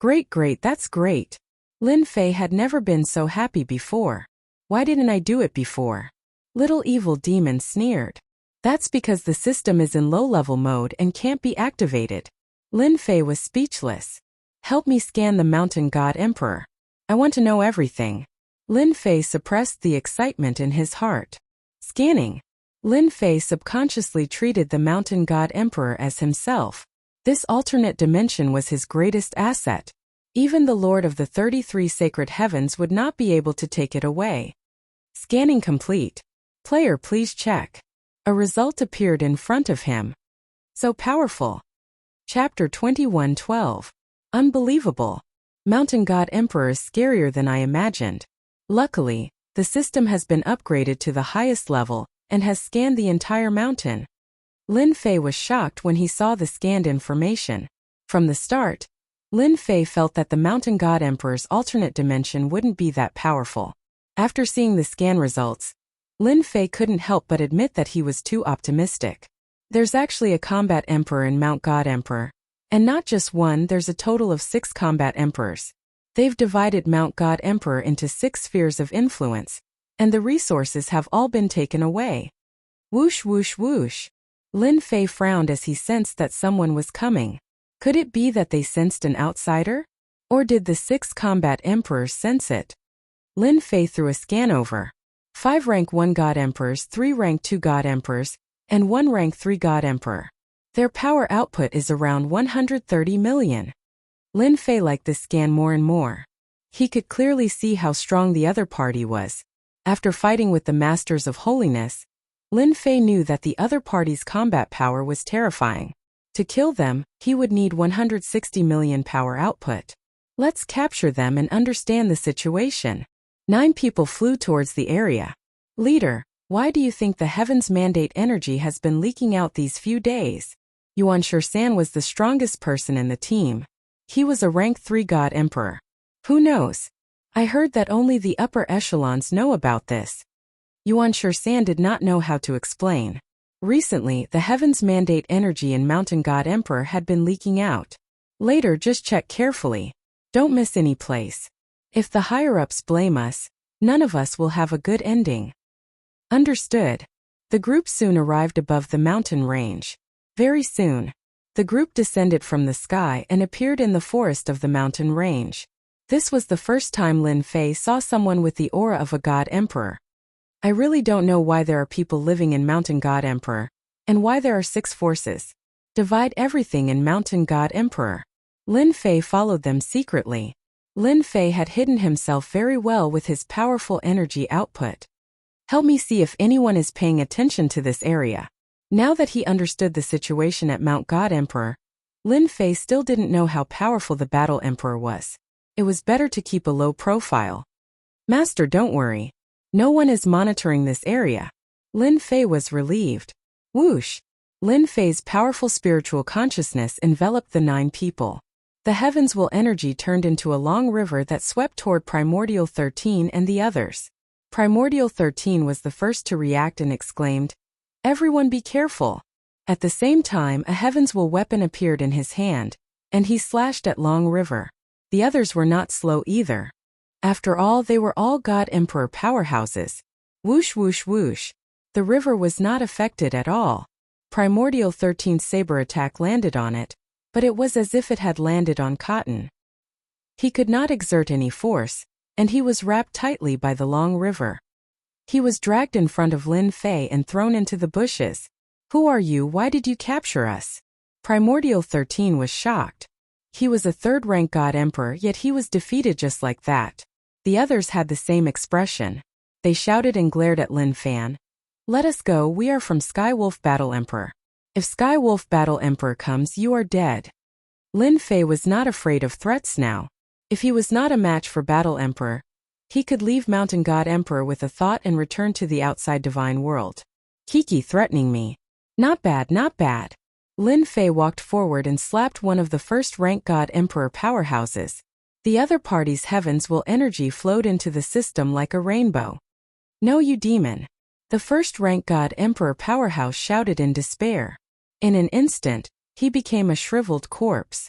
Great, that's great. Lin Fei had never been so happy before. Why didn't I do it before? Little evil demon sneered. That's because the system is in low-level mode and can't be activated. Lin Fei was speechless. Help me scan the mountain god emperor. I want to know everything. Lin Fei suppressed the excitement in his heart. Scanning. Lin Fei subconsciously treated the mountain god emperor as himself. This alternate dimension was his greatest asset. Even the Lord of the 33 sacred heavens would not be able to take it away. Scanning complete. Player, please check. A result appeared in front of him. So powerful. Chapter 21:12. Unbelievable. Mountain God Emperor is scarier than I imagined. Luckily, the system has been upgraded to the highest level and has scanned the entire mountain. Lin Fei was shocked when he saw the scanned information. From the start, Lin Fei felt that the Mountain God Emperor's alternate dimension wouldn't be that powerful. After seeing the scan results, Lin Fei couldn't help but admit that he was too optimistic. There's actually a combat emperor in Mount God Emperor. And not just one, there's a total of 6 combat emperors. They've divided Mount God Emperor into 6 spheres of influence, and the resources have all been taken away. Whoosh whoosh whoosh. Lin Fei frowned as he sensed that someone was coming. Could it be that they sensed an outsider? Or did the 6 combat emperors sense it? Lin Fei threw a scan over. 5 rank 1 God Emperors, 3 rank 2 God Emperors, and 1 rank 3 God Emperor. Their power output is around 130 million. Lin Fei liked this scan more and more. He could clearly see how strong the other party was. After fighting with the Masters of Holiness, Lin Fei knew that the other party's combat power was terrifying. To kill them, he would need 160 million power output. Let's capture them and understand the situation. 9 people flew towards the area. Leader, why do you think the Heavens Mandate energy has been leaking out these few days? Yuan Shisan was the strongest person in the team. He was a rank 3 God Emperor. Who knows? I heard that only the upper echelons know about this. Yuan Shisan did not know how to explain. Recently, the Heavens Mandate energy in Mountain God Emperor had been leaking out. Later, just check carefully. Don't miss any place. If the higher-ups blame us, none of us will have a good ending. Understood. The group soon arrived above the mountain range. Very soon, the group descended from the sky and appeared in the forest of the mountain range. This was the first time Lin Fei saw someone with the aura of a God Emperor. I really don't know why there are people living in Mountain God Emperor, and why there are 6 forces. Divide everything in Mountain God Emperor. Lin Fei followed them secretly. Lin Fei had hidden himself very well with his powerful energy output. Help me see if anyone is paying attention to this area. Now that he understood the situation at Mount God Emperor, Lin Fei still didn't know how powerful the Battle Emperor was. It was better to keep a low profile. Master, don't worry. No one is monitoring this area. Lin Fei was relieved. Whoosh! Lin Fei's powerful spiritual consciousness enveloped the 9 people. The heavens will energy turned into a long river that swept toward Primordial 13 and the others. Primordial 13 was the first to react and exclaimed, "Everyone be careful." At the same time, a heavenswell weapon appeared in his hand, and he slashed at Long River. The others were not slow either. After all, they were all God Emperor powerhouses. Whoosh whoosh whoosh. The river was not affected at all. Primordial 13's saber attack landed on it, but it was as if it had landed on cotton. He could not exert any force, and he was wrapped tightly by the Long River. He was dragged in front of Lin Fei and thrown into the bushes. "Who are you? Why did you capture us?" Primordial 13 was shocked. He was a third-rank God Emperor, yet he was defeated just like that. The others had the same expression. They shouted and glared at Lin Fan. "Let us go, we are from Skywolf Battle Emperor. If Skywolf Battle Emperor comes, you are dead." Lin Fei was not afraid of threats now. If he was not a match for Battle Emperor, he could leave Mountain God Emperor with a thought and return to the outside divine world. "Kiki threatening me. Not bad, not bad." Lin Fei walked forward and slapped one of the first-rank God Emperor powerhouses. The other party's heavens-will energy flowed into the system like a rainbow. "No, you demon." The first-rank God Emperor powerhouse shouted in despair. In an instant, he became a shriveled corpse.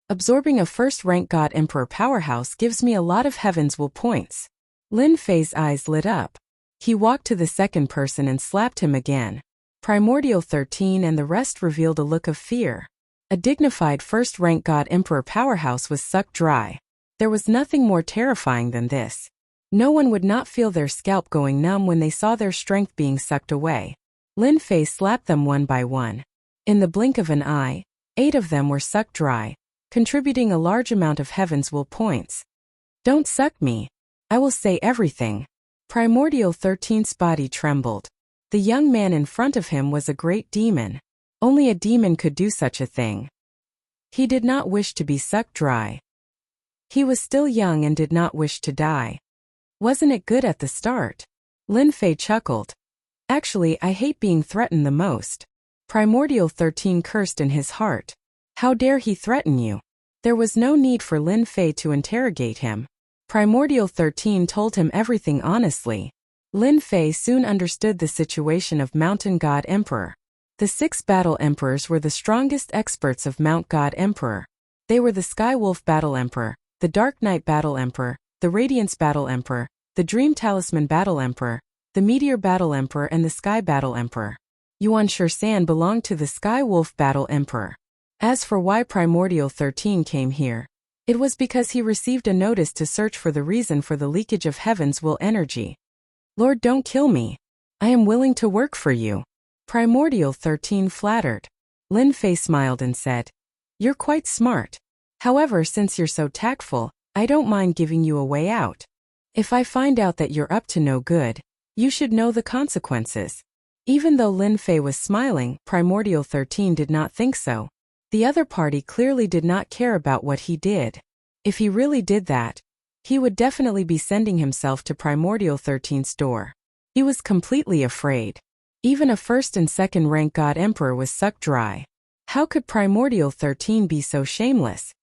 Absorbing a first-rank God Emperor powerhouse gives me a lot of heavens-will points. Lin Fei's eyes lit up. He walked to the second person and slapped him again. Primordial 13 and the rest revealed a look of fear. A dignified first-rank God Emperor powerhouse was sucked dry. There was nothing more terrifying than this. No one would not feel their scalp going numb when they saw their strength being sucked away. Lin Fei slapped them one by one. In the blink of an eye, 8 of them were sucked dry, contributing a large amount of heavens-will points. "Don't suck me. I will say everything." Primordial 13's body trembled. The young man in front of him was a great demon. Only a demon could do such a thing. He did not wish to be sucked dry. He was still young and did not wish to die. Wasn't it good at the start? Lin Fei chuckled. "Actually, I hate being threatened the most." Primordial 13 cursed in his heart. How dare he threaten you? There was no need for Lin Fei to interrogate him. Primordial 13 told him everything honestly. Lin Fei soon understood the situation of Mountain God Emperor. The 6 Battle Emperors were the strongest experts of Mount God Emperor. They were the Skywolf Battle Emperor, the Dark Knight Battle Emperor, the Radiance Battle Emperor, the Dream Talisman Battle Emperor, the Meteor Battle Emperor and the Sky Battle Emperor. Yuan Shursan belonged to the Skywolf Battle Emperor. As for why Primordial 13 came here, it was because he received a notice to search for the reason for the leakage of heavens-will energy. "Lord, don't kill me. I am willing to work for you." Primordial 13 flattered. Lin Fei smiled and said, "You're quite smart. However, since you're so tactful, I don't mind giving you a way out. If I find out that you're up to no good, you should know the consequences." Even though Lin Fei was smiling, Primordial 13 did not think so. The other party clearly did not care about what he did. If he really did that, he would definitely be sending himself to Primordial 13's door. He was completely afraid. Even a first and second rank God Emperor was sucked dry. How could Primordial 13 be so shameless?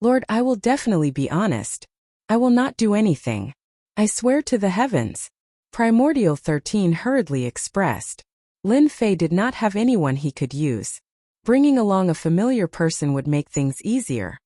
"Lord, I will definitely be honest. I will not do anything. I swear to the heavens." Primordial 13 hurriedly expressed. Lin Fei did not have anyone he could use. Bringing along a familiar person would make things easier.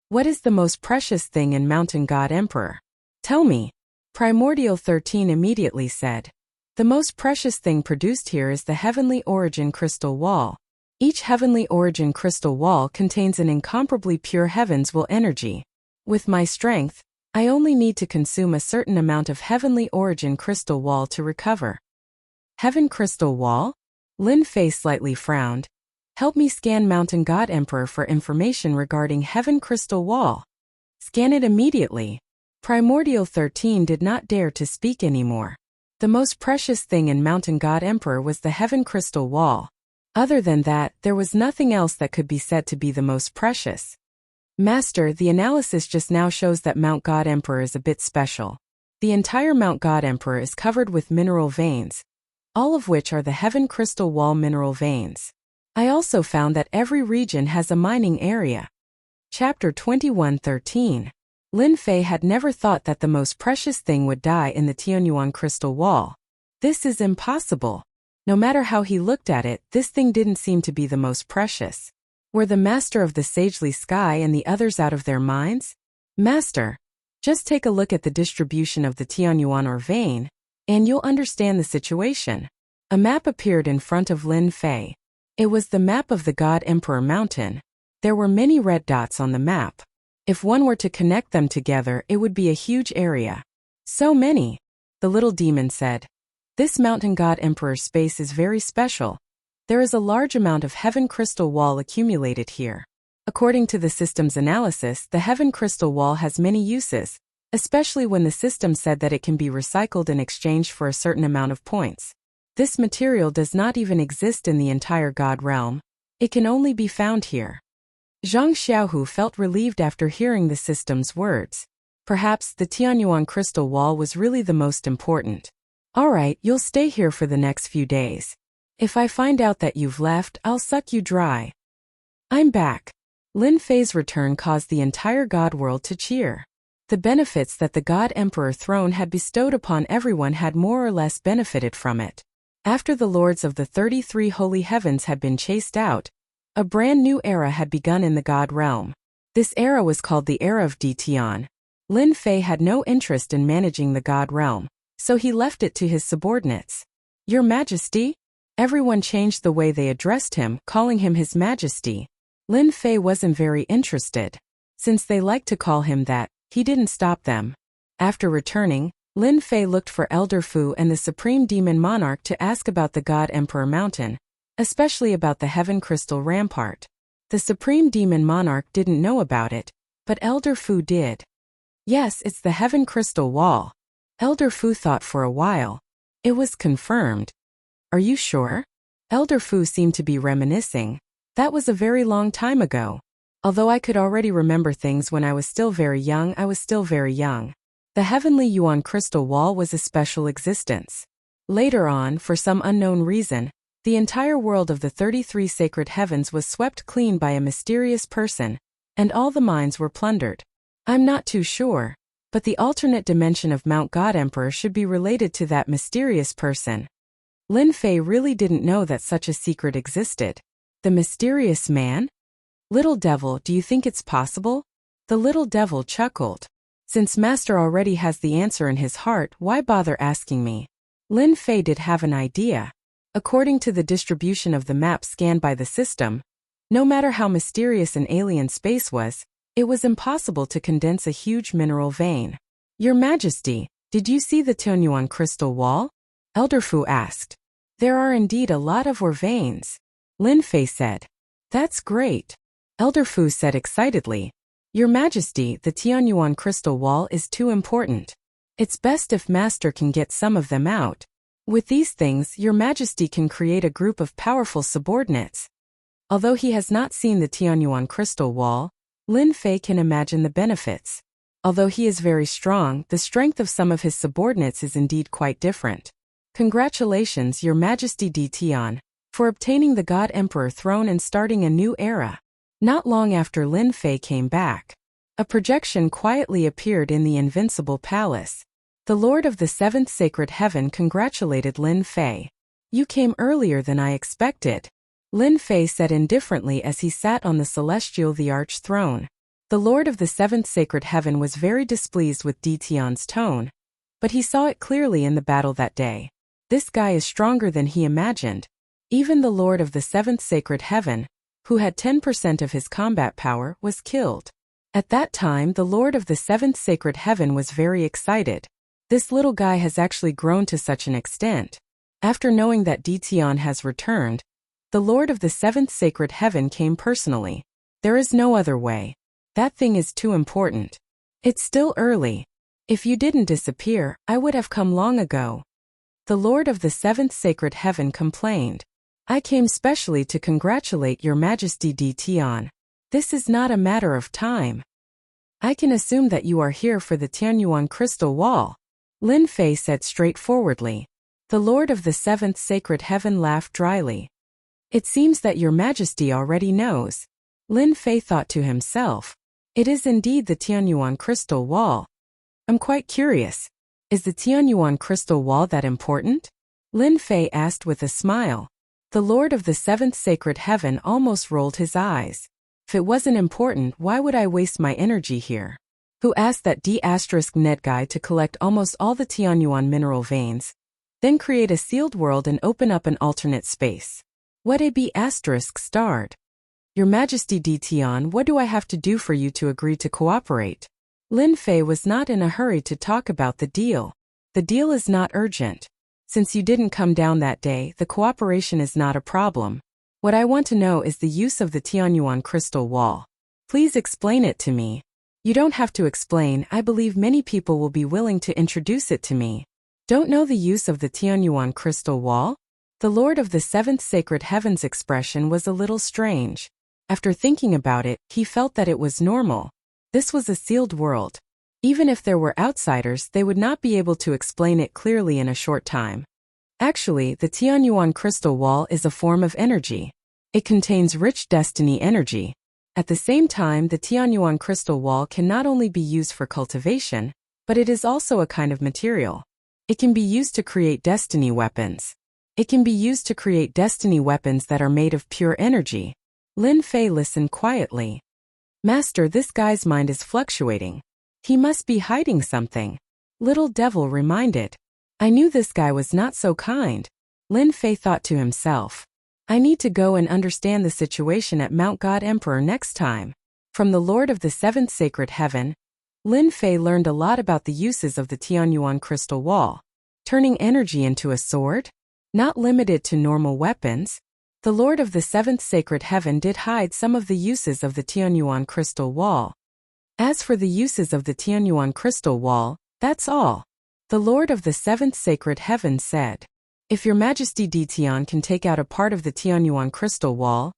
"What is the most precious thing in Mountain God Emperor? Tell me." Primordial 13 immediately said. "The most precious thing produced here is the Heavenly Origin Crystal Wall. Each Heavenly Origin Crystal Wall contains an incomparably pure heavens-will energy. With my strength, I only need to consume a certain amount of Heavenly Origin Crystal Wall to recover." "Heaven Crystal Wall?" Lin Fei slightly frowned. "Help me scan Mountain God Emperor for information regarding Heaven Crystal Wall." "Scan it immediately." Primordial 13 did not dare to speak anymore. The most precious thing in Mountain God Emperor was the Heaven Crystal Wall. Other than that, there was nothing else that could be said to be the most precious. "Master, the analysis just now shows that Mount God Emperor is a bit special. The entire Mount God Emperor is covered with mineral veins, all of which are the Heaven Crystal Wall mineral veins. I also found that every region has a mining area." Chapter 21:13. Lin Fei had never thought that the most precious thing would die in the Tianyuan crystal wall. This is impossible. No matter how he looked at it, this thing didn't seem to be the most precious. Were the master of the sagely sky and the others out of their minds? Master, just take a look at the distribution of the Tianyuan or vein, and you'll understand the situation. A map appeared in front of Lin Fei. It was the map of the God Emperor Mountain. There were many red dots on the map. If one were to connect them together, it would be a huge area. So many, the little demon said. This mountain God Emperor space is very special. There is a large amount of heaven crystal wall accumulated here. According to the system's analysis, the heaven crystal wall has many uses, especially when the system said that it can be recycled in exchange for a certain amount of points. This material does not even exist in the entire God realm. It can only be found here. Zhang Xiaohu felt relieved after hearing the system's words. Perhaps the Tianyuan crystal wall was really the most important. Alright, you'll stay here for the next few days. If I find out that you've left, I'll suck you dry. I'm back. Lin Fei's return caused the entire God world to cheer. The benefits that the God Emperor throne had bestowed upon everyone had more or less benefited from it. After the lords of the 33 holy heavens had been chased out, a brand new era had begun in the God realm. This era was called the Era of Ditian. Lin Fei had no interest in managing the God realm, so he left it to his subordinates. Your Majesty? Everyone changed the way they addressed him, calling him His Majesty. Lin Fei wasn't very interested. Since they liked to call him that, he didn't stop them. After returning, Lin Fei looked for Elder Fu and the Supreme Demon Monarch to ask about the God Emperor Mountain, especially about the Heaven Crystal Rampart. The Supreme Demon Monarch didn't know about it, but Elder Fu did. Yes, it's the Heaven Crystal Wall. Elder Fu thought for a while. It was confirmed. Are you sure? Elder Fu seemed to be reminiscing. That was a very long time ago. Although I could already remember things when I was still very young, The Heavenly Yuan Crystal Wall was a special existence. Later on, for some unknown reason, the entire world of the 33 sacred heavens was swept clean by a mysterious person, and all the mines were plundered. I'm not too sure, but the alternate dimension of Mount God Emperor should be related to that mysterious person. Lin Fei really didn't know that such a secret existed. The mysterious man? Little devil, do you think it's possible? The little devil chuckled. Since Master already has the answer in his heart, why bother asking me? Lin Fei did have an idea. According to the distribution of the map scanned by the system, no matter how mysterious an alien space was, it was impossible to condense a huge mineral vein. Your Majesty, did you see the Tianyuan crystal wall? Elder Fu asked. There are indeed a lot of ore veins. Lin Fei said. That's great. Elder Fu said excitedly. Your Majesty, the Tianyuan crystal wall is too important. It's best if Master can get some of them out. With these things, Your Majesty can create a group of powerful subordinates. Although he has not seen the Tianyuan crystal wall, Lin Fei can imagine the benefits. Although he is very strong, the strength of some of his subordinates is indeed quite different. Congratulations, Your Majesty Di Tian, for obtaining the God Emperor throne and starting a new era. Not long after Lin Fei came back, a projection quietly appeared in the Invincible Palace. The Lord of the Seventh Sacred Heaven congratulated Lin Fei. You came earlier than I expected. Lin Fei said indifferently as he sat on the celestial the arch throne. The Lord of the Seventh Sacred Heaven was very displeased with Di Tian's tone, but he saw it clearly in the battle that day. This guy is stronger than he imagined. Even the Lord of the Seventh Sacred Heaven, who had 10% of his combat power, was killed. At that time, the Lord of the Seventh Sacred Heaven was very excited. This little guy has actually grown to such an extent. After knowing that Di Tian has returned, the Lord of the Seventh Sacred Heaven came personally. There is no other way. That thing is too important. It's still early. If you didn't disappear, I would have come long ago. The Lord of the Seventh Sacred Heaven complained. I came specially to congratulate Your Majesty Di Tian. This is not a matter of time. I can assume that you are here for the Tianyuan crystal wall. Lin Fei said straightforwardly. The Lord of the Seventh Sacred Heaven laughed dryly. It seems that Your Majesty already knows. Lin Fei thought to himself. It is indeed the Tianyuan crystal wall. I'm quite curious. Is the Tianyuan crystal wall that important? Lin Fei asked with a smile. The Lord of the Seventh Sacred Heaven almost rolled his eyes. If it wasn't important, why would I waste my energy here? Who asked that D*net guy to collect almost all the Tianyuan mineral veins, then create a sealed world and open up an alternate space? What a B** starred. Your Majesty D. Tian, what do I have to do for you to agree to cooperate? Lin Fei was not in a hurry to talk about the deal. The deal is not urgent. Since you didn't come down that day, the cooperation is not a problem. What I want to know is the use of the Tianyuan crystal wall. Please explain it to me. You don't have to explain, I believe many people will be willing to introduce it to me. Don't know the use of the Tianyuan crystal wall? The Lord of the Seventh Sacred Heaven's expression was a little strange. After thinking about it, he felt that it was normal. This was a sealed world. Even if there were outsiders, they would not be able to explain it clearly in a short time. Actually, the Tianyuan crystal wall is a form of energy. It contains rich destiny energy. At the same time, the Tianyuan crystal wall can not only be used for cultivation, but it is also a kind of material. It can be used to create destiny weapons. It can be used to create destiny weapons that are made of pure energy. Lin Fei listened quietly. Master, this guy's mind is fluctuating. He must be hiding something. Little Devil reminded. I knew this guy was not so kind. Lin Fei thought to himself. I need to go and understand the situation at Mount God Emperor next time. From the Lord of the Seventh Sacred Heaven, Lin Fei learned a lot about the uses of the Tianyuan crystal wall. Turning energy into a sword? Not limited to normal weapons. The Lord of the Seventh Sacred Heaven did hide some of the uses of the Tianyuan crystal wall. As for the uses of the Tianyuan crystal wall, that's all. The Lord of the Seventh Sacred Heaven said. If Your Majesty D. Tian can take out a part of the Tianyuan crystal wall,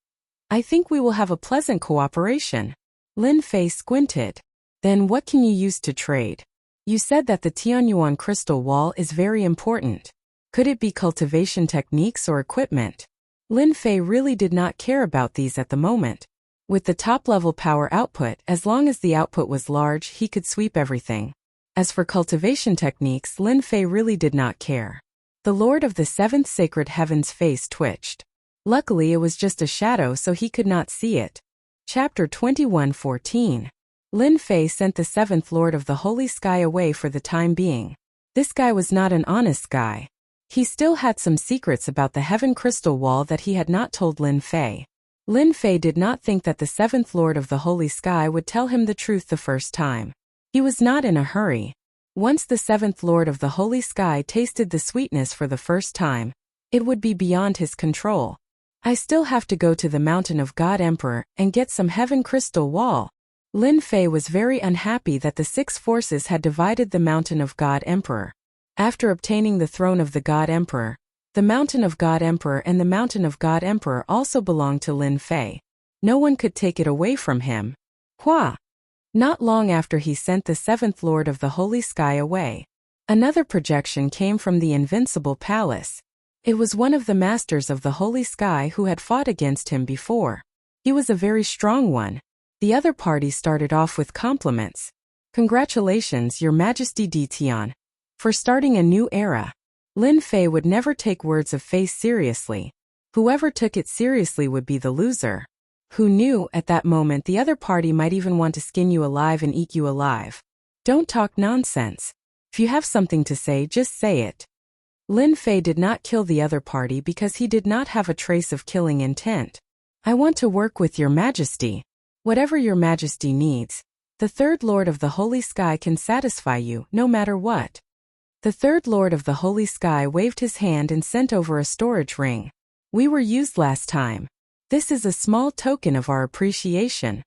I think we will have a pleasant cooperation. Lin Fei squinted. Then what can you use to trade? You said that the Tianyuan crystal wall is very important. Could it be cultivation techniques or equipment? Lin Fei really did not care about these at the moment. With the top-level power output, as long as the output was large, he could sweep everything. As for cultivation techniques, Lin Fei really did not care. The Lord of the Seventh Sacred Heaven's face twitched. Luckily it was just a shadow so he could not see it. Chapter 21:14. Lin Fei sent the Seventh Lord of the Holy Sky away for the time being. This guy was not an honest guy. He still had some secrets about the Heaven Crystal Wall that he had not told Lin Fei. Lin Fei did not think that the Seventh Lord of the Holy Sky would tell him the truth the first time. He was not in a hurry. Once the Seventh Lord of the Holy Sky tasted the sweetness for the first time, it would be beyond his control. I still have to go to the Mountain of God Emperor and get some Heaven Crystal Wall. Lin Fei was very unhappy that the six forces had divided the Mountain of God Emperor. After obtaining the throne of the God Emperor, the Mountain of God Emperor and the Mountain of God Emperor also belonged to Lin Fei. No one could take it away from him. Hua! Not long after he sent the Seventh Lord of the Holy Sky away, another projection came from the Invincible Palace. It was one of the masters of the Holy Sky who had fought against him before. He was a very strong one. The other party started off with compliments. Congratulations, Your Majesty D. Tian, for starting a new era. Lin Fei would never take words of faith seriously. Whoever took it seriously would be the loser. Who knew, at that moment the other party might even want to skin you alive and eat you alive. Don't talk nonsense. If you have something to say, just say it. Lin Fei did not kill the other party because he did not have a trace of killing intent. I want to work with Your Majesty. Whatever Your Majesty needs, the Third Lord of the Holy Sky can satisfy you, no matter what. The Third Lord of the Holy Sky waved his hand and sent over a storage ring. We were used last time. This is a small token of our appreciation.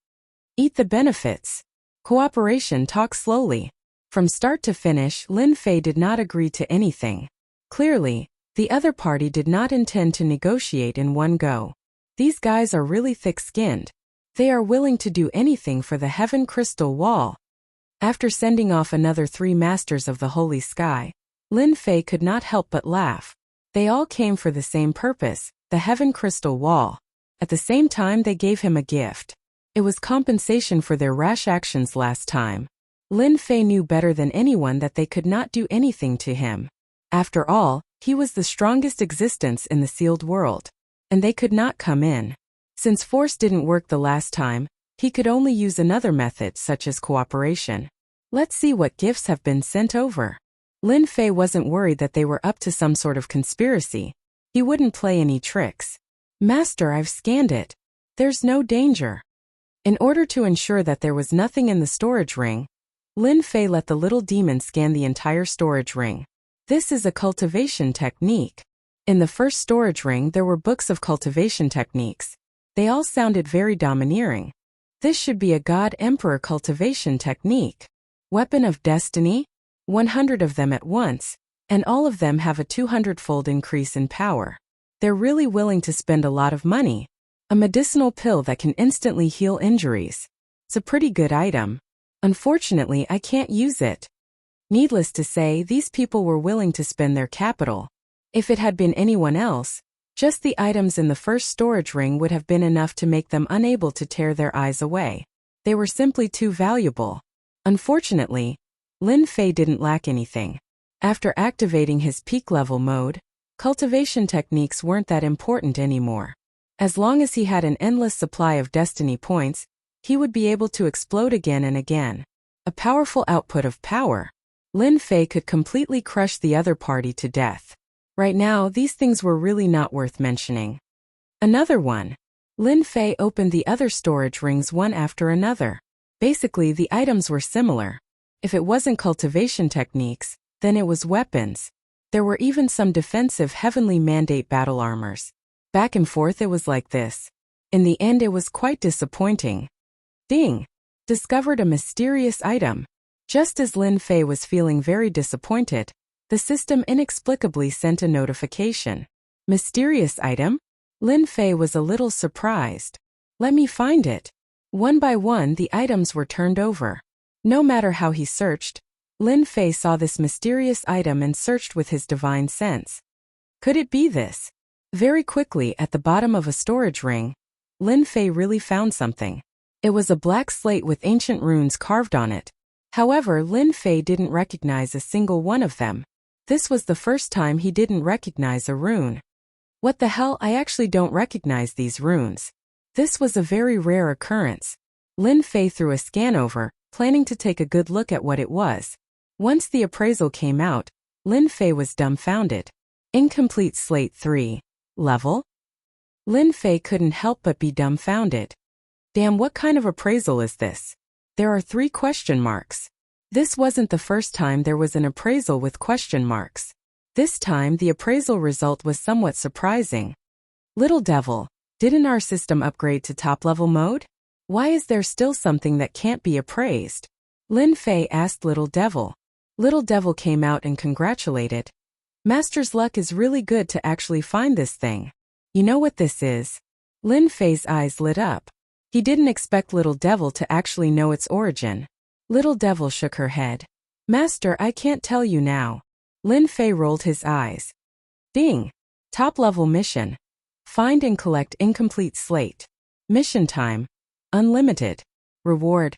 Eat the benefits. Cooperation talks slowly. From start to finish, Lin Fei did not agree to anything. Clearly, the other party did not intend to negotiate in one go. These guys are really thick-skinned. They are willing to do anything for the Heaven Crystal Wall. After sending off another 3 masters of the Holy Sky, Lin Fei could not help but laugh. They all came for the same purpose, the Heaven Crystal Wall. At the same time they gave him a gift. It was compensation for their rash actions last time. Lin Fei knew better than anyone that they could not do anything to him. After all, he was the strongest existence in the sealed world. And they could not come in. Since force didn't work the last time, he could only use another method such as cooperation. Let's see what gifts have been sent over. Lin Fei wasn't worried that they were up to some sort of conspiracy. He wouldn't play any tricks. Master, I've scanned it. There's no danger. In order to ensure that there was nothing in the storage ring, Lin Fei let the little demon scan the entire storage ring. This is a cultivation technique. In the first storage ring there were books of cultivation techniques. They all sounded very domineering. This should be a God-Emperor cultivation technique. Weapon of Destiny? 100 of them at once, and all of them have a 200-fold increase in power. They're really willing to spend a lot of money. A medicinal pill that can instantly heal injuries. It's a pretty good item. Unfortunately, I can't use it. Needless to say, these people were willing to spend their capital. If it had been anyone else, just the items in the first storage ring would have been enough to make them unable to tear their eyes away. They were simply too valuable. Unfortunately, Lin Fei didn't lack anything. After activating his peak level mode, cultivation techniques weren't that important anymore. As long as he had an endless supply of destiny points, he would be able to explode again and again. A powerful output of power. Lin Fei could completely crush the other party to death. Right now, these things were really not worth mentioning. Another one. Lin Fei opened the other storage rings one after another. Basically, the items were similar. If it wasn't cultivation techniques, then it was weapons. There were even some defensive heavenly mandate battle armors. Back and forth it was like this. In the end it was quite disappointing. Ding! Discovered a mysterious item. Just as Lin Fei was feeling very disappointed, the system inexplicably sent a notification. Mysterious item? Lin Fei was a little surprised. Let me find it. One by one the items were turned over. No matter how he searched, Lin Fei saw this mysterious item and searched with his divine sense. Could it be this? Very quickly at the bottom of a storage ring, Lin Fei really found something. It was a black slate with ancient runes carved on it. However, Lin Fei didn't recognize a single one of them. This was the first time he didn't recognize a rune. What the hell, I actually don't recognize these runes. This was a very rare occurrence. Lin Fei threw a scan over, planning to take a good look at what it was. Once the appraisal came out, Lin Fei was dumbfounded. Incomplete slate 3. Level? Lin Fei couldn't help but be dumbfounded. Damn, what kind of appraisal is this? There are 3 question marks. This wasn't the first time there was an appraisal with question marks. This time the appraisal result was somewhat surprising. Little devil, didn't our system upgrade to top-level mode? Why is there still something that can't be appraised? Lin Fei asked Little Devil. Little Devil came out and congratulated. Master's luck is really good to actually find this thing. You know what this is? Lin Fei's eyes lit up. He didn't expect Little Devil to actually know its origin. Little Devil shook her head. Master, I can't tell you now. Lin Fei rolled his eyes. Ding! Top-level mission. Find and collect incomplete slate. Mission time. Unlimited. Reward.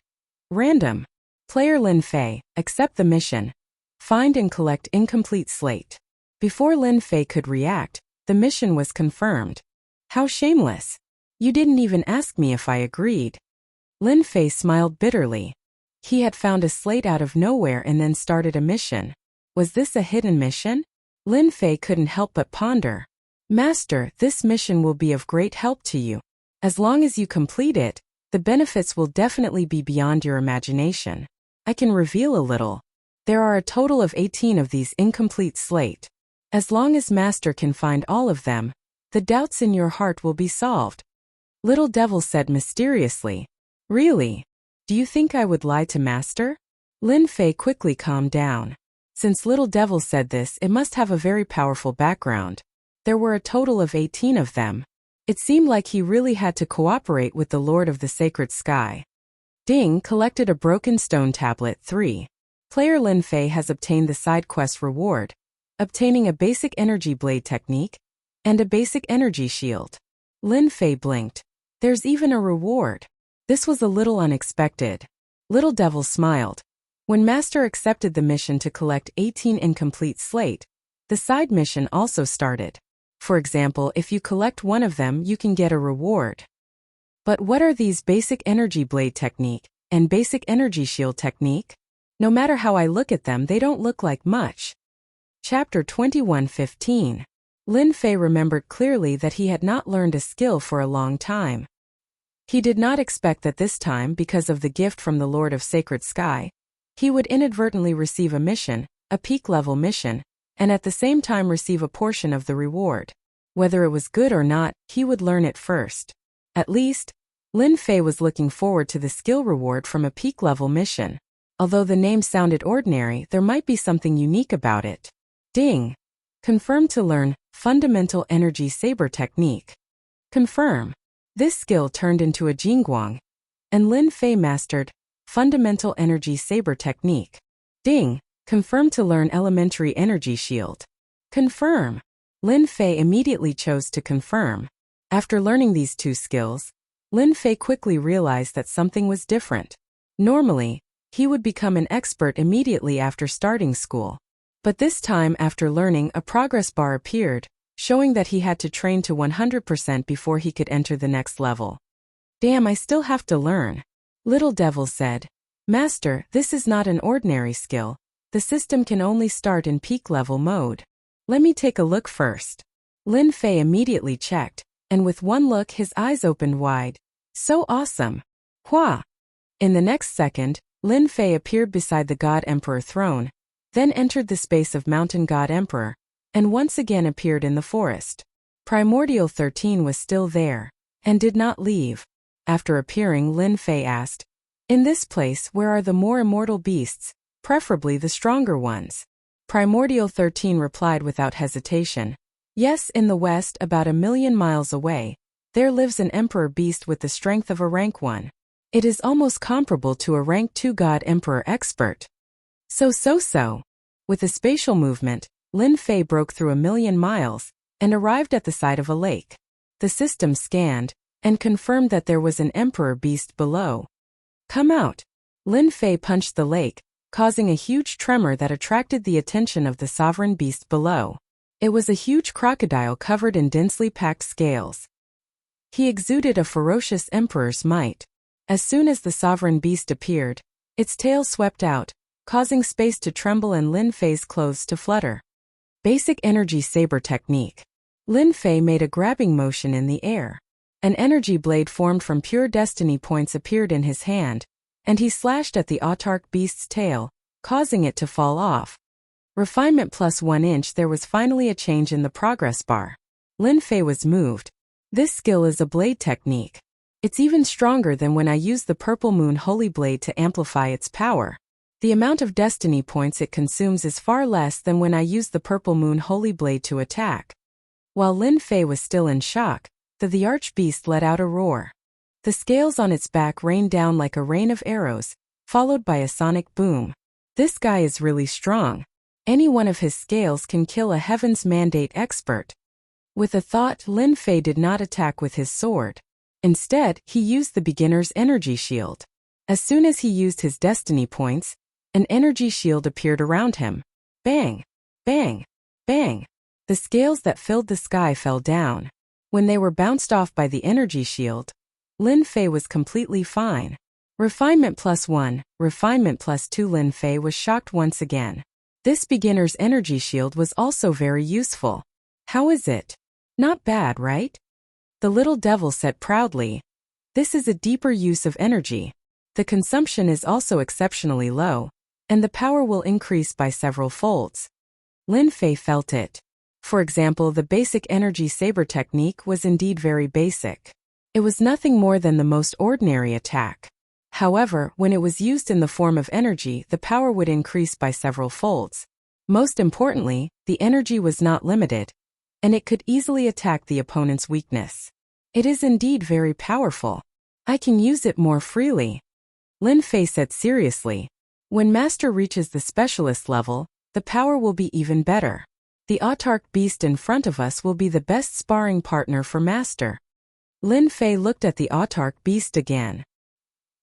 Random. Player Lin Fei, accept the mission. Find and collect incomplete slate. Before Lin Fei could react, the mission was confirmed. How shameless. You didn't even ask me if I agreed. Lin Fei smiled bitterly. He had found a slate out of nowhere and then started a mission. Was this a hidden mission? Lin Fei couldn't help but ponder. Master, this mission will be of great help to you. As long as you complete it, the benefits will definitely be beyond your imagination. I can reveal a little. There are a total of 18 of these incomplete slate. As long as Master can find all of them, the doubts in your heart will be solved. Little Devil said mysteriously. Really? Do you think I would lie to Master? Lin Fei quickly calmed down. Since Little Devil said this, it must have a very powerful background. There were a total of 18 of them. It seemed like he really had to cooperate with the Lord of the Sacred Sky. Ding collected a broken stone tablet 3. Player Lin Fei has obtained the side quest reward, obtaining a basic energy blade technique and a basic energy shield. Lin Fei blinked. There's even a reward. This was a little unexpected. Little Devil smiled. When Master accepted the mission to collect 18 incomplete slate, the side mission also started. For example, if you collect one of them, you can get a reward. But what are these basic energy blade technique and basic energy shield technique? No matter how I look at them, they don't look like much. Chapter 21:15. Lin Fei remembered clearly that he had not learned a skill for a long time. He did not expect that this time, because of the gift from the Lord of Sacred Sky, he would inadvertently receive a mission, a peak-level mission, and at the same time receive a portion of the reward. Whether it was good or not, he would learn it first. At least, Lin Fei was looking forward to the skill reward from a peak-level mission. Although the name sounded ordinary, there might be something unique about it. Ding! Confirmed to learn Fundamental Energy Saber Technique. Confirm. This skill turned into a Jingguang, and Lin Fei mastered Fundamental Energy Saber Technique. Ding! Confirmed to learn Elementary Energy Shield. Confirm. Lin Fei immediately chose to confirm. After learning these two skills, Lin Fei quickly realized that something was different. Normally, he would become an expert immediately after starting school. But this time, after learning, a progress bar appeared, showing that he had to train to 100% before he could enter the next level. Damn, I still have to learn. Little Devil said. Master, this is not an ordinary skill. The system can only start in peak level mode. Let me take a look first. Lin Fei immediately checked, and with one look his eyes opened wide. So awesome. Hua! In the next second, Lin Fei appeared beside the God Emperor throne, then entered the space of Mountain God Emperor, and once again appeared in the forest. Primordial 13 was still there, and did not leave. After appearing, Lin Fei asked, "In this place, where are the more immortal beasts, preferably the stronger ones?" Primordial 13 replied without hesitation, "Yes, in the west, about 1,000,000 miles away, there lives an Emperor beast with the strength of a rank 1. It is almost comparable to a rank 2 God Emperor expert." So. With a spatial movement, Lin Fei broke through 1,000,000 miles, and arrived at the side of a lake. The system scanned, and confirmed that there was an Emperor beast below. "Come out!" Lin Fei punched the lake, causing a huge tremor that attracted the attention of the sovereign beast below. It was a huge crocodile covered in densely packed scales. He exuded a ferocious emperor's might. As soon as the sovereign beast appeared, its tail swept out, causing space to tremble and Lin Fei's clothes to flutter. Basic Energy Saber Technique. Lin Fei made a grabbing motion in the air. An energy blade formed from pure destiny points appeared in his hand, and he slashed at the autarch beast's tail, causing it to fall off. Refinement plus 1 inch. There was finally a change in the progress bar. Lin Fei was moved. This skill is a blade technique. It's even stronger than when I used the Purple Moon Holy Blade to amplify its power. The amount of destiny points it consumes is far less than when I used the Purple Moon Holy Blade to attack. While Lin Fei was still in shock, the archbeast let out a roar. The scales on its back rained down like a rain of arrows, followed by a sonic boom. This guy is really strong. Any one of his scales can kill a Heaven's Mandate expert. With a thought, Lin Fei did not attack with his sword. Instead, he used the beginner's energy shield. As soon as he used his destiny points, an energy shield appeared around him. Bang! Bang! Bang! The scales that filled the sky fell down. When they were bounced off by the energy shield, Lin Fei was completely fine. Refinement plus 1, refinement plus 2. Lin Fei was shocked once again. This beginner's energy shield was also very useful. How is it? Not bad, right? The little devil said proudly. This is a deeper use of energy. The consumption is also exceptionally low, and the power will increase by several folds. Lin Fei felt it. For example, the basic energy saber technique was indeed very basic. It was nothing more than the most ordinary attack. However, when it was used in the form of energy, the power would increase by several folds. Most importantly, the energy was not limited, and it could easily attack the opponent's weakness. It is indeed very powerful. I can use it more freely. Lin Fei said seriously. When Master reaches the specialist level, the power will be even better. The autarch beast in front of us will be the best sparring partner for Master. Lin Fei looked at the autarch beast again.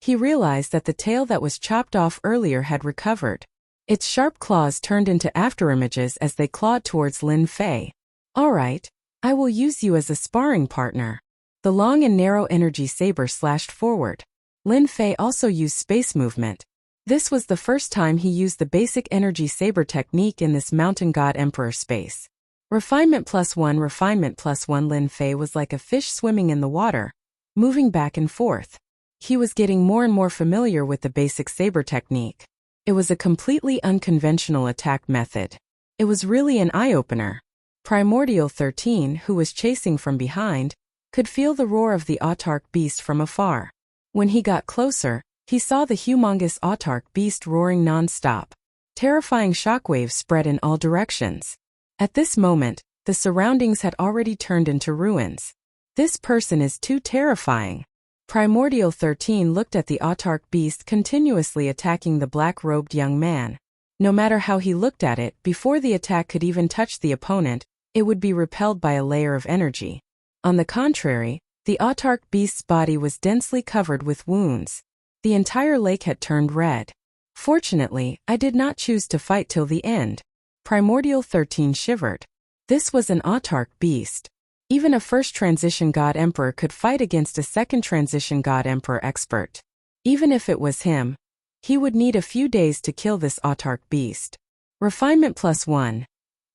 He realized that the tail that was chopped off earlier had recovered. Its sharp claws turned into afterimages as they clawed towards Lin Fei. All right, I will use you as a sparring partner. The long and narrow energy saber slashed forward. Lin Fei also used space movement. This was the first time he used the basic energy saber technique in this Mountain God Emperor space. Refinement +1, refinement +1. Lin Fei was like a fish swimming in the water, moving back and forth. He was getting more and more familiar with the basic saber technique. It was a completely unconventional attack method. It was really an eye-opener. Primordial 13, who was chasing from behind, could feel the roar of the autarch beast from afar. When he got closer, he saw the humongous autarch beast roaring non-stop. Terrifying shockwaves spread in all directions. At this moment, the surroundings had already turned into ruins. This person is too terrifying. Primordial 13 looked at the autarch beast continuously attacking the black-robed young man. No matter how he looked at it, before the attack could even touch the opponent, it would be repelled by a layer of energy. On the contrary, the autarch beast's body was densely covered with wounds. The entire lake had turned red. Fortunately, I did not choose to fight till the end. Primordial 13 shivered. This was an autarch beast. Even a first transition God Emperor could fight against a second transition God Emperor expert. Even if it was him, he would need a few days to kill this autarch beast. Refinement +1.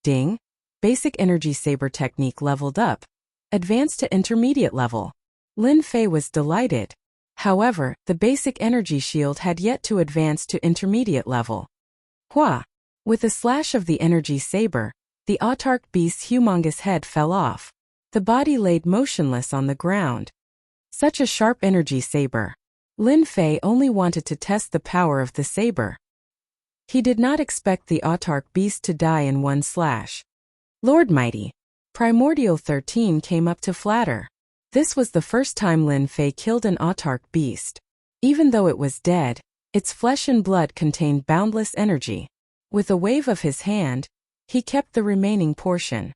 Ding. Basic energy saber technique leveled up. Advanced to intermediate level. Lin Fei was delighted. However, the basic energy shield had yet to advance to intermediate level. Hua! With a slash of the energy saber, the autarch beast's humongous head fell off. The body laid motionless on the ground. Such a sharp energy saber. Lin Fei only wanted to test the power of the saber. He did not expect the autarch beast to die in one slash. Lord Mighty! Primordial 13 came up to flatter. This was the first time Lin Fei killed an autarch beast. Even though it was dead, its flesh and blood contained boundless energy. With a wave of his hand, he kept the remaining portion.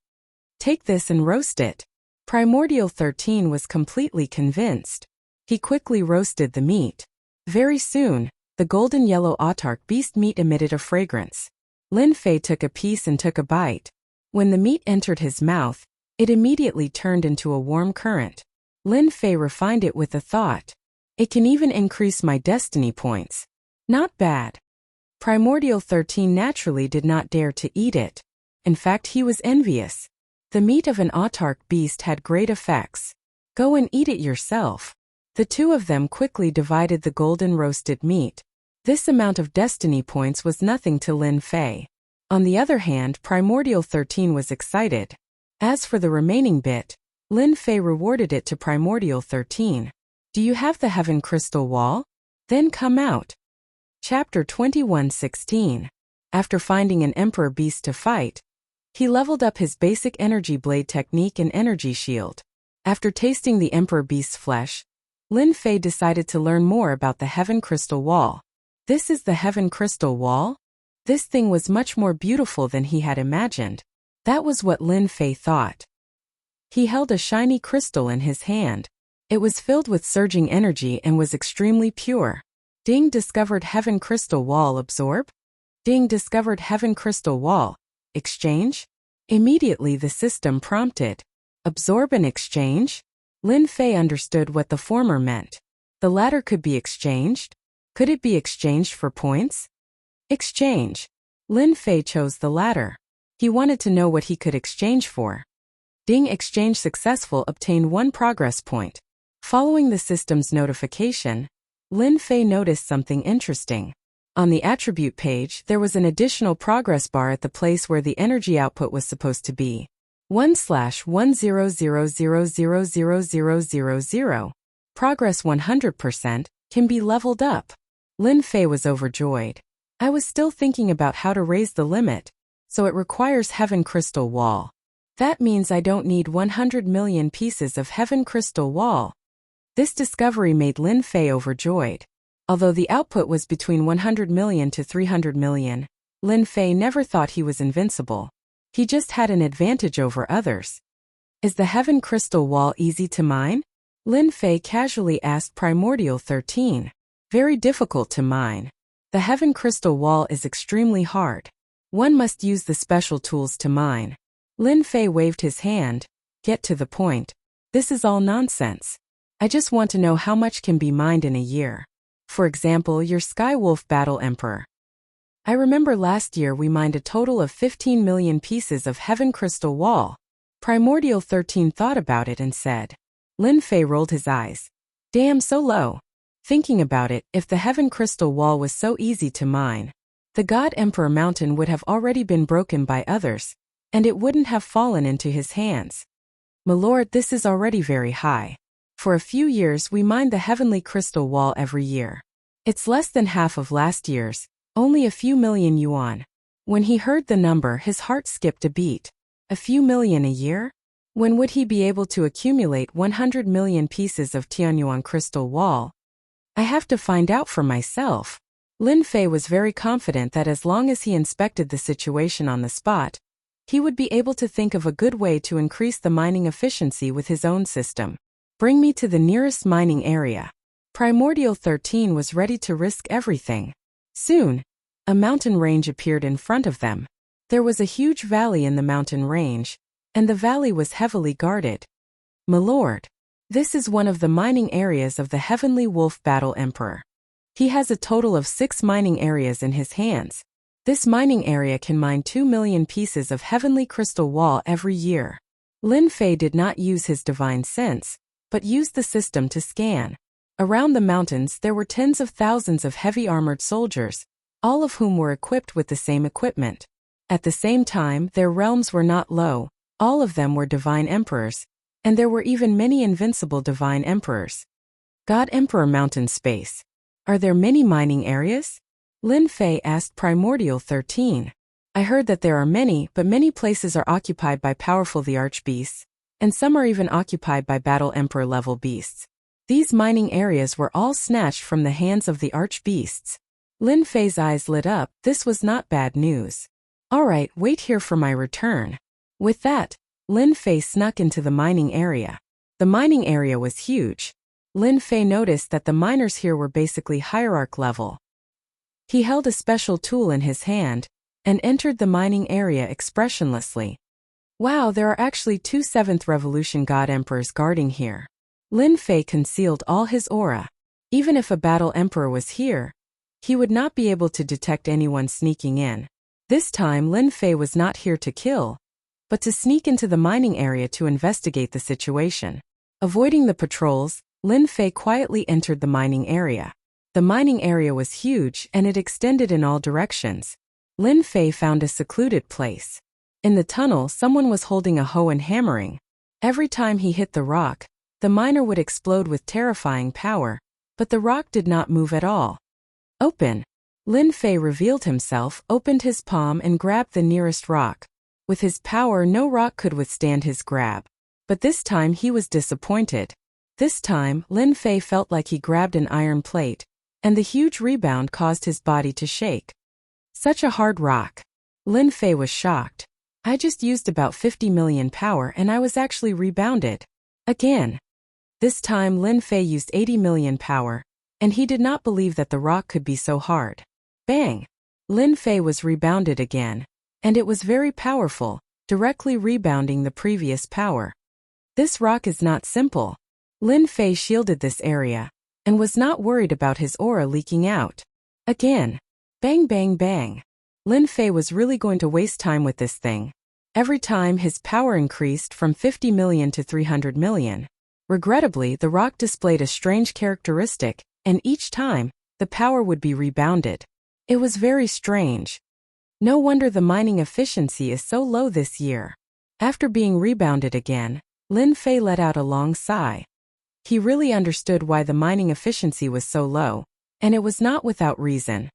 Take this and roast it. Primordial 13 was completely convinced. He quickly roasted the meat. Very soon, the golden yellow autarch beast meat emitted a fragrance. Lin Fei took a piece and took a bite. When the meat entered his mouth, it immediately turned into a warm current. Lin Fei refined it with a thought. It can even increase my destiny points. Not bad. Primordial 13 naturally did not dare to eat it. In fact, he was envious. The meat of an autarch beast had great effects. Go and eat it yourself. The two of them quickly divided the golden roasted meat. This amount of destiny points was nothing to Lin Fei. On the other hand, Primordial 13 was excited. As for the remaining bit, Lin Fei rewarded it to Primordial 13. Do you have the Heaven Crystal Wall? Then come out. Chapter 21:16. After finding an Emperor beast to fight, he leveled up his basic energy blade technique and energy shield. After tasting the Emperor beast's flesh, Lin Fei decided to learn more about the Heaven Crystal Wall. This is the Heaven Crystal Wall? This thing was much more beautiful than he had imagined. That was what Lin Fei thought. He held a shiny crystal in his hand. It was filled with surging energy and was extremely pure. Ding discovered Heaven Crystal Wall. Absorb? Ding discovered Heaven Crystal Wall. Exchange? Immediately the system prompted. Absorb and exchange? Lin Fei understood what the former meant. The latter could be exchanged? Could it be exchanged for points? Exchange. Lin Fei chose the latter. He wanted to know what he could exchange for. Ding exchange successful. Obtain 1 progress point. Following the system's notification, Lin Fei noticed something interesting. On the attribute page, there was an additional progress bar at the place where the energy output was supposed to be. 1/100000000. Progress 100% can be leveled up. Lin Fei was overjoyed. I was still thinking about how to raise the limit, so it requires Heaven Crystal Wall. That means I don't need 100 million pieces of Heaven Crystal Wall. This discovery made Lin Fei overjoyed. Although the output was between 100 million to 300 million, Lin Fei never thought he was invincible. He just had an advantage over others. Is the Heaven Crystal Wall easy to mine? Lin Fei casually asked Primordial 13. Very difficult to mine. The heaven crystal wall is extremely hard. One must use the special tools to mine. Lin Fei waved his hand. Get to the point. This is all nonsense. I just want to know how much can be mined in a year. For example, your Skywolf Battle Emperor. I remember last year we mined a total of 15 million pieces of heaven crystal wall. Primordial 13 thought about it and said. Lin Fei rolled his eyes. Damn, so low. Thinking about it, if the heaven crystal wall was so easy to mine, the God Emperor mountain would have already been broken by others, and it wouldn't have fallen into his hands. My lord, this is already very high. For a few years we mined the heavenly crystal wall every year. It's less than half of last year's, only a few million yuan. When he heard the number, his heart skipped a beat. A few million a year? When would he be able to accumulate 100 million pieces of Tianyuan crystal wall? I have to find out for myself. Lin Fei was very confident that as long as he inspected the situation on the spot, he would be able to think of a good way to increase the mining efficiency with his own system. Bring me to the nearest mining area. Primordial 13 was ready to risk everything. Soon, a mountain range appeared in front of them. There was a huge valley in the mountain range, and the valley was heavily guarded. My lord, this is one of the mining areas of the Heavenly Wolf Battle Emperor. He has a total of 6 mining areas in his hands. This mining area can mine 2 million pieces of heavenly crystal wall every year. Lin Fei did not use his divine sense, but used the system to scan. Around the mountains there were tens of thousands of heavy armored soldiers, all of whom were equipped with the same equipment. At the same time, their realms were not low, all of them were divine emperors, and there were even many invincible divine emperors. God Emperor Mountain Space. Are there many mining areas? Lin Fei asked Primordial 13. I heard that there are many, but many places are occupied by powerful the archbeasts, and some are even occupied by Battle Emperor level beasts. These mining areas were all snatched from the hands of the archbeasts. Lin Fei's eyes lit up. This was not bad news. Alright, wait here for my return. With that, Lin Fei snuck into the mining area. The mining area was huge. Lin Fei noticed that the miners here were basically hierarch level. He held a special tool in his hand, and entered the mining area expressionlessly. Wow, there are actually 2 7th Revolution God Emperors guarding here. Lin Fei concealed all his aura. Even if a Battle Emperor was here, he would not be able to detect anyone sneaking in. This time Lin Fei was not here to kill, but to sneak into the mining area to investigate the situation. Avoiding the patrols, Lin Fei quietly entered the mining area. The mining area was huge and it extended in all directions. Lin Fei found a secluded place. In the tunnel, someone was holding a hoe and hammering. Every time he hit the rock, the miner would explode with terrifying power, but the rock did not move at all. Open. Lin Fei revealed himself, opened his palm and grabbed the nearest rock. With his power, no rock could withstand his grab. But this time he was disappointed. This time, Lin Fei felt like he grabbed an iron plate, and the huge rebound caused his body to shake. Such a hard rock. Lin Fei was shocked. I just used about 50 million power and I was actually rebounded. Again. This time Lin Fei used 80 million power, and he did not believe that the rock could be so hard. Bang! Lin Fei was rebounded again, and it was very powerful, directly rebounding the previous power. This rock is not simple. Lin Fei shielded this area, and was not worried about his aura leaking out. Again. Bang bang bang. Lin Fei was really going to waste time with this thing. Every time his power increased from 50 million to 300 million. Regrettably, the rock displayed a strange characteristic, and each time, the power would be rebounded. It was very strange. No wonder the mining efficiency is so low this year. After being rebounded again, Lin Fei let out a long sigh. He really understood why the mining efficiency was so low, and it was not without reason.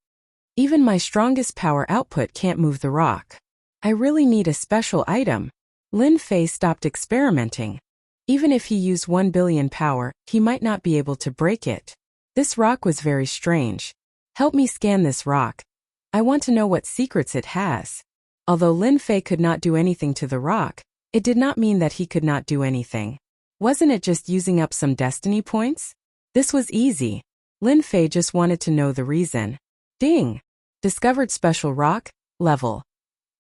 Even my strongest power output can't move the rock. I really need a special item. Lin Fei stopped experimenting. Even if he used 1 billion power, he might not be able to break it. This rock was very strange. Help me scan this rock. I want to know what secrets it has. Although Lin Fei could not do anything to the rock, it did not mean that he could not do anything. Wasn't it just using up some destiny points? This was easy. Lin Fei just wanted to know the reason. Ding! Discovered special rock, level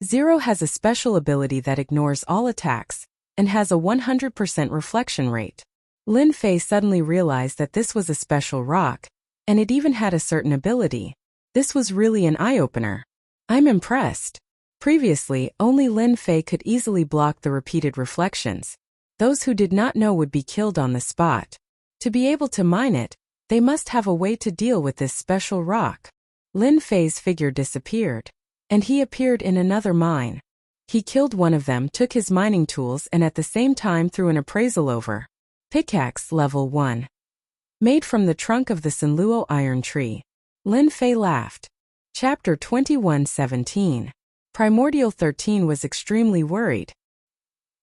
0 has a special ability that ignores all attacks, and has a 100% reflection rate. Lin Fei suddenly realized that this was a special rock, and it even had a certain ability. This was really an eye-opener. I'm impressed. Previously, only Lin Fei could easily block the repeated reflections. Those who did not know would be killed on the spot. To be able to mine it, they must have a way to deal with this special rock. Lin Fei's figure disappeared, and he appeared in another mine. He killed one of them, took his mining tools, and at the same time threw an appraisal over. Pickaxe level 1. Made from the trunk of the Sanluo iron tree. Lin Fei laughed. Chapter 21:17. Primordial 13 was extremely worried.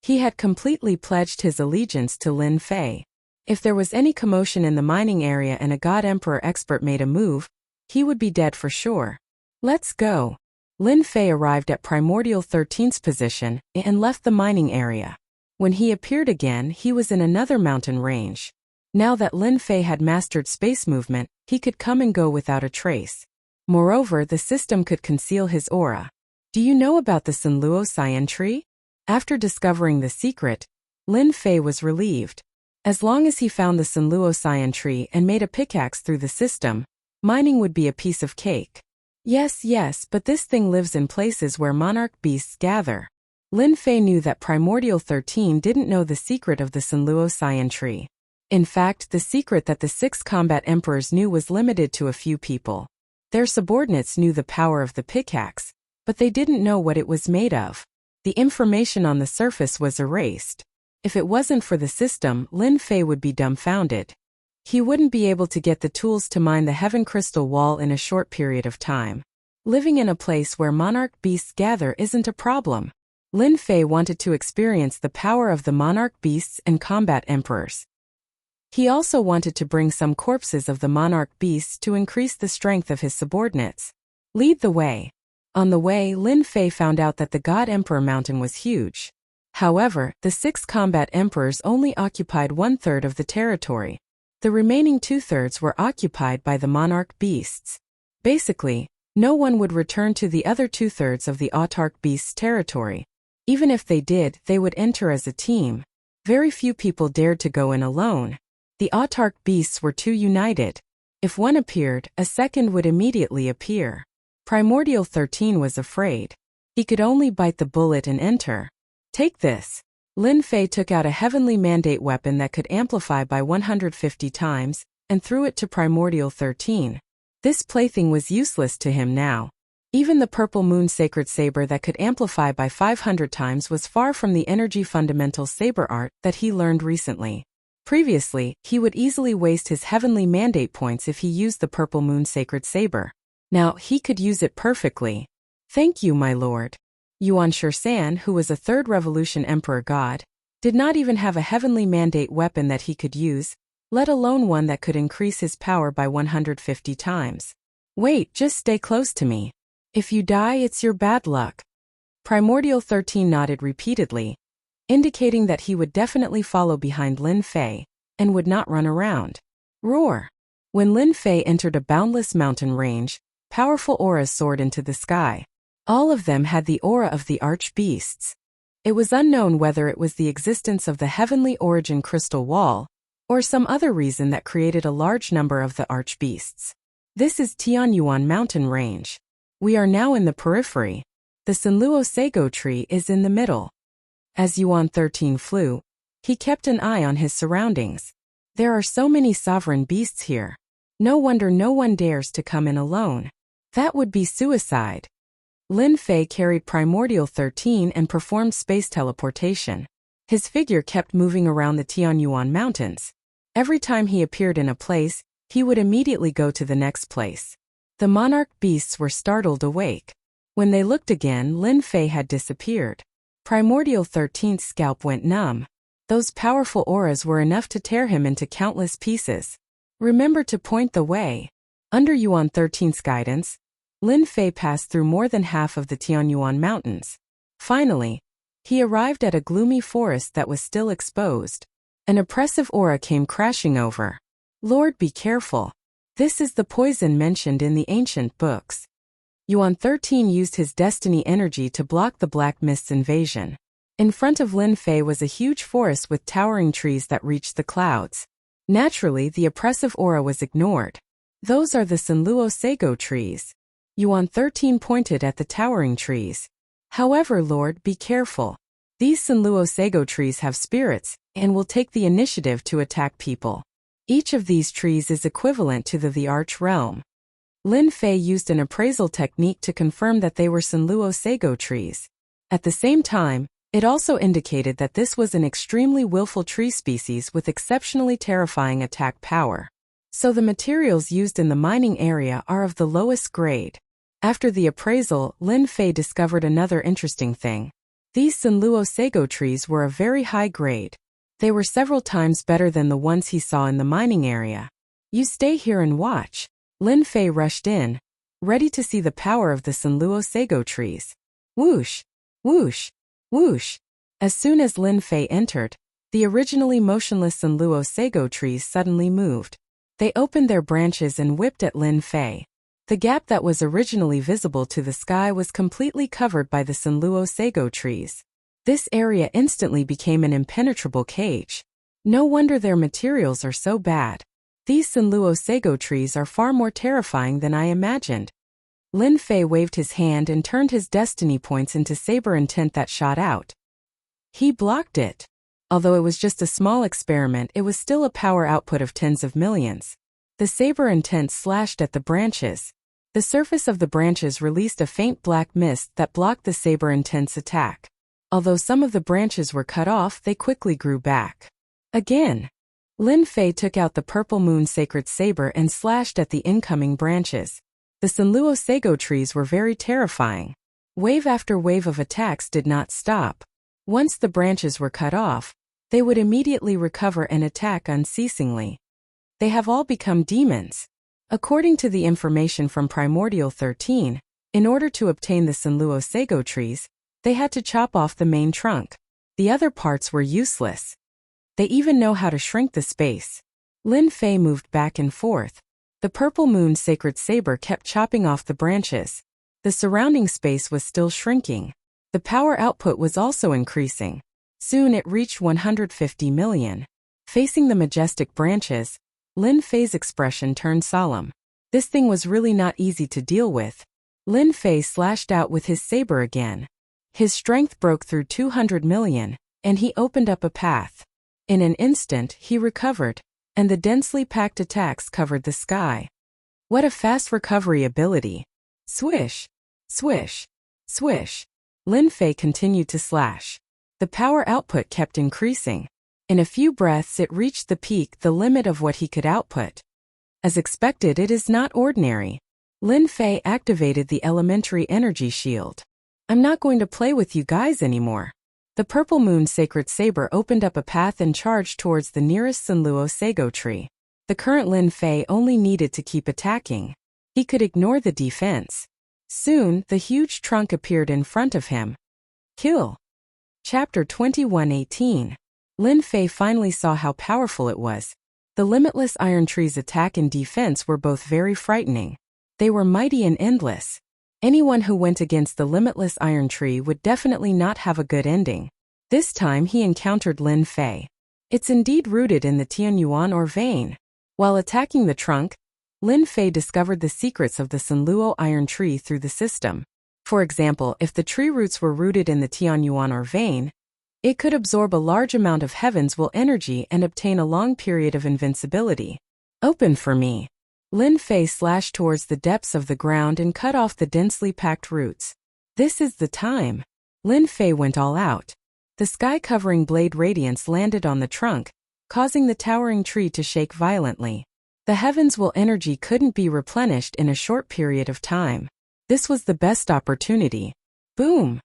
He had completely pledged his allegiance to Lin Fei. If there was any commotion in the mining area and a God Emperor expert made a move, he would be dead for sure. Let's go. Lin Fei arrived at Primordial 13's position and left the mining area. When he appeared again, he was in another mountain range. Now that Lin Fei had mastered space movement, he could come and go without a trace. Moreover, the system could conceal his aura. Do you know about the Sanluo Cyan tree? After discovering the secret, Lin Fei was relieved. As long as he found the Sanluo Cyan tree and made a pickaxe through the system, mining would be a piece of cake. Yes, but this thing lives in places where monarch beasts gather. Lin Fei knew that Primordial 13 didn't know the secret of the Sanluo Cyan tree. In fact, the secret that the 6 combat emperors knew was limited to a few people. Their subordinates knew the power of the pickaxe, but they didn't know what it was made of. The information on the surface was erased. If it wasn't for the system, Lin Fei would be dumbfounded. He wouldn't be able to get the tools to mine the Heaven Crystal Wall in a short period of time. Living in a place where monarch beasts gather isn't a problem. Lin Fei wanted to experience the power of the monarch beasts and combat emperors. He also wanted to bring some corpses of the monarch beasts to increase the strength of his subordinates. Lead the way. On the way, Lin Fei found out that the God Emperor mountain was huge. However, the 6 combat emperors only occupied 1/3 of the territory. The remaining 2/3 were occupied by the monarch beasts. Basically, no one would return to the other 2/3 of the autarch beasts' territory. Even if they did, they would enter as a team. Very few people dared to go in alone. The autarch beasts were too united. If one appeared, a second would immediately appear. Primordial 13 was afraid. He could only bite the bullet and enter. Take this. Lin Fei took out a heavenly mandate weapon that could amplify by 150 times, and threw it to Primordial 13. This plaything was useless to him now. Even the purple moon sacred saber that could amplify by 500 times was far from the energy fundamental saber art that he learned recently. Previously, he would easily waste his heavenly mandate points if he used the purple moon sacred saber. Now, he could use it perfectly. Thank you, my lord. Yuan Shisan, who was a 3rd Revolution Emperor god, did not even have a heavenly mandate weapon that he could use, let alone one that could increase his power by 150 times. Wait, just stay close to me. If you die, it's your bad luck. Primordial 13 nodded repeatedly, indicating that he would definitely follow behind Lin Fei, and would not run around. Roar! When Lin Fei entered a boundless mountain range, powerful auras soared into the sky. All of them had the aura of the arch-beasts. It was unknown whether it was the existence of the heavenly origin crystal wall, or some other reason that created a large number of the arch-beasts. This is Tianyuan mountain range. We are now in the periphery. The Sanluo Sago tree is in the middle. As Yuan 13 flew, he kept an eye on his surroundings. There are so many sovereign beasts here. No wonder no one dares to come in alone. That would be suicide. Lin Fei carried Primordial 13 and performed space teleportation. His figure kept moving around the Tianyuan mountains. Every time he appeared in a place, he would immediately go to the next place. The monarch beasts were startled awake. When they looked again, Lin Fei had disappeared. Primordial 13's scalp went numb. Those powerful auras were enough to tear him into countless pieces. Remember to point the way. Under Yuan 13's guidance, Lin Fei passed through more than half of the Tianyuan mountains. Finally, he arrived at a gloomy forest that was still exposed. An oppressive aura came crashing over. Lord, be careful. This is the poison mentioned in the ancient books. Yuan 13 used his destiny energy to block the Black Mist's invasion. In front of Lin Fei was a huge forest with towering trees that reached the clouds. Naturally, the oppressive aura was ignored. Those are the Sanluo Sego trees. Yuan 13 pointed at the towering trees. However, Lord, be careful. These Sanluo Sego trees have spirits, and will take the initiative to attack people. Each of these trees is equivalent to the Arch Realm. Lin Fei used an appraisal technique to confirm that they were Sanluo Sego trees. At the same time, it also indicated that this was an extremely willful tree species with exceptionally terrifying attack power. So the materials used in the mining area are of the lowest grade. After the appraisal, Lin Fei discovered another interesting thing. These Sanluo Sego trees were of very high grade. They were several times better than the ones he saw in the mining area. You stay here and watch. Lin Fei rushed in, ready to see the power of the Sanluo Sego trees. Whoosh! Whoosh! Whoosh! As soon as Lin Fei entered, the originally motionless Sanluo Sego trees suddenly moved. They opened their branches and whipped at Lin Fei. The gap that was originally visible to the sky was completely covered by the Sanluo Sego trees. This area instantly became an impenetrable cage. No wonder their materials are so bad. These Sanluo Sego trees are far more terrifying than I imagined. Lin Fei waved his hand and turned his destiny points into saber intent that shot out. He blocked it. Although it was just a small experiment, it was still a power output of tens of millions. The saber intent slashed at the branches. The surface of the branches released a faint black mist that blocked the saber intent's attack. Although some of the branches were cut off, they quickly grew back. Again. Lin Fei took out the purple moon sacred saber and slashed at the incoming branches. The Sanluo Sego trees were very terrifying. Wave after wave of attacks did not stop. Once the branches were cut off, they would immediately recover and attack unceasingly. They have all become demons. According to the information from Primordial 13, in order to obtain the Sanluo Sego trees, they had to chop off the main trunk. The other parts were useless. They even know how to shrink the space. Lin Fei moved back and forth. The purple moon sacred saber kept chopping off the branches. The surrounding space was still shrinking. The power output was also increasing. Soon it reached 150 million. Facing the majestic branches, Lin Fei's expression turned solemn. This thing was really not easy to deal with. Lin Fei slashed out with his saber again. His strength broke through 200 million, and he opened up a path. In an instant, he recovered, and the densely packed attacks covered the sky. What a fast recovery ability! Swish! Swish! Swish! Lin Fei continued to slash. The power output kept increasing. In a few breaths it reached the peak, the limit of what he could output. As expected, it is not ordinary. Lin Fei activated the elementary energy shield. I'm not going to play with you guys anymore. The purple moon sacred saber opened up a path and charged towards the nearest Sanluo Sego tree. The current Lin Fei only needed to keep attacking. He could ignore the defense. Soon, the huge trunk appeared in front of him. Kill. Chapter 21:18. Lin Fei finally saw how powerful it was. The limitless iron tree's attack and defense were both very frightening. They were mighty and endless. Anyone who went against the limitless iron tree would definitely not have a good ending. This time he encountered Lin Fei. It's indeed rooted in the Tianyuan or vein. While attacking the trunk, Lin Fei discovered the secrets of the Sanluo iron tree through the system. For example, if the tree roots were rooted in the Tianyuan or vein, it could absorb a large amount of heaven's will energy and obtain a long period of invincibility. Open for me. Lin Fei slashed towards the depths of the ground and cut off the densely packed roots. This is the time. Lin Fei went all out. The sky-covering blade radiance landed on the trunk, causing the towering tree to shake violently. The heaven's will energy couldn't be replenished in a short period of time. This was the best opportunity. Boom!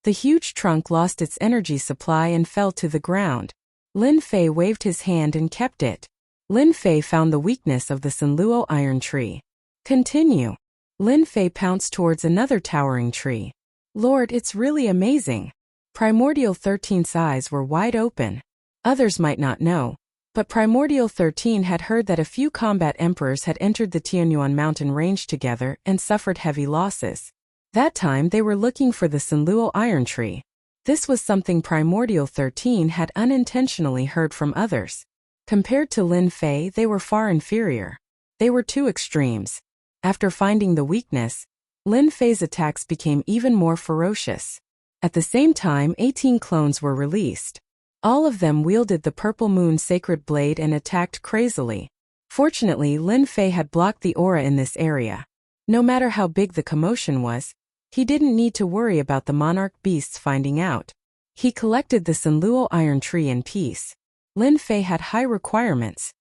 The huge trunk lost its energy supply and fell to the ground. Lin Fei waved his hand and kept it. Lin Fei found the weakness of the Sanluo iron tree. Continue. Lin Fei pounced towards another towering tree. Lord, it's really amazing. Primordial 13's eyes were wide open. Others might not know, But Primordial 13 had heard that a few combat emperors had entered the Tianyuan mountain range together and suffered heavy losses. That time they were looking for the Sanluo iron tree. This was something Primordial 13 had unintentionally heard from others. Compared to Lin Fei, they were far inferior. They were two extremes. After finding the weakness, Lin Fei's attacks became even more ferocious. At the same time, 18 clones were released. All of them wielded the Purple Moon Sacred Blade and attacked crazily. Fortunately, Lin Fei had blocked the aura in this area. No matter how big the commotion was, he didn't need to worry about the monarch beasts finding out. He collected the Sanluo iron tree in peace. Lin Fei had high requirements.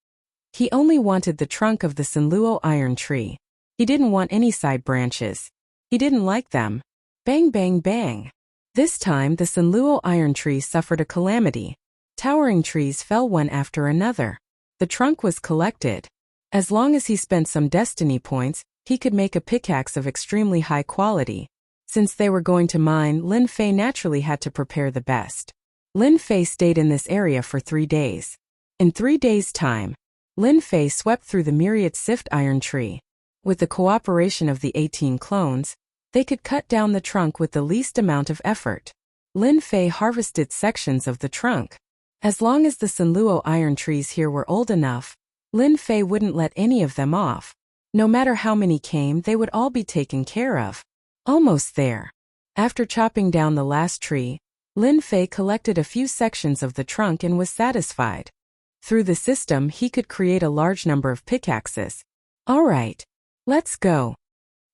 He only wanted the trunk of the Sanluo iron tree. He didn't want any side branches. He didn't like them. Bang bang bang. This time the Sanluo iron tree suffered a calamity. Towering trees fell one after another. The trunk was collected. As long as he spent some destiny points, he could make a pickaxe of extremely high quality. Since they were going to mine, Lin Fei naturally had to prepare the best. Lin Fei stayed in this area for 3 days. In 3 days' time, Lin Fei swept through the myriad sift iron tree. With the cooperation of the 18 clones, they could cut down the trunk with the least amount of effort. Lin Fei harvested sections of the trunk. As long as the Sanluo iron trees here were old enough, Lin Fei wouldn't let any of them off. No matter how many came, they would all be taken care of. Almost there. After chopping down the last tree, Lin Fei collected a few sections of the trunk and was satisfied. Through the system, he could create a large number of pickaxes. All right. Let's go.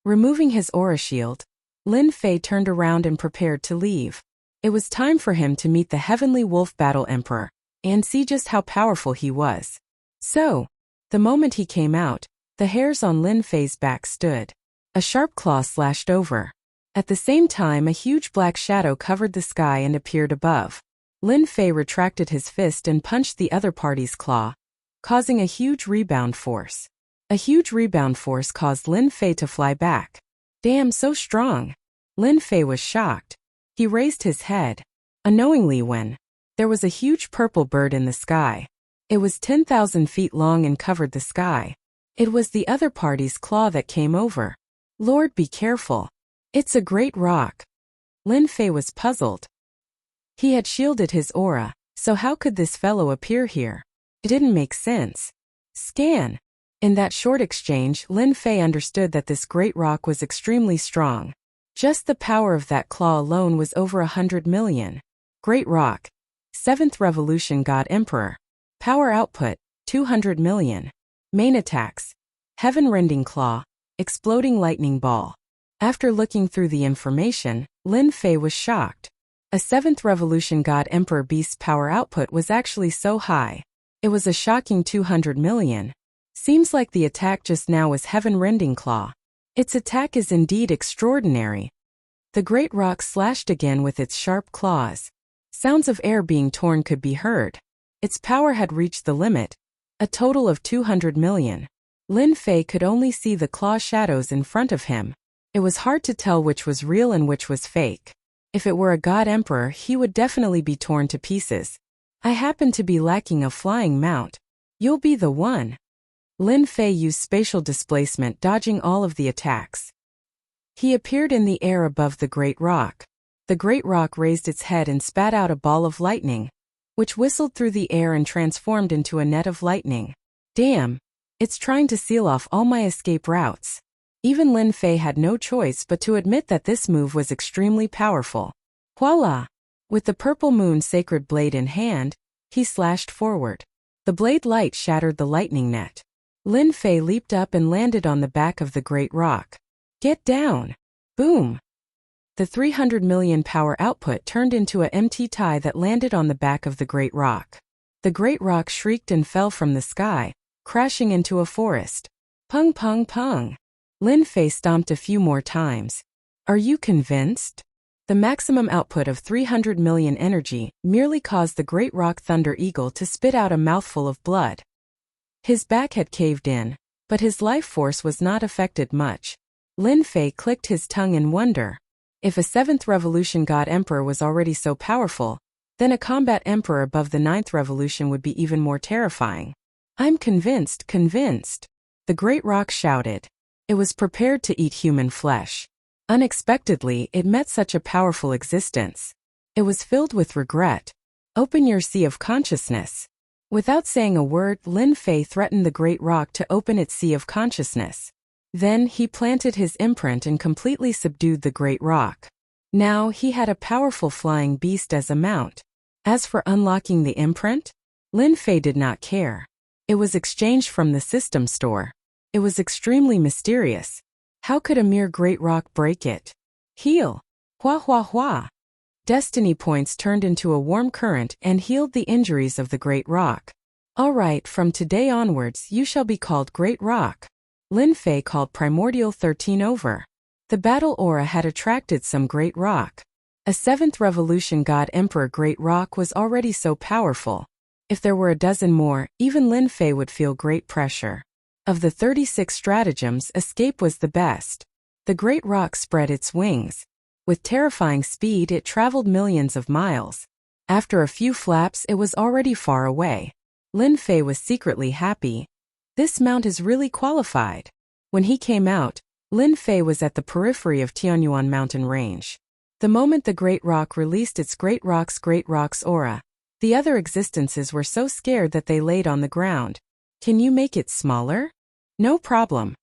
Removing his aura shield, Lin Fei turned around and prepared to leave. It was time for him to meet the Heavenly Wolf Battle Emperor and see just how powerful he was. So, the moment he came out, the hairs on Lin Fei's back stood. A sharp claw slashed over. At the same time, a huge black shadow covered the sky and appeared above. Lin Fei retracted his fist and punched the other party's claw, causing a huge rebound force. A huge rebound force caused Lin Fei to fly back. Damn, so strong. Lin Fei was shocked. He raised his head. Unknowingly when there was a huge purple bird in the sky. It was 10,000 feet long and covered the sky. It was the other party's claw that came over. Lord, be careful. It's a great rock. Lin Fei was puzzled. He had shielded his aura, so how could this fellow appear here? It didn't make sense. Scan. In that short exchange, Lin Fei understood that this great rock was extremely strong. Just the power of that claw alone was over 100 million. Great rock. 7th Revolution God Emperor. Power output, 200 million. Main attacks. Heaven-rending claw. Exploding lightning ball. After looking through the information, Lin Fei was shocked. A 7th Revolution God Emperor beast's power output was actually so high. It was a shocking 200 million. Seems like the attack just now was Heaven-rending claw. Its attack is indeed extraordinary. The great rock slashed again with its sharp claws. Sounds of air being torn could be heard. Its power had reached the limit, a total of 200 million. Lin Fei could only see the claw shadows in front of him. It was hard to tell which was real and which was fake. If it were a God Emperor, he would definitely be torn to pieces. I happen to be lacking a flying mount. You'll be the one. Lin Fei used spatial displacement, dodging all of the attacks. He appeared in the air above the great rock. The great rock raised its head and spat out a ball of lightning, which whistled through the air and transformed into a net of lightning. Damn, it's trying to seal off all my escape routes. Even Lin Fei had no choice but to admit that this move was extremely powerful. Voila! With the purple moon sacred blade in hand, he slashed forward. The blade light shattered the lightning net. Lin Fei leaped up and landed on the back of the great rock. Get down! Boom! The 300 million power output turned into a empty tie that landed on the back of the great rock. The great rock shrieked and fell from the sky, crashing into a forest. Pung pung pung! Lin Fei stomped a few more times. Are you convinced? The maximum output of 300 million energy merely caused the great rock Thunder Eagle to spit out a mouthful of blood. His back had caved in, but his life force was not affected much. Lin Fei clicked his tongue in wonder. If a 7th Revolution God Emperor was already so powerful, Then a combat emperor above the 9th revolution would be even more terrifying. I'm convinced. The great rock shouted. It was prepared to eat human flesh. Unexpectedly, it met such a powerful existence. It was filled with regret. Open your sea of consciousness. Without saying a word, Lin Fei threatened the great rock to open its sea of consciousness. Then he planted his imprint and completely subdued the great rock. Now he had a powerful flying beast as a mount. As for unlocking the imprint, Lin Fei did not care. It was exchanged from the system store. It was extremely mysterious. How could a mere great rock break it? Heal. Hua hua hua. Destiny points turned into a warm current and healed the injuries of the great rock. All right, from today onwards you shall be called Great Rock. Lin Fei called Primordial 13 over. The battle aura had attracted some great rock. A 7th revolution god emperor great rock was already so powerful. If there were a dozen more, even Lin Fei would feel great pressure. Of the 36 stratagems, escape was the best. The great rock spread its wings. With terrifying speed it traveled millions of miles. After a few flaps it was already far away. Lin Fei was secretly happy. This mount is really qualified. When he came out, Lin Fei was at the periphery of Tianyuan mountain range. The moment the great rock released its great rock's aura, the other existences were so scared that they laid on the ground. Can you make it smaller? No problem.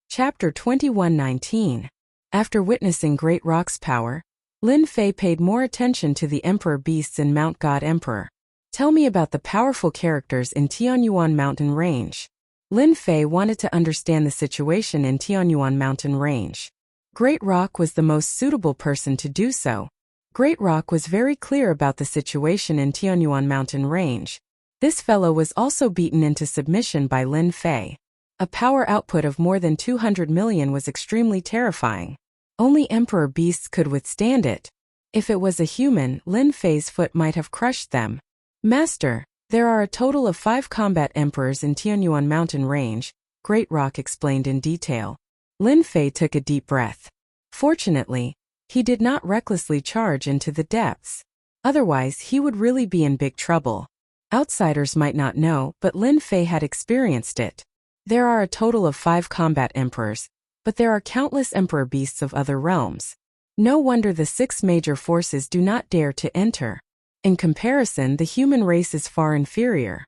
Chapter 21:19. After witnessing Great Rock's power, Lin Fei paid more attention to the Emperor beasts in Mount God Emperor. Tell me about the powerful characters in Tianyuan mountain range. Lin Fei wanted to understand the situation in Tianyuan mountain range. Great Rock was the most suitable person to do so. Great Rock was very clear about the situation in Tianyuan mountain range. This fellow was also beaten into submission by Lin Fei. A power output of more than 200 million was extremely terrifying. Only Emperor beasts could withstand it. If it was a human, Lin Fei's foot might have crushed them. Master, there are a total of 5 combat emperors in Tianyuan mountain range, Great Rock explained in detail. Lin Fei took a deep breath. Fortunately, he did not recklessly charge into the depths. Otherwise, he would really be in big trouble. Outsiders might not know, but Lin Fei had experienced it. There are a total of 5 combat emperors, but there are countless emperor beasts of other realms. No wonder the 6 major forces do not dare to enter. In comparison, the human race is far inferior.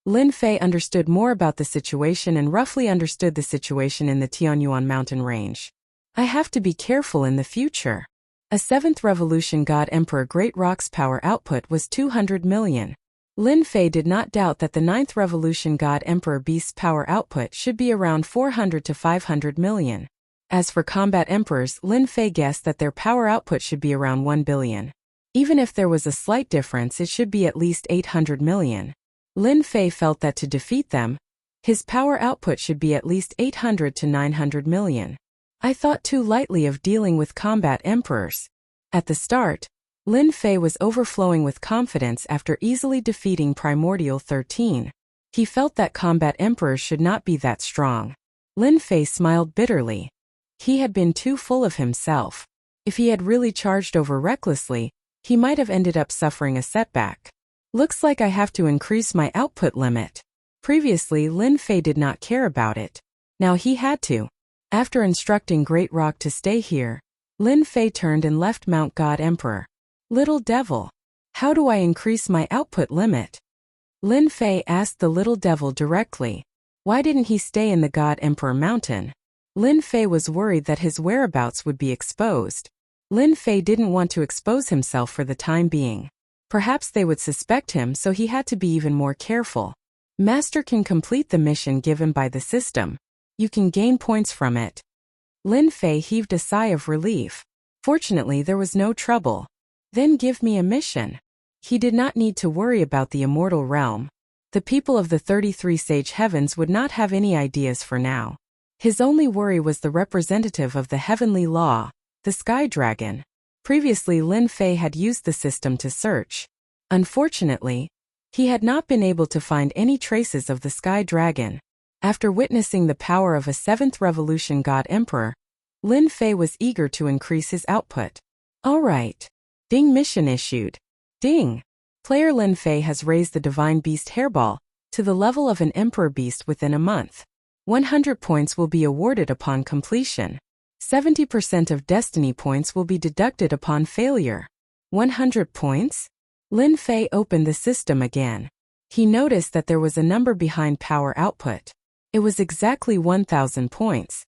Lin Fei understood more about the situation and roughly understood the situation in the Tianyuan mountain range. I have to be careful in the future. A 7th revolution god emperor Great Rock's power output was 200 million. Lin Fei did not doubt that the 9th revolution god emperor beast's power output should be around 400 to 500 million. As for combat emperors, Lin Fei guessed that their power output should be around 1 billion. Even if there was a slight difference, it should be at least 800 million. Lin Fei felt that to defeat them, his power output should be at least 800 to 900 million. I thought too lightly of dealing with combat emperors. At the start, Lin Fei was overflowing with confidence after easily defeating Primordial 13. He felt that combat emperors should not be that strong. Lin Fei smiled bitterly. He had been too full of himself. If he had really charged over recklessly, he might have ended up suffering a setback. Looks like I have to increase my output limit. Previously, Lin Fei did not care about it. Now he had to. After instructing Great Rock to stay here, Lin Fei turned and left Mount God Emperor. Little devil. How do I increase my output limit? Lin Fei asked the little devil directly. Why didn't he stay in the God Emperor mountain? Lin Fei was worried that his whereabouts would be exposed. Lin Fei didn't want to expose himself for the time being. Perhaps they would suspect him, so he had to be even more careful. Master can complete the mission given by the system. You can gain points from it. Lin Fei heaved a sigh of relief. Fortunately, there was no trouble. Then give me a mission. He did not need to worry about the immortal realm. The people of the 33 Sage Heavens would not have any ideas for now. His only worry was the representative of the heavenly law, the Sky Dragon. Previously, Lin Fei had used the system to search. Unfortunately, he had not been able to find any traces of the Sky Dragon. After witnessing the power of a 7th revolution god emperor, Lin Fei was eager to increase his output. All right. Ding mission issued. Ding! Player Lin Fei has raised the Divine Beast Hairball to the level of an Emperor Beast within a month. 100 points will be awarded upon completion. 70% of Destiny points will be deducted upon failure. 100 points? Lin Fei opened the system again. He noticed that there was a number behind power output. It was exactly 1,000 points.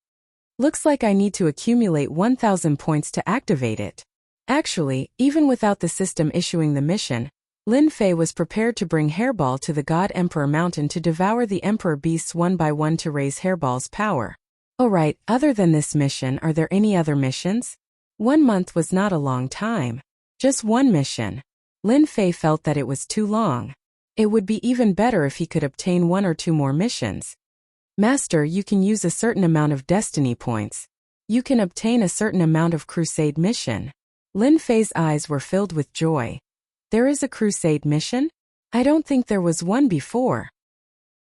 Looks like I need to accumulate 1,000 points to activate it. Actually, even without the system issuing the mission, Lin Fei was prepared to bring Hairball to the God Emperor Mountain to devour the Emperor Beasts one by one to raise Hairball's power. Alright, other than this mission, are there any other missions? 1 month was not a long time. Just one mission. Lin Fei felt that it was too long. It would be even better if he could obtain 1 or 2 more missions. Master, you can use a certain amount of Destiny points. You can obtain a certain amount of Crusade mission. Lin Fei's eyes were filled with joy. There is a Crusade mission? I don't think there was one before.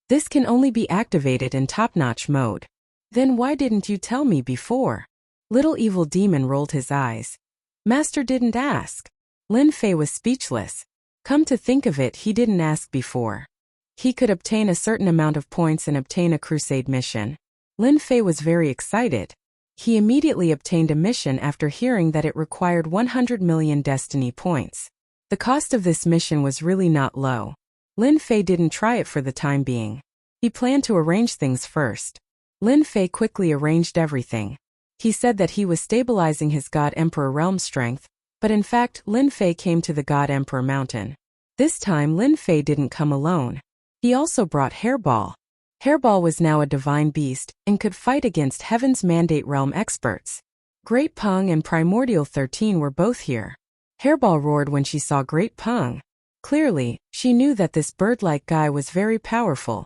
This can only be activated in top-notch mode. Then why didn't you tell me before? Little Evil Demon rolled his eyes. Master didn't ask. Lin Fei was speechless. Come to think of it, he didn't ask before. He could obtain a certain amount of points and obtain a Crusade mission. Lin Fei was very excited. He immediately obtained a mission after hearing that it required 100 million Destiny points. The cost of this mission was really not low. Lin Fei didn't try it for the time being. He planned to arrange things first. Lin Fei quickly arranged everything. He said that he was stabilizing his God Emperor realm strength, but in fact Lin Fei came to the God Emperor Mountain. This time Lin Fei didn't come alone. He also brought Hairball. Hairball was now a divine beast and could fight against Heaven's Mandate realm experts. Great Peng and Primordial 13 were both here. Hairball roared when she saw Great Peng. Clearly, she knew that this bird-like guy was very powerful.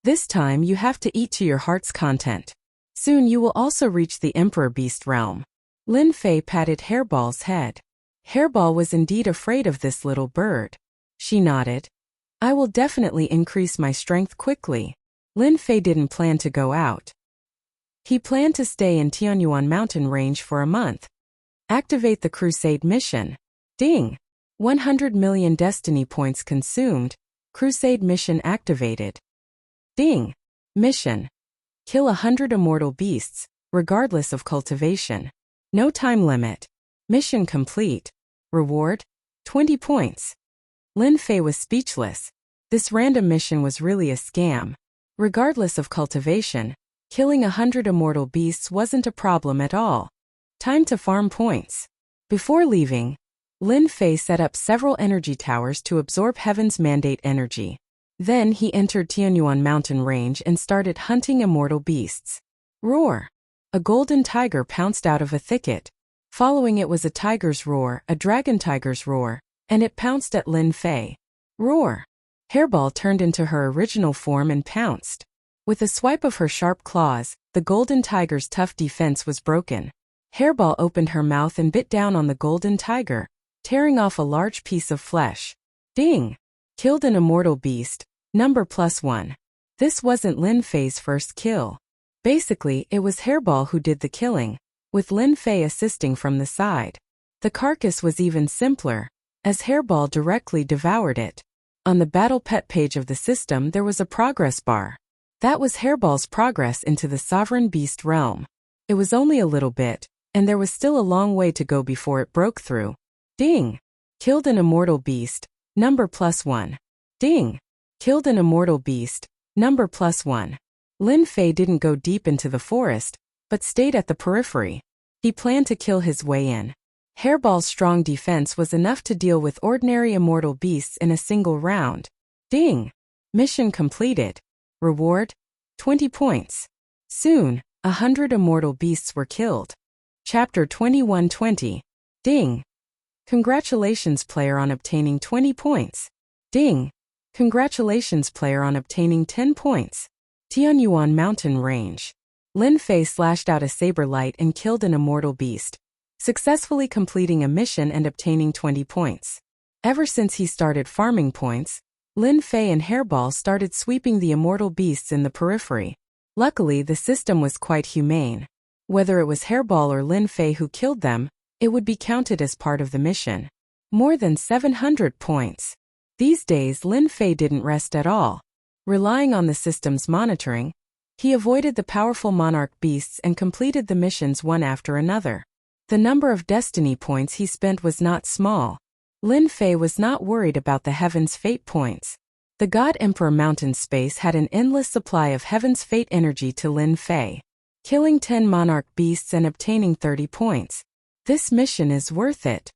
This time you have to eat to your heart's content. Soon you will also reach the Emperor Beast realm. Lin Fei patted Hairball's head. Hairball was indeed afraid of this little bird. She nodded. I will definitely increase my strength quickly. Lin Fei didn't plan to go out. He planned to stay in Tianyuan mountain range for a month. Activate the Crusade mission. Ding! 100 million Destiny points consumed. Crusade mission activated. Ding! Mission. Kill 100 immortal beasts, regardless of cultivation. No time limit. Mission complete. Reward? 20 points. Lin Fei was speechless. This random mission was really a scam. Regardless of cultivation, killing 100 immortal beasts wasn't a problem at all. Time to farm points. Before leaving, Lin Fei set up several energy towers to absorb Heaven's Mandate energy. Then he entered Tianyuan mountain range and started hunting immortal beasts. Roar! A golden tiger pounced out of a thicket. Following it was a tiger's roar, a dragon tiger's roar, and it pounced at Lin Fei. Roar! Hairball turned into her original form and pounced. With a swipe of her sharp claws, the golden tiger's tough defense was broken. Hairball opened her mouth and bit down on the golden tiger, tearing off a large piece of flesh. Ding! Killed an immortal beast, number +1. This wasn't Lin Fei's first kill. Basically, it was Hairball who did the killing, with Lin Fei assisting from the side. The carcass was even simpler, as Hairball directly devoured it. On the Battle Pet page of the system there was a progress bar. That was Hairball's progress into the Sovereign Beast realm. It was only a little bit, and there was still a long way to go before it broke through. Ding! Killed an immortal beast, number +1. Ding! Killed an immortal beast, number +1. Lin Fei didn't go deep into the forest, but stayed at the periphery. He planned to kill his way in. Hairball's strong defense was enough to deal with ordinary immortal beasts in a single round. Ding! Mission completed. Reward? 20 points. Soon, 100 immortal beasts were killed. Chapter 2120. Ding! Congratulations player on obtaining 20 points. Ding! Congratulations player on obtaining 10 points. Tianyuan mountain range. Lin Fei slashed out a saber light and killed an immortal beast, successfully completing a mission and obtaining 20 points. Ever since he started farming points, Lin Fei and Hairball started sweeping the immortal beasts in the periphery. Luckily, the system was quite humane. Whether it was Hairball or Lin Fei who killed them, it would be counted as part of the mission. More than 700 points. These days Lin Fei didn't rest at all. Relying on the system's monitoring, he avoided the powerful monarch beasts and completed the missions one after another. The number of destiny points he spent was not small. Lin Fei was not worried about the Heaven's Fate points. The God Emperor Mountain Space had an endless supply of Heaven's Fate energy to Lin Fei. Killing 10 monarch beasts and obtaining 30 points. This mission is worth it.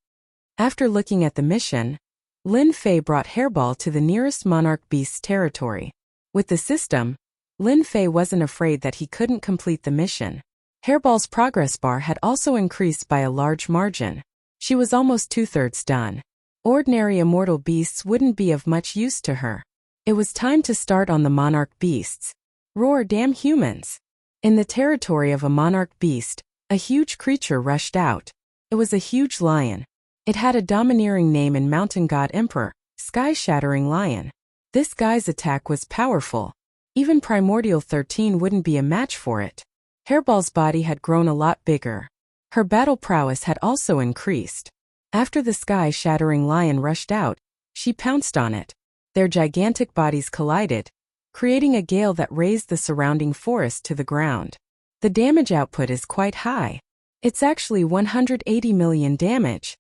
After looking at the mission, Lin Fei brought Hairball to the nearest monarch beast's territory. With the system, Lin Fei wasn't afraid that he couldn't complete the mission. Hairball's progress bar had also increased by a large margin. She was almost 2/3 done. Ordinary immortal beasts wouldn't be of much use to her. It was time to start on the monarch beasts. Roar, damn humans! In the territory of a monarch beast, a huge creature rushed out. It was a huge lion. It had a domineering name in Mountain God Emperor, Sky-Shattering Lion. This guy's attack was powerful. Even Primordial 13 wouldn't be a match for it. Hairball's body had grown a lot bigger. Her battle prowess had also increased. After the Sky-Shattering Lion rushed out, she pounced on it. Their gigantic bodies collided, creating a gale that razed the surrounding forest to the ground. The damage output is quite high. It's actually 180 million damage.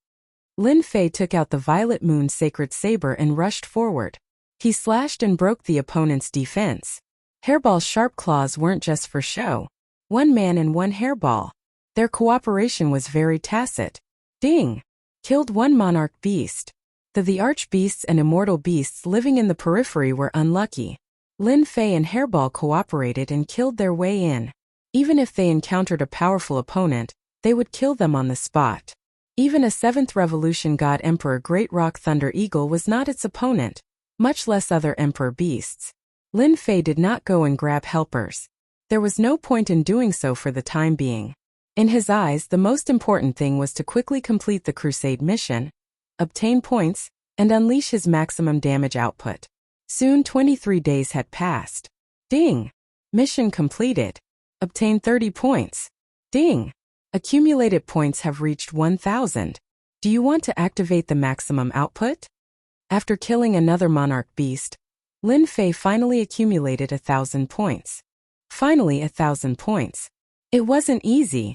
Lin Fei took out the Violet Moon Sacred Saber and rushed forward. He slashed and broke the opponent's defense. Hairball's sharp claws weren't just for show. One man and one hairball. Their cooperation was very tacit. Ding! Killed one monarch beast. The archbeasts and immortal beasts living in the periphery were unlucky. Lin Fei and Hairball cooperated and killed their way in. Even if they encountered a powerful opponent, they would kill them on the spot. Even a 7th Revolution God Emperor Great Rock Thunder Eagle was not its opponent, much less other Emperor beasts. Lin Fei did not go and grab helpers. There was no point in doing so for the time being. In his eyes, the most important thing was to quickly complete the Crusade mission, obtain points, and unleash his maximum damage output. Soon 23 days had passed. Ding! Mission completed. Obtain 30 points. Ding! Accumulated points have reached 1,000. Do you want to activate the maximum output? After killing another monarch beast, Lin Fei finally accumulated 1,000 points. Finally 1,000 points. It wasn't easy.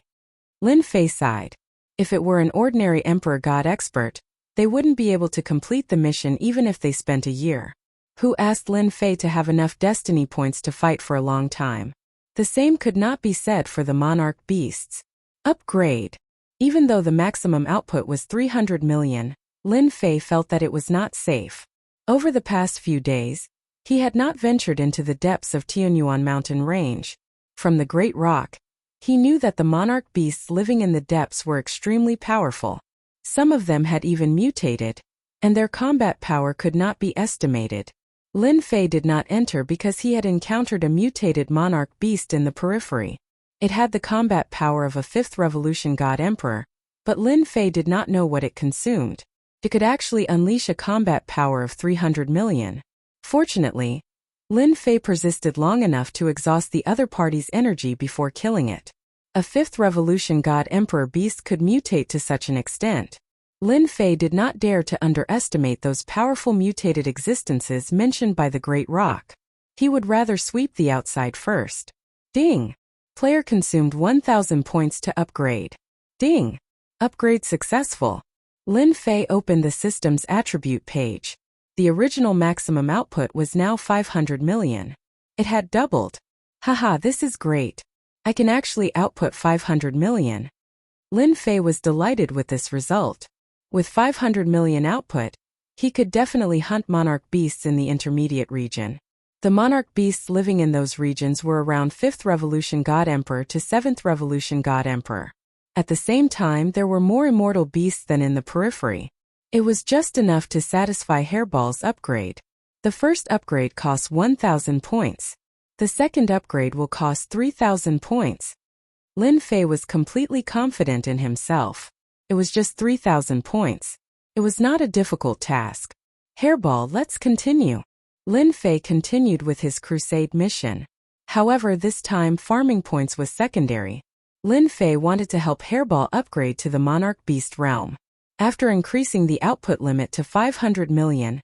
Lin Fei sighed. If it were an ordinary Emperor God expert, they wouldn't be able to complete the mission even if they spent a year. Who asked Lin Fei to have enough destiny points to fight for a long time? The same could not be said for the monarch beasts. Upgrade. Even though the maximum output was 300 million, Lin Fei felt that it was not safe. Over the past few days, he had not ventured into the depths of Tianyuan mountain range. From the Great Rock, he knew that the monarch beasts living in the depths were extremely powerful. Some of them had even mutated, and their combat power could not be estimated. Lin Fei did not enter because he had encountered a mutated monarch beast in the periphery. It had the combat power of a 5th Revolution God Emperor, but Lin Fei did not know what it consumed. It could actually unleash a combat power of 300 million. Fortunately, Lin Fei persisted long enough to exhaust the other party's energy before killing it. A 5th Revolution God Emperor beast could mutate to such an extent. Lin Fei did not dare to underestimate those powerful mutated existences mentioned by the Great Rock. He would rather sweep the outside first. Ding! Player consumed 1,000 points to upgrade. Ding! Upgrade successful. Lin Fei opened the system's attribute page. The original maximum output was now 500 million. It had doubled. Haha, this is great. I can actually output 500 million. Lin Fei was delighted with this result. With 500 million output, he could definitely hunt monarch beasts in the intermediate region. The monarch beasts living in those regions were around 5th Revolution God Emperor to 7th Revolution God Emperor. At the same time, there were more immortal beasts than in the periphery. It was just enough to satisfy Hairball's upgrade. The first upgrade costs 1,000 points. The second upgrade will cost 3,000 points. Lin Fei was completely confident in himself. It was just 3,000 points. It was not a difficult task. Hairball, let's continue. Lin Fei continued with his crusade mission. However, this time farming points was secondary. Lin Fei wanted to help Hairball upgrade to the monarch beast realm. After increasing the output limit to 500 million,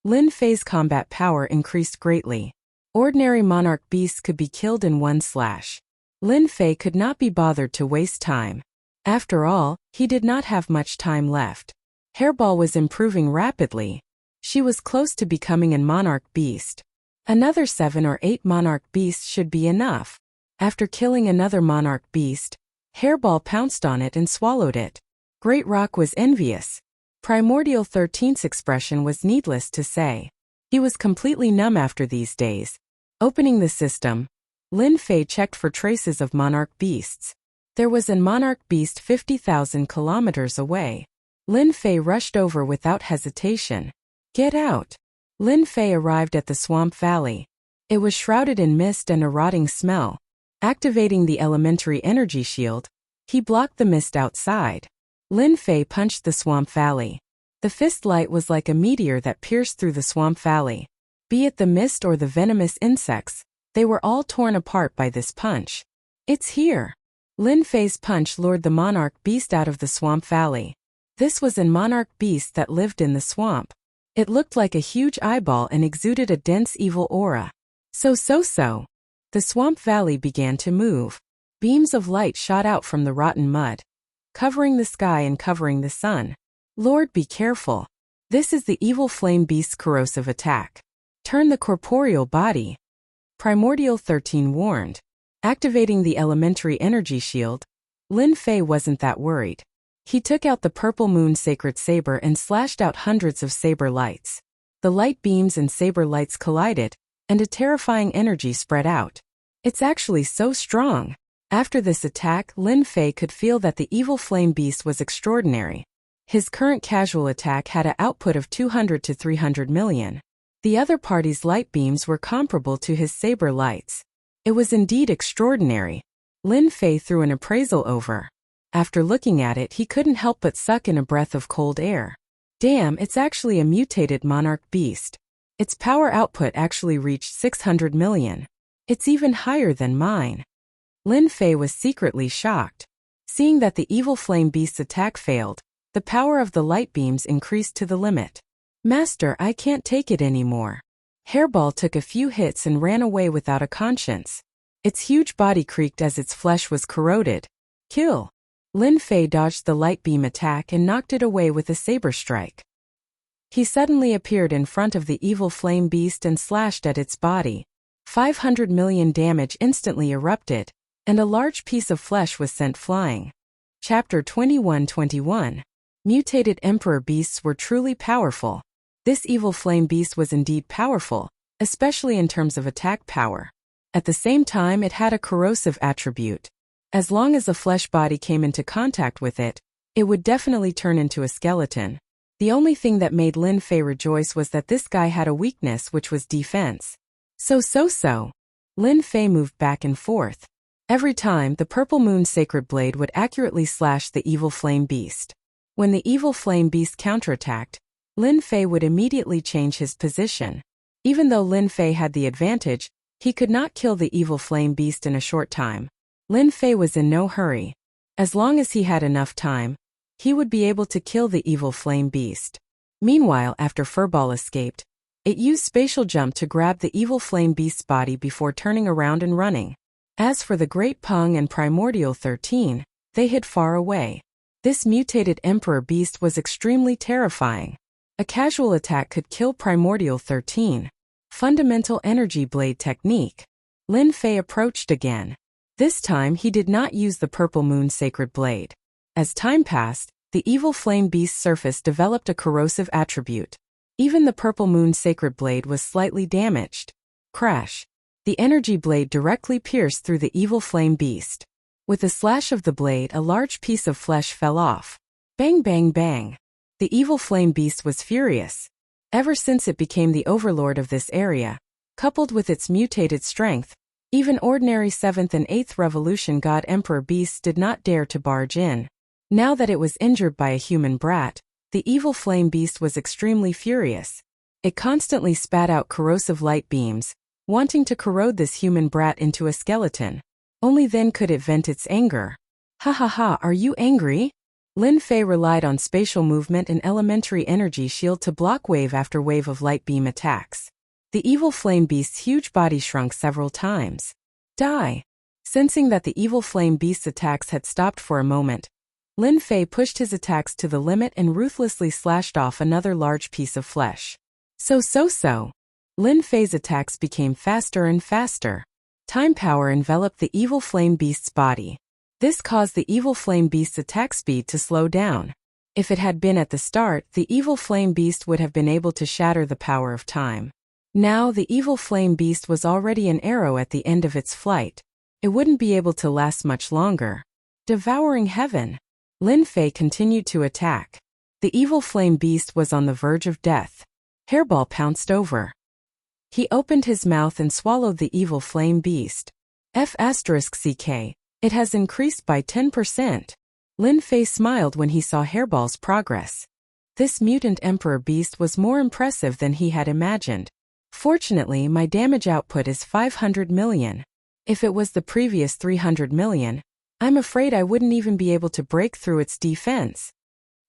Lin Fei's combat power increased greatly. Ordinary monarch beasts could be killed in one slash. Lin Fei could not be bothered to waste time. After all, he did not have much time left. Hairball was improving rapidly. She was close to becoming a monarch beast. Another 7 or 8 monarch beasts should be enough. After killing another monarch beast, Hairball pounced on it and swallowed it. Great Rock was envious. Primordial 13's expression was needless to say. He was completely numb after these days. Opening the system, Lin Fei checked for traces of monarch beasts. There was a monarch beast 50,000 kilometers away. Lin Fei rushed over without hesitation. Get out! Lin Fei arrived at the swamp valley. It was shrouded in mist and a rotting smell. Activating the elementary energy shield, he blocked the mist outside. Lin Fei punched the swamp valley. The fist light was like a meteor that pierced through the swamp valley. Be it the mist or the venomous insects, they were all torn apart by this punch. It's here! Lin Fei's punch lured the monarch beast out of the swamp valley. This was a monarch beast that lived in the swamp. It looked like a huge eyeball and exuded a dense evil aura. So. The swamp valley began to move. Beams of light shot out from the rotten mud, covering the sky and covering the sun. Lord, be careful. This is the evil flame beast's corrosive attack. Turn the corporeal body. Primordial 13 warned. Activating the elementary energy shield, Lin Fei wasn't that worried. He took out the purple moon sacred saber and slashed out hundreds of saber lights. The light beams and saber lights collided, and a terrifying energy spread out. It's actually so strong. After this attack, Lin Fei could feel that the evil flame beast was extraordinary. His current casual attack had an output of 200 to 300 million. The other party's light beams were comparable to his saber lights. It was indeed extraordinary. Lin Fei threw an appraisal over. After looking at it, he couldn't help but suck in a breath of cold air. Damn, it's actually a mutated monarch beast. Its power output actually reached 600 million. It's even higher than mine. Lin Fei was secretly shocked. Seeing that the evil flame beast's attack failed, the power of the light beams increased to the limit. Master, I can't take it anymore. Hairball took a few hits and ran away without a conscience. Its huge body creaked as its flesh was corroded. Kill! Lin Fei dodged the light beam attack and knocked it away with a saber strike. He suddenly appeared in front of the evil flame beast and slashed at its body. 500 million damage instantly erupted, and a large piece of flesh was sent flying. Chapter 21-21. Mutated Emperor Beasts were truly powerful. This evil flame beast was indeed powerful, especially in terms of attack power. At the same time, it had a corrosive attribute. As long as a flesh body came into contact with it, it would definitely turn into a skeleton. The only thing that made Lin Fei rejoice was that this guy had a weakness, which was defense. So. Lin Fei moved back and forth. Every time, the purple moon sacred blade would accurately slash the evil flame beast. When the evil flame beast counterattacked, Lin Fei would immediately change his position. Even though Lin Fei had the advantage, he could not kill the evil flame beast in a short time. Lin Fei was in no hurry. As long as he had enough time, he would be able to kill the evil flame beast. Meanwhile, after Furball escaped, it used spatial jump to grab the evil flame beast's body before turning around and running. As for the Great Peng and Primordial 13, they hid far away. This mutated Emperor Beast was extremely terrifying. A casual attack could kill Primordial 13. Fundamental Energy Blade Technique. Lin Fei approached again. This time he did not use the Purple Moon Sacred Blade. As time passed, the evil flame beast's surface developed a corrosive attribute. Even the Purple Moon Sacred Blade was slightly damaged. Crash. The energy blade directly pierced through the evil flame beast. With a slash of the blade, a large piece of flesh fell off. Bang bang bang. The evil flame beast was furious. Ever since it became the overlord of this area, coupled with its mutated strength, even ordinary 7th and 8th Revolution God Emperor beasts did not dare to barge in. Now that it was injured by a human brat, the evil flame beast was extremely furious. It constantly spat out corrosive light beams, wanting to corrode this human brat into a skeleton. Only then could it vent its anger. Ha ha ha, are you angry? Lin Fei relied on spatial movement and elementary energy shield to block wave after wave of light beam attacks. The evil flame beast's huge body shrunk several times. Die! Sensing that the evil flame beast's attacks had stopped for a moment, Lin Fei pushed his attacks to the limit and ruthlessly slashed off another large piece of flesh. So. Lin Fei's attacks became faster and faster. Time power enveloped the evil flame beast's body. This caused the evil flame beast's attack speed to slow down. If it had been at the start, the evil flame beast would have been able to shatter the power of time. Now the evil flame beast was already an arrow at the end of its flight. It wouldn't be able to last much longer. Devouring heaven. Lin Fei continued to attack. The evil flame beast was on the verge of death. Hairball pounced over. He opened his mouth and swallowed the evil flame beast. F***CK. It has increased by 10%. Lin Fei smiled when he saw Hairball's progress. This mutant emperor beast was more impressive than he had imagined. Fortunately, my damage output is 500 million. If it was the previous 300 million, I'm afraid I wouldn't even be able to break through its defense.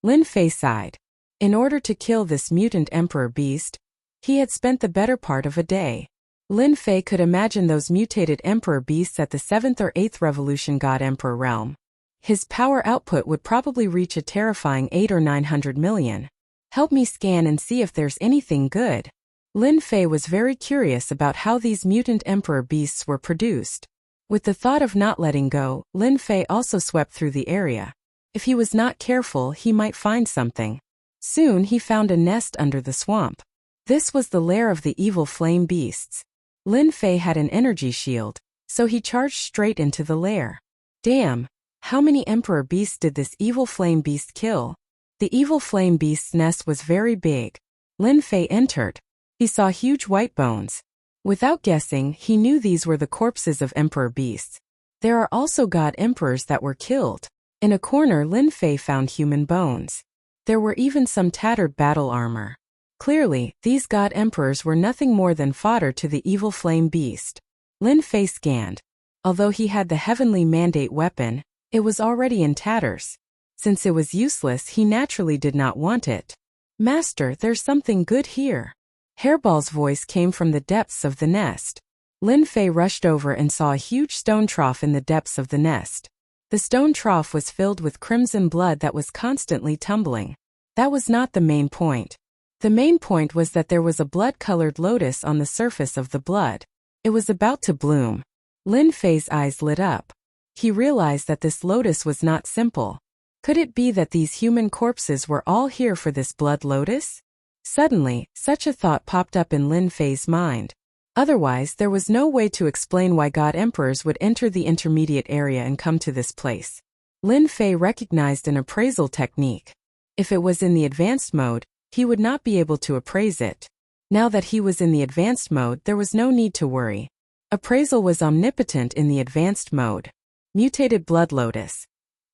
Lin Fei sighed. In order to kill this mutant emperor beast, he had spent the better part of a day. Lin Fei could imagine those mutated emperor beasts at the 7th or 8th Revolution God Emperor realm. His power output would probably reach a terrifying 8 or 900 million. Help me scan and see if there's anything good. Lin Fei was very curious about how these mutant emperor beasts were produced. With the thought of not letting go, Lin Fei also swept through the area. If he was not careful, he might find something. Soon he found a nest under the swamp. This was the lair of the evil flame beasts. Lin Fei had an energy shield, so he charged straight into the lair. Damn! How many emperor beasts did this evil flame beast kill? The evil flame beast's nest was very big. Lin Fei entered. He saw huge white bones. Without guessing, he knew these were the corpses of emperor beasts. There are also god emperors that were killed. In a corner, Lin Fei found human bones. There were even some tattered battle armor. Clearly, these god emperors were nothing more than fodder to the evil flame beast. Lin Fei scanned. Although he had the heavenly mandate weapon, it was already in tatters. Since it was useless, he naturally did not want it. Master, there's something good here. Hairball's voice came from the depths of the nest. Lin Fei rushed over and saw a huge stone trough in the depths of the nest. The stone trough was filled with crimson blood that was constantly tumbling. That was not the main point. The main point was that there was a blood-colored lotus on the surface of the blood. It was about to bloom. Lin Fei's eyes lit up. He realized that this lotus was not simple. Could it be that these human corpses were all here for this blood lotus? Suddenly, such a thought popped up in Lin Fei's mind. Otherwise, there was no way to explain why god emperors would enter the intermediate area and come to this place. Lin Fei recognized an appraisal technique. If it was in the advanced mode, he would not be able to appraise it. Now that he was in the advanced mode, there was no need to worry. Appraisal was omnipotent in the advanced mode. Mutated blood lotus.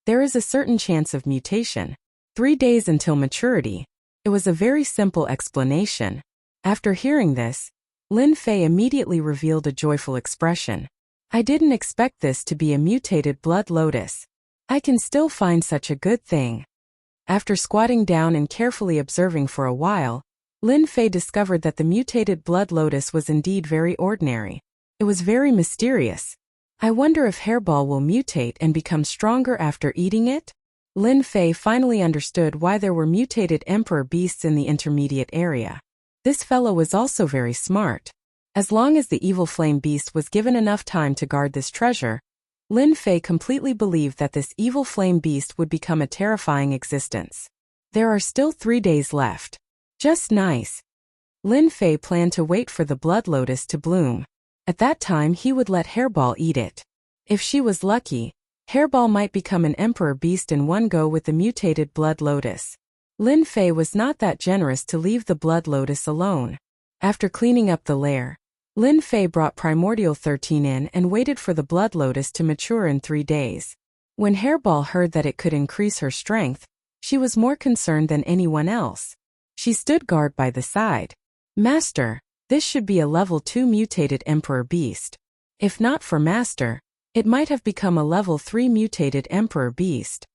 There is a certain chance of mutation. 3 days until maturity. It was a very simple explanation. After hearing this, Lin Fei immediately revealed a joyful expression. I didn't expect this to be a mutated blood lotus. I can still find such a good thing. After squatting down and carefully observing for a while, Lin Fei discovered that the mutated blood lotus was indeed very ordinary. It was very mysterious. I wonder if Hairball will mutate and become stronger after eating it? Lin Fei finally understood why there were mutated emperor beasts in the intermediate area. This fellow was also very smart. As long as the evil flame beast was given enough time to guard this treasure, Lin Fei completely believed that this evil flame beast would become a terrifying existence. There are still 3 days left. Just nice. Lin Fei planned to wait for the blood lotus to bloom. At that time he would let Hairball eat it. If she was lucky, Hairball might become an emperor beast in one go with the mutated blood lotus. Lin Fei was not that generous to leave the blood lotus alone. After cleaning up the lair, Lin Fei brought Primordial 13 in and waited for the blood lotus to mature in 3 days. When Hairball heard that it could increase her strength, she was more concerned than anyone else. She stood guard by the side. Master, this should be a level 2 mutated emperor beast. If not for Master, it might have become a level 3 mutated emperor beast.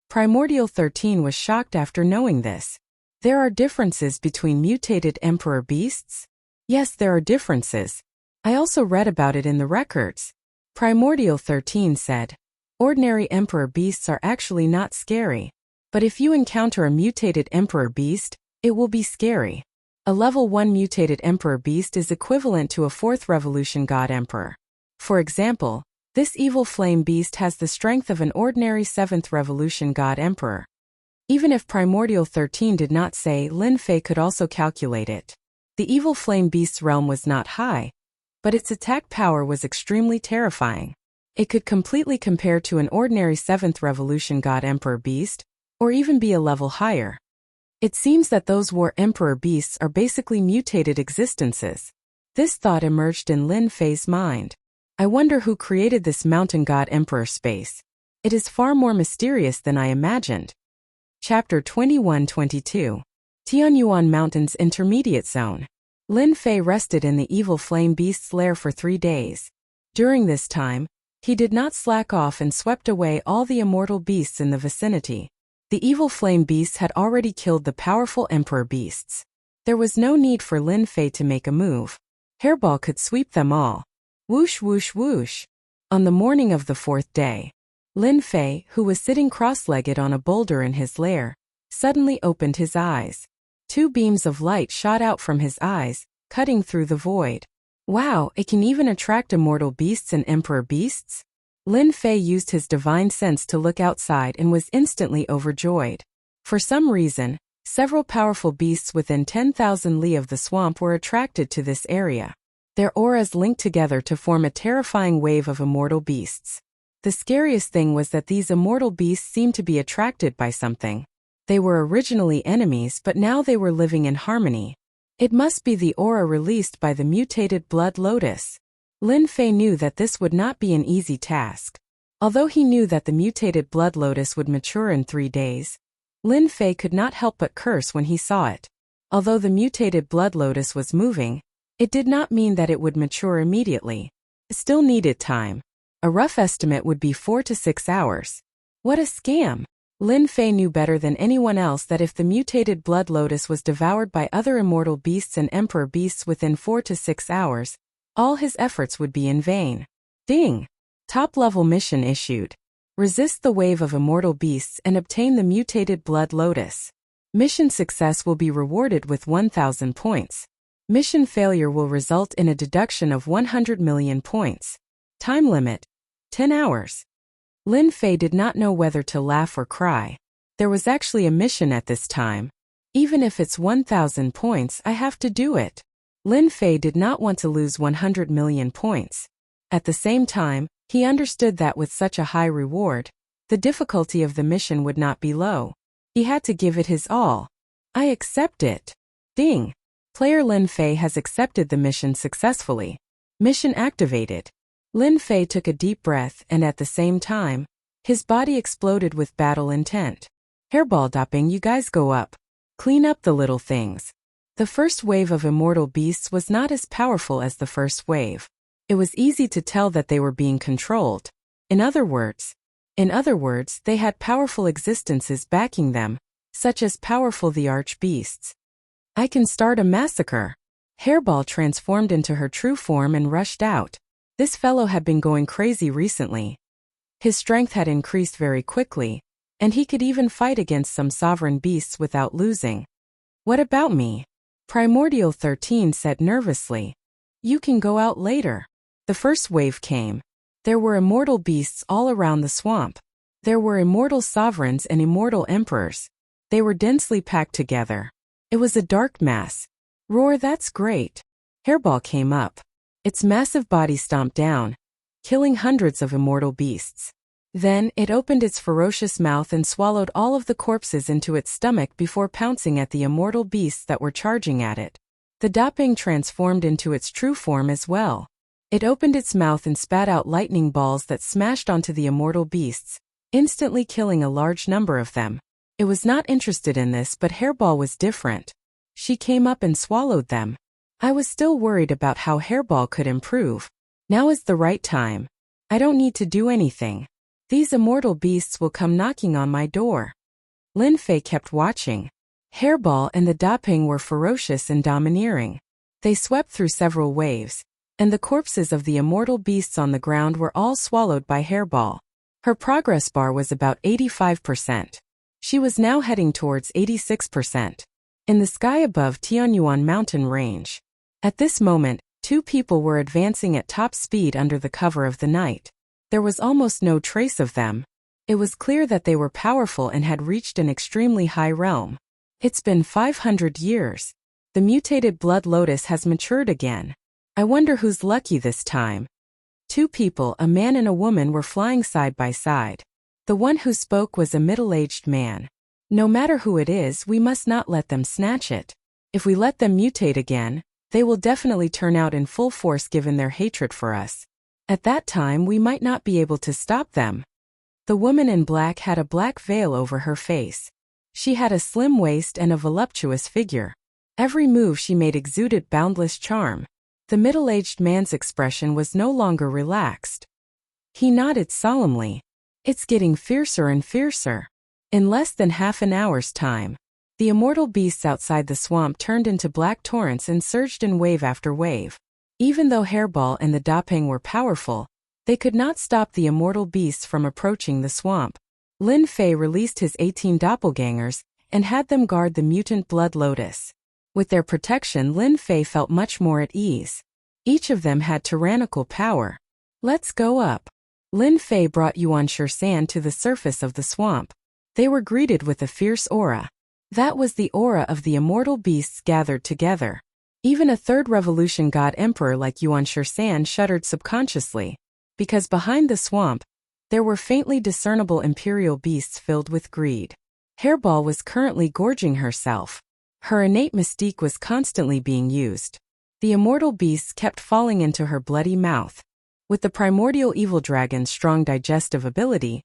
Primordial 13 was shocked after knowing this. There are differences between mutated emperor beasts? Yes, there are differences. I also read about it in the records. Primordial 13 said. Ordinary emperor beasts are actually not scary. But if you encounter a mutated emperor beast, it will be scary. A level 1 mutated emperor beast is equivalent to a 4th revolution god emperor. For example, this evil flame beast has the strength of an ordinary 7th revolution god emperor. Even if Primordial 13 did not say, Lin Fei could also calculate it. The evil flame beast's realm was not high, but its attack power was extremely terrifying. It could completely compare to an ordinary 7th revolution god emperor beast, or even be a level higher. It seems that those war emperor beasts are basically mutated existences. This thought emerged in Lin Fei's mind. I wonder who created this mountain god emperor space. It is far more mysterious than I imagined. Chapter 21-22. Tianyuan Mountains Intermediate Zone. Lin Fei rested in the evil flame beast's lair for 3 days. During this time, he did not slack off and swept away all the immortal beasts in the vicinity. The evil flame beasts had already killed the powerful emperor beasts. There was no need for Lin Fei to make a move. Hairball could sweep them all. Whoosh whoosh whoosh. On the morning of the 4th day, Lin Fei, who was sitting cross-legged on a boulder in his lair, suddenly opened his eyes. 2 beams of light shot out from his eyes, cutting through the void. Wow, it can even attract immortal beasts and emperor beasts? Lin Fei used his divine sense to look outside and was instantly overjoyed. For some reason, several powerful beasts within 10,000 li of the swamp were attracted to this area. Their auras linked together to form a terrifying wave of immortal beasts. The scariest thing was that these immortal beasts seemed to be attracted by something. They were originally enemies, but now they were living in harmony. It must be the aura released by the mutated blood lotus. Lin Fei knew that this would not be an easy task. Although he knew that the mutated blood lotus would mature in 3 days, Lin Fei could not help but curse when he saw it. Although the mutated blood lotus was moving, it did not mean that it would mature immediately. It still needed time. A rough estimate would be 4 to 6 hours. What a scam! Lin Fei knew better than anyone else that if the mutated blood lotus was devoured by other immortal beasts and emperor beasts within 4 to 6 hours, all his efforts would be in vain. Ding! Top-level mission issued. Resist the wave of immortal beasts and obtain the mutated blood lotus. Mission success will be rewarded with 1,000 points. Mission failure will result in a deduction of 100 million points. Time limit: 10 hours. Lin Fei did not know whether to laugh or cry. There was actually a mission at this time. Even if it's 1,000 points, I have to do it. Lin Fei did not want to lose 100 million points. At the same time, he understood that with such a high reward, the difficulty of the mission would not be low. He had to give it his all. I accept it. Ding! Player Lin Fei has accepted the mission successfully. Mission activated. Lin Fei took a deep breath and at the same time, his body exploded with battle intent. Hairball dopping, you guys go up. Clean up the little things. The first wave of immortal beasts was not as powerful as the first wave. It was easy to tell that they were being controlled. In other words, they had powerful existences backing them, such as powerful the arch beasts. I can start a massacre. Hairball transformed into her true form and rushed out. This fellow had been going crazy recently. His strength had increased very quickly, and he could even fight against some sovereign beasts without losing. What about me? Primordial 13 said nervously. You can go out later. The first wave came. There were immortal beasts all around the swamp. There were immortal sovereigns and immortal emperors. They were densely packed together. It was a dark mass. Roar, that's great. Hairball came up. Its massive body stomped down, killing hundreds of immortal beasts. Then, it opened its ferocious mouth and swallowed all of the corpses into its stomach before pouncing at the immortal beasts that were charging at it. The dopping transformed into its true form as well. It opened its mouth and spat out lightning balls that smashed onto the immortal beasts, instantly killing a large number of them. It was not interested in this, but Hairball was different. She came up and swallowed them. I was still worried about how Hairball could improve. Now is the right time. I don't need to do anything. These immortal beasts will come knocking on my door. Lin Fei kept watching. Hairball and the Daping were ferocious and domineering. They swept through several waves, and the corpses of the immortal beasts on the ground were all swallowed by Hairball. Her progress bar was about 85%. She was now heading towards 86%. In the sky above Tianyuan mountain range. At this moment, two people were advancing at top speed under the cover of the night. There was almost no trace of them. It was clear that they were powerful and had reached an extremely high realm. It's been 500 years. The mutated blood lotus has matured again. I wonder who's lucky this time. Two people, a man and a woman, were flying side by side. The one who spoke was a middle-aged man. No matter who it is, we must not let them snatch it. If we let them mutate again, they will definitely turn out in full force given their hatred for us. At that time we might not be able to stop them. The woman in black had a black veil over her face. She had a slim waist and a voluptuous figure. Every move she made exuded boundless charm. The middle-aged man's expression was no longer relaxed. He nodded solemnly. It's getting fiercer and fiercer. In less than half an hour's time, the immortal beasts outside the swamp turned into black torrents and surged in wave after wave. Even though Hairball and the Daping were powerful, they could not stop the immortal beasts from approaching the swamp. Lin Fei released his 18 doppelgangers and had them guard the mutant blood lotus. With their protection, Lin Fei felt much more at ease. Each of them had tyrannical power. Let's go up. Lin Fei brought Yuan Shirshan to the surface of the swamp. They were greeted with a fierce aura. That was the aura of the immortal beasts gathered together. Even a third revolution god emperor like Yuan Shirshan shuddered subconsciously, because behind the swamp, there were faintly discernible imperial beasts filled with greed. Hairball was currently gorging herself. Her innate mystique was constantly being used. The immortal beasts kept falling into her bloody mouth. With the primordial evil dragon's strong digestive ability,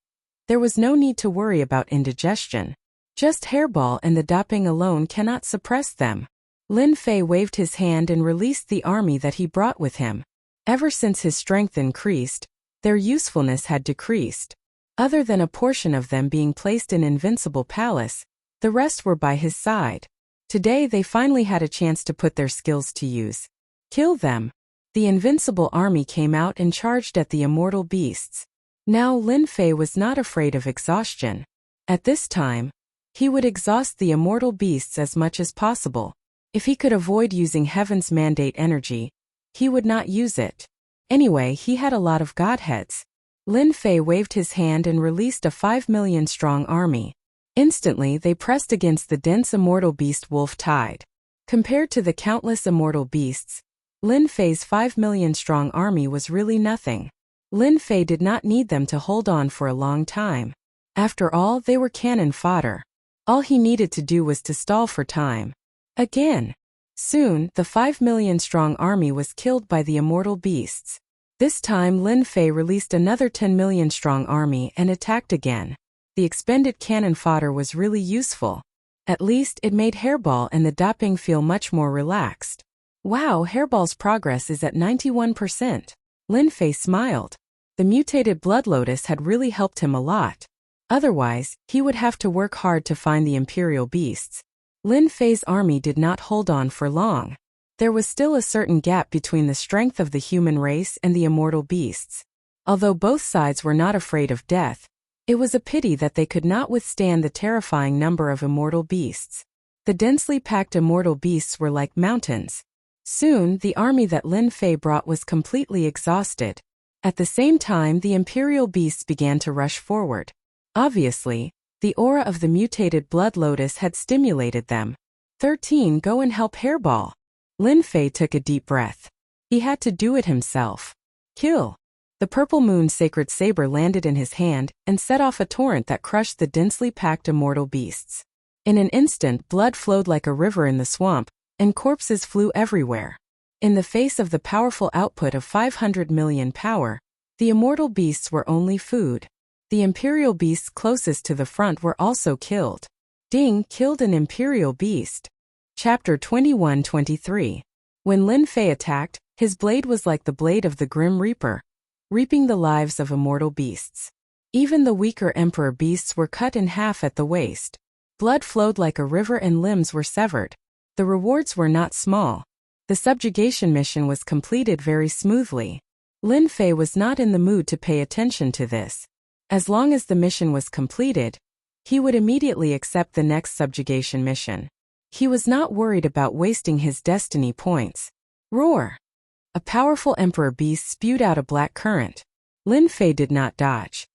there was no need to worry about indigestion. Just Hairball and the Daping alone cannot suppress them. Lin Fei waved his hand and released the army that he brought with him. Ever since his strength increased, their usefulness had decreased. Other than a portion of them being placed in Invincible Palace, the rest were by his side. Today they finally had a chance to put their skills to use. Kill them. The Invincible Army came out and charged at the immortal beasts. Now Lin Fei was not afraid of exhaustion. At this time, he would exhaust the immortal beasts as much as possible. If he could avoid using Heaven's Mandate energy, he would not use it. Anyway, he had a lot of godheads. Lin Fei waved his hand and released a 5 million strong army. Instantly they pressed against the dense immortal beast wolf tide. Compared to the countless immortal beasts, Lin Fei's 5 million strong army was really nothing. Lin Fei did not need them to hold on for a long time. After all, they were cannon fodder. All he needed to do was to stall for time. Again. Soon, the 5 million strong army was killed by the immortal beasts. This time Lin Fei released another 10 million strong army and attacked again. The expended cannon fodder was really useful. At least it made Hairball and the Daping feel much more relaxed. Wow, Hairball's progress is at 91%. Lin Fei smiled. The mutated blood lotus had really helped him a lot. Otherwise, he would have to work hard to find the imperial beasts. Lin Fei's army did not hold on for long. There was still a certain gap between the strength of the human race and the immortal beasts. Although both sides were not afraid of death, it was a pity that they could not withstand the terrifying number of immortal beasts. The densely packed immortal beasts were like mountains. Soon, the army that Lin Fei brought was completely exhausted. At the same time, the imperial beasts began to rush forward. Obviously, the aura of the mutated blood lotus had stimulated them. 13. Go and help Hairball. Lin Fei took a deep breath. He had to do it himself. Kill. The purple moon sacred saber landed in his hand and set off a torrent that crushed the densely packed immortal beasts. In an instant, blood flowed like a river in the swamp, and corpses flew everywhere. In the face of the powerful output of 500 million power, the immortal beasts were only food. The imperial beasts closest to the front were also killed. Ding killed an imperial beast. Chapter 21-23. When Lin Fei attacked, his blade was like the blade of the Grim Reaper, reaping the lives of immortal beasts. Even the weaker emperor beasts were cut in half at the waist. Blood flowed like a river and limbs were severed. The rewards were not small. The subjugation mission was completed very smoothly. Lin Fei was not in the mood to pay attention to this. As long as the mission was completed, he would immediately accept the next subjugation mission. He was not worried about wasting his destiny points. Roar! A powerful emperor beast spewed out a black current. Lin Fei did not dodge.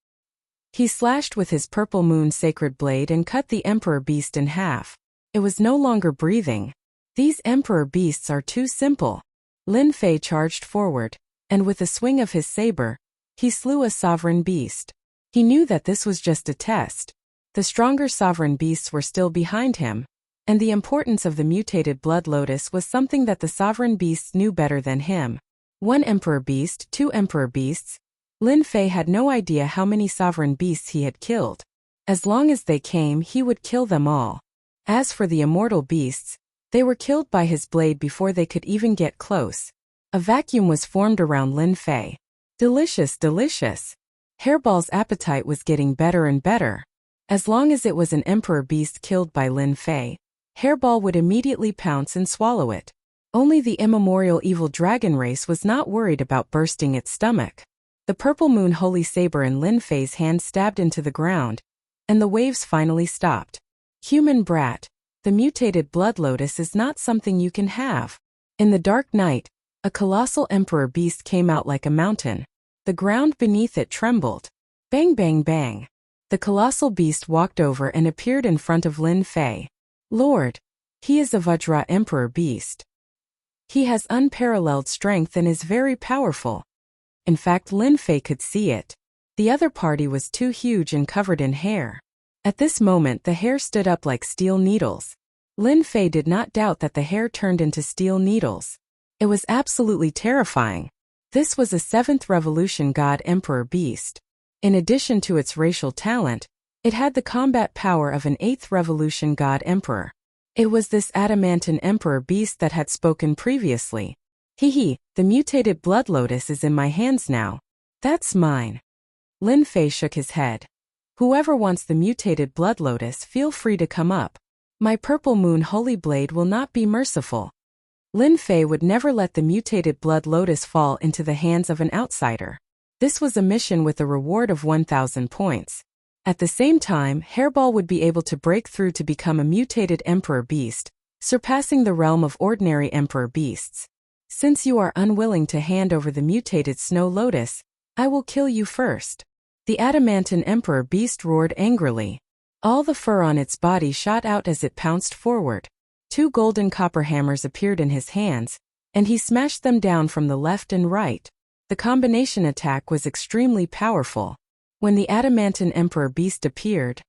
He slashed with his purple moon sacred blade and cut the emperor beast in half. It was no longer breathing. These emperor beasts are too simple. Lin Fei charged forward, and with a swing of his saber, he slew a sovereign beast. He knew that this was just a test. The stronger sovereign beasts were still behind him, and the importance of the mutated blood lotus was something that the sovereign beasts knew better than him. One emperor beast, two emperor beasts. Lin Fei had no idea how many sovereign beasts he had killed. As long as they came, he would kill them all. As for the immortal beasts, they were killed by his blade before they could even get close. A vacuum was formed around Lin Fei. Delicious, delicious. Hairball's appetite was getting better and better. As long as it was an emperor beast killed by Lin Fei, Hairball would immediately pounce and swallow it. Only the immemorial evil dragon race was not worried about bursting its stomach. The purple moon holy saber in Lin Fei's hand stabbed into the ground, and the waves finally stopped. Human brat, the mutated blood lotus is not something you can have. In the dark night, a colossal emperor beast came out like a mountain. The ground beneath it trembled. Bang bang bang. The colossal beast walked over and appeared in front of Lin Fei. Lord, he is a Vajra emperor beast. He has unparalleled strength and is very powerful. In fact, Lin Fei could see it. The other party was too huge and covered in hair. At this moment the hair stood up like steel needles. Lin Fei did not doubt that the hair turned into steel needles. It was absolutely terrifying. This was a 7th Revolution God Emperor beast. In addition to its racial talent, it had the combat power of an 8th Revolution God Emperor. It was this adamantine Emperor beast that had spoken previously. Hee, the mutated blood lotus is in my hands now. That's mine. Lin Fei shook his head. Whoever wants the mutated blood lotus, feel free to come up. My purple moon holy blade will not be merciful. Lin Fei would never let the mutated blood lotus fall into the hands of an outsider. This was a mission with a reward of 1,000 points. At the same time, Hairball would be able to break through to become a mutated emperor beast, surpassing the realm of ordinary emperor beasts. Since you are unwilling to hand over the mutated snow lotus, I will kill you first. The adamantine emperor beast roared angrily. All the fur on its body shot out as it pounced forward. 2 golden copper hammers appeared in his hands, and he smashed them down from the left and right. The combination attack was extremely powerful. When the adamantine emperor beast appeared,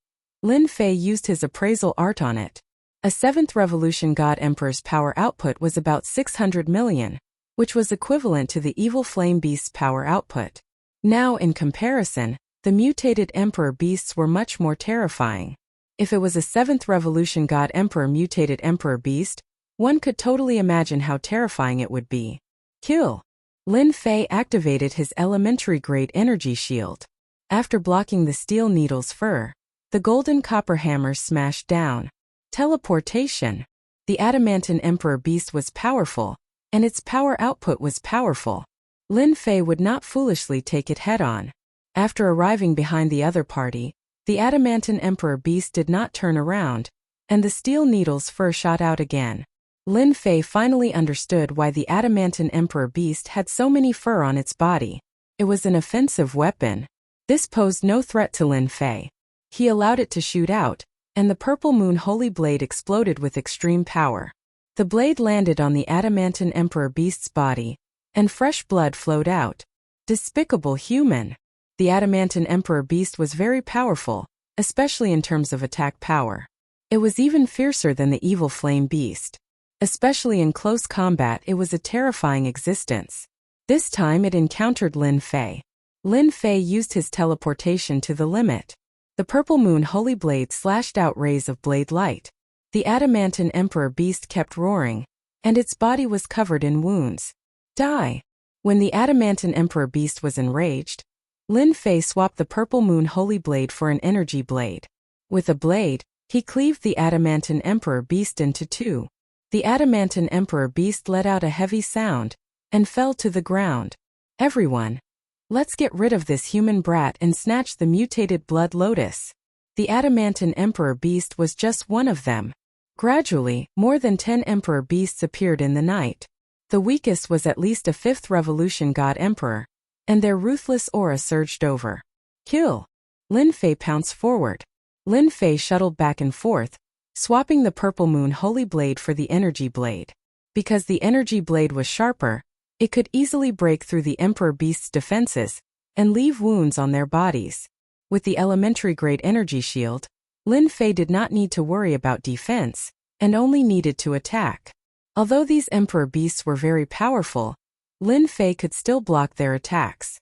Lin Fei used his appraisal art on it. A 7th Revolution God Emperor's power output was about 600 million, which was equivalent to the evil flame beast's power output. Now, in comparison, the mutated emperor beasts were much more terrifying. If it was a 7th Revolution God Emperor mutated emperor beast, one could totally imagine how terrifying it would be. Kill! Lin Fei activated his elementary grade energy shield. After blocking the steel needle's fur, the golden copper hammers smashed down. Teleportation. The adamantine emperor beast was powerful, and its power output was powerful. Lin Fei would not foolishly take it head-on. After arriving behind the other party, the adamantine emperor beast did not turn around, and the steel needle's fur shot out again. Lin Fei finally understood why the adamantine emperor beast had so many fur on its body. It was an offensive weapon. This posed no threat to Lin Fei. He allowed it to shoot out, and the purple moon holy blade exploded with extreme power. The blade landed on the adamantine emperor beast's body, and fresh blood flowed out. Despicable human. The adamantine emperor beast was very powerful, especially in terms of attack power. It was even fiercer than the evil flame beast. Especially in close combat, it was a terrifying existence. This time it encountered Lin Fei. Lin Fei used his teleportation to the limit. The purple moon holy blade slashed out rays of blade light. The adamantine emperor beast kept roaring, and its body was covered in wounds. Die! When the adamantine emperor beast was enraged, Lin Fei swapped the Purple Moon Holy Blade for an energy blade. With a blade, he cleaved the Adamantine Emperor Beast into two. The Adamantine Emperor Beast let out a heavy sound and fell to the ground. Everyone, let's get rid of this human brat and snatch the mutated Blood Lotus. The Adamantine Emperor Beast was just one of them. Gradually, more than 10 Emperor Beasts appeared in the night. The weakest was at least a 5th Revolution God Emperor, and their ruthless aura surged over. Kill! Lin Fei pounced forward. Lin Fei shuttled back and forth, swapping the Purple Moon Holy Blade for the Energy Blade. Because the Energy Blade was sharper, it could easily break through the Emperor Beast's defenses and leave wounds on their bodies. With the elementary grade energy shield, Lin Fei did not need to worry about defense, and only needed to attack. Although these Emperor Beasts were very powerful, Lin Fei could still block their attacks.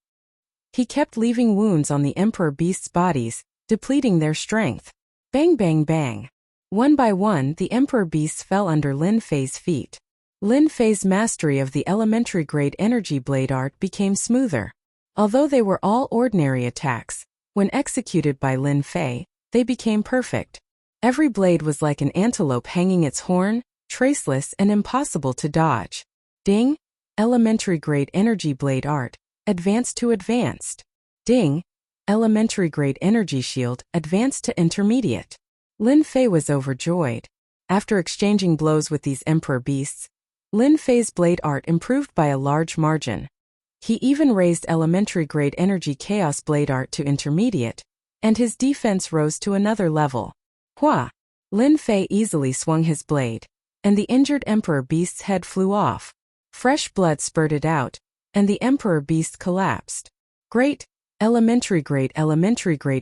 He kept leaving wounds on the Emperor Beasts' bodies, depleting their strength. Bang bang bang. One by one the Emperor Beasts fell under Lin Fei's feet. Lin Fei's mastery of the elementary grade energy blade art became smoother. Although they were all ordinary attacks, when executed by Lin Fei, they became perfect. Every blade was like an antelope hanging its horn, traceless and impossible to dodge. Ding! Elementary grade energy blade art, advanced to advanced. Ding! Elementary grade energy shield, advanced to intermediate. Lin Fei was overjoyed. After exchanging blows with these Emperor Beasts, Lin Fei's blade art improved by a large margin. He even raised elementary grade energy chaos blade art to intermediate, and his defense rose to another level. Hua! Lin Fei easily swung his blade, and the injured Emperor Beast's head flew off. Fresh blood spurted out, and the Emperor Beast collapsed. Great! Elementary grade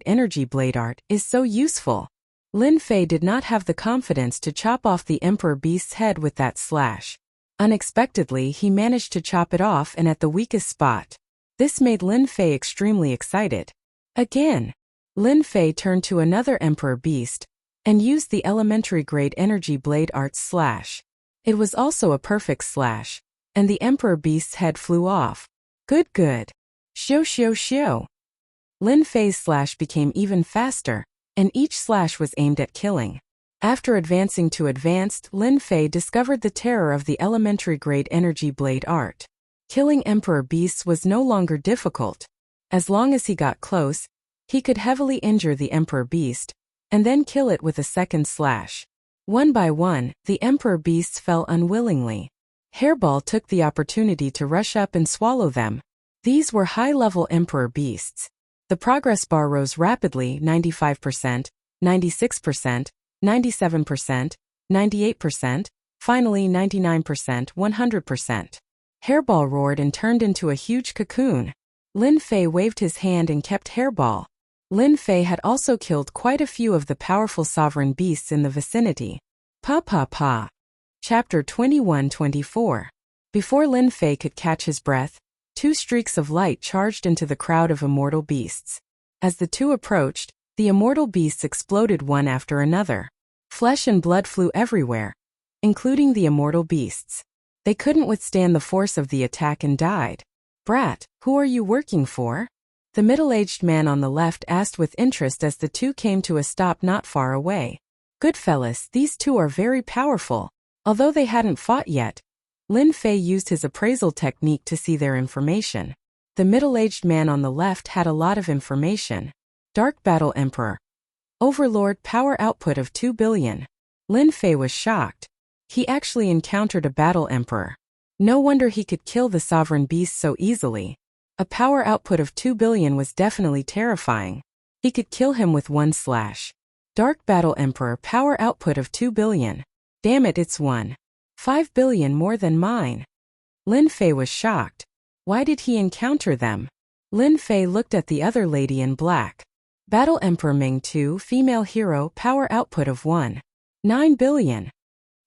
energy blade art is so useful. Lin Fei did not have the confidence to chop off the Emperor Beast's head with that slash. Unexpectedly, he managed to chop it off and at the weakest spot. This made Lin Fei extremely excited. Again, Lin Fei turned to another Emperor Beast and used the elementary grade energy blade art's slash. It was also a perfect slash, and the Emperor Beast's head flew off. Good good. Shio. Lin Fei's slash became even faster, and each slash was aimed at killing. After advancing to advanced, Lin Fei discovered the terror of the elementary grade energy blade art. Killing Emperor Beasts was no longer difficult. As long as he got close, he could heavily injure the Emperor Beast, and then kill it with a second slash. One by one, the Emperor Beasts fell unwillingly. Hairball took the opportunity to rush up and swallow them. These were high-level Emperor Beasts. The progress bar rose rapidly: 95%, 96%, 97%, 98%, finally 99%, 100%. Hairball roared and turned into a huge cocoon. Lin Fei waved his hand and kept Hairball. Lin Fei had also killed quite a few of the powerful sovereign beasts in the vicinity. Pa. Chapter 21-24. Before Lin Fei could catch his breath, two streaks of light charged into the crowd of immortal beasts. As the two approached, the immortal beasts exploded one after another. Flesh and blood flew everywhere, including the immortal beasts. They couldn't withstand the force of the attack and died. Brat, who are you working for? The middle-aged man on the left asked with interest as the two came to a stop not far away. Good fellas, these two are very powerful. Although they hadn't fought yet, Lin Fei used his appraisal technique to see their information. The middle-aged man on the left had a lot of information. Dark Battle Emperor. Overlord, power output of 2 billion. Lin Fei was shocked. He actually encountered a Battle Emperor. No wonder he could kill the sovereign beast so easily. A power output of 2 billion was definitely terrifying. He could kill him with one slash. Dark Battle Emperor, power output of 2 billion. Damn it, it's 1.5 billion more than mine. Lin Fei was shocked. Why did he encounter them? Lin Fei looked at the other lady in black. Battle Emperor Ming 2, female hero, power output of 1.9 billion.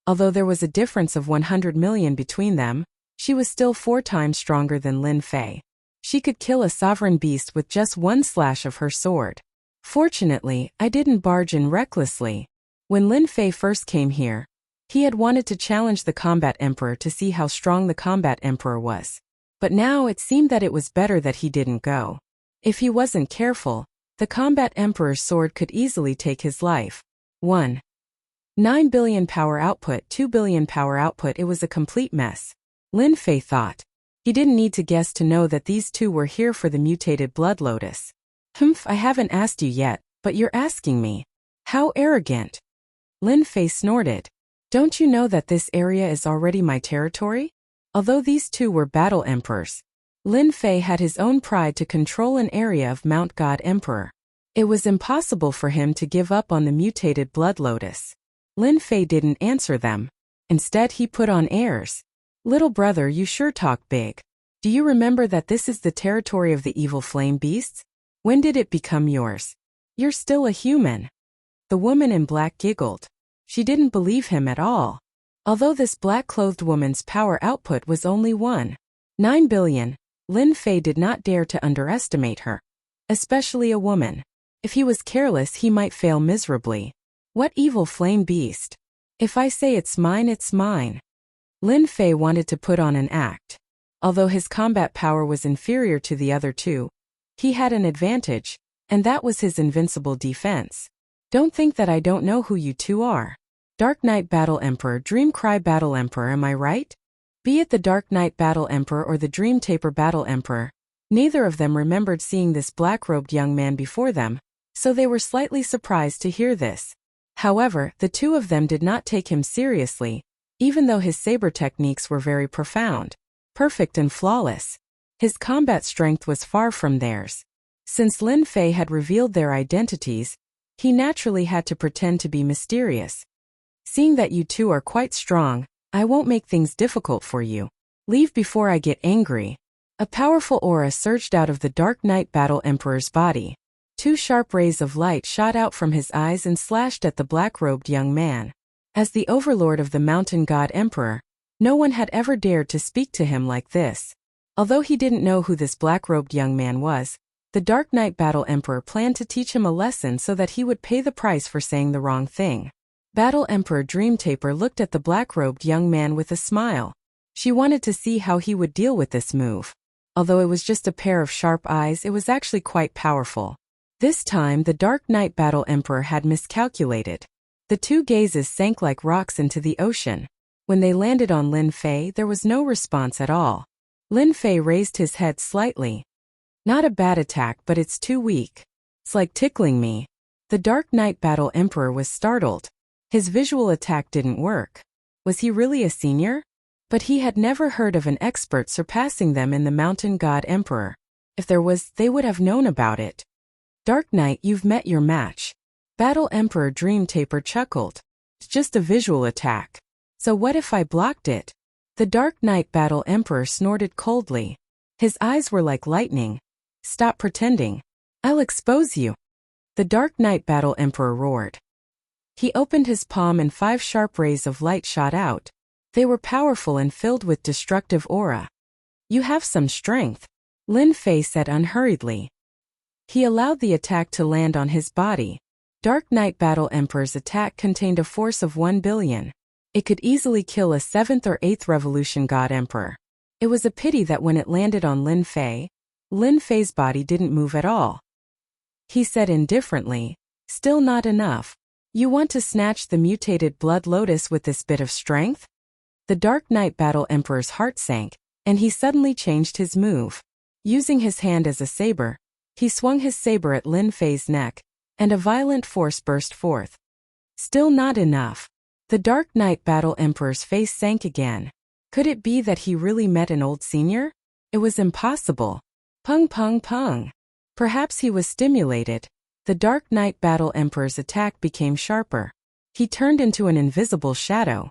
Although there was a difference of 100 million between them, she was still 4 times stronger than Lin Fei. She could kill a sovereign beast with just one slash of her sword. Fortunately, I didn't barge in recklessly. When Lin Fei first came here, he had wanted to challenge the Combat Emperor to see how strong the Combat Emperor was. But now it seemed that it was better that he didn't go. If he wasn't careful, the combat emperor's sword could easily take his life. 1. 9 billion power output, 2 billion power output. It was a complete mess. Lin Fei thought. He didn't need to guess to know that these two were here for the mutated blood lotus. Humph, I haven't asked you yet, but you're asking me. How arrogant. Lin Fei snorted. Don't you know that this area is already my territory? Although these two were battle emperors, Lin Fei had his own pride to control an area of Mount God Emperor. It was impossible for him to give up on the mutated blood lotus. Lin Fei didn't answer them. Instead, he put on airs. Little brother, you sure talk big. Do you remember that this is the territory of the evil flame beasts? When did it become yours? You're still a human. The woman in black giggled. She didn't believe him at all. Although this black-clothed woman's power output was only 1.9 billion, Lin Fei did not dare to underestimate her. Especially a woman. If he was careless, he might fail miserably. What evil flame beast? If I say it's mine, it's mine. Lin Fei wanted to put on an act. Although his combat power was inferior to the other two, he had an advantage, and that was his invincible defense. Don't think that I don't know who you two are. Dark Knight Battle Emperor, Dream Cry Battle Emperor, am I right? Be it the Dark Knight Battle Emperor or the Dream Taper Battle Emperor, neither of them remembered seeing this black-robed young man before them, so they were slightly surprised to hear this. However, the two of them did not take him seriously, even though his saber techniques were very profound, perfect and flawless. His combat strength was far from theirs. Since Lin Fei had revealed their identities, he naturally had to pretend to be mysterious. Seeing that you two are quite strong, I won't make things difficult for you. Leave before I get angry. A powerful aura surged out of the Dark Knight Battle Emperor's body. Two sharp rays of light shot out from his eyes and slashed at the black-robed young man. As the overlord of the Mountain God Emperor, no one had ever dared to speak to him like this. Although he didn't know who this black-robed young man was, the Dark Knight Battle Emperor planned to teach him a lesson so that he would pay the price for saying the wrong thing. Battle Emperor Dream Taper looked at the black-robed young man with a smile. She wanted to see how he would deal with this move. Although it was just a pair of sharp eyes, it was actually quite powerful. This time, the Dark Knight Battle Emperor had miscalculated. The two gazes sank like rocks into the ocean. When they landed on Lin Fei, there was no response at all. Lin Fei raised his head slightly. Not a bad attack, but it's too weak. It's like tickling me. The Dark Knight Battle Emperor was startled. His visual attack didn't work. Was he really a senior? But he had never heard of an expert surpassing them in the Mountain God Emperor. If there was, they would have known about it. Dark Knight, you've met your match. Battle Emperor Dream Taper chuckled. It's just a visual attack. So what if I blocked it? The Dark Knight Battle Emperor snorted coldly. His eyes were like lightning. Stop pretending. I'll expose you. The Dark Knight Battle Emperor roared. He opened his palm and 5 sharp rays of light shot out. They were powerful and filled with destructive aura. You have some strength, Lin Fei said unhurriedly. He allowed the attack to land on his body. Dark Knight Battle Emperor's attack contained a force of 1 billion. It could easily kill a 7th or 8th Revolution God Emperor. It was a pity that when it landed on Lin Fei's body didn't move at all. He said indifferently, still not enough. You want to snatch the mutated blood lotus with this bit of strength? The Dark Knight Battle Emperor's heart sank, and he suddenly changed his move. Using his hand as a saber, he swung his saber at Lin Fei's neck, and a violent force burst forth. Still not enough. The Dark Knight Battle Emperor's face sank again. Could it be that he really met an old senior? It was impossible. Pung pung pung. Perhaps he was stimulated. The Dark Knight Battle Emperor's attack became sharper. He turned into an invisible shadow.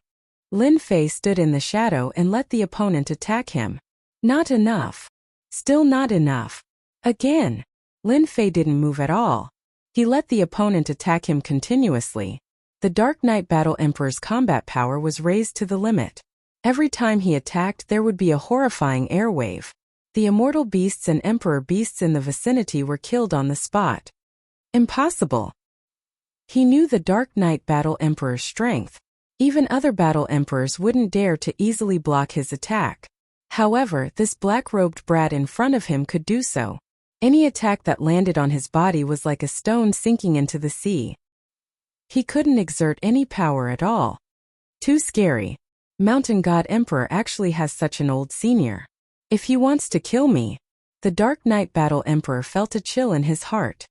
Lin Fei stood in the shadow and let the opponent attack him. Not enough. Still not enough. Again. Lin Fei didn't move at all. He let the opponent attack him continuously. The Dark Knight Battle Emperor's combat power was raised to the limit. Every time he attacked, there would be a horrifying air wave. The immortal beasts and emperor beasts in the vicinity were killed on the spot. Impossible. He knew the Dark Knight Battle Emperor's strength. Even other battle emperors wouldn't dare to easily block his attack. However, this black-robed brat in front of him could do so. Any attack that landed on his body was like a stone sinking into the sea. He couldn't exert any power at all. Too scary. Mountain God Emperor actually has such an old senior. If he wants to kill me. The Dark Knight Battle Emperor felt a chill in his heart.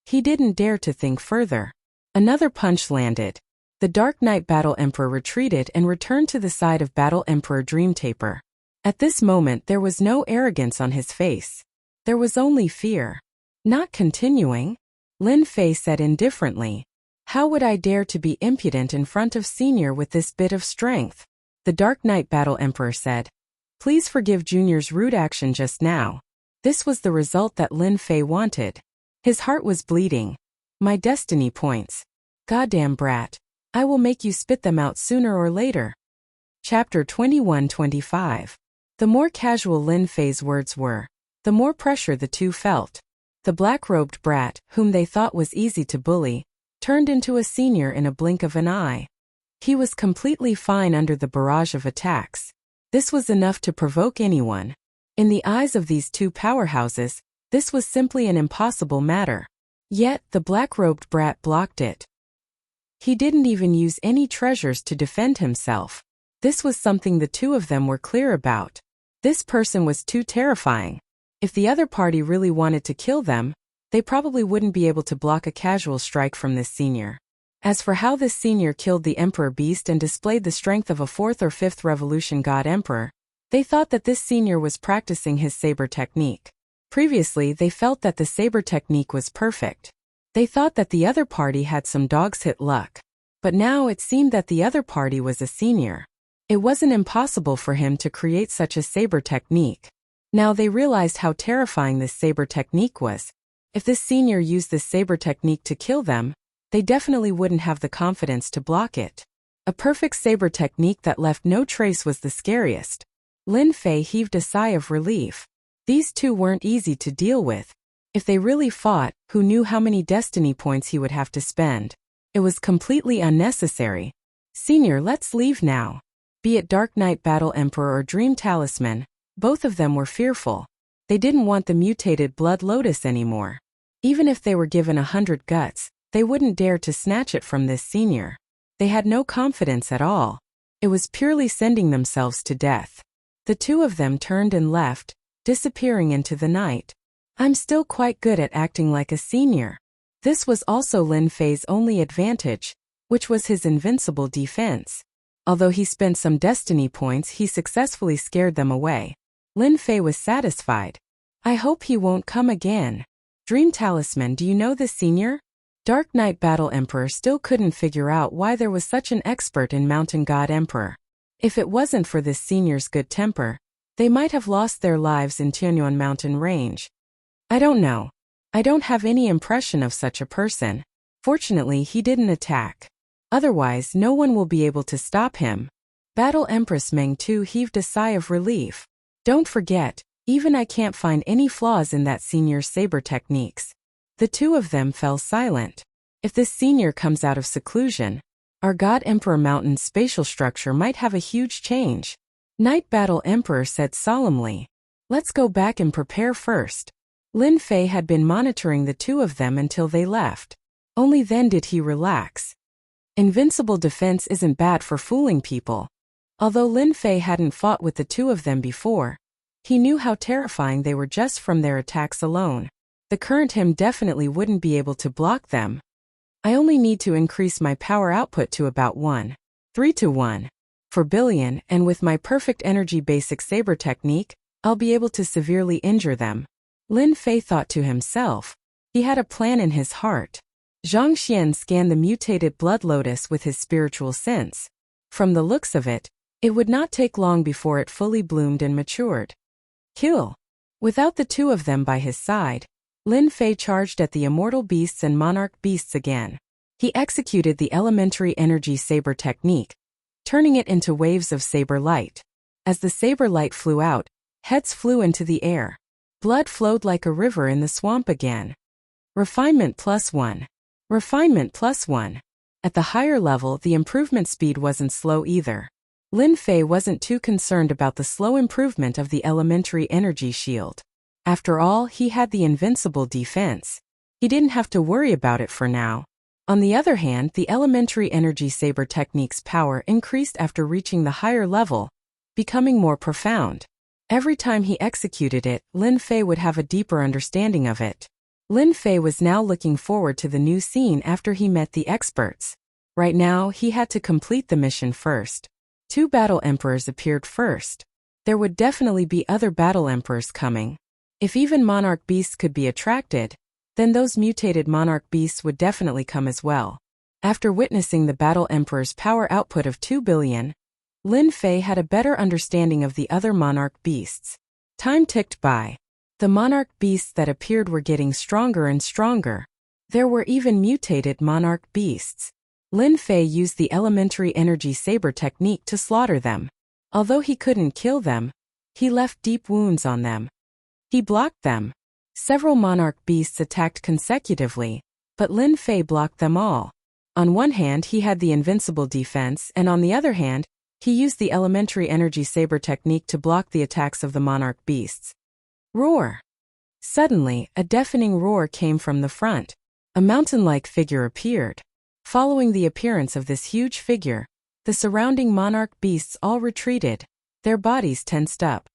He didn't dare to think further. Another punch landed. The Dark Knight Battle Emperor retreated and returned to the side of Battle Emperor Dreamtaper. At this moment there was no arrogance on his face. There was only fear. Not continuing, Lin Fei said indifferently. How would I dare to be impudent in front of Senior with this bit of strength? The Dark Knight Battle Emperor said. Please forgive Junior's rude action just now. This was the result that Lin Fei wanted. His heart was bleeding. My destiny points. Goddamn brat. I will make you spit them out sooner or later. Chapter 21-25. The more casual Lin Fei's words were, the more pressure the two felt. The black-robed brat, whom they thought was easy to bully, turned into a senior in a blink of an eye. He was completely fine under the barrage of attacks. This was enough to provoke anyone. In the eyes of these two powerhouses, this was simply an impossible matter. Yet, the black-robed brat blocked it. He didn't even use any treasures to defend himself. This was something the two of them were clear about. This person was too terrifying. If the other party really wanted to kill them, they probably wouldn't be able to block a casual strike from this senior. As for how this senior killed the Emperor Beast and displayed the strength of a 4th or 5th Revolution God Emperor, they thought that this senior was practicing his saber technique. Previously, they felt that the saber technique was perfect. They thought that the other party had some dog's hit luck. But now it seemed that the other party was a senior. It wasn't impossible for him to create such a saber technique. Now they realized how terrifying this saber technique was. If this senior used this saber technique to kill them, they definitely wouldn't have the confidence to block it. A perfect saber technique that left no trace was the scariest. Lin Fei heaved a sigh of relief. These two weren't easy to deal with. If they really fought, who knew how many destiny points he would have to spend? It was completely unnecessary. Senior, let's leave now. Be it Dark Knight Battle Emperor or Dream Talisman, both of them were fearful. They didn't want the mutated Blood Lotus anymore. Even if they were given 100 guts, they wouldn't dare to snatch it from this senior. They had no confidence at all. It was purely sending themselves to death. The two of them turned and left, disappearing into the night. I'm still quite good at acting like a senior. This was also Lin Fei's only advantage, which was his invincible defense. Although he spent some destiny points, he successfully scared them away. Lin Fei was satisfied. I hope he won't come again. Dream Talisman, do you know this senior? Dark Knight Battle Emperor still couldn't figure out why there was such an expert in Mountain God Emperor. If it wasn't for this senior's good temper, they might have lost their lives in Tianyuan Mountain Range. I don't know. I don't have any impression of such a person. Fortunately, he didn't attack. Otherwise, no one will be able to stop him. Battle Empress Meng too heaved a sigh of relief. Don't forget, even I can't find any flaws in that senior's saber techniques. The two of them fell silent. If this senior comes out of seclusion, our God Emperor Mountain's spatial structure might have a huge change. Night Battle Emperor said solemnly. Let's go back and prepare first. Lin Fei had been monitoring the two of them until they left. Only then did he relax. Invincible defense isn't bad for fooling people. Although Lin Fei hadn't fought with the two of them before, he knew how terrifying they were just from their attacks alone. The current him definitely wouldn't be able to block them. I only need to increase my power output to about 1.3 to 1.4 billion, and with my perfect energy basic saber technique, I'll be able to severely injure them. Lin Fei thought to himself. He had a plan in his heart. Zhang Xian scanned the mutated Blood Lotus with his spiritual sense. From the looks of it, it would not take long before it fully bloomed and matured. Kill. Without the two of them by his side, Lin Fei charged at the immortal beasts and monarch beasts again. He executed the elementary energy saber technique, turning it into waves of saber light. As the saber light flew out, heads flew into the air. Blood flowed like a river in the swamp again. Refinement +1. Refinement +1. At the higher level, the improvement speed wasn't slow either. Lin Fei wasn't too concerned about the slow improvement of the elementary energy shield. After all, he had the invincible defense. He didn't have to worry about it for now. On the other hand, the elementary energy saber technique's power increased after reaching the higher level, becoming more profound. Every time he executed it, Lin Fei would have a deeper understanding of it. Lin Fei was now looking forward to the new scene after he met the experts. Right now, he had to complete the mission first. 2 battle emperors appeared first. There would definitely be other battle emperors coming. If even monarch beasts could be attracted, then those mutated monarch beasts would definitely come as well. After witnessing the battle emperor's power output of 2 billion, Lin Fei had a better understanding of the other monarch beasts. Time ticked by. The monarch beasts that appeared were getting stronger and stronger. There were even mutated monarch beasts. Lin Fei used the elementary energy saber technique to slaughter them. Although he couldn't kill them, he left deep wounds on them. He blocked them. Several monarch beasts attacked consecutively, but Lin Fei blocked them all. On one hand, he had the invincible defense, and on the other hand, he used the elementary energy saber technique to block the attacks of the monarch beasts. Roar! Suddenly, a deafening roar came from the front. A mountain-like figure appeared. Following the appearance of this huge figure, the surrounding monarch beasts all retreated, their bodies tensed up.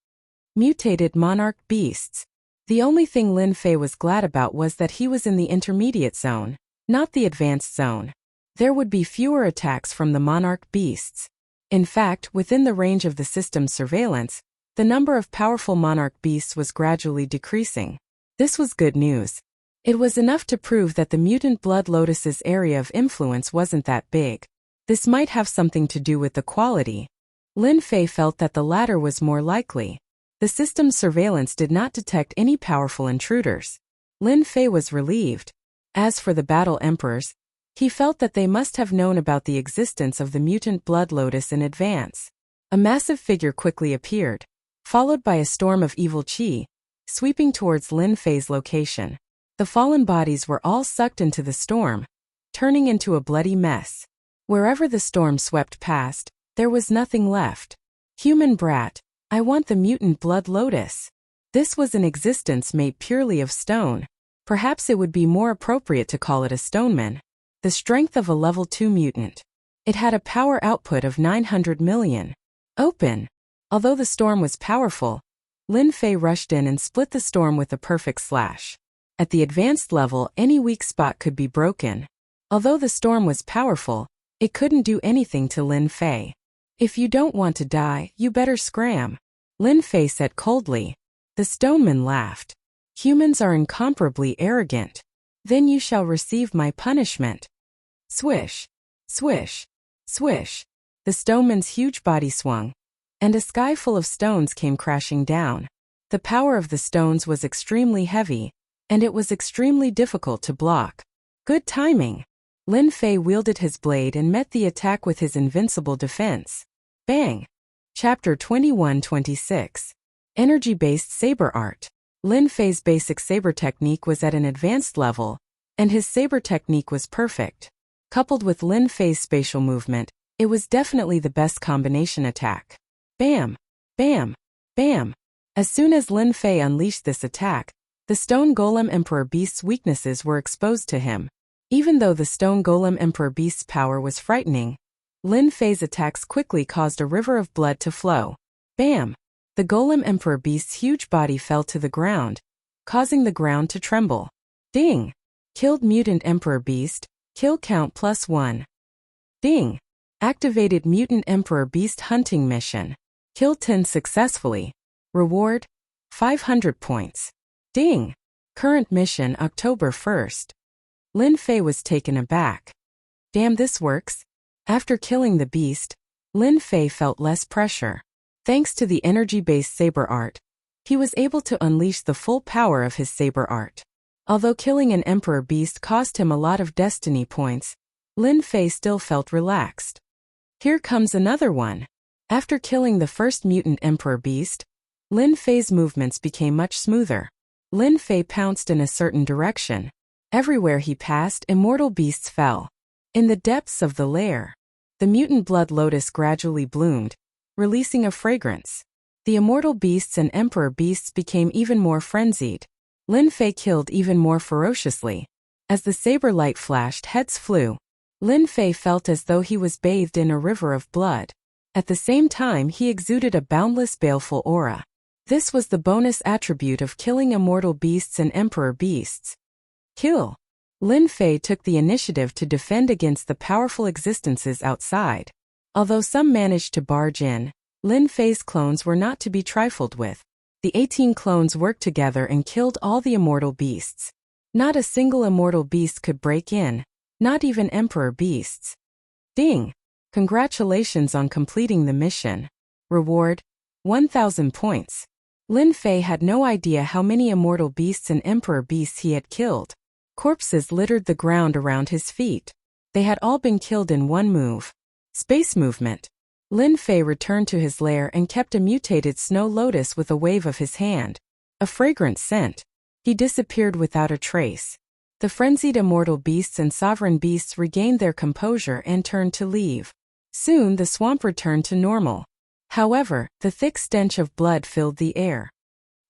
Mutated monarch beasts. The only thing Lin Fei was glad about was that he was in the intermediate zone, not the advanced zone. There would be fewer attacks from the monarch beasts. In fact, within the range of the system's surveillance, the number of powerful monarch beasts was gradually decreasing. This was good news. It was enough to prove that the mutant blood lotus's area of influence wasn't that big. This might have something to do with the quality. Lin Fei felt that the latter was more likely. The system's surveillance did not detect any powerful intruders. Lin Fei was relieved. As for the battle emperors, he felt that they must have known about the existence of the mutant blood lotus in advance. A massive figure quickly appeared, followed by a storm of evil qi, sweeping towards Lin Fei's location. The fallen bodies were all sucked into the storm, turning into a bloody mess. Wherever the storm swept past, there was nothing left. Human brat, I want the mutant blood lotus. This was an existence made purely of stone. Perhaps it would be more appropriate to call it a stoneman. The strength of a level 2 mutant. It had a power output of 900 million. Open. Although the storm was powerful, Lin Fei rushed in and split the storm with a perfect slash. At the advanced level, any weak spot could be broken. Although the storm was powerful, it couldn't do anything to Lin Fei. If you don't want to die, you better scram. Lin Fei said coldly. The stoneman laughed. Humans are incomparably arrogant. Then you shall receive my punishment. Swish, swish, swish. The stoneman's huge body swung, and a sky full of stones came crashing down. The power of the stones was extremely heavy, and it was extremely difficult to block. Good timing. Lin Fei wielded his blade and met the attack with his invincible defense. Bang! Chapter 21-26. Energy-based saber art. Lin Fei's basic saber technique was at an advanced level, and his saber technique was perfect. Coupled with Lin Fei's spatial movement, it was definitely the best combination attack. Bam! Bam! Bam! As soon as Lin Fei unleashed this attack, the Stone Golem Emperor Beast's weaknesses were exposed to him. Even though the Stone Golem Emperor Beast's power was frightening, Lin Fei's attacks quickly caused a river of blood to flow. Bam! The Golem Emperor Beast's huge body fell to the ground, causing the ground to tremble. Ding! Killed Mutant Emperor Beast, kill count +1. Ding! Activated Mutant Emperor Beast hunting mission. Kill 10 successfully. Reward: 500 points. Ding! Current mission October 1st. Lin Fei was taken aback. Damn, this works. After killing the beast, Lin Fei felt less pressure. Thanks to the energy-based saber art, he was able to unleash the full power of his saber art. Although killing an emperor beast cost him a lot of destiny points, Lin Fei still felt relaxed. Here comes another one. After killing the first mutant emperor beast, Lin Fei's movements became much smoother. Lin Fei pounced in a certain direction. Everywhere he passed, immortal beasts fell. In the depths of the lair, the mutant blood lotus gradually bloomed, releasing a fragrance. The immortal beasts and emperor beasts became even more frenzied. Lin Fei killed even more ferociously. As the saber light flashed, heads flew. Lin Fei felt as though he was bathed in a river of blood. At the same time, he exuded a boundless, baleful aura. This was the bonus attribute of killing immortal beasts and emperor beasts. Kill. Lin Fei took the initiative to defend against the powerful existences outside. Although some managed to barge in, Lin Fei's clones were not to be trifled with. The 18 clones worked together and killed all the immortal beasts. Not a single immortal beast could break in, not even emperor beasts. Ding! Congratulations on completing the mission. Reward: 1,000 points. Lin Fei had no idea how many immortal beasts and emperor beasts he had killed. Corpses littered the ground around his feet. They had all been killed in one move. Space movement. Lin Fei returned to his lair and kept a mutated snow lotus with a wave of his hand. A fragrant scent. He disappeared without a trace. The frenzied immortal beasts and sovereign beasts regained their composure and turned to leave. Soon the swamp returned to normal. However, the thick stench of blood filled the air.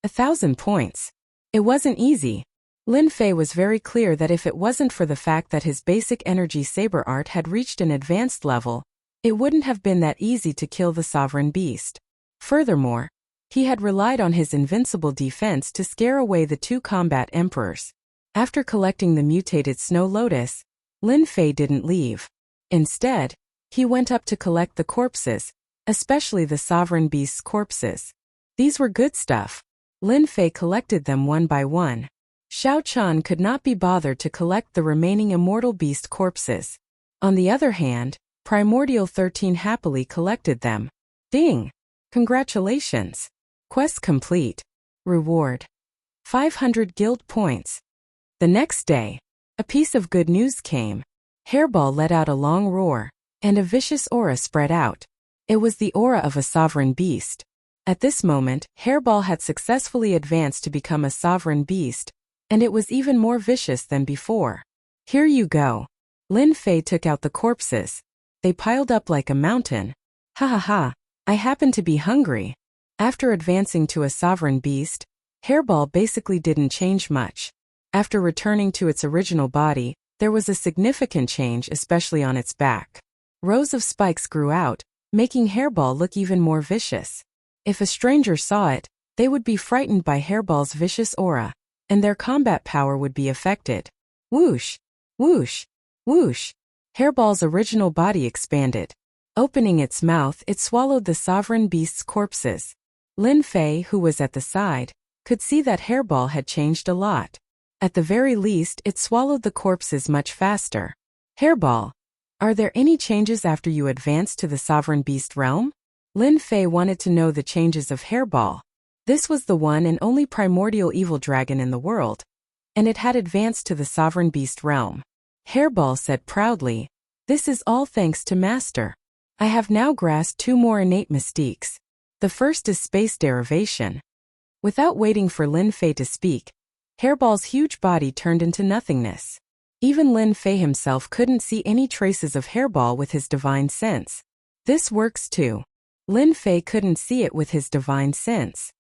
1,000 points. It wasn't easy. Lin Fei was very clear that if it wasn't for the fact that his basic energy saber art had reached an advanced level, it wouldn't have been that easy to kill the sovereign beast. Furthermore, he had relied on his invincible defense to scare away the 2 combat emperors. After collecting the mutated snow lotus, Lin Fei didn't leave. Instead, he went up to collect the corpses, especially the sovereign beast's corpses. These were good stuff. Lin Fei collected them one by one. Xiao Chan could not be bothered to collect the remaining immortal beast corpses. On the other hand, Primordial 13 happily collected them. Ding! Congratulations! Quest complete. Reward: 500 guild points. The next day, a piece of good news came. Hairball let out a long roar, and a vicious aura spread out. It was the aura of a sovereign beast. At this moment, Hairball had successfully advanced to become a sovereign beast, and it was even more vicious than before. Here you go. Lin Fei took out the corpses. They piled up like a mountain. Ha ha ha, I happen to be hungry. After advancing to a sovereign beast, Hairball basically didn't change much. After returning to its original body, there was a significant change, especially on its back. Rows of spikes grew out, making Hairball look even more vicious. If a stranger saw it, they would be frightened by Hairball's vicious aura, and their combat power would be affected. Whoosh! Whoosh! Whoosh! Hairball's original body expanded. Opening its mouth, it swallowed the sovereign beast's corpses. Lin Fei, who was at the side, could see that Hairball had changed a lot. At the very least, it swallowed the corpses much faster. Hairball, are there any changes after you advanced to the sovereign beast realm? Lin Fei wanted to know the changes of Hairball. This was the one and only primordial evil dragon in the world, and it had advanced to the sovereign beast realm. Hairball said proudly, "This is all thanks to Master. I have now grasped 2 more innate mystiques. The first is space derivation." Without waiting for Lin Fei to speak, Hairball's huge body turned into nothingness. Even Lin Fei himself couldn't see any traces of Hairball with his divine sense. This works too. Lin Fei couldn't see it with his divine sense.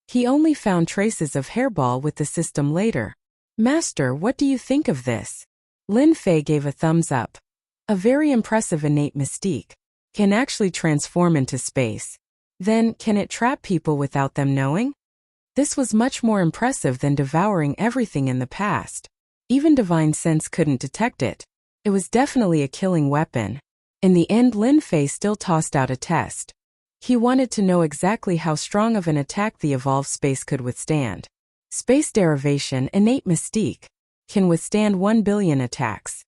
He only found traces of Hairball with the system later. "Master, what do you think of this?" Lin Fei gave a thumbs up. A very impressive innate mystique. Can actually transform into space. Then, can it trap people without them knowing? This was much more impressive than devouring everything in the past. Even divine sense couldn't detect it. It was definitely a killing weapon. In the end, Lin Fei still tossed out a test. He wanted to know exactly how strong of an attack the evolved space could withstand. Space derivation, innate mystique, can withstand 1 billion attacks.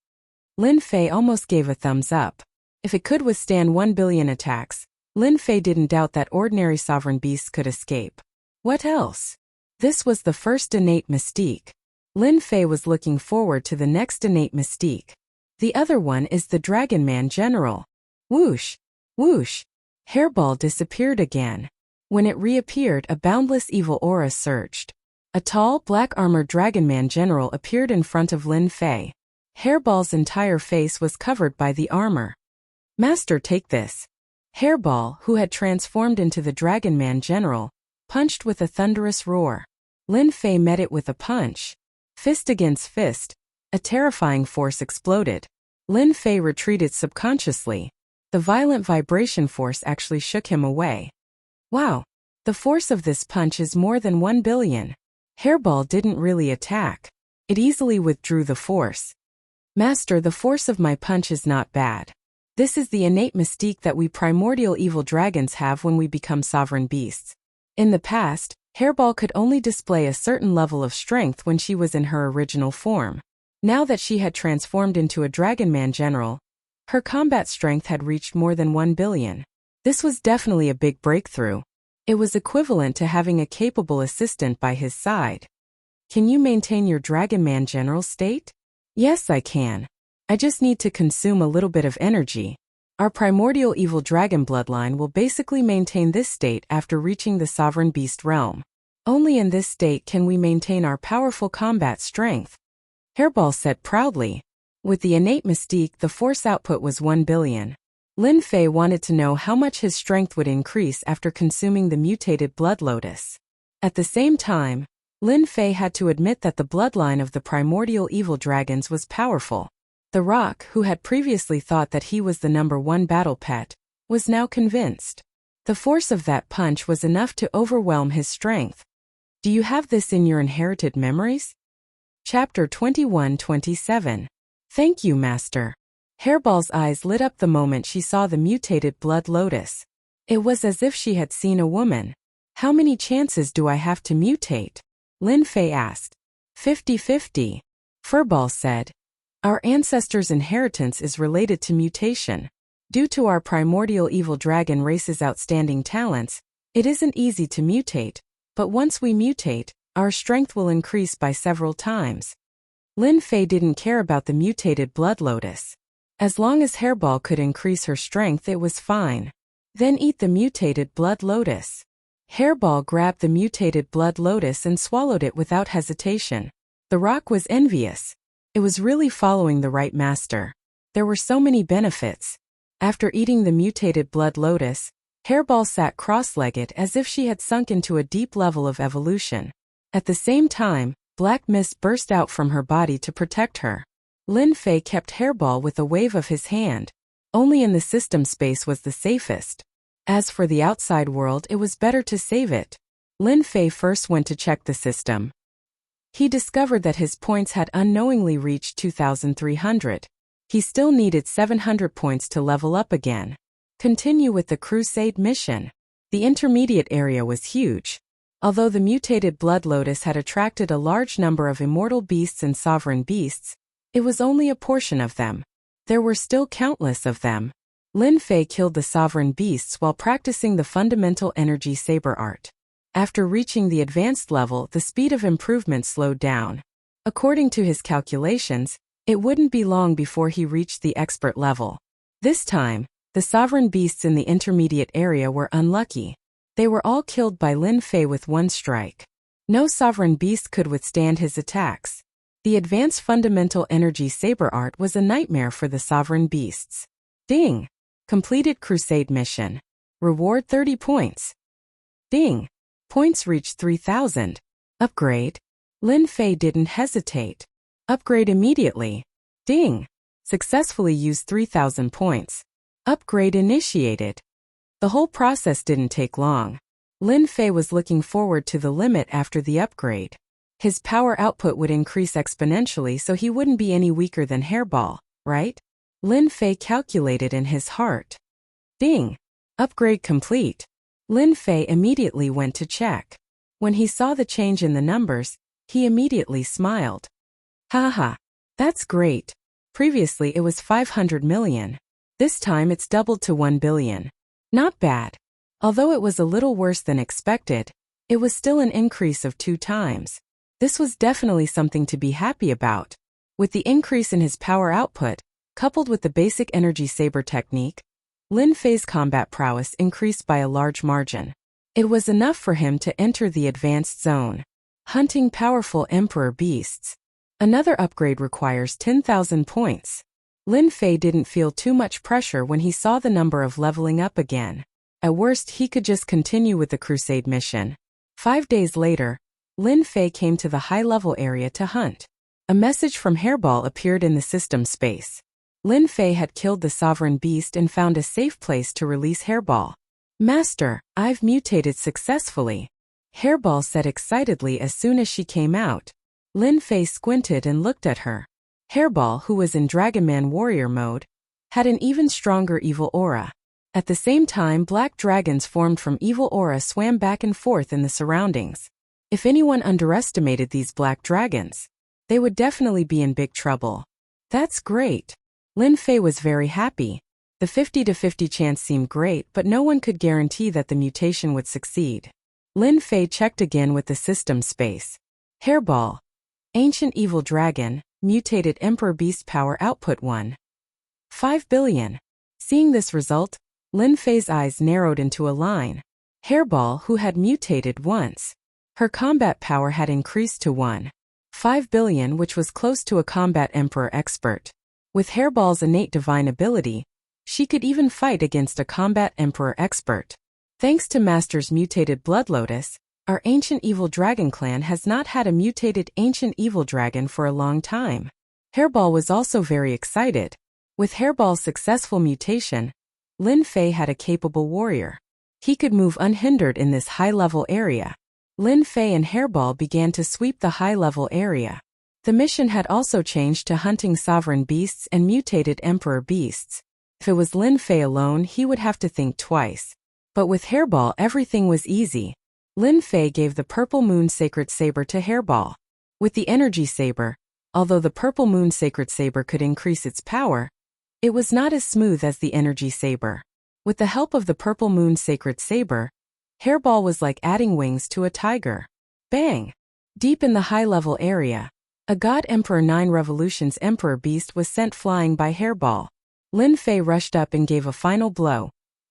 Lin Fei almost gave a thumbs up. If it could withstand 1 billion attacks, Lin Fei didn't doubt that ordinary sovereign beasts could escape. What else? This was the first innate mystique. Lin Fei was looking forward to the next innate mystique. The other one is the Dragon Man General. Whoosh! Whoosh! Hairball disappeared again. When it reappeared, a boundless evil aura surged. A tall, black-armored Dragon Man General appeared in front of Lin Fei. Hairball's entire face was covered by the armor. "Master, take this." Hairball, who had transformed into the Dragon Man General, punched with a thunderous roar. Lin Fei met it with a punch. Fist against fist, a terrifying force exploded. Lin Fei retreated subconsciously. The violent vibration force actually shook him away. Wow! The force of this punch is more than 1 billion. Hairball didn't really attack. It easily withdrew the force. Master, the force of my punch is not bad. This is the innate mystique that we primordial evil dragons have when we become sovereign beasts. In the past, Hairball could only display a certain level of strength when she was in her original form. Now that she had transformed into a Dragon Man General, her combat strength had reached more than 1 billion. This was definitely a big breakthrough. It was equivalent to having a capable assistant by his side. Can you maintain your Dragon Man General state? Yes, I can. I just need to consume a little bit of energy. Our primordial evil dragon bloodline will basically maintain this state after reaching the sovereign beast realm. Only in this state can we maintain our powerful combat strength. Hairball said proudly. With the innate mystique, the force output was 1 billion. Lin Fei wanted to know how much his strength would increase after consuming the mutated blood lotus. At the same time, Lin Fei had to admit that the bloodline of the primordial evil dragons was powerful. The Rock, who had previously thought that he was the #1 battle pet, was now convinced. The force of that punch was enough to overwhelm his strength. Do you have this in your inherited memories? Chapter 21-27. Thank you, Master. Hairball's eyes lit up the moment she saw the mutated blood lotus. It was as if she had seen a woman. How many chances do I have to mutate? Lin Fei asked. 50-50. Furball said. Our ancestors' inheritance is related to mutation. Due to our primordial evil dragon race's outstanding talents, it isn't easy to mutate, but once we mutate, our strength will increase by several times. Lin Fei didn't care about the mutated blood lotus. As long as Hairball could increase her strength, it was fine. Then eat the mutated blood lotus. Hairball grabbed the mutated blood lotus and swallowed it without hesitation. The Rock was envious. It was really following the right master. There were so many benefits. After eating the mutated blood lotus, Hairball sat cross-legged as if she had sunk into a deep level of evolution. At the same time, black mist burst out from her body to protect her. Lin Fei kept Hairball with a wave of his hand. Only in the system space was the safest. As for the outside world, it was better to save it. Lin Fei first went to check the system. He discovered that his points had unknowingly reached 2,300. He still needed 700 points to level up again. Continue with the crusade mission. The intermediate area was huge. Although the mutated blood lotus had attracted a large number of immortal beasts and sovereign beasts, it was only a portion of them. There were still countless of them. Lin Fei killed the sovereign beasts while practicing the fundamental energy saber art. After reaching the advanced level, the speed of improvement slowed down. According to his calculations, it wouldn't be long before he reached the expert level. This time, the sovereign beasts in the intermediate area were unlucky. They were all killed by Lin Fei with one strike. No sovereign beast could withstand his attacks. The advanced fundamental energy saber art was a nightmare for the sovereign beasts. Ding! Completed crusade mission. Reward 30 points. Ding! Points reached 3,000. Upgrade. Lin Fei didn't hesitate. Upgrade immediately. Ding! Successfully used 3,000 points. Upgrade initiated. The whole process didn't take long. Lin Fei was looking forward to the limit after the upgrade. His power output would increase exponentially, so he wouldn't be any weaker than Hairball, right? Lin Fei calculated in his heart. Ding! Upgrade complete. Lin Fei immediately went to check. When he saw the change in the numbers, he immediately smiled. Haha, that's great. Previously it was 500 million. This time it's doubled to 1 billion. Not bad. Although it was a little worse than expected, it was still an increase of 2 times. This was definitely something to be happy about. With the increase in his power output, coupled with the basic energy saber technique, Lin Fei's combat prowess increased by a large margin. It was enough for him to enter the advanced zone, hunting powerful emperor beasts. Another upgrade requires 10,000 points. Lin Fei didn't feel too much pressure when he saw the number of leveling up again. At worst, he could just continue with the crusade mission. 5 days later, Lin Fei came to the high-level area to hunt. A message from Hairball appeared in the system space. Lin Fei had killed the sovereign beast and found a safe place to release Hairball. "Master, I've mutated successfully," Hairball said excitedly as soon as she came out. Lin Fei squinted and looked at her. Hairball, who was in Dragonman warrior mode, had an even stronger evil aura. At the same time, black dragons formed from evil aura swam back and forth in the surroundings. If anyone underestimated these black dragons, they would definitely be in big trouble. "That's great." Lin Fei was very happy. The 50-50 chance seemed great, but no one could guarantee that the mutation would succeed. Lin Fei checked again with the system space. Hairball, Ancient Evil Dragon, Mutated Emperor Beast Power Output 1.5 billion. Seeing this result, Lin Fei's eyes narrowed into a line. Hairball, who had mutated once. Her combat power had increased to 1.5 billion, which was close to a combat emperor expert. With Hairball's innate divine ability, she could even fight against a combat emperor expert. Thanks to Master's mutated Blood Lotus, our Ancient Evil Dragon clan has not had a mutated Ancient Evil Dragon for a long time. Hairball was also very excited. With Hairball's successful mutation, Lin Fei had a capable warrior. He could move unhindered in this high-level area. Lin Fei and Hairball began to sweep the high-level area. The mission had also changed to hunting sovereign beasts and mutated emperor beasts. If it was Lin Fei alone, he would have to think twice. But with Hairball, everything was easy. Lin Fei gave the Purple Moon Sacred Saber to Hairball. With the Energy Saber, although the Purple Moon Sacred Saber could increase its power, it was not as smooth as the Energy Saber. With the help of the Purple Moon Sacred Saber, Hairball was like adding wings to a tiger. Bang! Deep in the high-level area, a God Emperor 9 Revolutions Emperor Beast was sent flying by Hairball. Lin Fei rushed up and gave a final blow,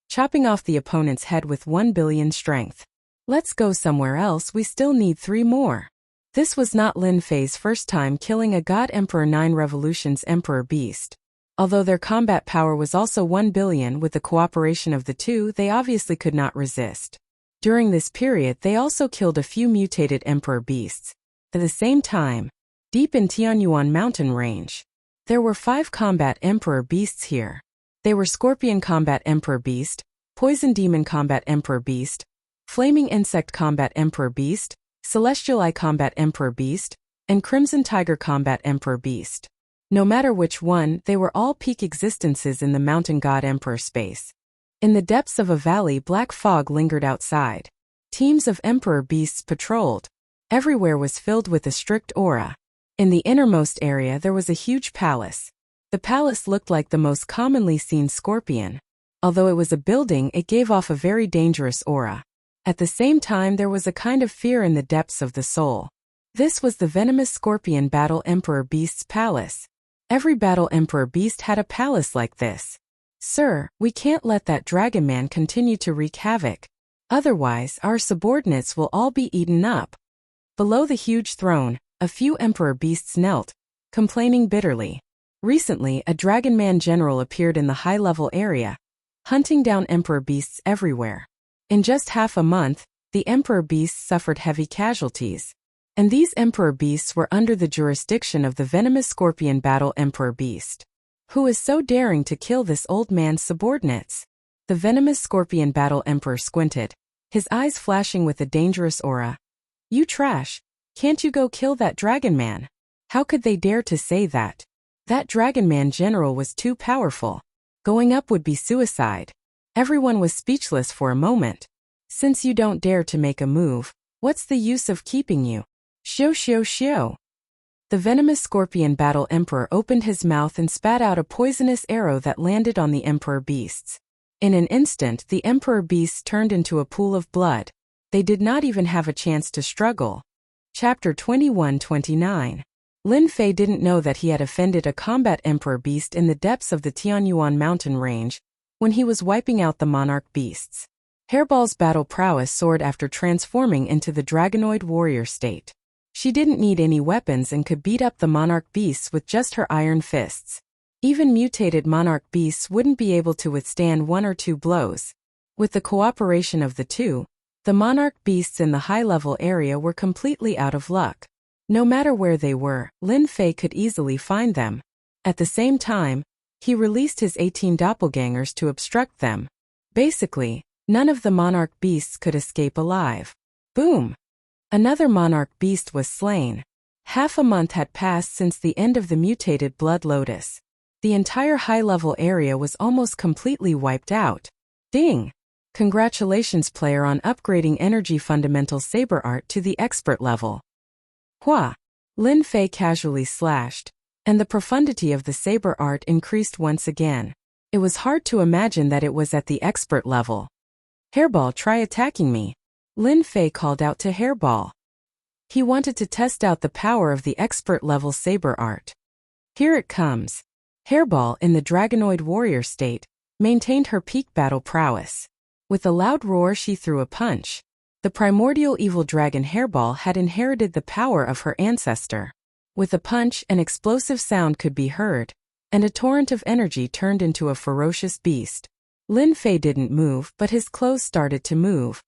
chopping off the opponent's head with 1 billion strength. "Let's go somewhere else, we still need 3 more. This was not Lin Fei's first time killing a God Emperor 9 Revolutions Emperor Beast. Although their combat power was also 1 billion, with the cooperation of the two, they obviously could not resist. During this period, they also killed a few mutated Emperor Beasts. At the same time, deep in Tianyuan mountain range, there were 5 combat Emperor Beasts here. They were Scorpion Combat Emperor Beast, Poison Demon Combat Emperor Beast, Flaming Insect Combat Emperor Beast, Celestial Eye Combat Emperor Beast, and Crimson Tiger Combat Emperor Beast. No matter which one, they were all peak existences in the Mountain God Emperor space. In the depths of a valley, black fog lingered outside. Teams of Emperor Beasts patrolled. Everywhere was filled with a strict aura. In the innermost area there was a huge palace. The palace looked like the most commonly seen scorpion. Although it was a building, it gave off a very dangerous aura. At the same time, there was a kind of fear in the depths of the soul. This was the venomous scorpion Battle Emperor Beast's palace. Every Battle Emperor Beast had a palace like this. "Sir, we can't let that dragon man continue to wreak havoc. Otherwise, our subordinates will all be eaten up." Below the huge throne, a few Emperor Beasts knelt, complaining bitterly. Recently, a Dragon Man general appeared in the high-level area, hunting down Emperor Beasts everywhere. In just half a month, the Emperor Beasts suffered heavy casualties. And these Emperor Beasts were under the jurisdiction of the venomous scorpion Battle Emperor Beast. Who is so daring to kill this old man's subordinates? The venomous scorpion Battle Emperor squinted, his eyes flashing with a dangerous aura. "You trash! Can't you go kill that Dragon Man?" How could they dare to say that? That Dragon Man general was too powerful. Going up would be suicide. Everyone was speechless for a moment. "Since you don't dare to make a move, what's the use of keeping you? Shio. The venomous scorpion Battle Emperor opened his mouth and spat out a poisonous arrow that landed on the Emperor Beasts. In an instant, the Emperor Beasts turned into a pool of blood. They did not even have a chance to struggle. Chapter 21-29. Lin Fei didn't know that he had offended a combat Emperor Beast in the depths of the Tianyuan mountain range, when he was wiping out the monarch beasts. Hairball's battle prowess soared after transforming into the dragonoid warrior state. She didn't need any weapons and could beat up the monarch beasts with just her iron fists. Even mutated monarch beasts wouldn't be able to withstand one or two blows. With the cooperation of the two, the monarch beasts in the high-level area were completely out of luck. No matter where they were, Lin Fei could easily find them. At the same time, he released his 18 doppelgangers to obstruct them. Basically, none of the monarch beasts could escape alive. Boom! Another monarch beast was slain. Half a month had passed since the end of the mutated blood lotus. The entire high-level area was almost completely wiped out. Ding! Congratulations player on upgrading Energy Fundamental Saber Art to the expert level. Hua! Lin Fei casually slashed, and the profundity of the saber art increased once again. It was hard to imagine that it was at the expert level. Hairball, try attacking me. Lin Fei called out to Hairball. He wanted to test out the power of the expert level saber art. Here it comes. Hairball, in the Dragonoid warrior state, maintained her peak battle prowess. With a loud roar she threw a punch. The primordial evil dragon Hairball had inherited the power of her ancestor. With a punch, an explosive sound could be heard, and a torrent of energy turned into a ferocious beast. Lin Fei didn't move, but his clothes started to move.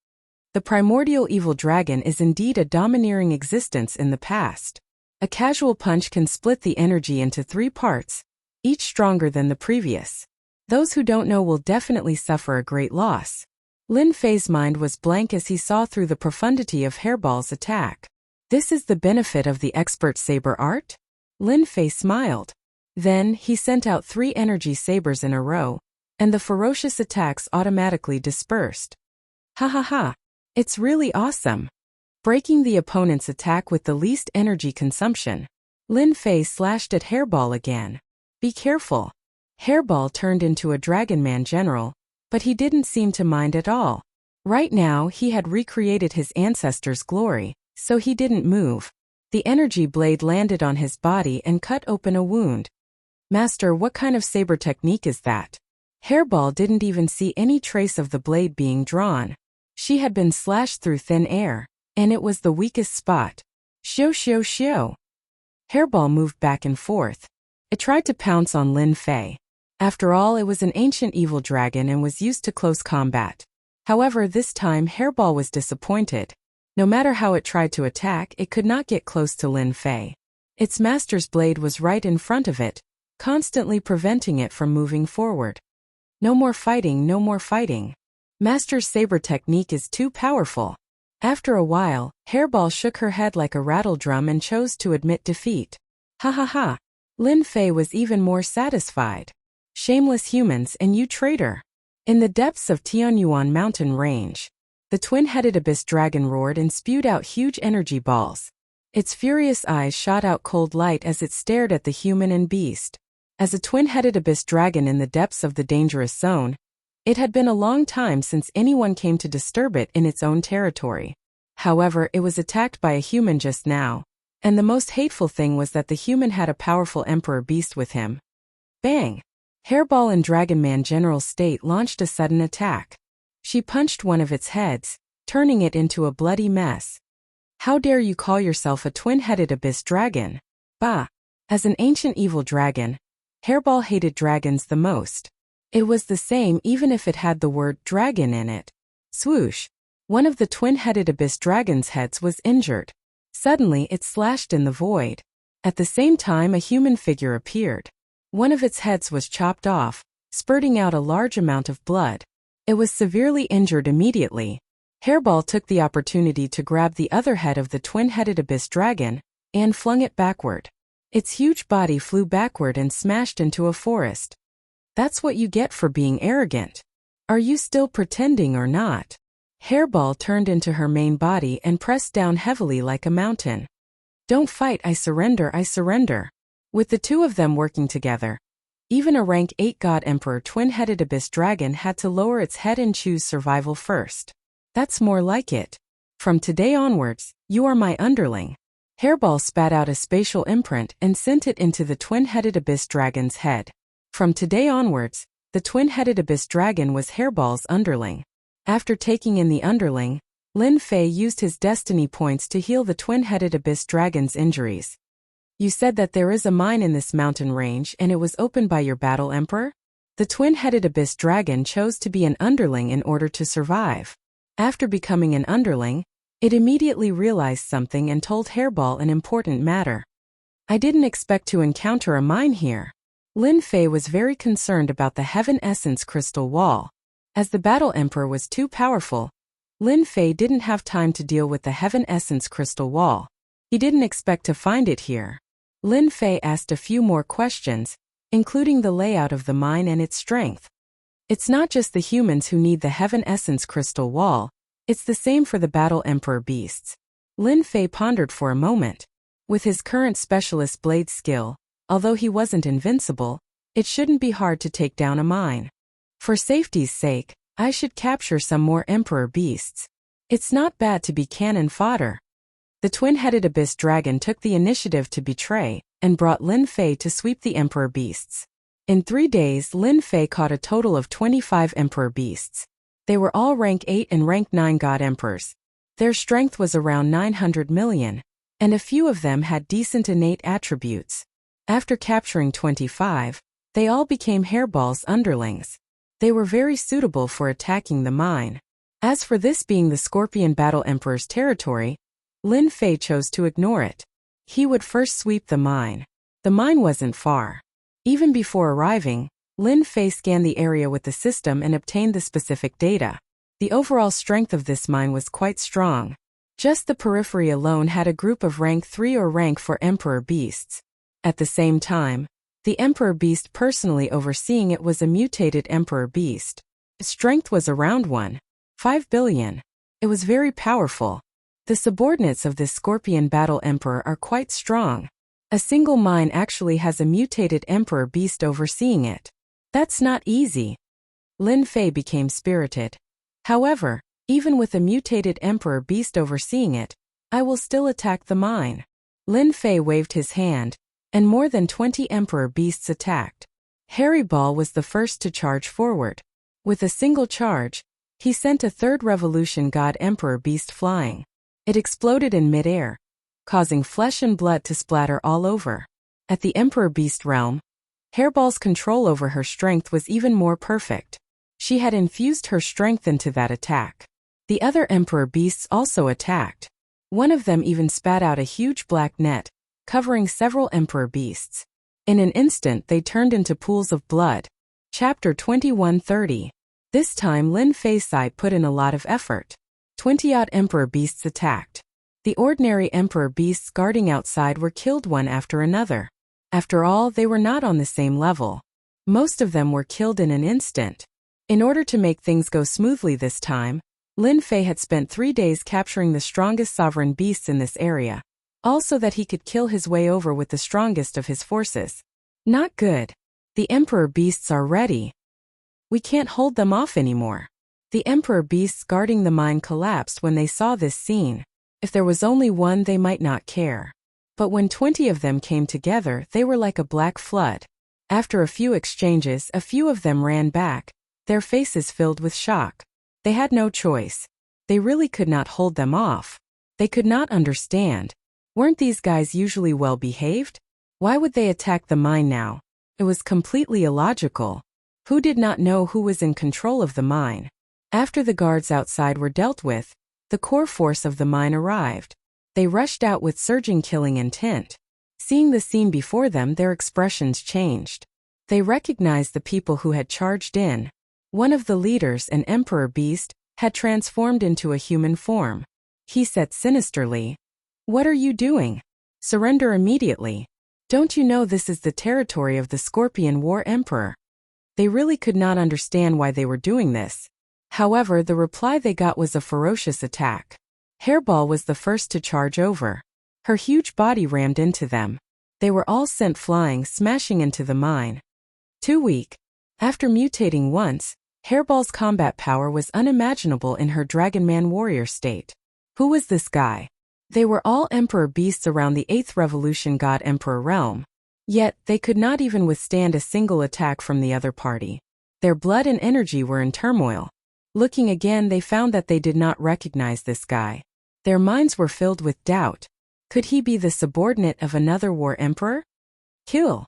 The primordial evil dragon is indeed a domineering existence in the past. A casual punch can split the energy into 3 parts, each stronger than the previous. Those who don't know will definitely suffer a great loss. Lin Fei's mind was blank as he saw through the profundity of Hairball's attack. This is the benefit of the expert saber art? Lin Fei smiled. Then, he sent out 3 energy sabers in a row, and the ferocious attacks automatically dispersed. Ha ha ha! It's really awesome! Breaking the opponent's attack with the least energy consumption. Lin Fei slashed at Hairball again. Be careful! Hairball turned into a Dragon Man general, but he didn't seem to mind at all. Right now he had recreated his ancestors' glory, so he didn't move. The energy blade landed on his body and cut open a wound. Master, what kind of saber technique is that? Hairball didn't even see any trace of the blade being drawn. She had been slashed through thin air, and it was the weakest spot. Xiao xiao xiao. Hairball moved back and forth. It tried to pounce on Lin Fei. After all, it was an ancient evil dragon and was used to close combat. However, this time Hairball was disappointed. No matter how it tried to attack, it could not get close to Lin Fei. Its master's blade was right in front of it, constantly preventing it from moving forward. No more fighting, no more fighting. Master's saber technique is too powerful. After a while, Hairball shook her head like a rattle drum and chose to admit defeat. Ha ha ha. Lin Fei was even more satisfied. Shameless humans, and you traitor! In the depths of Tianyuan mountain range, the twin-headed abyss dragon roared and spewed out huge energy balls. Its furious eyes shot out cold light as it stared at the human and beast. As a twin-headed abyss dragon in the depths of the dangerous zone, it had been a long time since anyone came to disturb it in its own territory. However, it was attacked by a human just now, and the most hateful thing was that the human had a powerful emperor beast with him. Bang! Hairball in Dragon Man General State launched a sudden attack. She punched one of its heads, turning it into a bloody mess. How dare you call yourself a twin-headed abyss dragon? Bah! As an ancient evil dragon, Hairball hated dragons the most. It was the same even if it had the word dragon in it. Swoosh! One of the twin-headed abyss dragon's heads was injured. Suddenly it slashed in the void. At the same time a human figure appeared. One of its heads was chopped off, spurting out a large amount of blood. It was severely injured immediately. Hairball took the opportunity to grab the other head of the twin-headed abyss dragon, and flung it backward. Its huge body flew backward and smashed into a forest. That's what you get for being arrogant. Are you still pretending or not? Hairball turned into her main body and pressed down heavily like a mountain. Don't fight, I surrender, I surrender. With the two of them working together, even a rank 8 God Emperor twin-headed abyss dragon had to lower its head and choose survival first. That's more like it. From today onwards, you are my underling. Hairball spat out a spatial imprint and sent it into the twin-headed abyss dragon's head. From today onwards, the twin-headed abyss dragon was Hairball's underling. After taking in the underling, Lin Fei used his destiny points to heal the twin-headed abyss dragon's injuries. You said that there is a mine in this mountain range and it was opened by your battle emperor? The twin-headed abyss dragon chose to be an underling in order to survive. After becoming an underling, it immediately realized something and told Hairball an important matter. I didn't expect to encounter a mine here. Lin Fei was very concerned about the Heaven Essence crystal wall. As the battle emperor was too powerful, Lin Fei didn't have time to deal with the Heaven Essence crystal wall. He didn't expect to find it here. Lin Fei asked a few more questions, including the layout of the mine and its strength. It's not just the humans who need the Heaven Essence crystal wall, it's the same for the battle emperor beasts. Lin Fei pondered for a moment. With his current specialist blade skill, although he wasn't invincible, it shouldn't be hard to take down a mine. For safety's sake, I should capture some more emperor beasts. It's not bad to be cannon fodder. The twin-headed abyss dragon took the initiative to betray, and brought Lin Fei to sweep the emperor beasts. In 3 days, Lin Fei caught a total of 25 emperor beasts. They were all rank 8 and rank 9 god emperors. Their strength was around 900 million, and a few of them had decent innate attributes. After capturing 25, they all became Hairball's underlings. They were very suitable for attacking the mine. As for this being the Scorpion Battle Emperor's territory, Lin Fei chose to ignore it. He would first sweep the mine. The mine wasn't far. Even before arriving, Lin Fei scanned the area with the system and obtained the specific data. The overall strength of this mine was quite strong. Just the periphery alone had a group of rank 3 or rank 4 emperor beasts. At the same time, the emperor beast personally overseeing it was a mutated emperor beast. Its strength was around 1.5 billion. It was very powerful. The subordinates of this Scorpion Battle Emperor are quite strong. A single mine actually has a mutated emperor beast overseeing it. That's not easy. Lin Fei became spirited. However, even with a mutated emperor beast overseeing it, I will still attack the mine. Lin Fei waved his hand, and more than 20 emperor beasts attacked. Hairball was the first to charge forward. With a single charge, he sent a third revolution god emperor beast flying. It exploded in mid-air, causing flesh and blood to splatter all over. At the emperor beast realm, Hairball's control over her strength was even more perfect. She had infused her strength into that attack. The other emperor beasts also attacked. One of them even spat out a huge black net, covering several emperor beasts. In an instant they turned into pools of blood. Chapter 2130. This time Lin Fei put in a lot of effort. 20-odd emperor beasts attacked. The ordinary emperor beasts guarding outside were killed one after another. After all, they were not on the same level. Most of them were killed in an instant. In order to make things go smoothly this time, Lin Fei had spent 3 days capturing the strongest sovereign beasts in this area, also that he could kill his way over with the strongest of his forces. Not good. The emperor beasts are ready. We can't hold them off anymore. The emperor beasts guarding the mine collapsed when they saw this scene. If there was only one, they might not care. But when 20 of them came together, they were like a black flood. After a few exchanges, a few of them ran back, their faces filled with shock. They had no choice. They really could not hold them off. They could not understand. Weren't these guys usually well behaved? Why would they attack the mine now? It was completely illogical. Who did not know who was in control of the mine? After the guards outside were dealt with, the core force of the mine arrived. They rushed out with surging killing intent. Seeing the scene before them, their expressions changed. They recognized the people who had charged in. One of the leaders, an emperor beast, had transformed into a human form. He said sinisterly, "What are you doing? Surrender immediately. Don't you know this is the territory of the Scorpion War Emperor?" They really could not understand why they were doing this. However, the reply they got was a ferocious attack. Hairball was the first to charge over. Her huge body rammed into them. They were all sent flying, smashing into the mine. Too weak. After mutating once, Hairball's combat power was unimaginable in her Dragon Man warrior state. Who was this guy? They were all emperor beasts around the 8th revolution god emperor realm. Yet, they could not even withstand a single attack from the other party. Their blood and energy were in turmoil. Looking again, they found that they did not recognize this guy. Their minds were filled with doubt. Could he be the subordinate of another war emperor? Kill!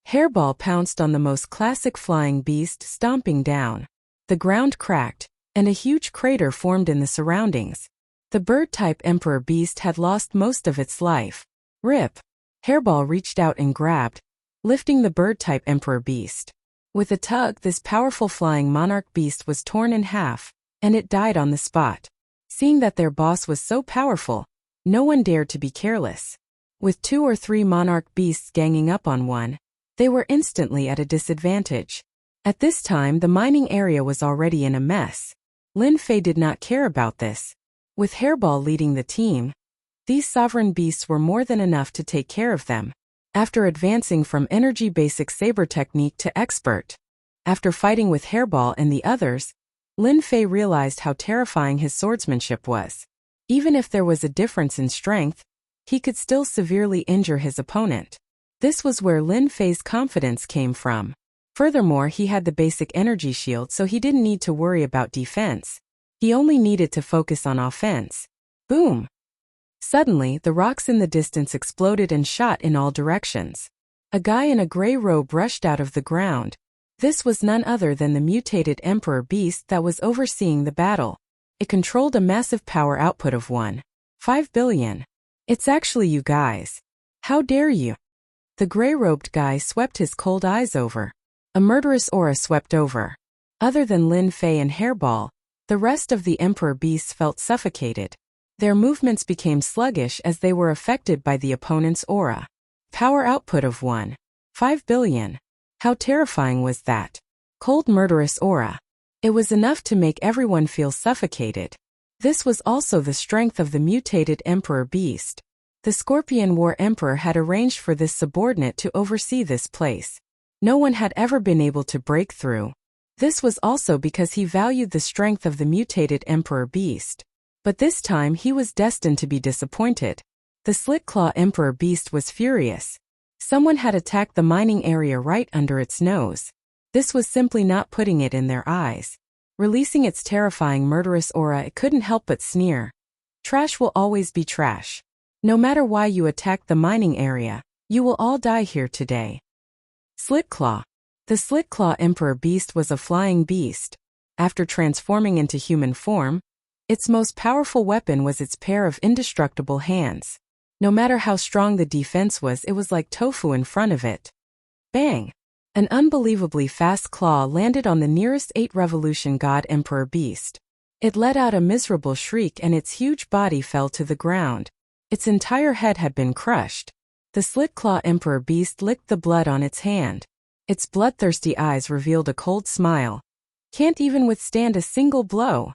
Hairball pounced on the most classic flying beast, stomping down. The ground cracked, and a huge crater formed in the surroundings. The bird-type emperor beast had lost most of its life. Rip! Hairball reached out and grabbed, lifting the bird-type emperor beast. With a tug, this powerful flying monarch beast was torn in half, and it died on the spot. Seeing that their boss was so powerful, no one dared to be careless. With 2 or 3 monarch beasts ganging up on one, they were instantly at a disadvantage. At this time, the mining area was already in a mess. Lin Fei did not care about this. With Hairball leading the team, these sovereign beasts were more than enough to take care of them. After advancing from energy basic saber technique to expert, after fighting with Hairball and the others, Lin Fei realized how terrifying his swordsmanship was. Even if there was a difference in strength, he could still severely injure his opponent. This was where Lin Fei's confidence came from. Furthermore, he had the basic energy shield, so he didn't need to worry about defense. He only needed to focus on offense. Boom! Suddenly, the rocks in the distance exploded and shot in all directions. A guy in a gray robe rushed out of the ground. This was none other than the mutated Emperor Beast that was overseeing the battle. It controlled a massive power output of 1.5 billion. It's actually you guys. How dare you? The gray-robed guy swept his cold eyes over. A murderous aura swept over. Other than Lin Fei and Hairball, the rest of the Emperor Beasts felt suffocated. Their movements became sluggish as they were affected by the opponent's aura. Power output of 1.5 billion. How terrifying was that? Cold murderous aura. It was enough to make everyone feel suffocated. This was also the strength of the mutated Emperor Beast. The Scorpion War Emperor had arranged for this subordinate to oversee this place. No one had ever been able to break through. This was also because he valued the strength of the mutated Emperor Beast. But this time he was destined to be disappointed. The Slit-Claw Emperor Beast was furious. Someone had attacked the mining area right under its nose. This was simply not putting it in their eyes. Releasing its terrifying murderous aura, it couldn't help but sneer. Trash will always be trash. No matter why you attacked the mining area, you will all die here today. Slit-Claw. The Slit-Claw Emperor Beast was a flying beast. After transforming into human form, its most powerful weapon was its pair of indestructible hands. No matter how strong the defense was, it was like tofu in front of it. Bang! An unbelievably fast claw landed on the nearest 8 Revolution God Emperor Beast. It let out a miserable shriek and its huge body fell to the ground. Its entire head had been crushed. The Slit-Claw Emperor Beast licked the blood on its hand. Its bloodthirsty eyes revealed a cold smile. Can't even withstand a single blow.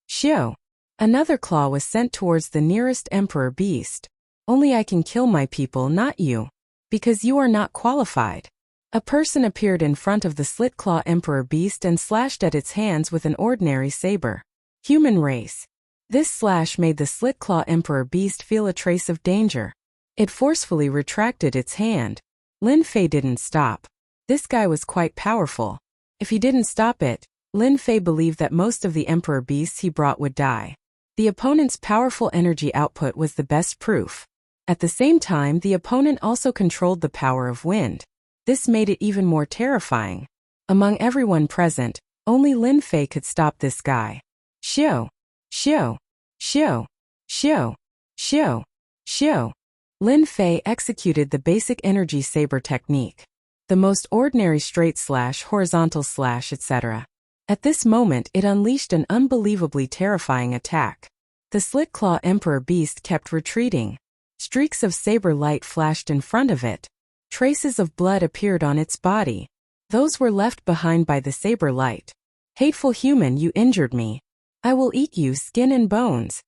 Shio. Another claw was sent towards the nearest Emperor Beast. Only I can kill my people, not you. Because you are not qualified. A person appeared in front of the Slit-Claw Emperor Beast and slashed at its hands with an ordinary saber. Human race. This slash made the Slit-Claw Emperor Beast feel a trace of danger. It forcefully retracted its hand. Lin Fei didn't stop. This guy was quite powerful. If he didn't stop it, Lin Fei believed that most of the Emperor Beasts he brought would die. The opponent's powerful energy output was the best proof. At the same time, the opponent also controlled the power of wind. This made it even more terrifying. Among everyone present, only Lin Fei could stop this guy. Shio. Shio. Shio. Shio. Shio. Shio. Lin Fei executed the basic energy saber technique. The most ordinary straight slash, horizontal slash, etc. At this moment, it unleashed an unbelievably terrifying attack. The Slit-Claw Emperor Beast kept retreating. Streaks of saber light flashed in front of it. Traces of blood appeared on its body. Those were left behind by the saber light. Hateful human, you injured me. I will eat you skin and bones.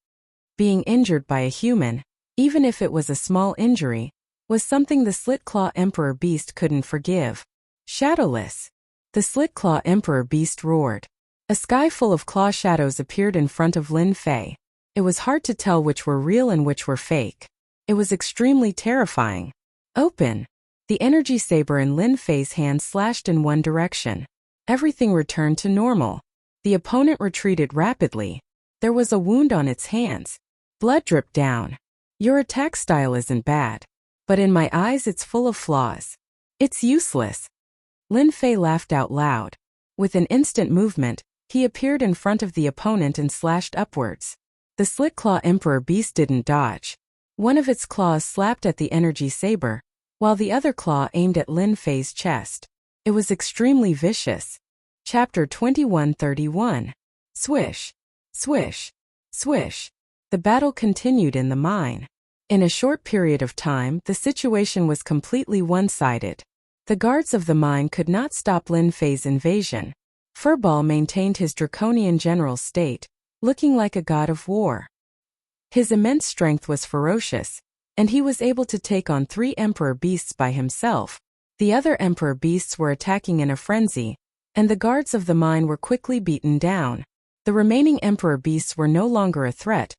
Being injured by a human, even if it was a small injury, was something the Slit-Claw Emperor Beast couldn't forgive. Shadowless. The Slit-Claw Emperor Beast roared. A sky full of claw shadows appeared in front of Lin Fei. It was hard to tell which were real and which were fake. It was extremely terrifying. Open. The energy saber in Lin Fei's hand slashed in one direction. Everything returned to normal. The opponent retreated rapidly. There was a wound on its hands. Blood dripped down. Your attack style isn't bad. But in my eyes it's full of flaws. It's useless. Lin Fei laughed out loud. With an instant movement, he appeared in front of the opponent and slashed upwards. The Slit Claw Emperor Beast didn't dodge. One of its claws slapped at the energy saber, while the other claw aimed at Lin Fei's chest. It was extremely vicious. Chapter 2131. Swish. Swish. Swish. The battle continued in the mine. In a short period of time, the situation was completely one-sided. The guards of the mine could not stop Lin Fei's invasion. Furball maintained his draconian general state, looking like a god of war. His immense strength was ferocious, and he was able to take on 3 emperor beasts by himself. The other emperor beasts were attacking in a frenzy, and the guards of the mine were quickly beaten down. The remaining emperor beasts were no longer a threat,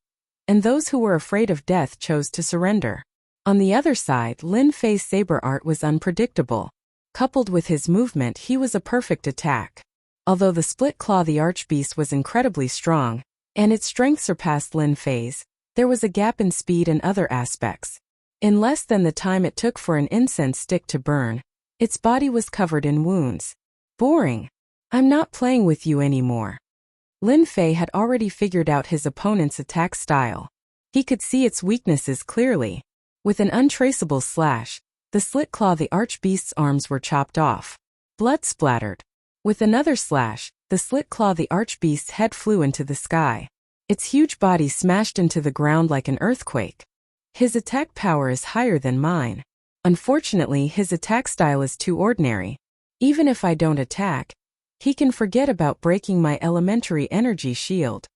and those who were afraid of death chose to surrender. On the other side, Lin Fei's saber art was unpredictable. Coupled with his movement, he was a perfect attack. Although the Split Claw the Archbeast was incredibly strong, and its strength surpassed Lin Fei's, there was a gap in speed and other aspects. In less than the time it took for an incense stick to burn, its body was covered in wounds. Boring. I'm not playing with you anymore. Lin Fei had already figured out his opponent's attack style. He could see its weaknesses clearly. With an untraceable slash, the Slit Claw the Archbeast's arms were chopped off. Blood splattered. With another slash, the Slit Claw the Archbeast's head flew into the sky. Its huge body smashed into the ground like an earthquake. His attack power is higher than mine. Unfortunately, his attack style is too ordinary. Even if I don't attack, he can forget about breaking my elementary energy shield.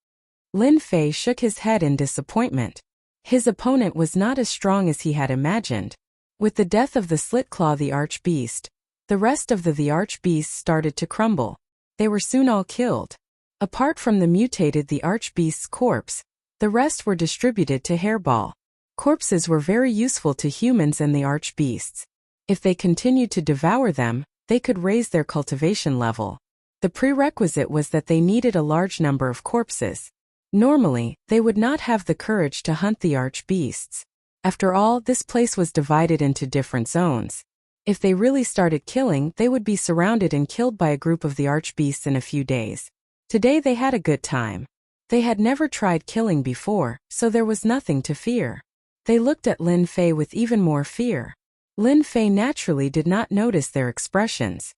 Lin Fei shook his head in disappointment. His opponent was not as strong as he had imagined. With the death of the Slit Claw the Archbeast, the rest of the Archbeasts started to crumble. They were soon all killed. Apart from the mutated the Archbeast's corpse, the rest were distributed to Hairball. Corpses were very useful to humans and the Archbeasts. If they continued to devour them, they could raise their cultivation level. The prerequisite was that they needed a large number of corpses. Normally, they would not have the courage to hunt the Archbeasts. After all, this place was divided into different zones. If they really started killing, they would be surrounded and killed by a group of the Archbeasts in a few days. Today they had a good time. They had never tried killing before, so there was nothing to fear. They looked at Lin Fei with even more fear. Lin Fei naturally did not notice their expressions.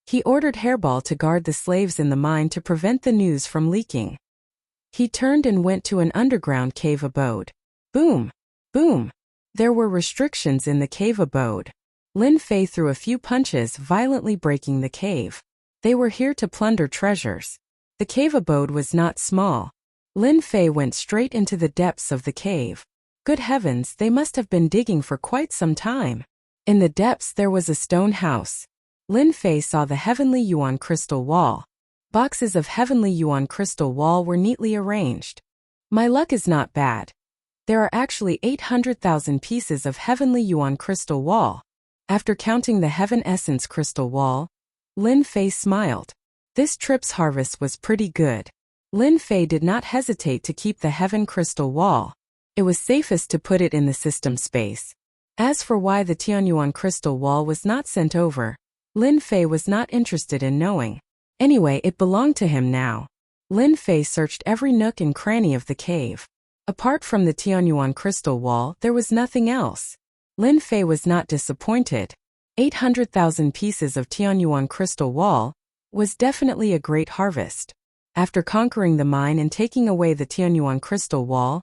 He ordered Hairball to guard the slaves in the mine to prevent the news from leaking. He turned and went to an underground cave abode. Boom! Boom! There were restrictions in the cave abode. Lin Fei threw a few punches, violently breaking the cave. They were here to plunder treasures. The cave abode was not small. Lin Fei went straight into the depths of the cave. Good heavens, they must have been digging for quite some time. In the depths there was a stone house. Lin Fei saw the Heavenly Yuan crystal wall. Boxes of Heavenly Yuan crystal wall were neatly arranged. My luck is not bad. There are actually 800,000 pieces of Heavenly Yuan crystal wall. After counting the Heaven Essence crystal wall, Lin Fei smiled. This trip's harvest was pretty good. Lin Fei did not hesitate to keep the Heaven crystal wall. It was safest to put it in the system space. As for why the Tianyuan crystal wall was not sent over, Lin Fei was not interested in knowing. Anyway, it belonged to him now. Lin Fei searched every nook and cranny of the cave. Apart from the Tianyuan crystal wall, there was nothing else. Lin Fei was not disappointed. 800,000 pieces of Tianyuan crystal wall was definitely a great harvest. After conquering the mine and taking away the Tianyuan crystal wall,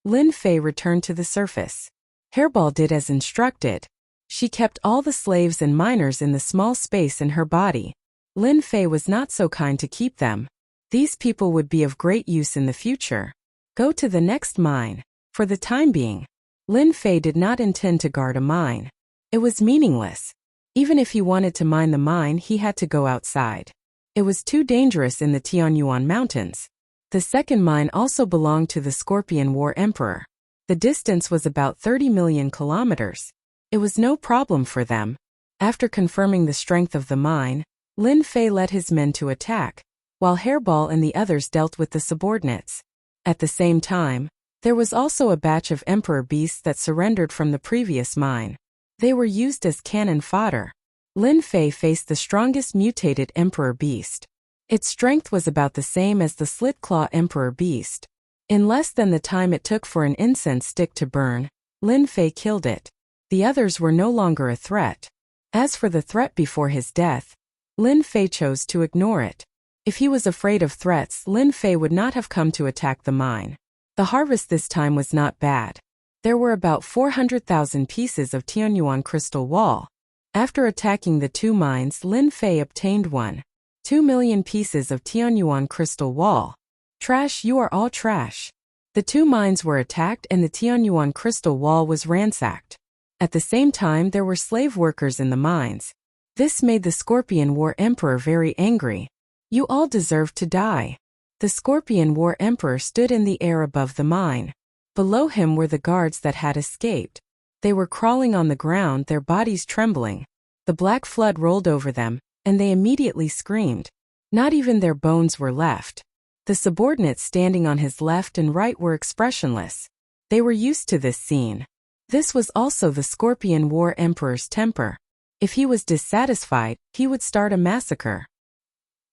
Lin Fei returned to the surface. Hairball did as instructed. She kept all the slaves and miners in the small space in her body. Lin Fei was not so kind to keep them. These people would be of great use in the future. Go to the next mine. For the time being, Lin Fei did not intend to guard a mine. It was meaningless. Even if he wanted to mine the mine, he had to go outside. It was too dangerous in the Tianyuan Mountains. The second mine also belonged to the Scorpion War Emperor. The distance was about 30 million kilometers. It was no problem for them. After confirming the strength of the mine, Lin Fei led his men to attack, while Hairball and the others dealt with the subordinates. At the same time, There was also a batch of emperor beasts that surrendered from the previous mine. They were used as cannon fodder. Lin Fei faced the strongest mutated emperor beast. Its strength was about the same as the slit-claw emperor beast. In less than the time it took for an incense stick to burn, Lin Fei killed it. The others were no longer a threat. As for the threat before his death, Lin Fei chose to ignore it. If he was afraid of threats, Lin Fei would not have come to attack the mine. The harvest this time was not bad. There were about 400,000 pieces of Tianyuan crystal wall. After attacking the 2 mines, Lin Fei obtained 1.2 million pieces of Tianyuan crystal wall. Trash, you are all trash. The 2 mines were attacked and the Tianyuan crystal wall was ransacked. At the same time, there were slave workers in the mines. This made the Scorpion War Emperor very angry. You all deserve to die. The Scorpion War Emperor stood in the air above the mine. Below him were the guards that had escaped. They were crawling on the ground, their bodies trembling. The black flood rolled over them, and they immediately screamed. Not even their bones were left. The subordinates standing on his left and right were expressionless. They were used to this scene. This was also the Scorpion War Emperor's temper. If he was dissatisfied, he would start a massacre.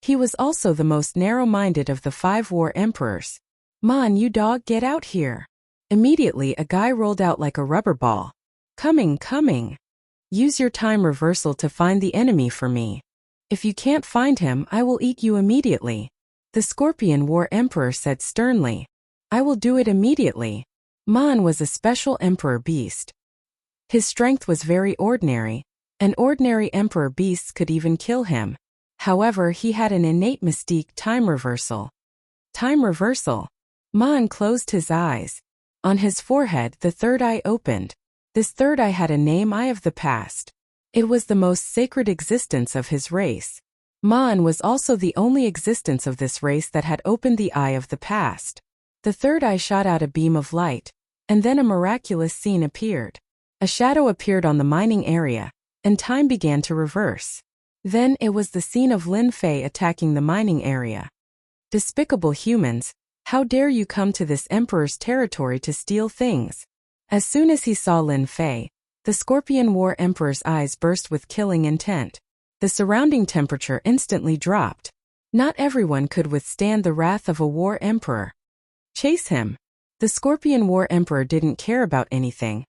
He was also the most narrow-minded of the 5 war emperors. "Man, you dog, get out here." Immediately a guy rolled out like a rubber ball. Coming. Use your time reversal to find the enemy for me. If you can't find him, I will eat you immediately. The Scorpion War Emperor said sternly. I will do it immediately. Man was a special emperor beast. His strength was very ordinary, and ordinary emperor beasts could even kill him. However, he had an innate mystique: time reversal. Time reversal. Man closed his eyes. On his forehead, the third eye opened. This third eye had a name: Eye of the Past. It was the most sacred existence of his race. Man was also the only existence of this race that had opened the Eye of the Past. The third eye shot out a beam of light, and then a miraculous scene appeared. A shadow appeared on the mining area, and time began to reverse. Then it was the scene of Lin Fei attacking the mining area. Despicable humans, how dare you come to this emperor's territory to steal things? As soon as he saw Lin Fei, the Scorpion War Emperor's eyes burst with killing intent. The surrounding temperature instantly dropped. Not everyone could withstand the wrath of a war emperor. Chase him. The Scorpion War Emperor didn't care about anything.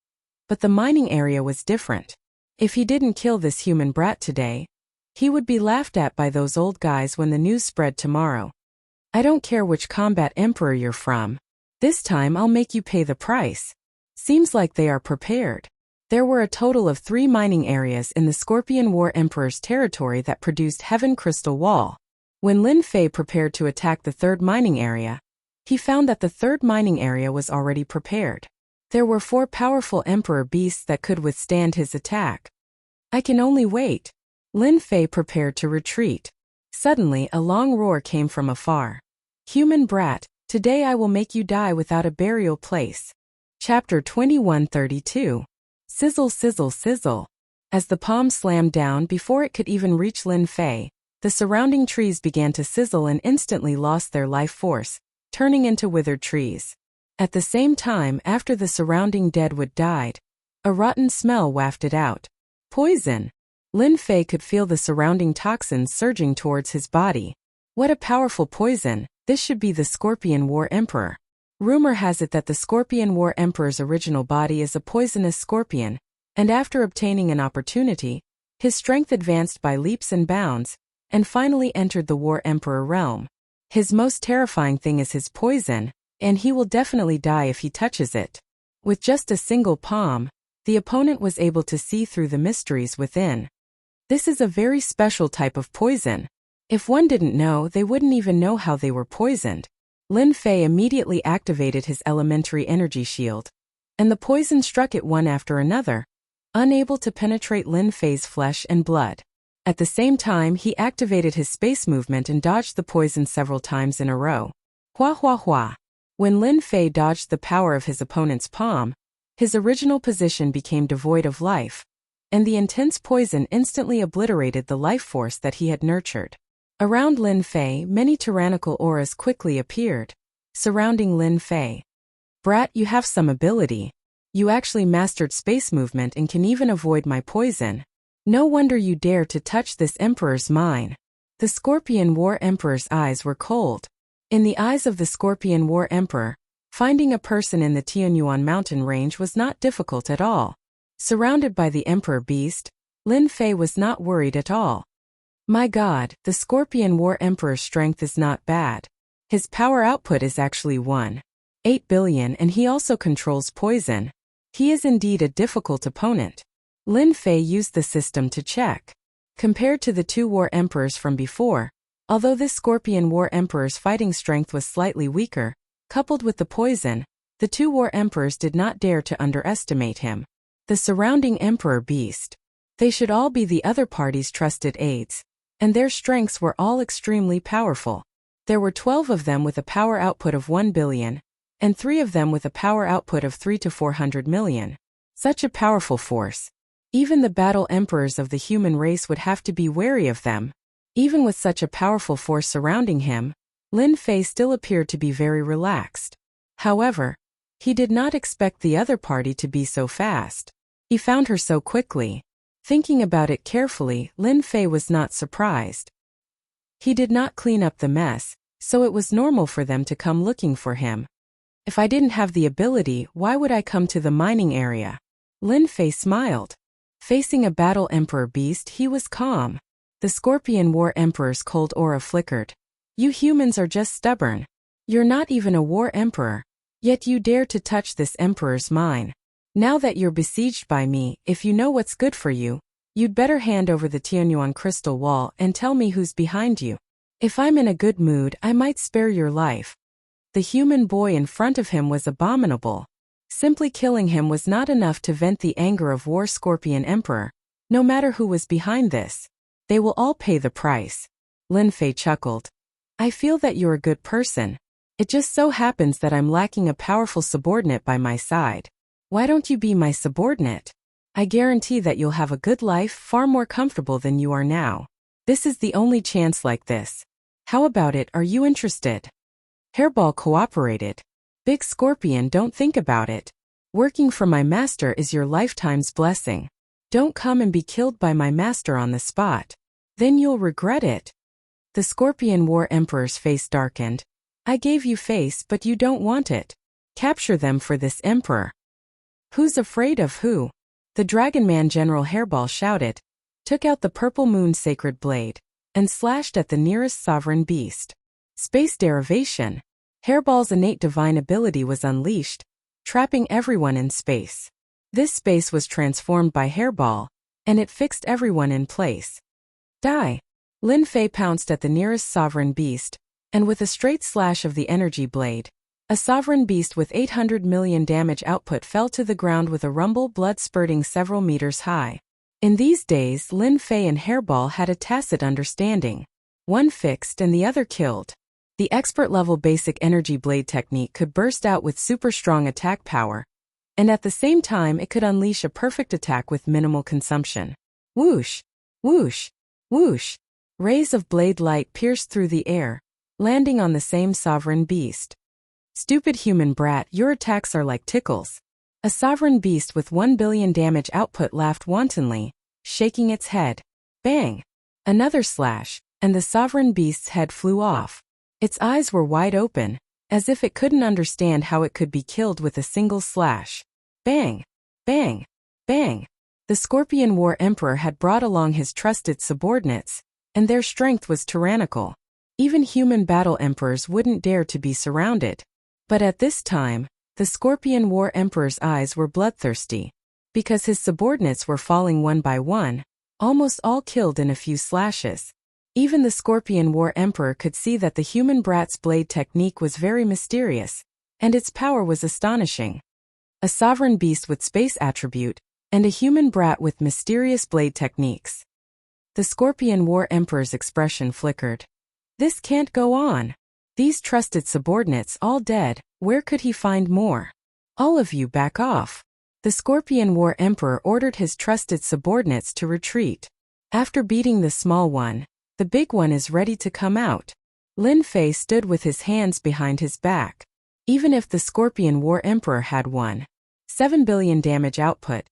But the mining area was different. If he didn't kill this human brat today, he would be laughed at by those old guys when the news spread tomorrow. I don't care which combat emperor you're from. This time I'll make you pay the price. Seems like they are prepared. There were a total of 3 mining areas in the Scorpion War Emperor's territory that produced Heaven Crystal Wall. When Lin Fei prepared to attack the 3rd mining area, he found that the 3rd mining area was already prepared. There were 4 powerful emperor beasts that could withstand his attack. I can only wait. Lin Fei prepared to retreat. Suddenly a long roar came from afar. Human brat, today I will make you die without a burial place. Chapter 2132. Sizzle, sizzle, sizzle. As the palm slammed down before it could even reach Lin Fei, the surrounding trees began to sizzle and instantly lost their life force, turning into withered trees. At the same time, after the surrounding deadwood died, a rotten smell wafted out. Poison. Lin Fei could feel the surrounding toxins surging towards his body. What a powerful poison! This should be the Scorpion War Emperor. Rumor has it that the Scorpion War Emperor's original body is a poisonous scorpion, and after obtaining an opportunity, his strength advanced by leaps and bounds, and finally entered the War Emperor realm. His most terrifying thing is his poison, and he will definitely die if he touches it. With just a single palm, the opponent was able to see through the mysteries within. This is a very special type of poison. If one didn't know, they wouldn't even know how they were poisoned. Lin Fei immediately activated his elementary energy shield, and the poison struck it one after another, unable to penetrate Lin Fei's flesh and blood. At the same time, he activated his space movement and dodged the poison several times in a row. Hua hua hua. When Lin Fei dodged the power of his opponent's palm, his original position became devoid of life, and the intense poison instantly obliterated the life force that he had nurtured. Around Lin Fei, many tyrannical auras quickly appeared, surrounding Lin Fei. Brat, you have some ability. You actually mastered space movement and can even avoid my poison. No wonder you dare to touch this emperor's mine. The Scorpion War Emperor's eyes were cold. In the eyes of the Scorpion War Emperor, finding a person in the Tianyuan mountain range was not difficult at all. Surrounded by the Emperor Beast, Lin Fei was not worried at all. My God, the Scorpion War Emperor's strength is not bad. His power output is actually 1.8 billion and he also controls poison. He is indeed a difficult opponent. Lin Fei used the system to check. Compared to the two War Emperors from before, although this Scorpion War Emperor's fighting strength was slightly weaker, coupled with the poison, the two War Emperors did not dare to underestimate him. The surrounding Emperor Beast. They should all be the other party's trusted aides, and their strengths were all extremely powerful. There were 12 of them with a power output of 1 billion, and 3 of them with a power output of 3 to 400 million. Such a powerful force. Even the battle emperors of the human race would have to be wary of them. Even with such a powerful force surrounding him, Lin Fei still appeared to be very relaxed. However, he did not expect the other party to be so fast. He found her so quickly. Thinking about it carefully, Lin Fei was not surprised. He did not clean up the mess, so it was normal for them to come looking for him. If I didn't have the ability, why would I come to the mining area? Lin Fei smiled. Facing a battle Emperor Beast, he was calm. The Scorpion War Emperor's cold aura flickered. You humans are just stubborn. You're not even a War Emperor. Yet you dare to touch this Emperor's mine. Now that you're besieged by me, if you know what's good for you, you'd better hand over the Tianyuan crystal wall and tell me who's behind you. If I'm in a good mood, I might spare your life. The human boy in front of him was abominable. Simply killing him was not enough to vent the anger of War Scorpion Emperor. No matter who was behind this, they will all pay the price. Lin Fei chuckled. I feel that you're a good person. It just so happens that I'm lacking a powerful subordinate by my side. Why don't you be my subordinate? I guarantee that you'll have a good life, far more comfortable than you are now. This is the only chance like this. How about it, are you interested? Hairball cooperated. Big Scorpion, don't think about it. Working for my master is your lifetime's blessing. Don't come and be killed by my master on the spot. Then you'll regret it. The Scorpion War Emperor's face darkened. I gave you face, but you don't want it. Capture them for this emperor. Who's afraid of who? The Dragon Man General Hairball shouted, took out the Purple Moon Sacred Blade, and slashed at the nearest sovereign beast. Space derivation. Hairball's innate divine ability was unleashed, trapping everyone in space. This space was transformed by Hairball, and it fixed everyone in place. Die! Lin Fei pounced at the nearest sovereign beast, and with a straight slash of the energy blade, a sovereign beast with 800 million damage output fell to the ground with a rumble, blood spurting several meters high. In these days, Lin Fei and Hairball had a tacit understanding. One fixed and the other killed. The expert-level basic energy blade technique could burst out with super strong attack power, and at the same time it could unleash a perfect attack with minimal consumption. Whoosh! Whoosh! Whoosh! Rays of blade light pierced through the air, landing on the same sovereign beast. Stupid human brat, your attacks are like tickles. A sovereign beast with 1 billion damage output laughed wantonly, shaking its head. Bang! Another slash, and the sovereign beast's head flew off. Its eyes were wide open, as if it couldn't understand how it could be killed with a single slash. Bang! Bang! Bang! The Scorpion War Emperor had brought along his trusted subordinates, and their strength was tyrannical. Even human battle emperors wouldn't dare to be surrounded. But at this time, the Scorpion War Emperor's eyes were bloodthirsty. Because his subordinates were falling one by one, almost all killed in a few slashes. Even the Scorpion War Emperor could see that the human brat's blade technique was very mysterious, and its power was astonishing. A sovereign beast with space attribute, and a human brat with mysterious blade techniques. The Scorpion War Emperor's expression flickered. This can't go on. These trusted subordinates all dead, where could he find more? All of you back off. The Scorpion War Emperor ordered his trusted subordinates to retreat. After beating the small one, the big one is ready to come out. Lin Fei stood with his hands behind his back. Even if the Scorpion War Emperor had 1.7 billion damage output,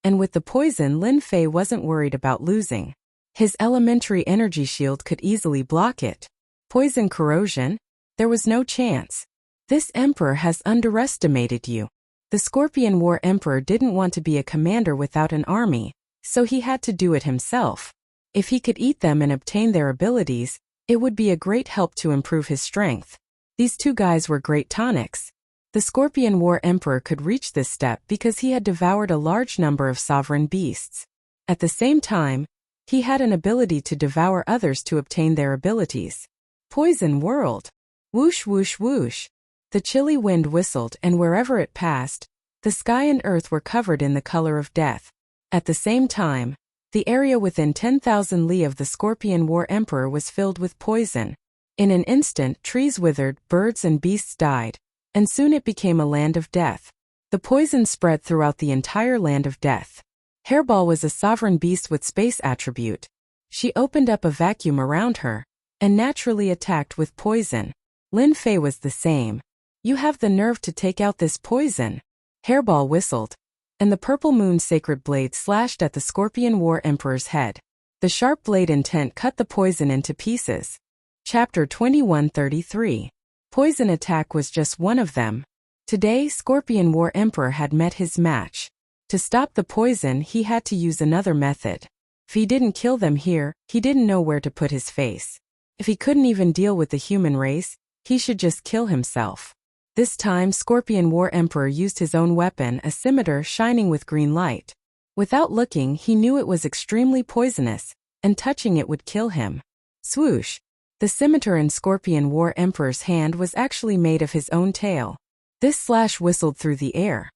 and with the poison Lin Fei wasn't worried about losing. His elementary energy shield could easily block it. Poison corrosion? There was no chance. This emperor has underestimated you. The Scorpion War Emperor didn't want to be a commander without an army, so he had to do it himself. If he could eat them and obtain their abilities, it would be a great help to improve his strength. These two guys were great tonics. The Scorpion War Emperor could reach this step because he had devoured a large number of sovereign beasts. At the same time, he had an ability to devour others to obtain their abilities. Poison world. Whoosh whoosh whoosh. The chilly wind whistled, and wherever it passed, the sky and earth were covered in the color of death. At the same time, the area within 10,000 li of the Scorpion War Emperor was filled with poison. In an instant, trees withered, birds and beasts died, and soon it became a land of death. The poison spread throughout the entire land of death. Hairball was a sovereign beast with space attribute. She opened up a vacuum around her, and naturally attacked with poison. Lin Fei was the same. You have the nerve to take out this poison. Hairball whistled, and the purple moon sacred blade slashed at the Scorpion War Emperor's head. The sharp blade intent cut the poison into pieces. Chapter 2133. Poison attack was just one of them. Today, Scorpion War Emperor had met his match. To stop the poison, he had to use another method. If he didn't kill them here, he didn't know where to put his face. If he couldn't even deal with the human race, he should just kill himself. This time, Scorpion War Emperor used his own weapon, a scimitar shining with green light. Without looking, he knew it was extremely poisonous, and touching it would kill him. Swoosh! The scimitar in Scorpion War Emperor's hand was actually made of his own tail. This slash whistled through the air.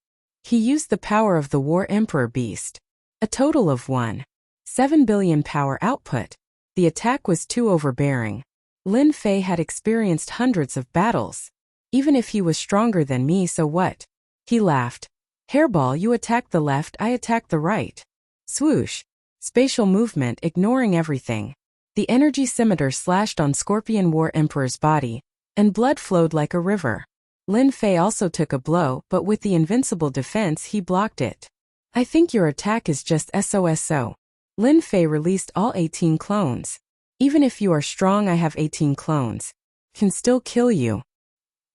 He used the power of the War Emperor beast. A total of 1.7 billion power output. The attack was too overbearing. Lin Fei had experienced hundreds of battles. Even if he was stronger than me, so what? He laughed. Hairball, you attack the left, I attack the right. Swoosh. Spatial movement, ignoring everything. The energy scimitar slashed on Scorpion War Emperor's body, and blood flowed like a river. Lin Fei also took a blow, but with the invincible defense he blocked it. I think your attack is just SOSO. Lin Fei released all 18 clones. Even if you are strong, I have 18 clones. Can still kill you.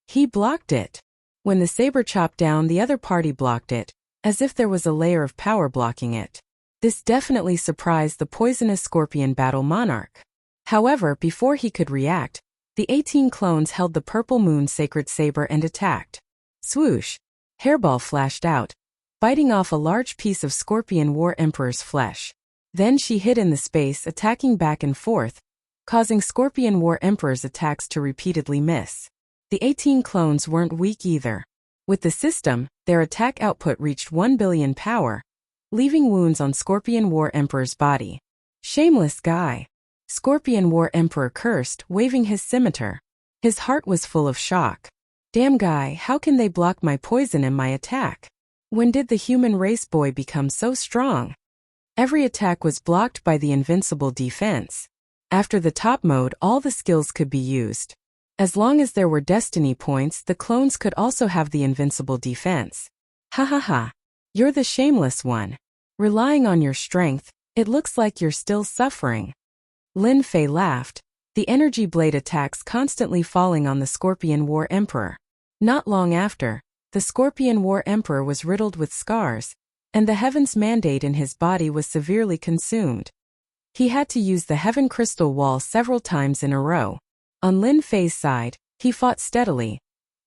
He blocked it. When the saber chopped down, the other party blocked it, as if there was a layer of power blocking it. This definitely surprised the poisonous Scorpion Battle Monarch. However, before he could react, the 18 clones held the purple moon sacred saber and attacked. Swoosh! Hairball flashed out, biting off a large piece of Scorpion War Emperor's flesh. Then she hid in the space, attacking back and forth, causing Scorpion War Emperor's attacks to repeatedly miss. The 18 clones weren't weak either. With the system, their attack output reached 1 billion power, leaving wounds on Scorpion War Emperor's body. Shameless guy. Scorpion War Emperor cursed, waving his scimitar. His heart was full of shock. Damn guy, how can they block my poison and my attack? When did the human race boy become so strong? Every attack was blocked by the invincible defense. After the top mode, all the skills could be used. As long as there were destiny points, the clones could also have the invincible defense. Ha ha ha. You're the shameless one. Relying on your strength, it looks like you're still suffering. Lin Fei laughed, the energy blade attacks constantly falling on the Scorpion War Emperor. Not long after, the Scorpion War Emperor was riddled with scars, and the Heaven's Mandate in his body was severely consumed. He had to use the Heaven Crystal Wall several times in a row. On Lin Fei's side, he fought steadily,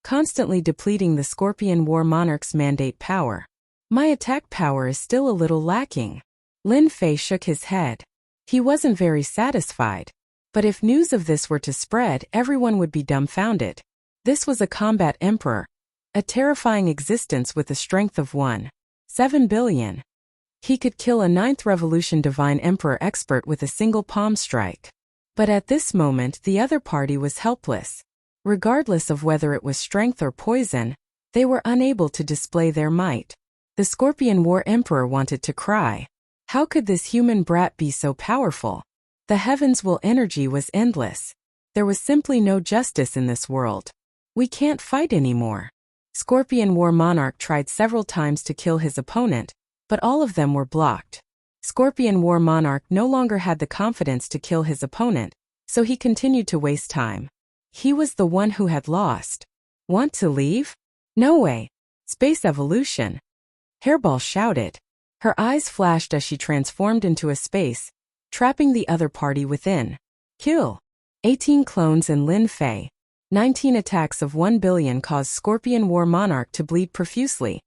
constantly depleting the Scorpion War Monarch's mandate power. My attack power is still a little lacking. Lin Fei shook his head. He wasn't very satisfied. But if news of this were to spread, everyone would be dumbfounded. This was a combat emperor, a terrifying existence with a strength of 1.7 billion. He could kill a 9th Revolution Divine Emperor expert with a single palm strike. But at this moment, the other party was helpless. Regardless of whether it was strength or poison, they were unable to display their might. The Scorpion War Emperor wanted to cry. How could this human brat be so powerful? The heavens' will energy was endless. There was simply no justice in this world. We can't fight anymore. Scorpion War Monarch tried several times to kill his opponent, but all of them were blocked. Scorpion War Monarch no longer had the confidence to kill his opponent, so he continued to waste time. He was the one who had lost. Want to leave? No way. Space evolution. Hairball shouted. Her eyes flashed as she transformed into a space, trapping the other party within. Kill. 18 clones and Lin Fei. 19 attacks of 1 billion caused Scorpion War Monarch to bleed profusely,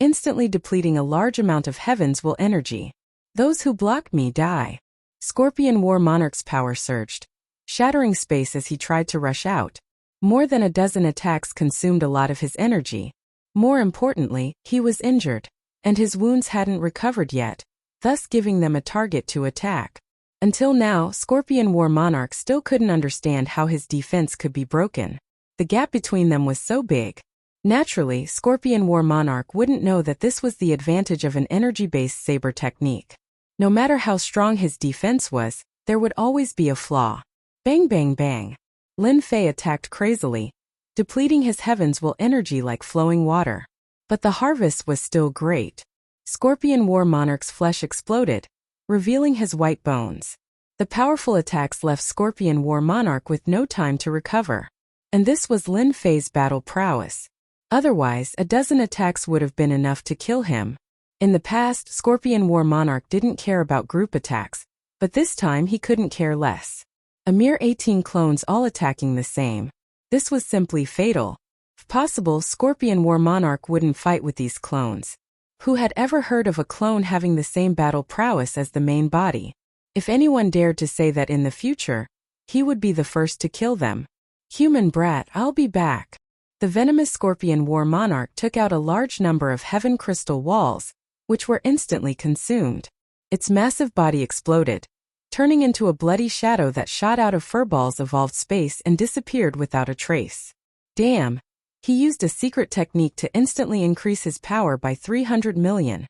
instantly depleting a large amount of Heaven's Will energy. Those who block me die. Scorpion War Monarch's power surged, shattering space as he tried to rush out. More than a dozen attacks consumed a lot of his energy. More importantly, he was injured, and his wounds hadn't recovered yet, thus giving them a target to attack. Until now, Scorpion War Monarch still couldn't understand how his defense could be broken. The gap between them was so big. Naturally, Scorpion War Monarch wouldn't know that this was the advantage of an energy-based saber technique. No matter how strong his defense was, there would always be a flaw. Bang bang bang. Lin Fei attacked crazily, depleting his Heaven's Will energy like flowing water. But the harvest was still great. Scorpion War Monarch's flesh exploded, revealing his white bones. The powerful attacks left Scorpion War Monarch with no time to recover. And this was Lin Fei's battle prowess. Otherwise, a dozen attacks would have been enough to kill him. In the past, Scorpion War Monarch didn't care about group attacks, but this time he couldn't care less. A mere 18 clones all attacking the same. This was simply fatal. If possible, Scorpion War Monarch wouldn't fight with these clones. Who had ever heard of a clone having the same battle prowess as the main body? If anyone dared to say that in the future, he would be the first to kill them. Human brat, I'll be back. The venomous Scorpion War Monarch took out a large number of heaven crystal walls, which were instantly consumed. Its massive body exploded, turning into a bloody shadow that shot out of Furball's evolved space and disappeared without a trace. Damn. He used a secret technique to instantly increase his power by 300 million,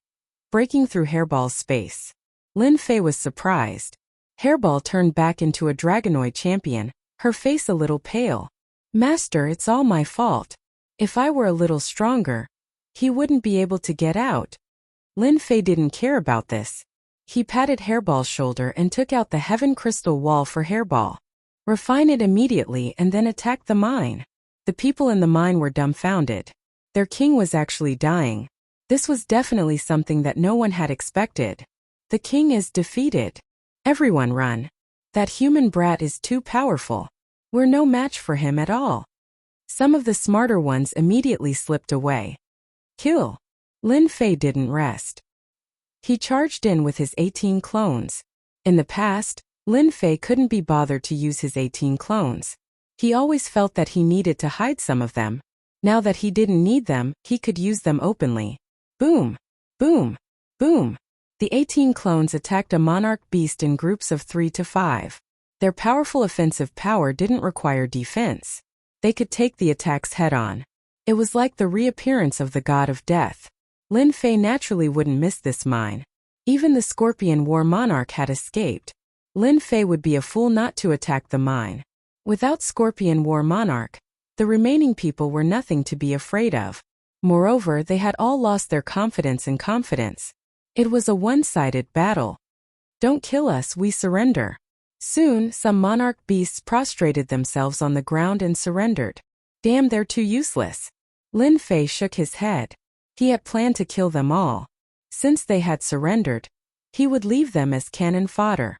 breaking through Hairball's space. Lin Fei was surprised. Hairball turned back into a Dragonoid champion, her face a little pale. Master, it's all my fault. If I were a little stronger, he wouldn't be able to get out. Lin Fei didn't care about this. He patted Hairball's shoulder and took out the heaven crystal wall for Hairball. Refine it immediately and then attack the mine. The people in the mine were dumbfounded. Their king was actually dying. This was definitely something that no one had expected. The king is defeated. Everyone run. That human brat is too powerful. We're no match for him at all. Some of the smarter ones immediately slipped away. Kill. Lin Fei didn't rest. He charged in with his 18 clones. In the past, Lin Fei couldn't be bothered to use his 18 clones. He always felt that he needed to hide some of them. Now that he didn't need them, he could use them openly. Boom! Boom! Boom! The 18 clones attacked a monarch beast in groups of 3 to 5. Their powerful offensive power didn't require defense. They could take the attacks head-on. It was like the reappearance of the god of death. Lin Fei naturally wouldn't miss this mine. Even the Scorpion War Monarch had escaped. Lin Fei would be a fool not to attack the mine. Without Scorpion War Monarch, the remaining people were nothing to be afraid of. Moreover, they had all lost their confidence in confidence. It was a one-sided battle. Don't kill us, we surrender. Soon, some monarch beasts prostrated themselves on the ground and surrendered. Damn, they're too useless. Lin Fei shook his head. He had planned to kill them all. Since they had surrendered, he would leave them as cannon fodder.